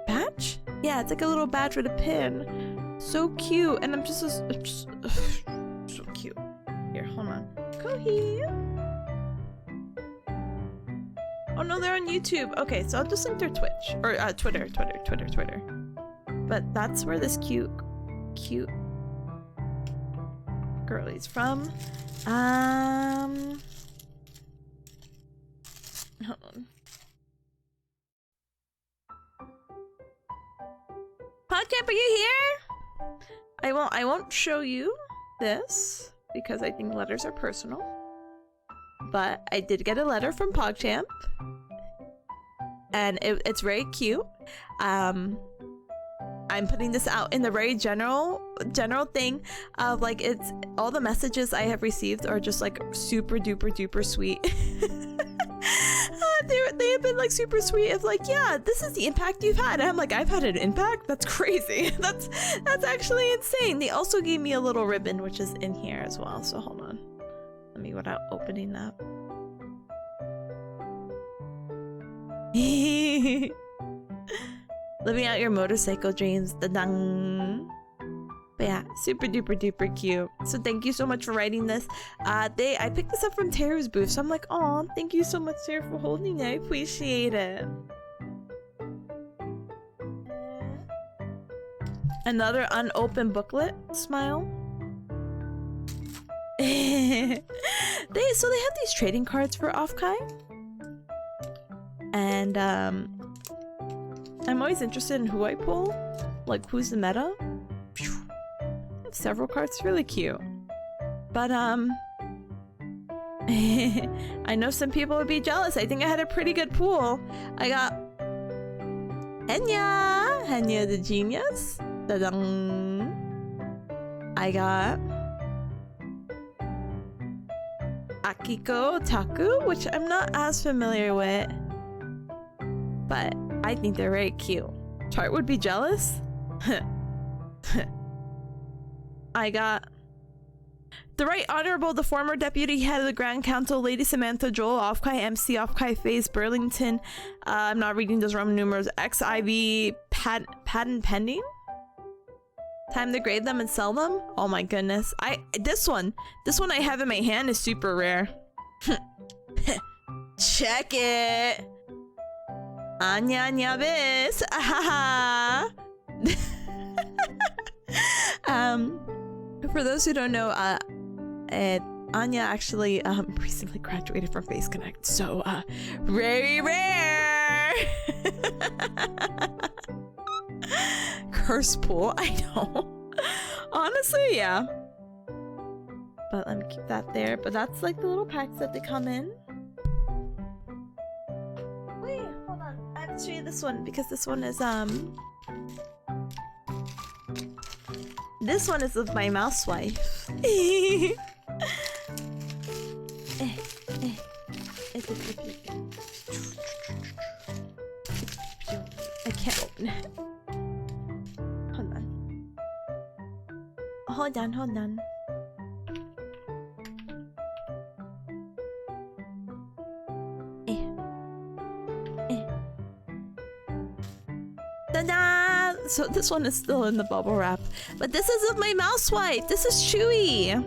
badge? Yeah, it's like a little badge with a pin. So cute, and I'm just so cute. Here, hold on. Kohi. Oh no, they're on YouTube. Okay, so I'll just link their Twitch or Twitter. But that's where this cute girlie's from. Hold on. PodCamp, are you here? I won't show you this because I think letters are personal. But I did get a letter from PogChamp, and it's very cute. I'm putting this out in the very general thing of like, it's all the messages I have received are just like super duper sweet. They have been like super sweet of like, yeah, this is the impact you've had. And I'm like, I've had an impact? That's crazy. That's actually insane. They also gave me a little ribbon, which is in here as well. So hold on. Let me without opening up. Living out your motorcycle dreams. Da-dang. But yeah, super duper cute. So thank you so much for writing this. I picked this up from Teru's booth, so I'm like, oh, thank you so much, Teru, for holding it. I appreciate it. Another unopened booklet. Smile. They have these trading cards for OffKai, and I'm always interested in who I pull, like who's the meta. I have several cards, really cute, but I know some people would be jealous. I think I had a pretty good pool. I got Henya the genius. Da-dang. I got Akiko Taku, which I'm not as familiar with, but I think they're very cute. Chart would be jealous. I got the Right Honorable, the former Deputy Head of the Grand Council, Lady Samantha Joel, OffKai MC, OffKai Phase Burlington. I'm not reading those Roman numerals. XIV patent pending. Time to grade them and sell them. Oh my goodness. This one I have in my hand is super rare. Check it. Anya bis. For those who don't know, Anya actually recently graduated from Face Connect, so very rare. Curse pool, I know. Honestly, yeah. But let me keep that there. But that's like the little packs that they come in. Wait, hold on. I have to show you this one because this one is this one is of my mouse wife. Hold on. Hold on, hold on. Ta-da! So this one is still in the bubble wrap. But this is of my mouse wife. This is Chewy.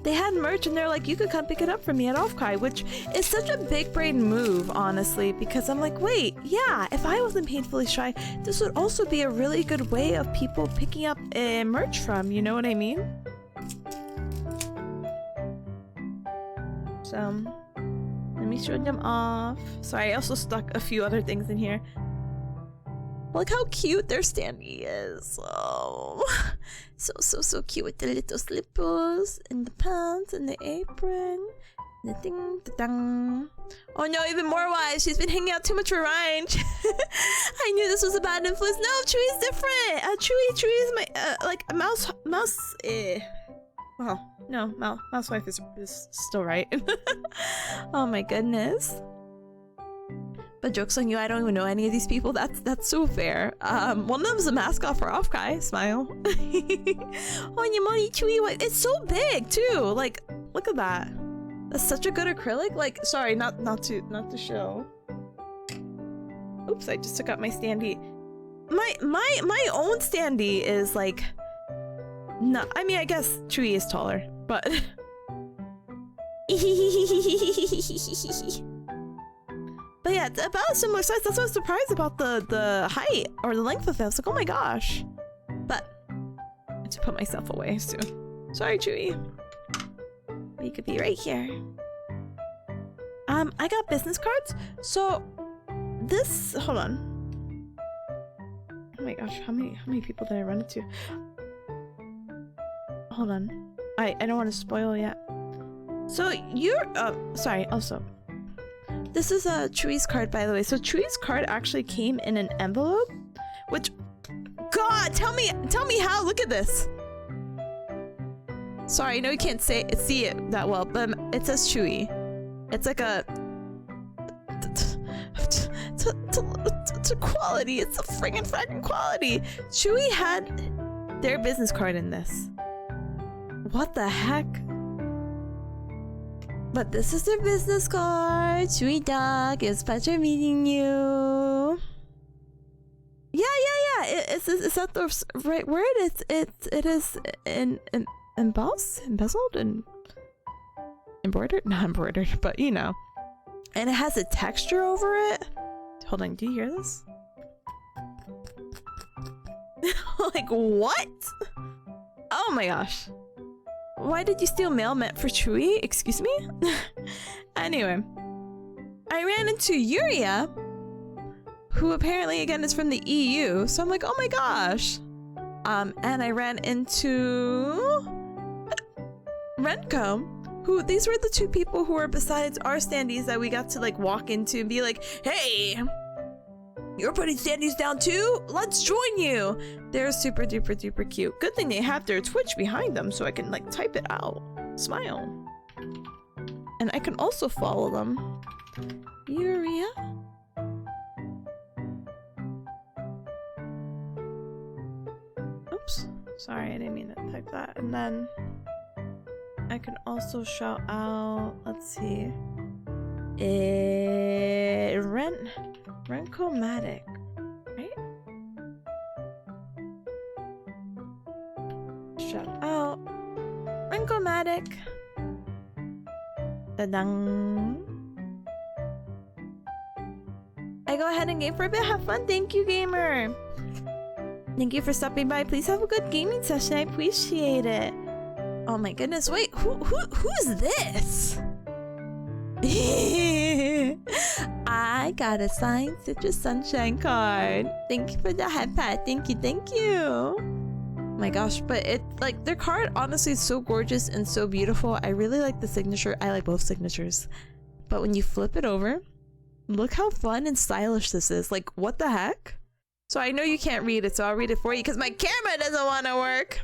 They had merch and they're like, you could come pick it up for me at OffKai, which is such a big brain move, honestly, because I'm like, wait, yeah, if I wasn't painfully shy, this would also be a really good way of people picking up merch from, you know what I mean? So, let me show them off. Sorry, I also stuck a few other things in here. Look how cute their standee is. Oh, so cute with the little slippers and the pants and the apron. The ding, the dang. Oh no, even more wise. She's been hanging out too much with Ryan. I knew this was a bad influence. No, Chewy's different. Chewy is my like a mouse. Well, no, mouse wife is still right. Oh my goodness. But joke's on you, I don't even know any of these people. That's so fair. One of them's a mascot for OffKai. Smile. Oh, your money, Chewy. It's so big too. Like, look at that. That's such a good acrylic. Like, sorry, not to show. Oops, I just took out my standee. My own standee is like. No, I mean, I guess Chewy is taller, but. But yeah, it's about a similar size. That's why I was surprised about the height or the length of it. I was like, oh my gosh. But I have to put myself away soon. Sorry, Chewy. But you could be right here. I got business cards. So this, hold on. Oh my gosh, how many people did I run into? Hold on. I don't want to spoil yet. So you're sorry, also. This is a Chewy's card, by the way. So Chewy's card actually came in an envelope, which, God, tell me how. Look at this. Sorry, I know you can't see it that well, but it says Chewy. It's like a, it's a quality. It's a friggin' quality. Chewy had their business card in this. What the heck? But this is their business card. Chewy Dog, it's a pleasure meeting you. Yeah. Is that the right word? It is embezzled and embroidered? Not embroidered, but you know. And it has a texture over it. Hold on, do you hear this? Like, what? Oh my gosh. Why did you steal mail meant for Chewy? Excuse me? Anyway, I ran into Yuria, who apparently again is from the EU. So I'm like, oh my gosh. And I ran into Renko, who these were the two people who were besides our standees that we got to like walk into and be like, hey, you're putting standees down too? Let's join you. They're super duper cute. Good thing they have their Twitch behind them so I can like type it out. Smile. And I can also follow them. Yuria? Oops. Sorry, I didn't mean to type that. And then I can also shout out, let's see. Renko-matic, right? Shout out Renko-matic. Da-dang. I go ahead and game for a bit. Have fun. Thank you, gamer. Thank you for stopping by. Please have a good gaming session. I appreciate it. Oh my goodness. Wait, who's this? I got a signed Citrus Sunshine card. Thank you for the head pat. Thank you. Oh my gosh, but it like their card honestly is so gorgeous and so beautiful. I really like the signature. I like both signatures. But when you flip it over, look how fun and stylish this is. Like, what the heck? So I know you can't read it, so I'll read it for you because my camera doesn't want to work.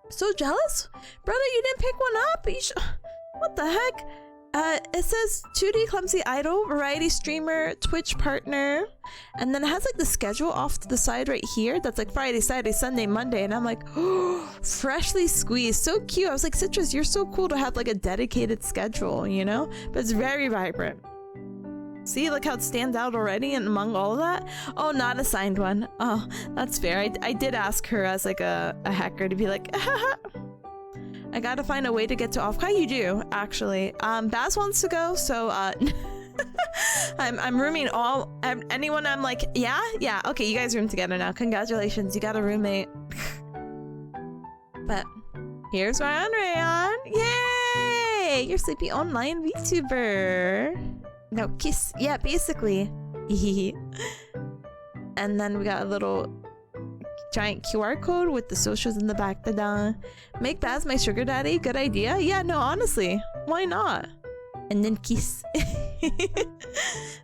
So jealous? Brother, you didn't pick one up? What the heck? It says 2D Clumsy Idol, Variety Streamer, Twitch Partner, and then it has like the schedule off to the side right here. That's like Friday, Saturday, Sunday, Monday, and I'm like, oh, freshly squeezed, so cute. I was like, Citrus, you're so cool to have like a dedicated schedule, you know? But it's very vibrant. See, look how it stands out already and among all of that. Oh, not a signed one. Oh, that's fair. I did ask her as like a hacker to be like, I gotta find a way to get to OffKai. You do, actually. Baz wants to go, so I'm rooming anyone. I'm like, yeah, okay, you guys room together now. Congratulations, you got a roommate. But here's Ryan Rayon. Yay! You're sleepy online VTuber. No, kiss. Yeah, basically. And then we got a little giant QR code with the socials in the back. Ta-da. Make Baz my sugar daddy. Good idea. Yeah, no, honestly, why not? And then kiss.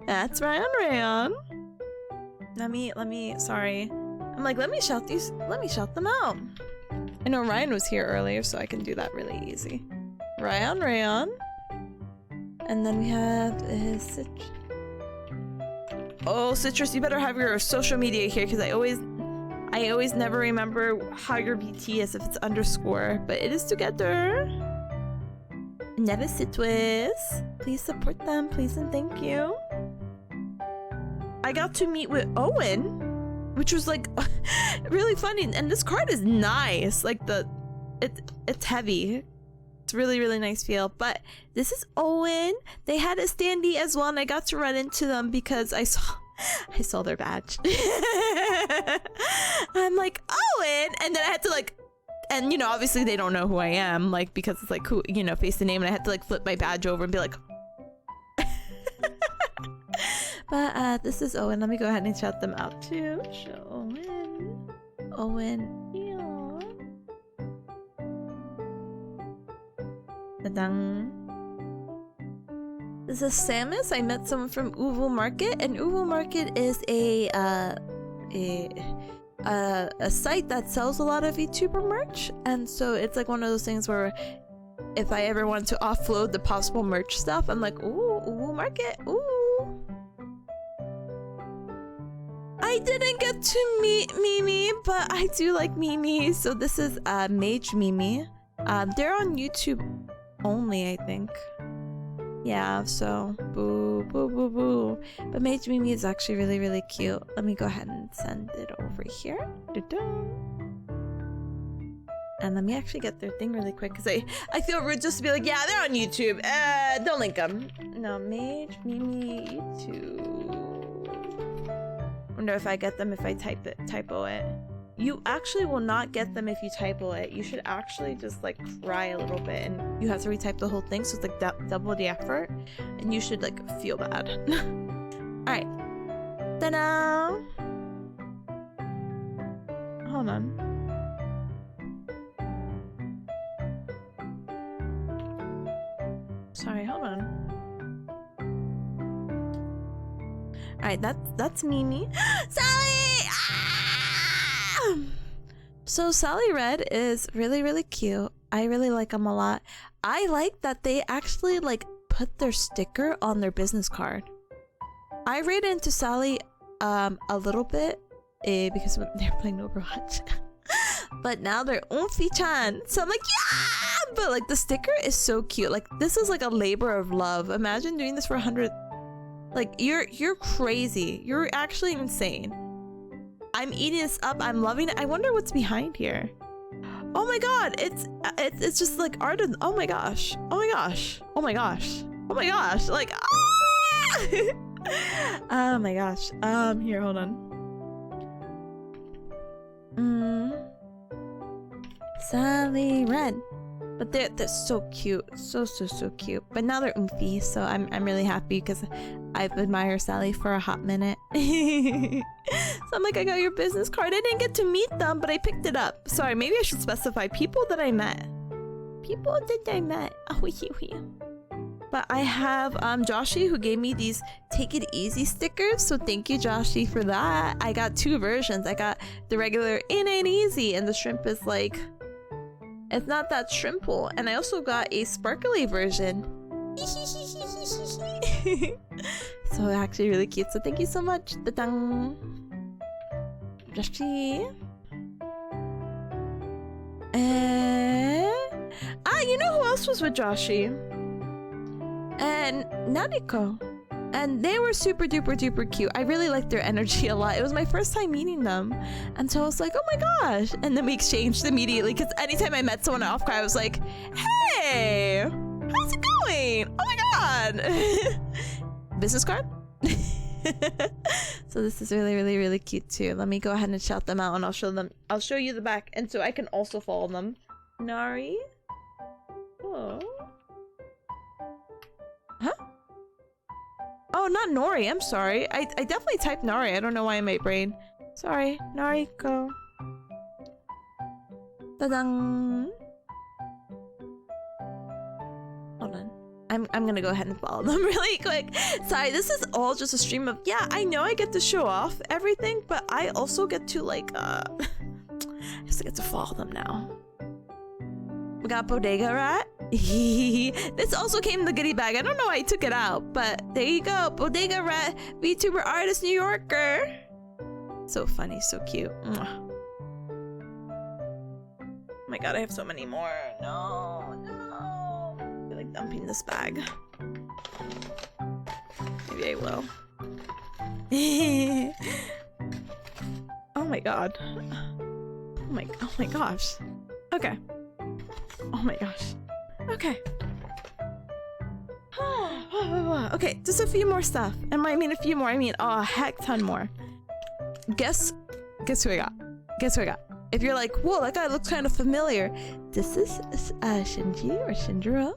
That's Ryan Rayon. Let me sorry. I'm like, let me shout them out. I know Ryan was here earlier, so I can do that really easy. Ryan Rayon. And then we have Citrus. Oh, Citrus, you better have your social media here, because I always never remember how your BT is if it's underscore, but it is together. Never Citrus. Please support them, please and thank you. I got to meet with Owen, which was like really funny, and this card is nice. Like it's heavy. It's really, really nice feel. But this is Owen. They had a standee as well, and I got to run into them because I saw their badge. I'm like, Owen, and then I had to like, and you know, obviously they don't know who I am, like, because it's like, who, you know, face the name, and I had to like flip my badge over and be like but this is Owen. Let me go ahead and shout them out too. Show Owen. This is Samus. I met someone from Uvu Market, and Uvu Market is a site that sells a lot of VTuber merch, and so it's like one of those things where if I ever want to offload the possible merch stuff, I'm like, ooh, Uvu Market, ooh. I didn't get to meet Mimi, but I do like Mimi. So this is Mage Mimi. They're on YouTube only, I think. Yeah, so boo, boo, boo, boo. But Mage Mimi is actually really, really cute. Let me go ahead and send it over here. And let me actually get their thing really quick, because I feel rude just to be like, yeah, they're on YouTube. Don't link them. No, Mage Mimi YouTube. Wonder if I get them if I typo it. You actually will not get them if you typo it. You should actually just like cry a little bit, and you have to retype the whole thing, so it's like double the effort, and you should like feel bad. Alright. Ta-da! Hold on. Sorry, hold on. Alright, that's Mimi. Sally! Ah! So Sally Red is really, really cute. I really like them a lot. I like that they actually like put their sticker on their business card. I ran into Sally a little bit because they're playing Overwatch. But now they're Umfi-chan. So I'm like, yeah! But like the sticker is so cute. Like this is like a labor of love. Imagine doing this for 100. Like you're crazy. You're actually insane. I'm eating this up. I'm loving it. I wonder what's behind here. Oh my god, it's just like art of, oh my gosh. Oh my gosh. Oh my gosh. Oh my gosh. Like ah! Oh my gosh. Here, hold on. Sally Red. But they're so cute. So cute. But now they're oomphy, so I'm really happy because I've admired Sally for a hot minute. So I'm like, I got your business card. I didn't get to meet them, but I picked it up. Sorry, maybe I should specify people that I met. People that I met. Oh, but I have Joshi, who gave me these Take It Easy stickers, so thank you, Joshi, for that. I got two versions. I got the regular It Ain't Easy, and the shrimp is like, it's not that shrimple. And I also got a sparkly version. So actually really cute. So thank you so much. Ta-dang. Joshi. You know who else was with Joshi? And Nariko. And they were super duper duper cute. I really liked their energy a lot. It was my first time meeting them. And so I was like, oh my gosh. And then we exchanged immediately because anytime I met someone at OffKai, I was like, hey, how's it going? Oh my god. Business card? So this is really, really, really cute too. Let me go ahead and shout them out and I'll show you the back. And so I can also follow them. Nari? Oh. Huh? Oh, not Nori. I'm sorry. I definitely typed Nari. I don't know why in my brain. Sorry. Nariko. Ta-dang. Hold on. I'm gonna go ahead and follow them really quick. Sorry, this is all just a stream of... Yeah, I know I get to show off everything, but I also get to, like, I just get to follow them now. We got Bodega Rat. This also came in the goodie bag. I don't know why I took it out, but there you go. Bodega Rat, VTuber artist, New Yorker. So funny, so cute. Mwah. Oh my god, I have so many more. No. I feel like dumping this bag. Maybe I will. Oh my god. Oh my gosh. Okay. Oh my gosh. Okay. Okay, just a few more stuff. And I mean a few more, I mean a heck ton more. Guess who I got? Guess who I got? If you're like, whoa, that guy looks kind of familiar. This is Shinji or Shinjiro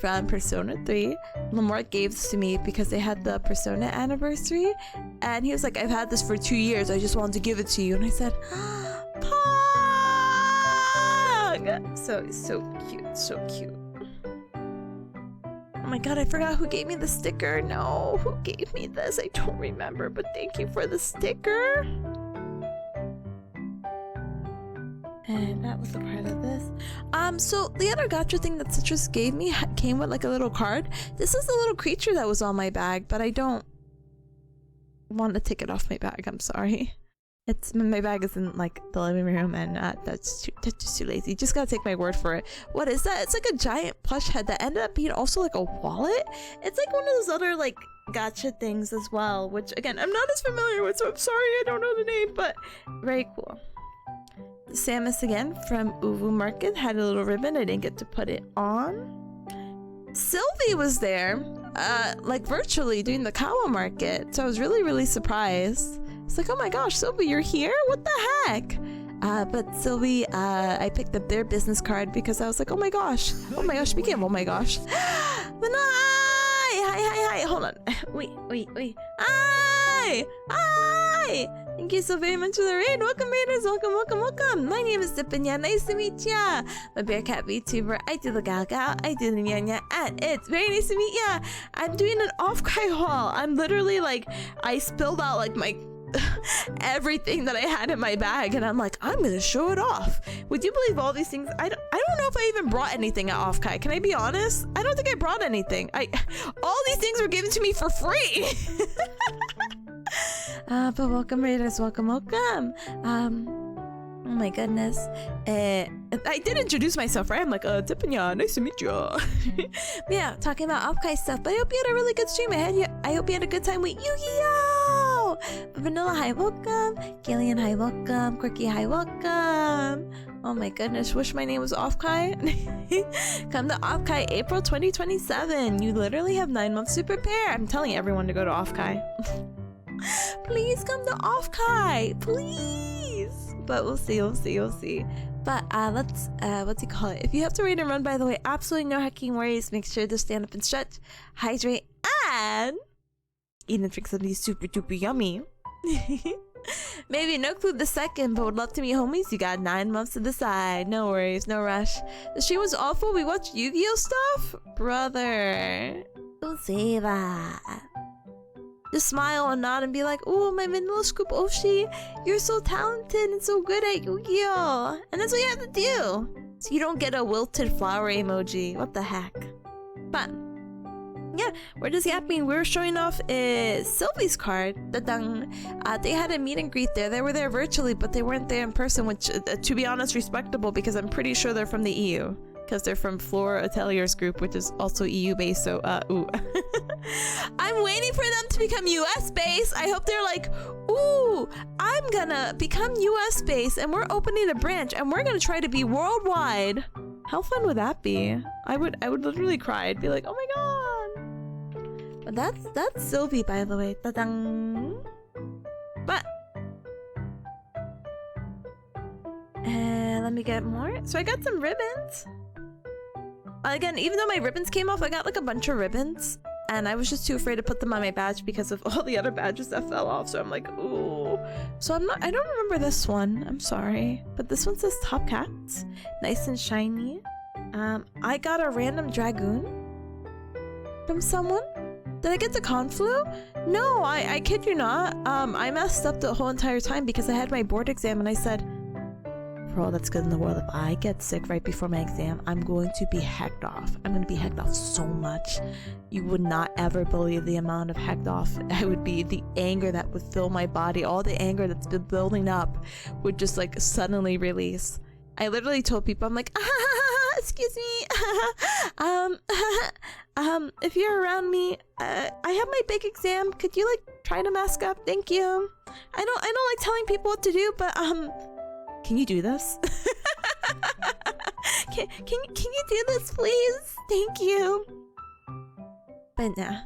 from Persona 3. Lamort gave this to me because they had the Persona anniversary. And he was like, I've had this for 2 years. I just wanted to give it to you. And I said, so cute, so cute. Oh my god, I forgot who gave me the sticker. No, who gave me this? I don't remember, but thank you for the sticker. And that was a part of this. So the other gacha thing that Citrus gave me came with like a little card. This is the little creature that was on my bag, but I don't want to take it off my bag. I'm sorry. My bag is in like the living room, and that's just too lazy. Just gotta take my word for it. What is that? It's like a giant plush head that ended up being also like a wallet. It's like one of those other like gacha things as well, which again I'm not as familiar with, so I'm sorry I don't know the name, but very cool. Samus again from Uvu Market had a little ribbon. I didn't get to put it on. Sylvie was there, like virtually doing the Kawa market, so I was really, really surprised. It's like, oh my gosh, Sylvie, you're here? What the heck? But Sylvie, I picked up their business card because I was like, oh my gosh, speaking of oh my gosh. Hi, hold on. Wait. Hi! Thank you so very much for the raid. Welcome, raiders. Welcome. My name is Tipanya. Nice to meet ya. I'm a Bearcat VTuber. I do the Gal, I do the Nya, and it's very nice to meet ya. I'm doing an OffKai haul. I'm literally like, I spilled out like my everything that I had in my bag, and I'm like, I'm gonna show it off. Would you believe all these things? I don't know if I even brought anything at OffKai. Can I be honest? I don't think I brought anything. All these things were given to me for free. But welcome, raiders. Welcome. Oh my goodness. I did introduce myself, right? I'm like, Tipanya, nice to meet you. Yeah, talking about OffKai stuff. But I hope you had a really good stream. I hope you had a good time with Yu-Gi-Oh! Vanilla, hi, welcome. Gillian, hi, welcome. Quirky, hi, welcome. Oh my goodness, wish my name was OffKai. Come to OffKai April 2027. You literally have 9 months to prepare. I'm telling everyone to go to OffKai. Please come to OffKai, please. But we'll see. But let's what's it called? If you have to raid and run, by the way, absolutely no hecking worries. Make sure to stand up and stretch, hydrate, and eat and drink something super duper yummy. Maybe no clue the second, but would love to meet homies. You got 9 months to decide. No worries, no rush. The stream was awful. We watched Yu-Gi-Oh stuff, brother. Don't say that. Just smile and nod and be like, oh, my vanilla scoop Oshi, you're so talented and so good at Yu-Gi-Oh! And that's what you have to do. So you don't get a wilted flower emoji. What the heck? But yeah, we're just yapping. We were showing off Sylvie's card. They had a meet and greet there. They were there virtually, but they weren't there in person, which, to be honest, respectable, because I'm pretty sure they're from the EU. Because they're from Flora Atelier's group, which is also EU based, so ooh. I'm waiting for them to become US based. I hope they're like, ooh, I'm gonna become US based and we're opening a branch and we're gonna try to be worldwide. How fun would that be? I would literally cry. I'd be like, oh my god. But that's Sylvie, by the way. Ta-dang. But let me get more. So I got some ribbons. Again, even though my ribbons came off, I got like a bunch of ribbons, and I was just too afraid to put them on my badge because of all the other badges that fell off. So I'm like, ooh. So I don't remember this one. I'm sorry, but this one says Top Cats, nice and shiny. I got a random dragoon from someone. Did I get the Conflu? No, I kid you not. I messed up the whole entire time because I had my board exam and I said, for all that's good in the world, if I get sick right before my exam, I'm going to be hecked off. I'm going to be hecked off so much. You would not ever believe the amount of hecked off I would be. The anger that would fill my body, all the anger that's been building up would just like suddenly release. I literally told people, I'm like, excuse me, if you're around me, I have my big exam. Could you like try to mask up? Thank you. I don't like telling people what to do, but can you do this? can you do this, please? Thank you. But nah.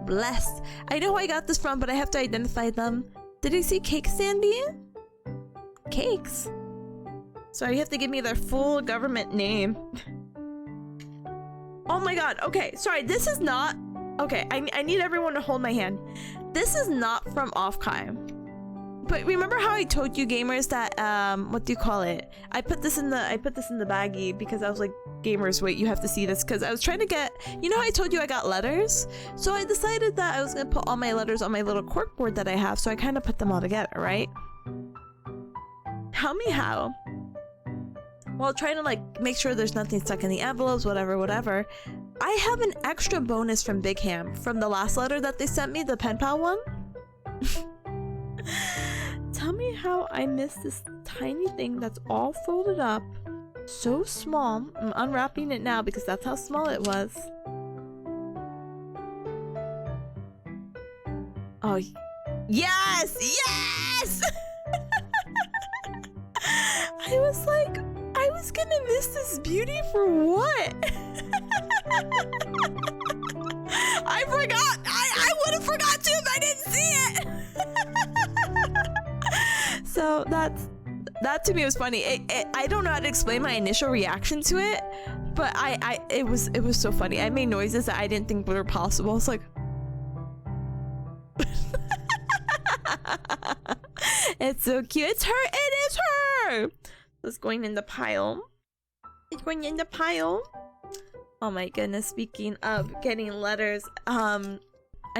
Blessed. I know who I got this from, but I have to identify them. Did you see Cake Sandy? Cakes? Sorry, you have to give me their full government name. Oh my god. Okay, sorry. This is not... Okay, I need everyone to hold my hand. This is not from OffKai. But remember how I told you gamers that what do you call it? I put this in the baggie because I was like, gamers, wait, you have to see this, because I was trying to get, you know how I told you I got letters? So I decided that I was gonna put all my letters on my little cork board that I have, so I kind of put them all together, right? Tell me how. While trying to like make sure there's nothing stuck in the envelopes, whatever. I have an extra bonus from Big Ham from the last letter that they sent me, the pen pal one. Tell me how I missed this tiny thing that's all folded up, so small. I'm unwrapping it now because that's how small it was. Oh, yes! Yes! I was like, I was gonna miss this beauty for what? I forgot! I would have forgot too if I didn't see it! So that to me was funny. I don't know how to explain my initial reaction to it, but it was so funny. I made noises that I didn't think were possible. I was like, it's so cute. It's her. It is her. It's going in the pile. It's going in the pile. Oh my goodness. Speaking of getting letters, I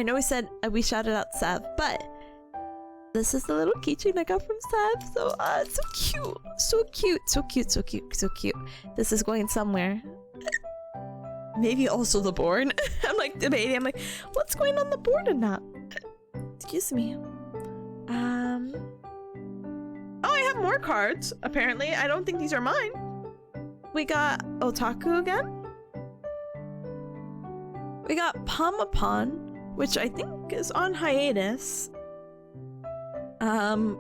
know we said we shouted out Sev, but this is the little keychain I got from Sev. So it's so cute. This is going somewhere. Maybe also the board. I'm like debating. I'm like, what's going on the board and not? Excuse me. Oh, I have more cards. Apparently, I don't think these are mine. We got Otaku again. We got Pomapon, which I think is on hiatus.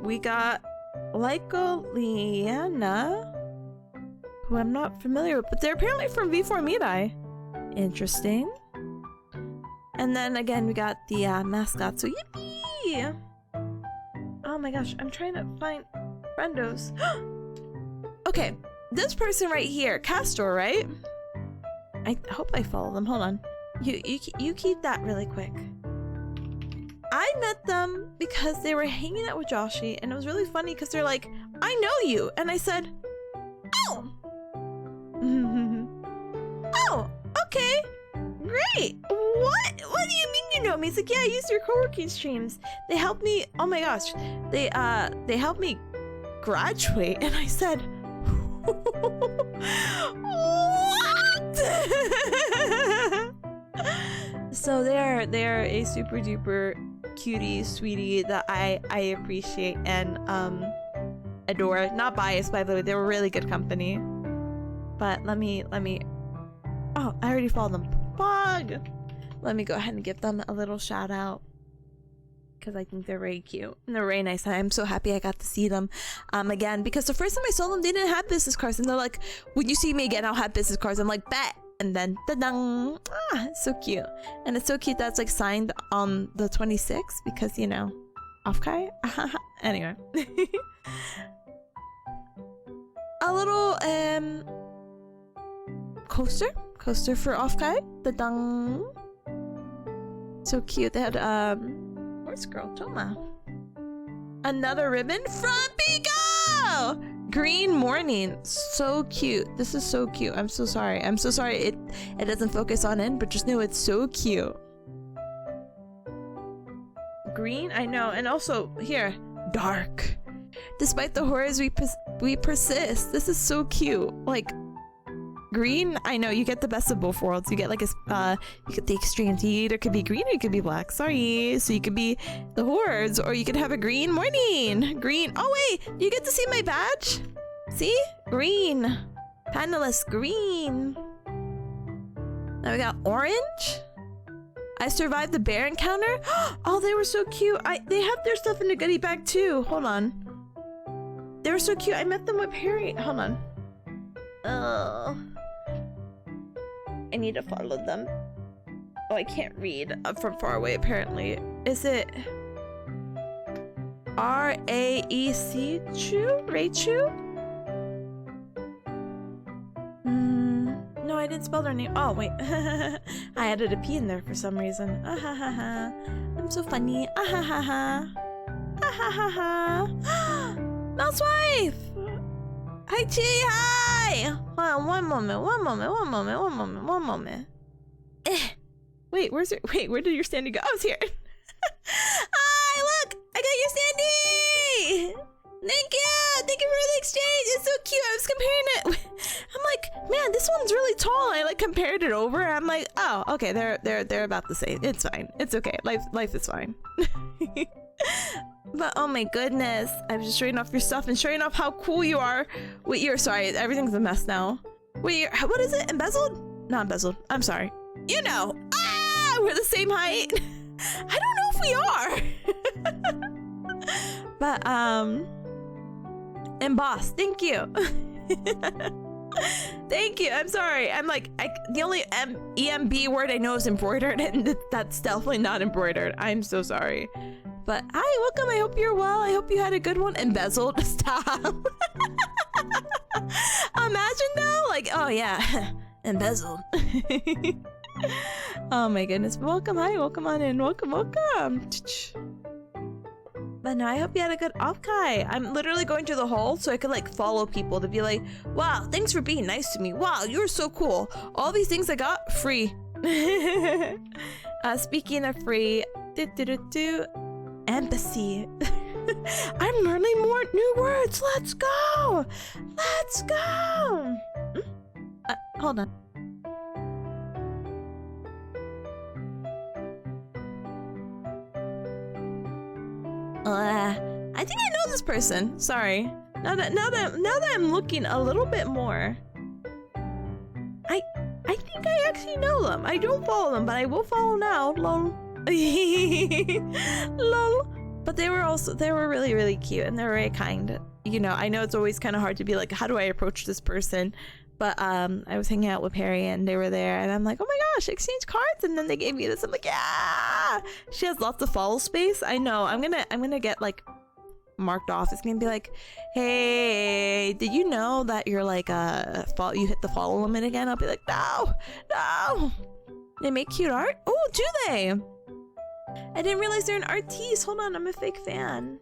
We got Lycoliana, who I'm not familiar with, but they're apparently from V4 Mirai. Interesting. And then again, we got the mascot, so yippee! Oh my gosh, I'm trying to find friendos. Okay, this person right here, Castor, right? I hope I follow them. Hold on. You keep that really quick. I met them because they were hanging out with Joshi, and it was really funny because they're like, I know you, and I said, oh. Oh, okay, great. What do you mean you know me? He's like, yeah, I used your co-working streams. They helped me. Oh my gosh, they helped me graduate, and I said, what? So they're a super duper cutie sweetie that I appreciate and adore. Not biased, by the way. They were really good company. But let me. Oh, I already followed them. Bug. Let me go ahead and give them a little shout out because I think they're very cute and they're very nice. I'm so happy I got to see them again, because the first time I saw them, they didn't have business cards, and they're like, "When you see me again, I'll have business cards." I'm like, "Bet." And then, ta-dang! Ah, it's so cute, and it's so cute that's like signed on the 26th because, you know, OffKai. Anyway, a little coaster for OffKai. Ta-dang! So cute. They had where's girl Toma? Another ribbon from Pico. Green morning. So cute. This is so cute. I'm so sorry. I'm so sorry it doesn't focus on it, but just know it's so cute. Green, I know. And also here, dark. Despite the horrors we persist. This is so cute. Like green, I know, you get the best of both worlds. You get like a you get the extremes. You either could be green or you could be black. Sorry. So you could be the hordes, or you could have a green morning. Green. Oh wait, you get to see my badge. See? Green. Panelist green. Now we got orange. I survived the bear encounter. Oh, they were so cute. They have their stuff in the goodie bag too. Hold on. They were so cute. I met them with Harry. Hold on. Oh. I need to follow them. Oh, I can't read from far away apparently. Is it R-A-E-C Chu? Raichu? No, I didn't spell their name. Oh, wait. I added a P in there for some reason. Ah ha ha ha. I'm so funny. Ah ha ha ha. Ah ha ha ha. Mouse wife! Hi, Chi! Hi! Hold on, one moment. Wait, where's your— wait, where did your standee go? Oh, it's here. Hi, look! I got your standee! Thank you for the exchange! It's so cute! I was comparing it. I'm like, man, this one's really tall. I like compared it over. I'm like, oh, okay, they're about the same. It's fine. It's okay. Life is fine. But oh my goodness, I'm just showing off your stuff and showing off how cool you are with your— sorry, everything's a mess now. Wait, what is it? Embezzled? Not embezzled. I'm sorry. You know. Ah, we're the same height. I don't know if we are. But embossed. Thank you. Thank you. I'm sorry. I'm like, the only EMB word I know is embroidered, and that's definitely not embroidered. I'm so sorry. But hi, welcome. I hope you're well. I hope you had a good one. Embezzled. Stop. Imagine though, like, oh yeah, embezzled. Oh my goodness. Welcome. Hi, welcome on in. Welcome. But no, I hope you had a good OffKai. I'm literally going to the hall so I could like follow people to be like, wow, thanks for being nice to me. Wow, you're so cool. All these things I got free. Speaking of free, embassy. I'm learning more new words. Let's go. Hold on. I think I know this person. Sorry. Now that I'm looking a little bit more, I think I actually know them. I don't follow them, but I will follow now. Lol. Lol. But they were really, really cute, and they were very kind. You know, I know it's always kind of hard to be like, how do I approach this person? But I was hanging out with Harry and they were there, and I'm like, oh my gosh, exchange cards, and then they gave me this. I'm like, yeah. She has lots of follow space. I know. I'm gonna get like marked off. It's gonna be like, hey, did you know that you're like you hit the follow limit again? I'll be like, no. They make cute art. Oh, do they? I didn't realize they're an artiste. Hold on, I'm a fake fan.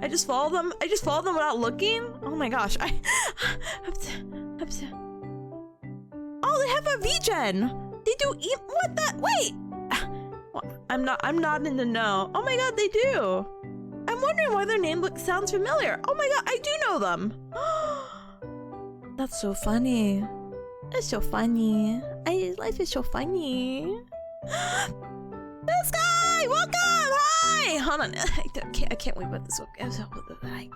I just follow them without looking. Oh my gosh. Oh, they have a VGen. They do what the— wait. I'm not in the know. Oh my god, they do. I'm wondering why their name sounds familiar. Oh my god, I do know them. That's so funny. That's so funny. Life is so funny. This guy, welcome. Hi. Hold on. I can't wait with this. Hi.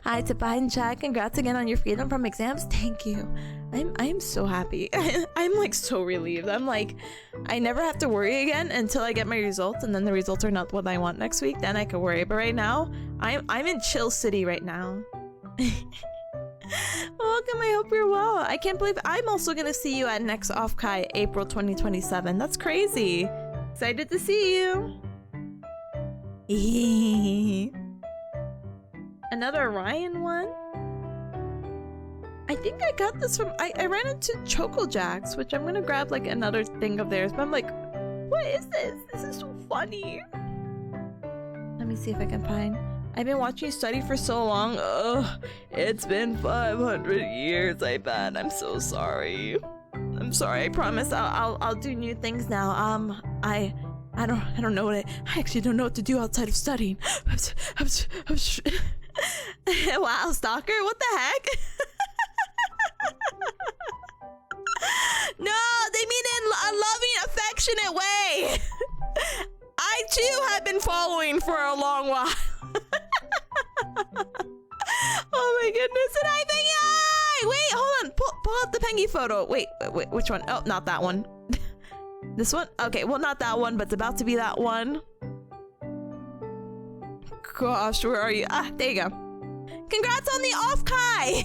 Hi, Tipanya. Congrats again on your freedom from exams. Thank you. I'm so happy. I'm like so relieved. I'm like, I never have to worry again until I get my results, and then the results are not what I want next week. Then I can worry. But right now, I'm in chill city right now. Welcome, I hope you're well. I can't believe I'm also gonna see you at next OffKai April 2027. That's crazy. Excited to see you. Another Ryan one? I think I got this from I ran into Choco Jacks, which I'm gonna grab like another thing of theirs, but I'm like, what is this? This is so funny. Let me see if I can find. I've been watching you study for so long. Ugh, it's been 500 years, I bet. I'm so sorry. I'm sorry. I promise I'll do new things now. I don't know what I actually don't know what to do outside of studying. Wow, stalker, what the heck? No, they mean in a loving, affectionate way. I too have been following for a long while. Oh my goodness, and hi, Pengy! Hi! Wait, hold on. Pull out the Pengy photo. Wait, which one? Oh, not that one. This one? Okay, well, not that one, but it's about to be that one. Gosh, where are you? Ah, there you go. Congrats on the OffKai!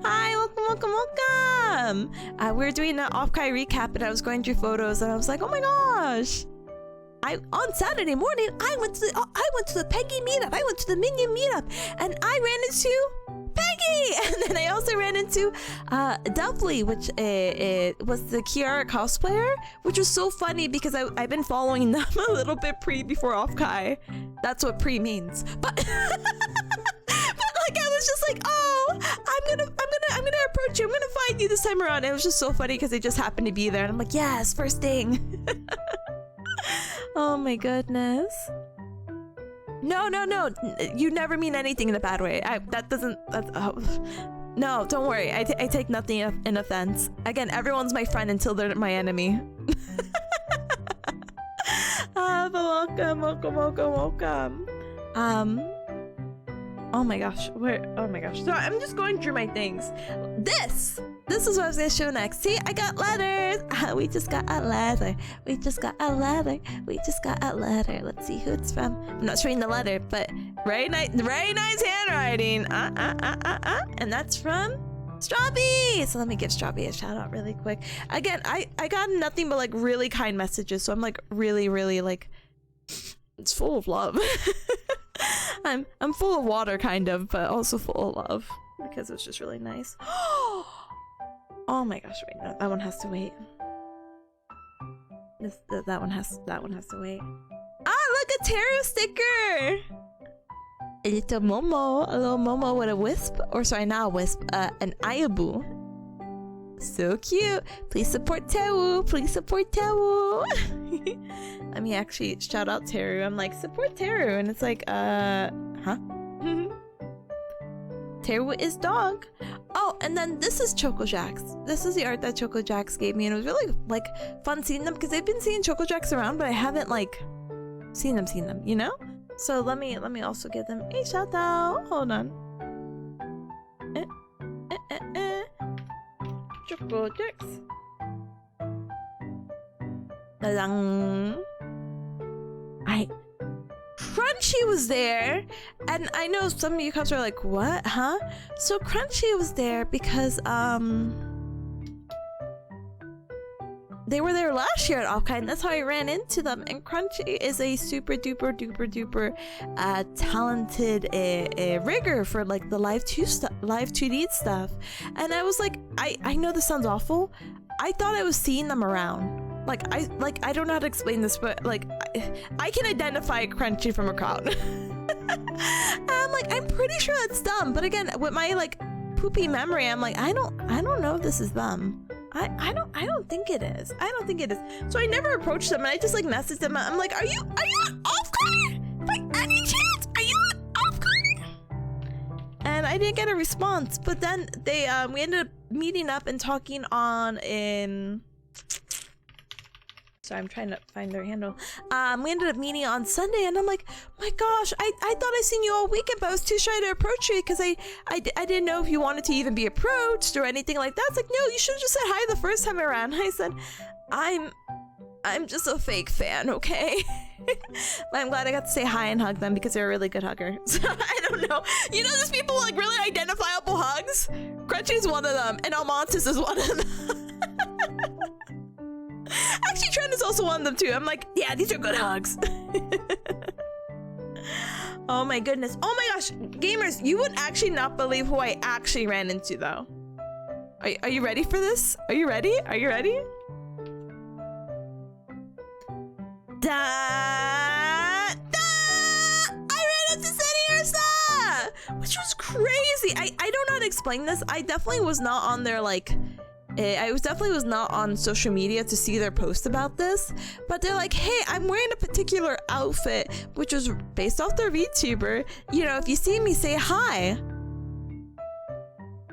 Hi, welcome. We were doing an OffKai recap, and I was going through photos, and I was like, oh my gosh. On Saturday morning, I went to the Peggy meetup. I went to the Minion meetup, and I ran into Peggy, and then I also ran into Duffley, which was the Kiara cosplayer, which was so funny because I've been following them a little bit before OffKai. That's what pre means, but but like I was just like, oh, I'm gonna approach you. I'm gonna find you this time around. And it was just so funny because they just happened to be there, and I'm like, yes, first thing. Oh my goodness. No. You never mean anything in a bad way. No, don't worry. I take nothing in offense. Again, everyone's my friend until they're my enemy. But welcome. Oh my gosh. Oh my gosh. So I'm just going through my things. This is what I was gonna show next. See, I got letters. We just got a letter. Let's see who it's from. I'm not showing the letter, but very nice handwriting. And that's from Strawby. So let me give Strawby a shout out really quick. Again, I got nothing but like really kind messages. So I'm like really like, it's full of love. I'm full of water kind of, but also full of love because it's just really nice. Oh my gosh, wait, no, that one has to wait. That one has to wait. Ah, look, a Teru sticker! A little Momo with a wisp, or sorry, not a wisp, an Ayabu. So cute. Please support Teru. Let me actually shout out Teru. I'm like, support Teru, and it's like, huh? Teru is dog. Oh, and then this is Choco Jacks. This is the art that Choco Jacks gave me, and it was really like fun seeing them because I've been seeing Choco Jacks around, but I haven't like seen them, you know? So let me also give them a shout out. Hold on. Choco Jacks. Crunchy was there, and I know some of you guys are like, what, huh? So Crunchy was there because they were there last year at OffKai, and that's how I ran into them. And Crunchy is a super duper talented rigger for like the live 2D stuff. And I was like, I know this sounds awful. I thought I was seeing them around. I don't know how to explain this, but like I can identify Crunchy from a crowd. I'm like, I'm pretty sure that's them, but again, with my like poopy memory, I'm like, I don't know if this is them. I don't think it is. So I never approached them, and I just like messaged them. I'm like, are you on OffKai? By any chance, are you on OffKai? and I didn't get a response. But then they we ended up meeting up and talking on in. Sorry, I'm trying to find their handle. We ended up meeting on Sunday, and I'm like, my gosh, I thought I seen you all weekend, but I was too shy to approach you because I didn't know if you wanted to even be approached or anything like that. It's like, no, you should have just said hi the first time around. I said, I'm just a fake fan, okay? But I'm glad I got to say hi and hug them because they're a really good hugger. So, I don't know. You know, there's people like really identifiable hugs. Crunchy's one of them, and Almontis is one of them. Actually, Trent is also one of them too. I'm like, yeah, these are good hugs. Oh my goodness. Oh my gosh, gamers, you would actually not believe who I actually ran into though. Are you ready for this? Are you ready? Are you ready? Da, da! I ran into Sunny Ursa! Which was crazy. I don't know how to explain this. I definitely was not on their like definitely was not on social media to see their post about this, but they're like, hey, I'm wearing a particular outfit, which was based off their VTuber. You know, if you see me, say hi.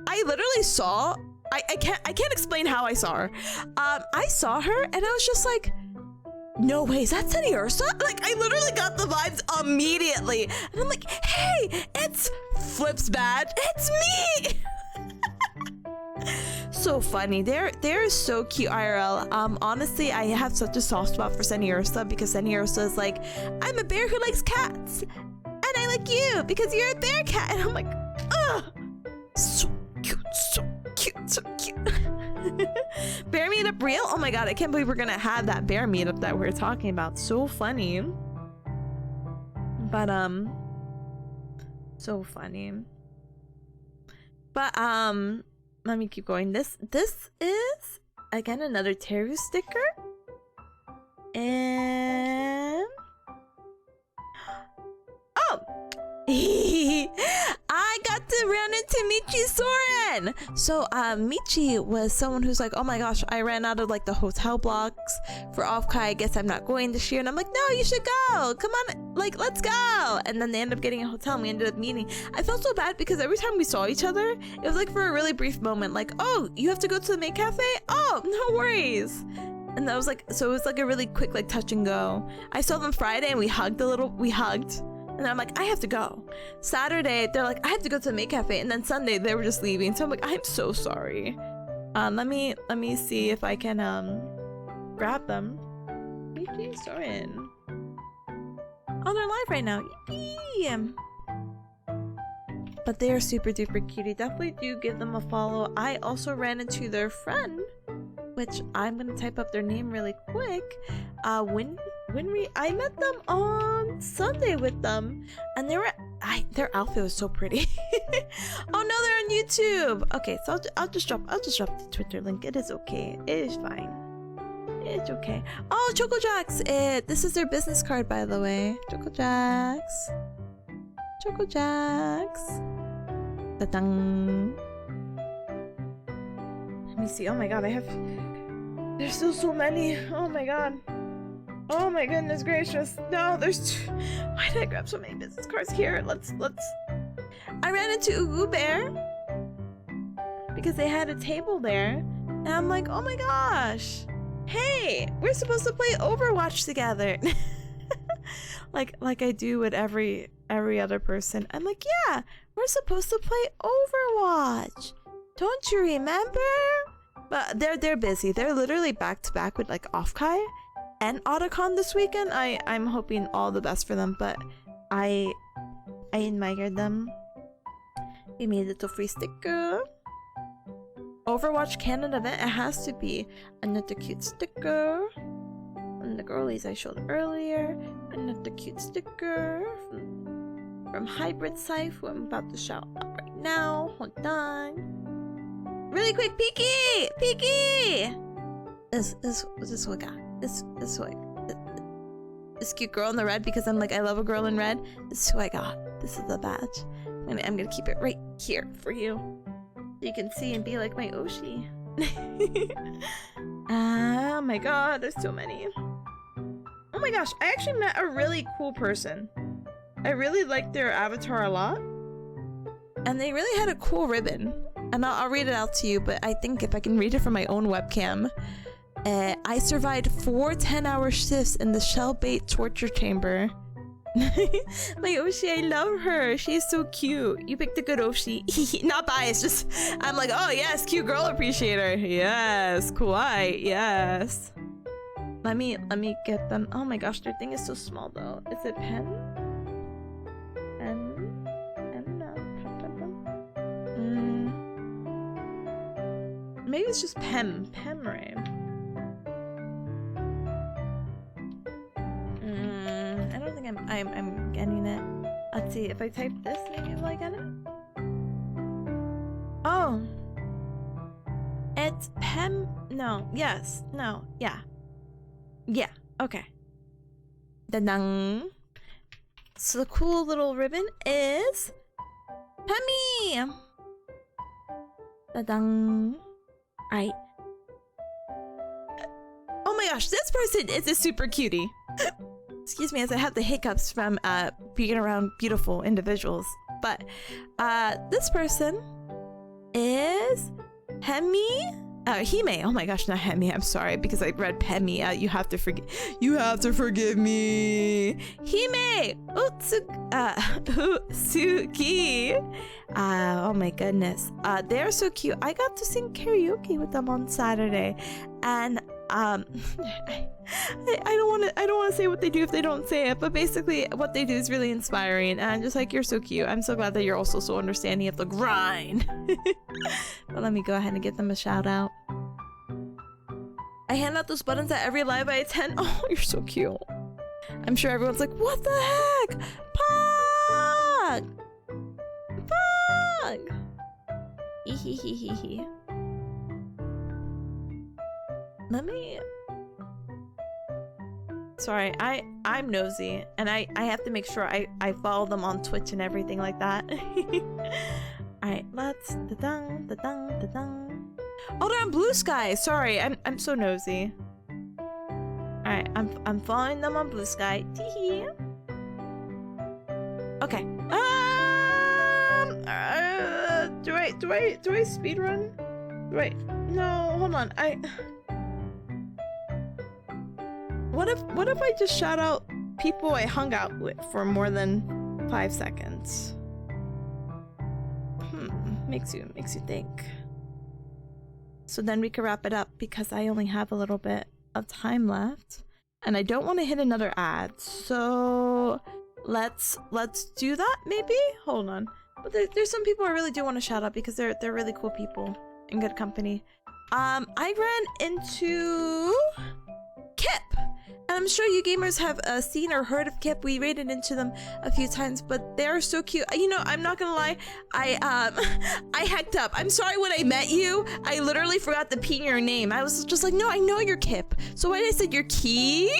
I literally saw, I can't explain how I saw her. I saw her and I was just like, no way, is that Sunny Ursa? Like, I literally got the vibes immediately. And I'm like, hey, it's Flips Bad. It's me. So funny. They're so cute IRL. Honestly, I have such a soft spot for Sunny Ursa because Sunny Ursa is like, I'm a bear who likes cats, and I like you because you're a bear cat. And I'm like, ugh, so cute, so cute, so cute. Bear meetup real? Oh my god, I can't believe we're gonna have that bear meetup that we're talking about. So funny. But so funny. But let me keep going. This is again another Teru sticker, and oh, I got to run into Michi Soren. So Michi was someone who's like, oh my gosh, I ran out of like the hotel blocks for OffKai. I guess I'm not going this year, and I'm like, no, you should go. Come on, like, let's go. And then they ended up getting a hotel, and we ended up meeting. I felt so bad because every time we saw each other, it was like for a really brief moment, like, oh, you have to go to the maid cafe? Oh, no worries. And that was like, so it was like a really quick like touch and go. I saw them Friday and we hugged. And I'm like, I have to go. Saturday, they're like, I have to go to the maid cafe. And then Sunday, they were just leaving. So I'm like, I'm so sorry. Let me see if I can grab them. Michi Soren. Oh, they're live right now. Yippee! But they are super duper cutie. Definitely do give them a follow. I also ran into their friend, which I'm gonna type up their name really quick. I met them on Sunday with them, and their outfit was so pretty. Oh no, they're on YouTube. Okay, so I'll just drop the Twitter link. It is okay. It is fine. It's okay. Oh, Choco Jacks. This is their business card, by the way. Choco Jacks. Choco Jacks. Ta-dang. Let me see. Oh my god, there's still so many. Oh my god. Oh my goodness gracious. No, there's why did I grab so many business cards here? Let's I ran into Ugu Bear because they had a table there, and I'm like, oh my gosh, hey, we're supposed to play Overwatch together. like I do with every other person. I'm like, yeah, we're supposed to play Overwatch. Don't you remember? But they're busy. They're literally back to back with like OffKai and Otacon this weekend. I'm hoping all the best for them, but I admired them. We made a little free sticker. Overwatch Canada event. It has to be another cute sticker. And the girlies I showed earlier. Another cute sticker from Hybrid Scythe, who I'm about to shout out right now. Hold on. Really quick, Peeky! Peeky! This what I got. This cute girl in the red, because I'm like, I love a girl in red. This is who I got. This is the badge. I'm gonna keep it right here for you, so you can see and be like my Oshi. Oh my god, there's so many. Oh my gosh, I actually met a really cool person. I really like their avatar a lot. And they really had a cool ribbon. And I'll read it out to you, but I think if I can read it from my own webcam. I survived 4 10-hour shifts in the shell bait torture chamber. My Oshi, I love her. She's so cute. You picked a good Oshi. Not biased, just I'm like, oh yes, cute girl appreciator. Yes, kawaii, yes. Let me get them. Oh my gosh, their thing is so small though. Is it pen? Maybe it's just Pem. Pemray. I don't think I'm getting it. Let's see, if I type this, maybe will I get it? Oh. It's Pem. No. Yes. No. Yeah. Yeah. Okay. Da-dang. So the cool little ribbon is Pemmy. Da-dang. Right. Oh my gosh, this person is a super cutie. Excuse me as I have the hiccups from being around beautiful individuals. But this person is Hemi. Hime. Oh my gosh, not Hemi. I'm sorry because I read Pemi. You have to forgive. You have to forgive me. Hime Utsuki. Oh my goodness. They're so cute. I got to sing karaoke with them on Saturday, and I don't want to say what they do if they don't say it, but basically what they do is really inspiring, and I'm just like, you're so cute. I'm so glad that you're also so understanding of the grind. But let me go ahead and give them a shout out. I hand out those buttons at every live I attend. Oh, you're so cute. I'm sure everyone's like, what the heck? Pog! Pog! Hehehehe. Let me... Sorry, I'm nosy, and I have to make sure I follow them on Twitch and everything like that. Alright, let's... Da-dung, da-dung, da-dung. Oh, they're on Blue Sky! Sorry, I'm so nosy. Alright, I'm following them on Blue Sky. Tee-hee. Okay. Do I speedrun? Wait, no, hold on. What if I just shout out people I hung out with for more than 5 seconds? Makes you think. So then we can wrap it up because I only have a little bit of time left, and I don't want to hit another ad. So let's do that maybe. Hold on. But there's some people I really do want to shout out because they're really cool people in good company. I ran into Kip. And I'm sure you gamers have seen or heard of Kip. We raided into them a few times, but they're so cute. You know, I'm not gonna lie, I hacked up. I'm sorry when I met you, I literally forgot to ping your name. I was just like, no, I know you're Kip. So when I said you're Key,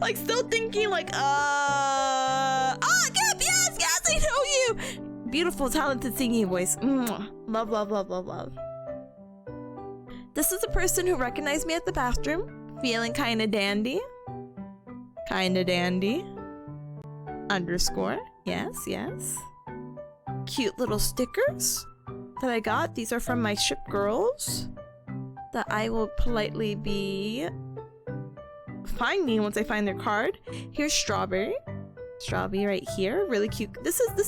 like still thinking like, oh, Kip, yes, I know you. Beautiful, talented singing voice. Mwah. Love, love, love, love, love. This is a person who recognized me at the bathroom. Feeling kinda dandy. Kinda dandy. Underscore. Yes, yes. Cute little stickers that I got. These are from my ship girls that I will politely be finding once I find their card. Here's Strawberry. Strawberry right here. Really cute. This is the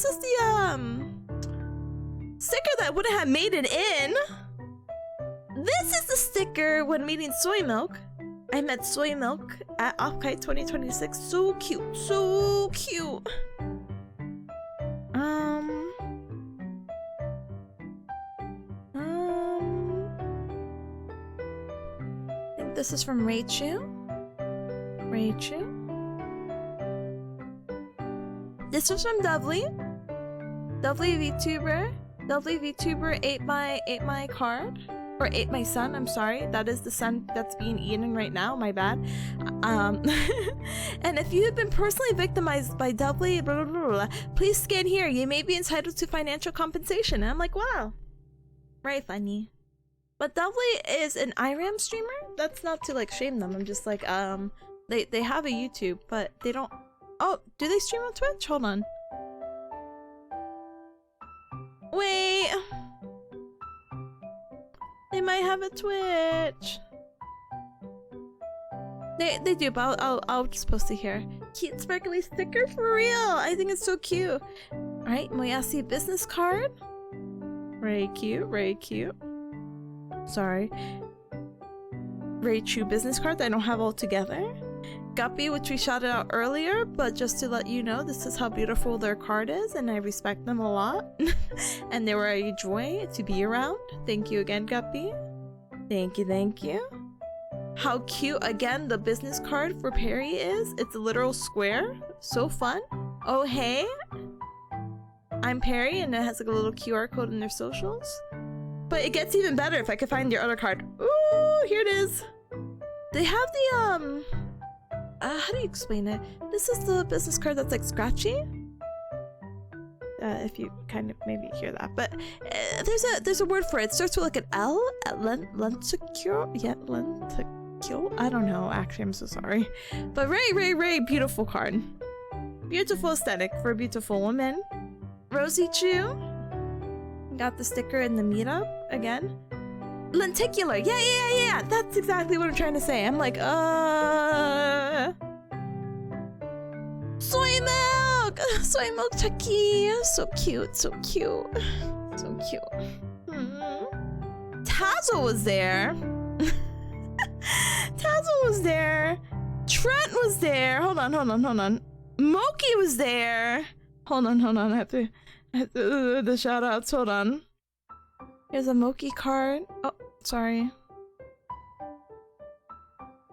sticker that wouldn't have made it in. This is the sticker when meeting Soy Milk. I met Soy Milk at OffKai 2026. So cute. So cute. I think this is from Raichu. Raichu. This was from Dovely. Dovely VTuber. Dovely VTuber ate my card. Or ate my son, I'm sorry. That is the son that's being eaten right now, my bad. And if you have been personally victimized by Dovely, blah, blah, blah, blah, please scan here. You may be entitled to financial compensation. And I'm like, wow. Right, funny. But Dovely is an IRAM streamer? That's not to like shame them. I'm just like, they have a YouTube, but they don't... Oh, do they stream on Twitch? Hold on. have a Twitch. They do, but I'll just post it here. Cute sparkly sticker for real. I think it's so cute. Alright, Moyasi business card. Very cute, very cute. Sorry. Very true business card that I don't have all together. Guppy, which we shouted out earlier, but just to let you know, this is how beautiful their card is, and I respect them a lot. And they were a joy to be around. Thank you again, Guppy. Thank you, thank you. How cute, again, the business card for Perry is. It's a literal square. So fun. Oh, hey. I'm Perry, and it has like a little QR code in their socials. But it gets even better if I could find your other card. Ooh, here it is. They have the, how do you explain it? This is the business card that's like scratchy. If you kind of maybe hear that, but there's a word for it. It starts with like an L. Lenticule? Yeah, lenticule? I don't know. Actually, I'm so sorry. But very beautiful card. Beautiful aesthetic for a beautiful woman. Rosie Chu. Got the sticker in the meetup again. Lenticular. Yeah. That's exactly what I'm trying to say. I'm like, soy milk! Soy milk Chucky! So cute. Tazzle was there. Tazzle was there. Trent was there. Hold on. Moki was there. Hold on. I have to the shout outs. Hold on. Here's a Moki card. Oh, sorry.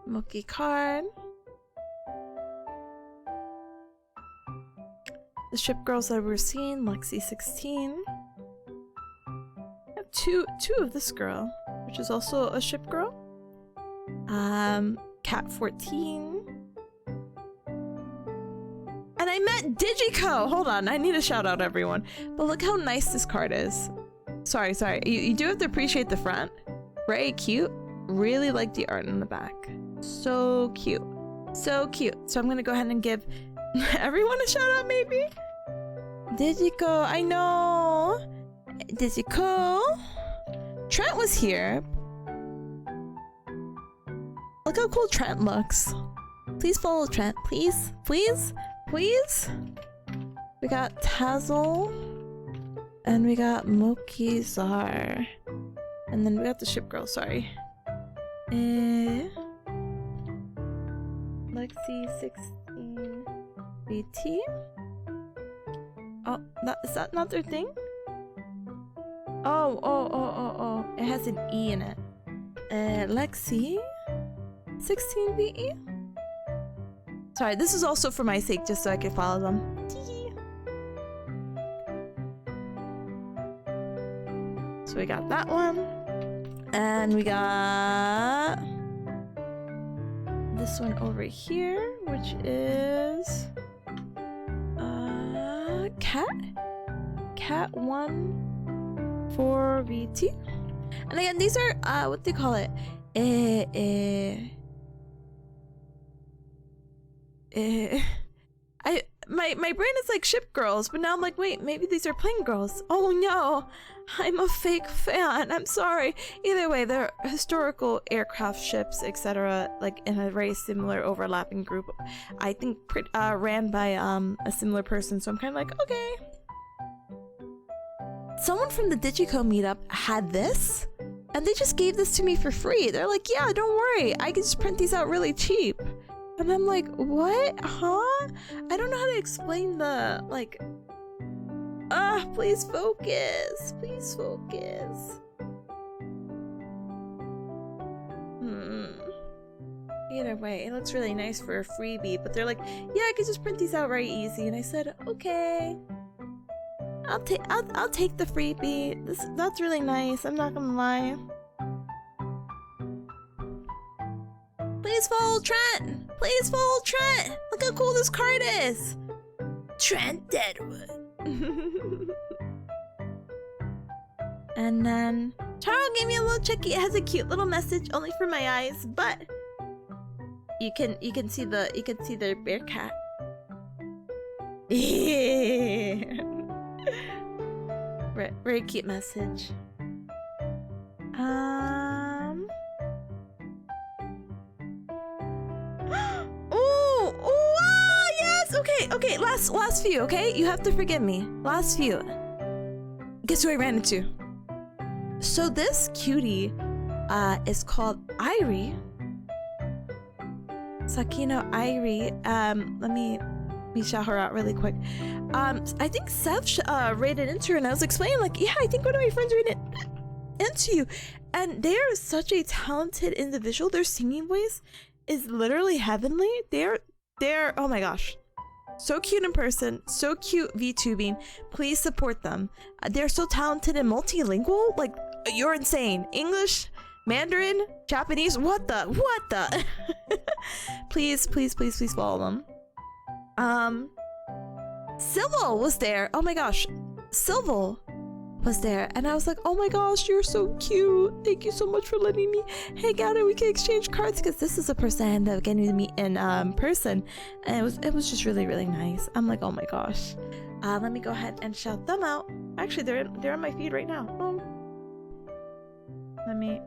Moki card. The ship girls that we're seeing, Lexi 16. I have two of this girl, which is also a ship girl. Cat 14. And I met Digico! Hold on, I need to shout out everyone. But look how nice this card is. Sorry. You do have to appreciate the front. Very cute. Really like the art in the back. So cute. So I'm gonna go ahead and give everyone a shout out maybe? Digico, I know! Digico! Trent was here. Look how cool Trent looks. Please follow Trent, please. We got Tazzle. And we got Mokizar. And then we got the ship girl, sorry. Lexi 16 BT. Oh, is that not their thing? Oh. It has an E in it. Lexi 16 BE. Sorry, this is also for my sake, just so I can follow them. So we got that one. And we got this one over here, which is Cat 1 for VT. And again, these are what do you call it? My brain is like ship girls, but now I'm like, wait, maybe these are plane girls. Oh no, I'm a fake fan. I'm sorry. Either way, they're historical aircraft ships, etc. Like in a very similar overlapping group. I think ran by a similar person. So I'm kind of like, okay. Someone from the Digico meetup had this, and they just gave this to me for free. They're like, yeah, don't worry, I can just print these out really cheap. And I'm like, what? Huh? I don't know how to explain the, like... please focus. Please focus. Either way, it looks really nice for a freebie, but they're like, yeah, I could just print these out very easy. And I said, okay. I'll take the freebie. That's really nice, I'm not gonna lie. Please follow Trent! Please follow Trent! Look how cool this card is! Trent Deadwood. And then Taro gave me a little checkie. It has a cute little message, only for my eyes, but you can see the bear cat. Very cute message. last few, okay? You have to forgive me. Last few. Guess who I ran into? So this cutie is called Irie. Sakino Irie. Let me shout her out really quick. I think Sev rated into her, and I was explaining like, yeah, I think one of my friends rated into you, and they are such a talented individual. Their singing voice is literally heavenly. They're oh my gosh, so cute in person, so cute VTubing. Please support them. They're so talented and multilingual. Like, you're insane. English, Mandarin, Japanese. What the? Please follow them. Civil was there. Oh my gosh, Civil was there, and I was like, oh my gosh, you're so cute. Thank you so much for letting me hang out and we can exchange cards, because this is a person I ended up getting to meet in person, and it was just really, really nice. I'm like, oh my gosh. Let me go ahead and shout them out. Actually, they're on my feed right now. Let me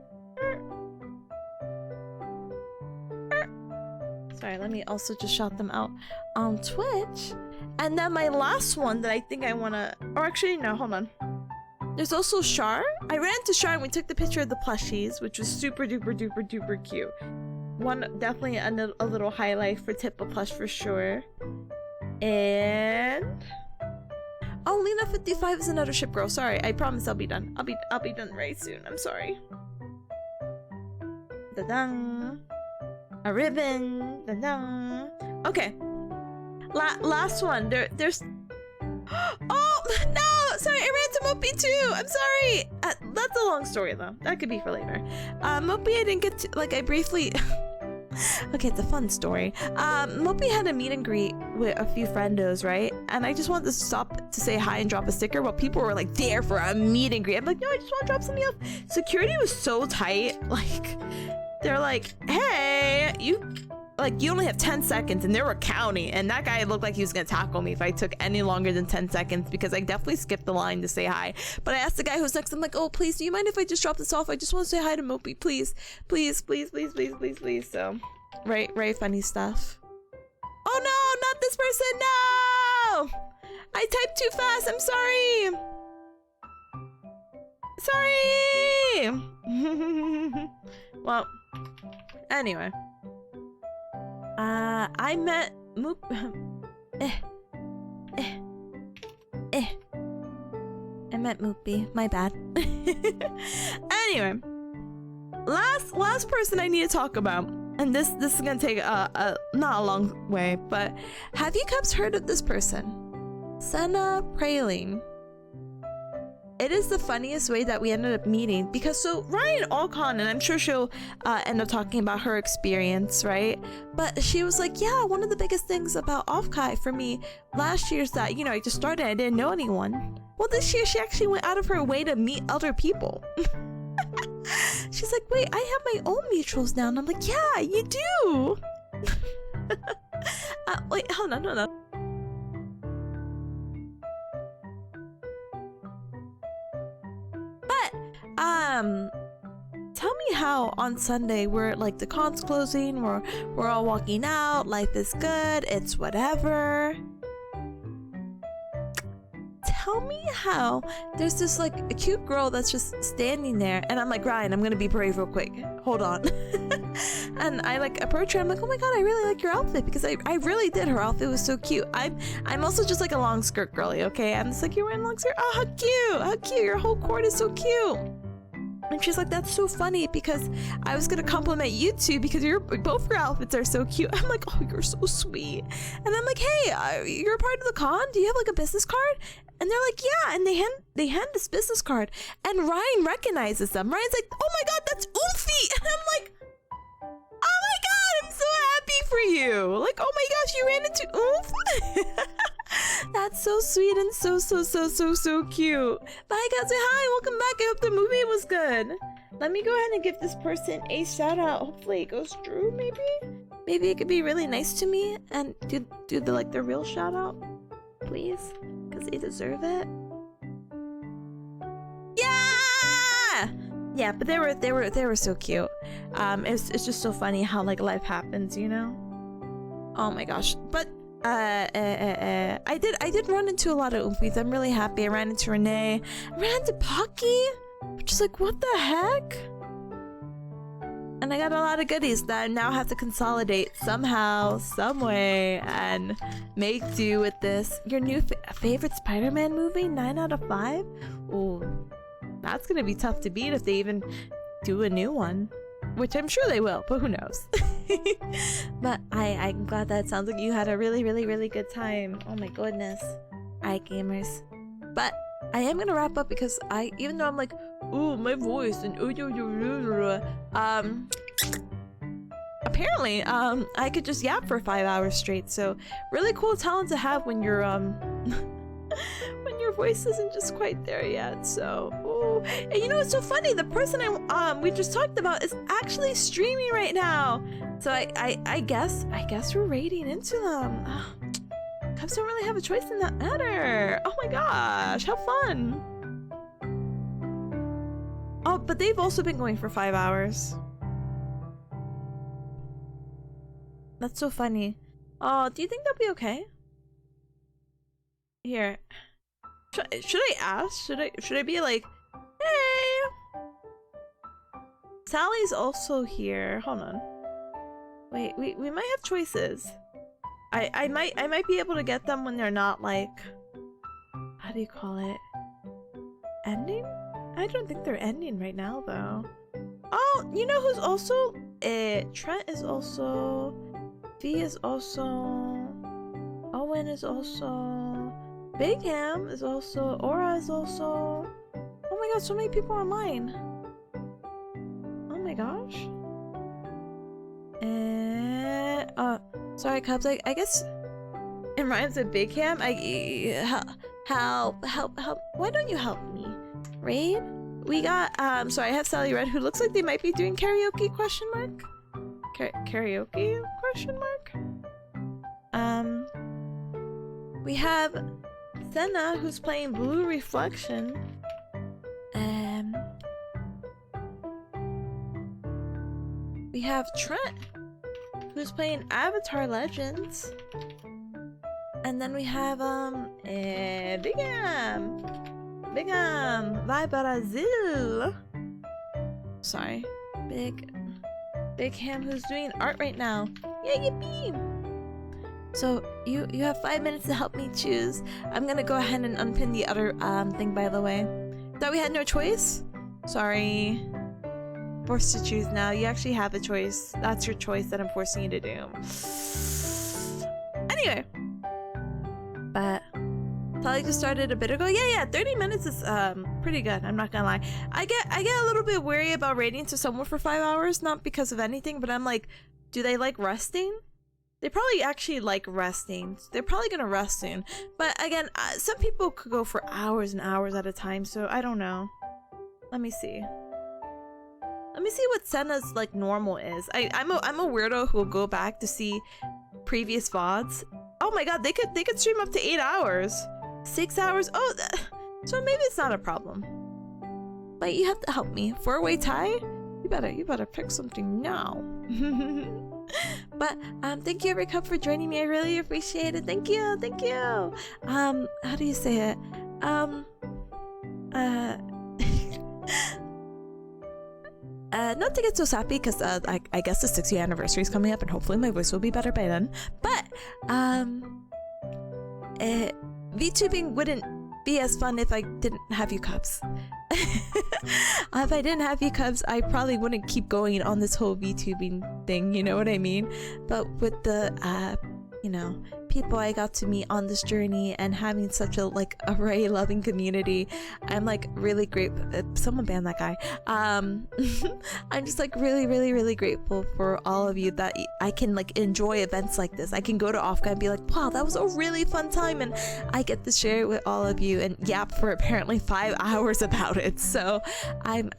sorry, let me also just shout them out on Twitch. And then my last one that I think I wanna, or actually no, hold on. There's also Char. I ran into Char and we took the picture of the plushies, which was super duper cute. Definitely a little highlight for Tippa plush for sure. And oh, Lena 55 is another ship girl. Sorry, I promise I'll be done. I'll be done very soon. I'm sorry. Da-dang. A ribbon. Da-dang. Okay. Last one. There's. Oh no! Sorry, I ran into Mopey too. I'm sorry. That's a long story though. That could be for later. Mopey, I didn't get to, like, I briefly. Okay, it's a fun story. Mopey had a meet and greet with a few friendos, right? And I just wanted to stop to say hi and drop a sticker while people were like there for a meet and greet. I'm like, no, I just want to drop something off. Security was so tight. Like, they're like, hey, you only have 10 seconds, and they were counting, and that guy looked like he was gonna tackle me if I took any longer than 10 seconds, because I definitely skipped the line to say hi. But I asked the guy who's next, I'm like, oh, please, do you mind if I just drop this off? I just want to say hi to Mopey, please. So, right, funny stuff. Oh no, not this person, no! I typed too fast, I'm sorry! Well, anyway. I met Moop. I met Moopy. My bad. Anyway, last person I need to talk about, and this is gonna take not a long way, but have you guys heard of this person, Senna Praline? It is the funniest way that we ended up meeting, because so Ryan Alcon, and I'm sure she'll end up talking about her experience, right? But she was like, yeah, one of the biggest things about OffKai for me last year is that, you know, I just started, I didn't know anyone. Well, this year she actually went out of her way to meet other people. She's like, wait, I have my own mutuals now. And I'm like, yeah, you do. Wait, hold on. Tell me how on Sunday we're like, the con's closing, we're all walking out, life is good, it's whatever. Tell me how there's this like a cute girl that's just standing there, and I'm like, Ryan, I'm gonna be brave real quick, hold on. And I like approach her, I'm like, oh my god, I really like your outfit, because I really did. Her outfit was so cute. I'm also just like a long skirt girly, okay? I'm just like, you're wearing a long skirt, oh how cute, your whole cord is so cute. And she's like, that's so funny, because I was gonna compliment you two because both your outfits are so cute. I'm like, oh, you're so sweet. And I'm like, hey, you're a part of the con? Do you have like a business card? And they're like, yeah. And they hand this business card, and Ryan recognizes them. Ryan's like, oh my god, that's Oofy. And I'm like, oh my god, I'm so happy for you. Like, oh my gosh, you ran into Oof. That's so sweet and so cute. Bye guys, say hi, welcome back. I hope the movie was good. Let me go ahead and give this person a shout out. Hopefully it goes through, maybe it could be really nice to me and do the real shout out, please, because they deserve it. Yeah, but they were so cute. It's just so funny how like life happens, you know. Oh my gosh. But I did run into a lot of oompies. I'm really happy. I ran into Renee. I ran into Pocky, which is like, what the heck? And I got a lot of goodies that I now have to consolidate somehow, some way, and make do with this. Your new favorite Spider-Man movie? 9 out of 5? Ooh, that's gonna be tough to beat if they even do a new one. Which I'm sure they will, but who knows? But I'm glad that it sounds like you had a really, really, really good time. Oh my goodness. Alright, gamers. But I am gonna wrap up because even though I'm like, ooh, my voice and apparently I could just yap for 5 hours straight. So really cool talent to have when you're when your voice isn't just quite there yet. So ooh. And you know, it's so funny, the person we just talked about is actually streaming right now. So I guess we're raiding into them. Cubs don't really have a choice in that matter. Oh my gosh, how fun. Oh, but they've also been going for 5 hours. That's so funny. Oh, do you think they'll be okay? Here. Should I ask? Should I be like, hey? Sally's also here. Hold on. Wait, we might have choices. I might be able to get them when they're not like, how do you call it? Ending? I don't think they're ending right now though. Oh, you know who's also Trent is also, V is also, Owen is also, Big Ham is also, Aura is also. Oh my god, so many people online. Oh my gosh. Sorry Cubs, I guess it rhymes with Big Ham. Help. Why don't you help me? Raid? We got, sorry, I have Sally Red who looks like they might be doing karaoke, question mark? Karaoke, question mark? We have Senna who's playing Blue Reflection. We have Trent who's playing Avatar Legends. And then we have, Big Ham! Vai Brazil! Sorry. Big Ham who's doing art right now. Yeah, yippee! So, you have 5 minutes to help me choose. I'm gonna go ahead and unpin the other, thing by the way. Thought we had no choice? Sorry. Forced to choose now. You actually have a choice. That's your choice that I'm forcing you to do. Anyway. But Tali just started a bit ago. Yeah, 30 minutes is pretty good, I'm not gonna lie. I get a little bit wary about raiding to someone for 5 hours, not because of anything, but I'm like, do they like resting? They probably actually like resting. They're probably gonna rest soon. But again, some people could go for hours and hours at a time, so I don't know. Let me see. Let me see what Senna's like normal is. I'm a weirdo who will go back to see previous VODs. Oh my god, they could stream up to 8 hours. 6 hours. Oh, so maybe it's not a problem. But you have to help me. 4-way tie? You better pick something now. But thank you every cup for joining me. I really appreciate it. Thank you. How do you say it? Not to get so sappy because I guess the 6th year anniversary is coming up and hopefully my voice will be better by then. But VTubing wouldn't be as fun if I didn't have you Cubs. If I didn't have you Cubs, I probably wouldn't keep going on this whole VTubing thing, you know what I mean? But with the you know, people I got to meet on this journey and having such a like array loving community, I'm like really grateful. Someone banned that guy. I'm just like really grateful for all of you that I can like enjoy events like this. I can go to OffKai and be like, wow, that was a really fun time, and I get to share it with all of you and yap for apparently 5 hours about it. So I'm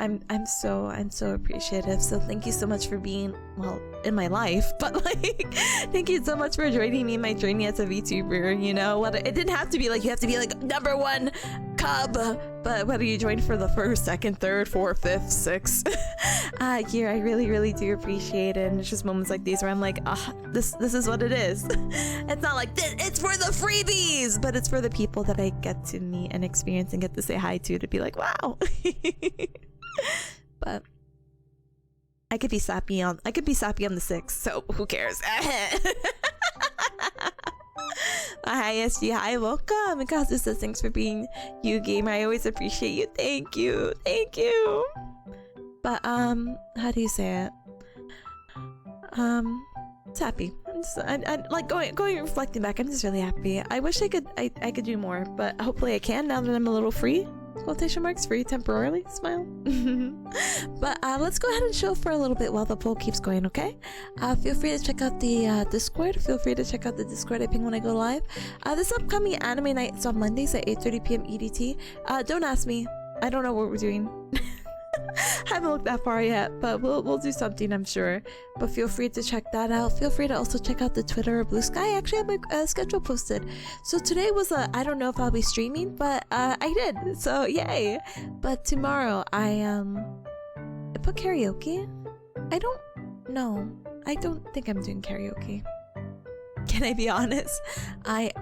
so appreciative. So thank you so much for being, well, in my life, but like thank you so much for joining me in my journey journey as a VTuber, you know? It didn't have to be like, you have to be like #1 cub, but whether you joined for the first, second, third, fourth, fifth, sixth year, I really, really do appreciate it. And it's just moments like these where I'm like, this is what it is. It's not like, it's for the freebies, but it's for the people that I get to meet and experience and get to say hi to be like, wow. But I could be sappy on the 6th, so who cares? Hi SG, hi, welcome. And Kazu says thanks for being you gamer. I always appreciate you. Thank you. But how do you say it? It's happy. I like going reflecting back. I'm just really happy. I wish I could do more, but hopefully I can now that I'm a little free. Quotation marks, free temporarily, smile. But let's go ahead and chill for a little bit while the poll keeps going, okay? Feel free to check out the Discord. Feel free to check out the Discord I ping when I go live. This upcoming anime night is on Mondays at 8:30 p.m. EDT. Don't ask me. I don't know what we're doing. Haven't looked that far yet, but we'll do something, I'm sure. But feel free to check that out. Feel free to also check out the Twitter or Blue Sky. I actually have my schedule posted. So today was I don't know if I'll be streaming, but I did. So yay! But tomorrow I put karaoke. I don't know. I don't think I'm doing karaoke. Can I be honest? I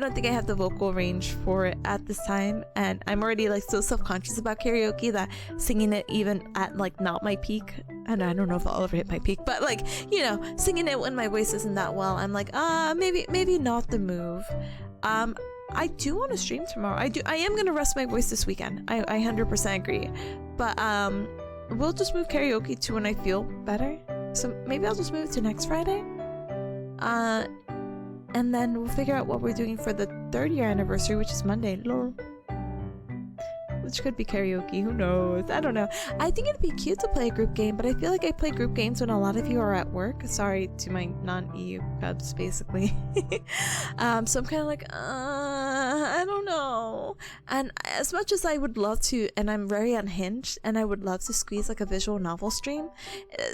don't think I have the vocal range for it at this time, and I'm already like so self-conscious about karaoke that singing it even at like not my peak, and I don't know if I'll ever hit my peak, but like, you know, singing it when my voice isn't that well, I'm like, maybe not the move. I do want to stream tomorrow. I am gonna rest my voice this weekend. I 100% agree, but we'll just move karaoke to when I feel better. So maybe I'll just move it to next Friday. And then we'll figure out what we're doing for the 3rd year anniversary, which is Monday. Lol. Which could be karaoke, who knows? I don't know. I think it'd be cute to play a group game, but I feel like I play group games when a lot of you are at work. Sorry to my non-EU cubs, basically. So I'm kind of like, I don't know. And as much as I would love to, and I'm very unhinged, and I would love to squeeze like a visual novel stream,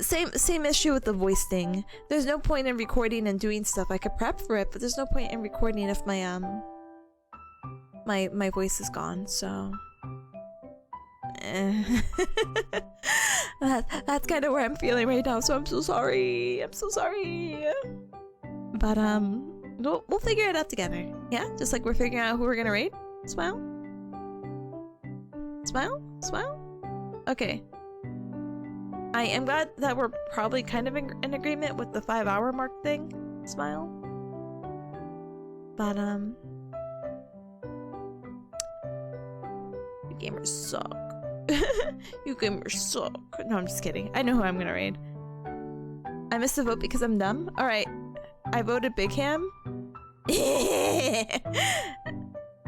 same issue with the voice thing. There's no point in recording and doing stuff. I could prep for it, but there's no point in recording if my my voice is gone, so... that's kind of where I'm feeling right now, so I'm so sorry. But we'll figure it out together. Yeah, just like we're figuring out who we're gonna raid. Smile. Okay, I am glad that we're probably kind of in agreement with the 5-hour mark thing. Smile. But you gamers suck. You gamers suck. No, I'm just kidding. I know who I'm gonna raid. I missed the vote because I'm dumb. All right, I voted Big Ham.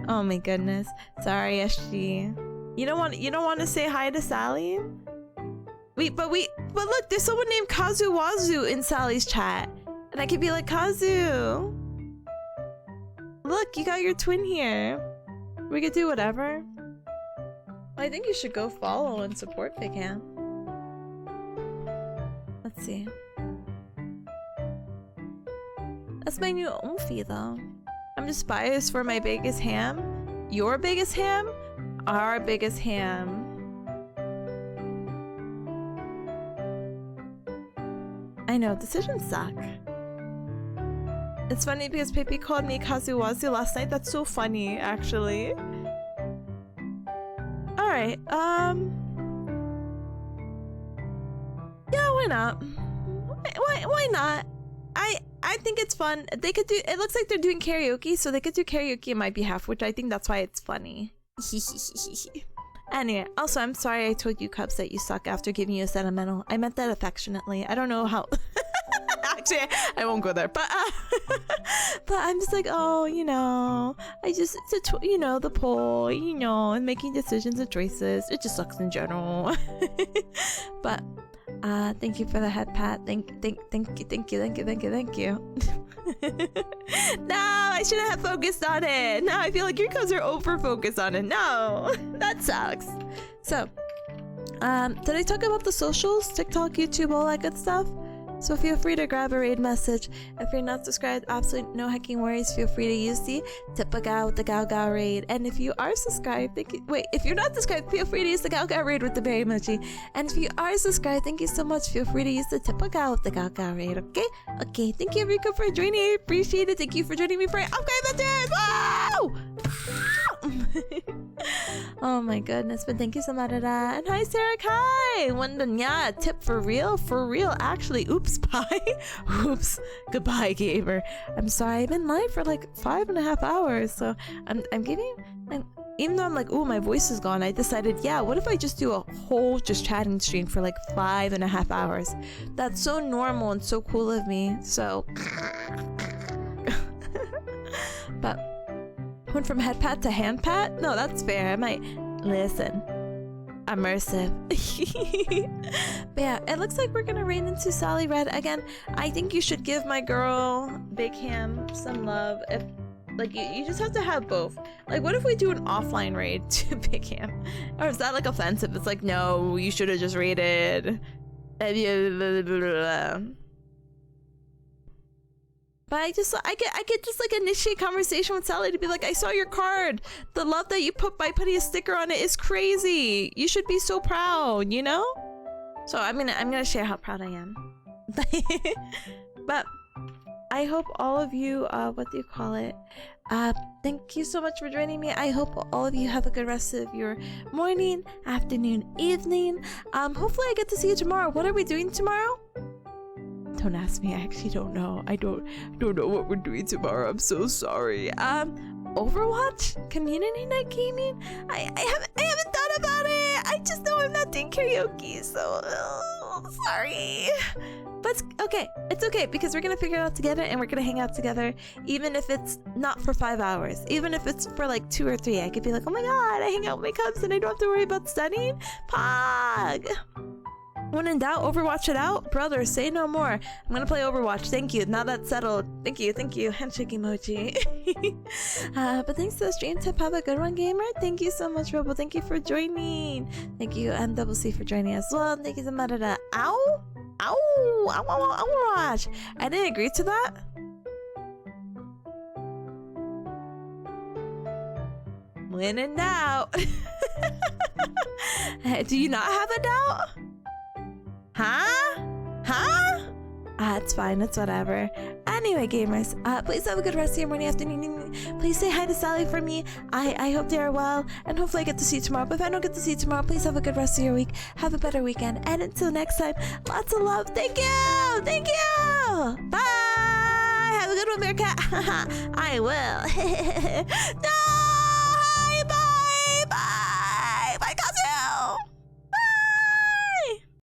Oh my goodness. Sorry, SG. You don't want to say hi to Sally? But look, there's someone named Kazuwazu in Sally's chat, and I could be like, Kazu, look, you got your twin here. We could do whatever. I think you should go follow and support Big Ham. Let's see. That's my new Omfi though. I'm just biased for my biggest ham. Your biggest ham? Our biggest ham. I know, decisions suck. It's funny because Pepe called me Kazuwazu last night. That's so funny, actually. Alright, yeah, why not? Why not? I think it's fun. They could do, it looks like they're doing karaoke, so they could do karaoke on my behalf, which I think that's why it's funny. Anyway, also, I'm sorry I told you, Cubs, that you suck after giving you a sentimental. I meant that affectionately. I don't know how... Actually, I won't go there, but I'm just like, oh, you know, it's you know, the poll, you know, and making decisions and choices. It just sucks in general. But thank you for the head pat. Thank you. No, I shouldn't have focused on it. No, I feel like your cubs are over focused on it. No, that sucks. So, did I talk about the socials? TikTok, YouTube, all that good stuff? So feel free to grab a raid message. If you're not subscribed, absolutely no hecking worries. Feel free to use the Tipanya with the Gao Gao raid. And if you are subscribed, if you're not subscribed, feel free to use the Gao Gao raid with the berry emoji. And if you are subscribed, thank you so much. Feel free to use the Tipanya with the Gao Gao raid. Okay? Okay. Thank you, Rico, for joining. I appreciate it. Thank you for joining me for OffKai Expo. Wow! Oh my goodness, but thank you so much. And hi, Sarah Kai. Yeah, tip for real, actually. Oops, bye. Oops, goodbye, gamer. I'm sorry, I've been live for like 5.5 hours, so even though I'm like, ooh, my voice is gone, I decided, yeah, what if I just do a whole just chatting stream for like 5.5 hours? That's so normal and so cool of me. So but went from head pat to hand pat? No, that's fair. I might listen. Immersive. But yeah, it looks like we're gonna rain into Sally Red again. I think you should give my girl Big Ham some love. If like you just have to have both. Like, what if we do an offline raid to Big Ham? Or is that like offensive? It's like, no, you should have just raided. But I get just like initiate conversation with Sally to be like, I saw your card. The love that you put by putting a sticker on it is crazy. You should be so proud, you know? So I'm gonna share how proud I am. But I hope all of you, what do you call it? Thank you so much for joining me. I hope all of you have a good rest of your morning, afternoon, evening. Hopefully I get to see you tomorrow. What are we doing tomorrow? Don't ask me. I actually don't know. I don't know what we're doing tomorrow. I'm so sorry. Overwatch? Community night gaming? I haven't thought about it. I just know I'm not doing karaoke, so sorry. But it's okay because we're gonna figure it out together and we're gonna hang out together, even if it's not for 5 hours, even if it's for like 2 or 3. I could be like, oh my god, I hang out with my cubs and I don't have to worry about studying. Pog. When in doubt, Overwatch it out. Brother, say no more. I'm gonna play Overwatch. Thank you. Now that's settled. Thank you. Handshake emoji. But thanks to the stream tip. Have a good one, gamer. Thank you so much, Robo. Thank you for joining. Thank you, MCC, for joining as well. Thank you so much. Ow! Overwatch! I didn't agree to that. When in doubt. Do you not have a doubt? Huh? It's fine. It's whatever. Anyway, gamers, please have a good rest of your morning, afternoon. Please say hi to Sally for me. I hope they are well, and hopefully I get to see you tomorrow. But if I don't get to see you tomorrow, please have a good rest of your week. Have a better weekend. And until next time, lots of love. Thank you. Bye. Have a good one, Bearcat. I will. No.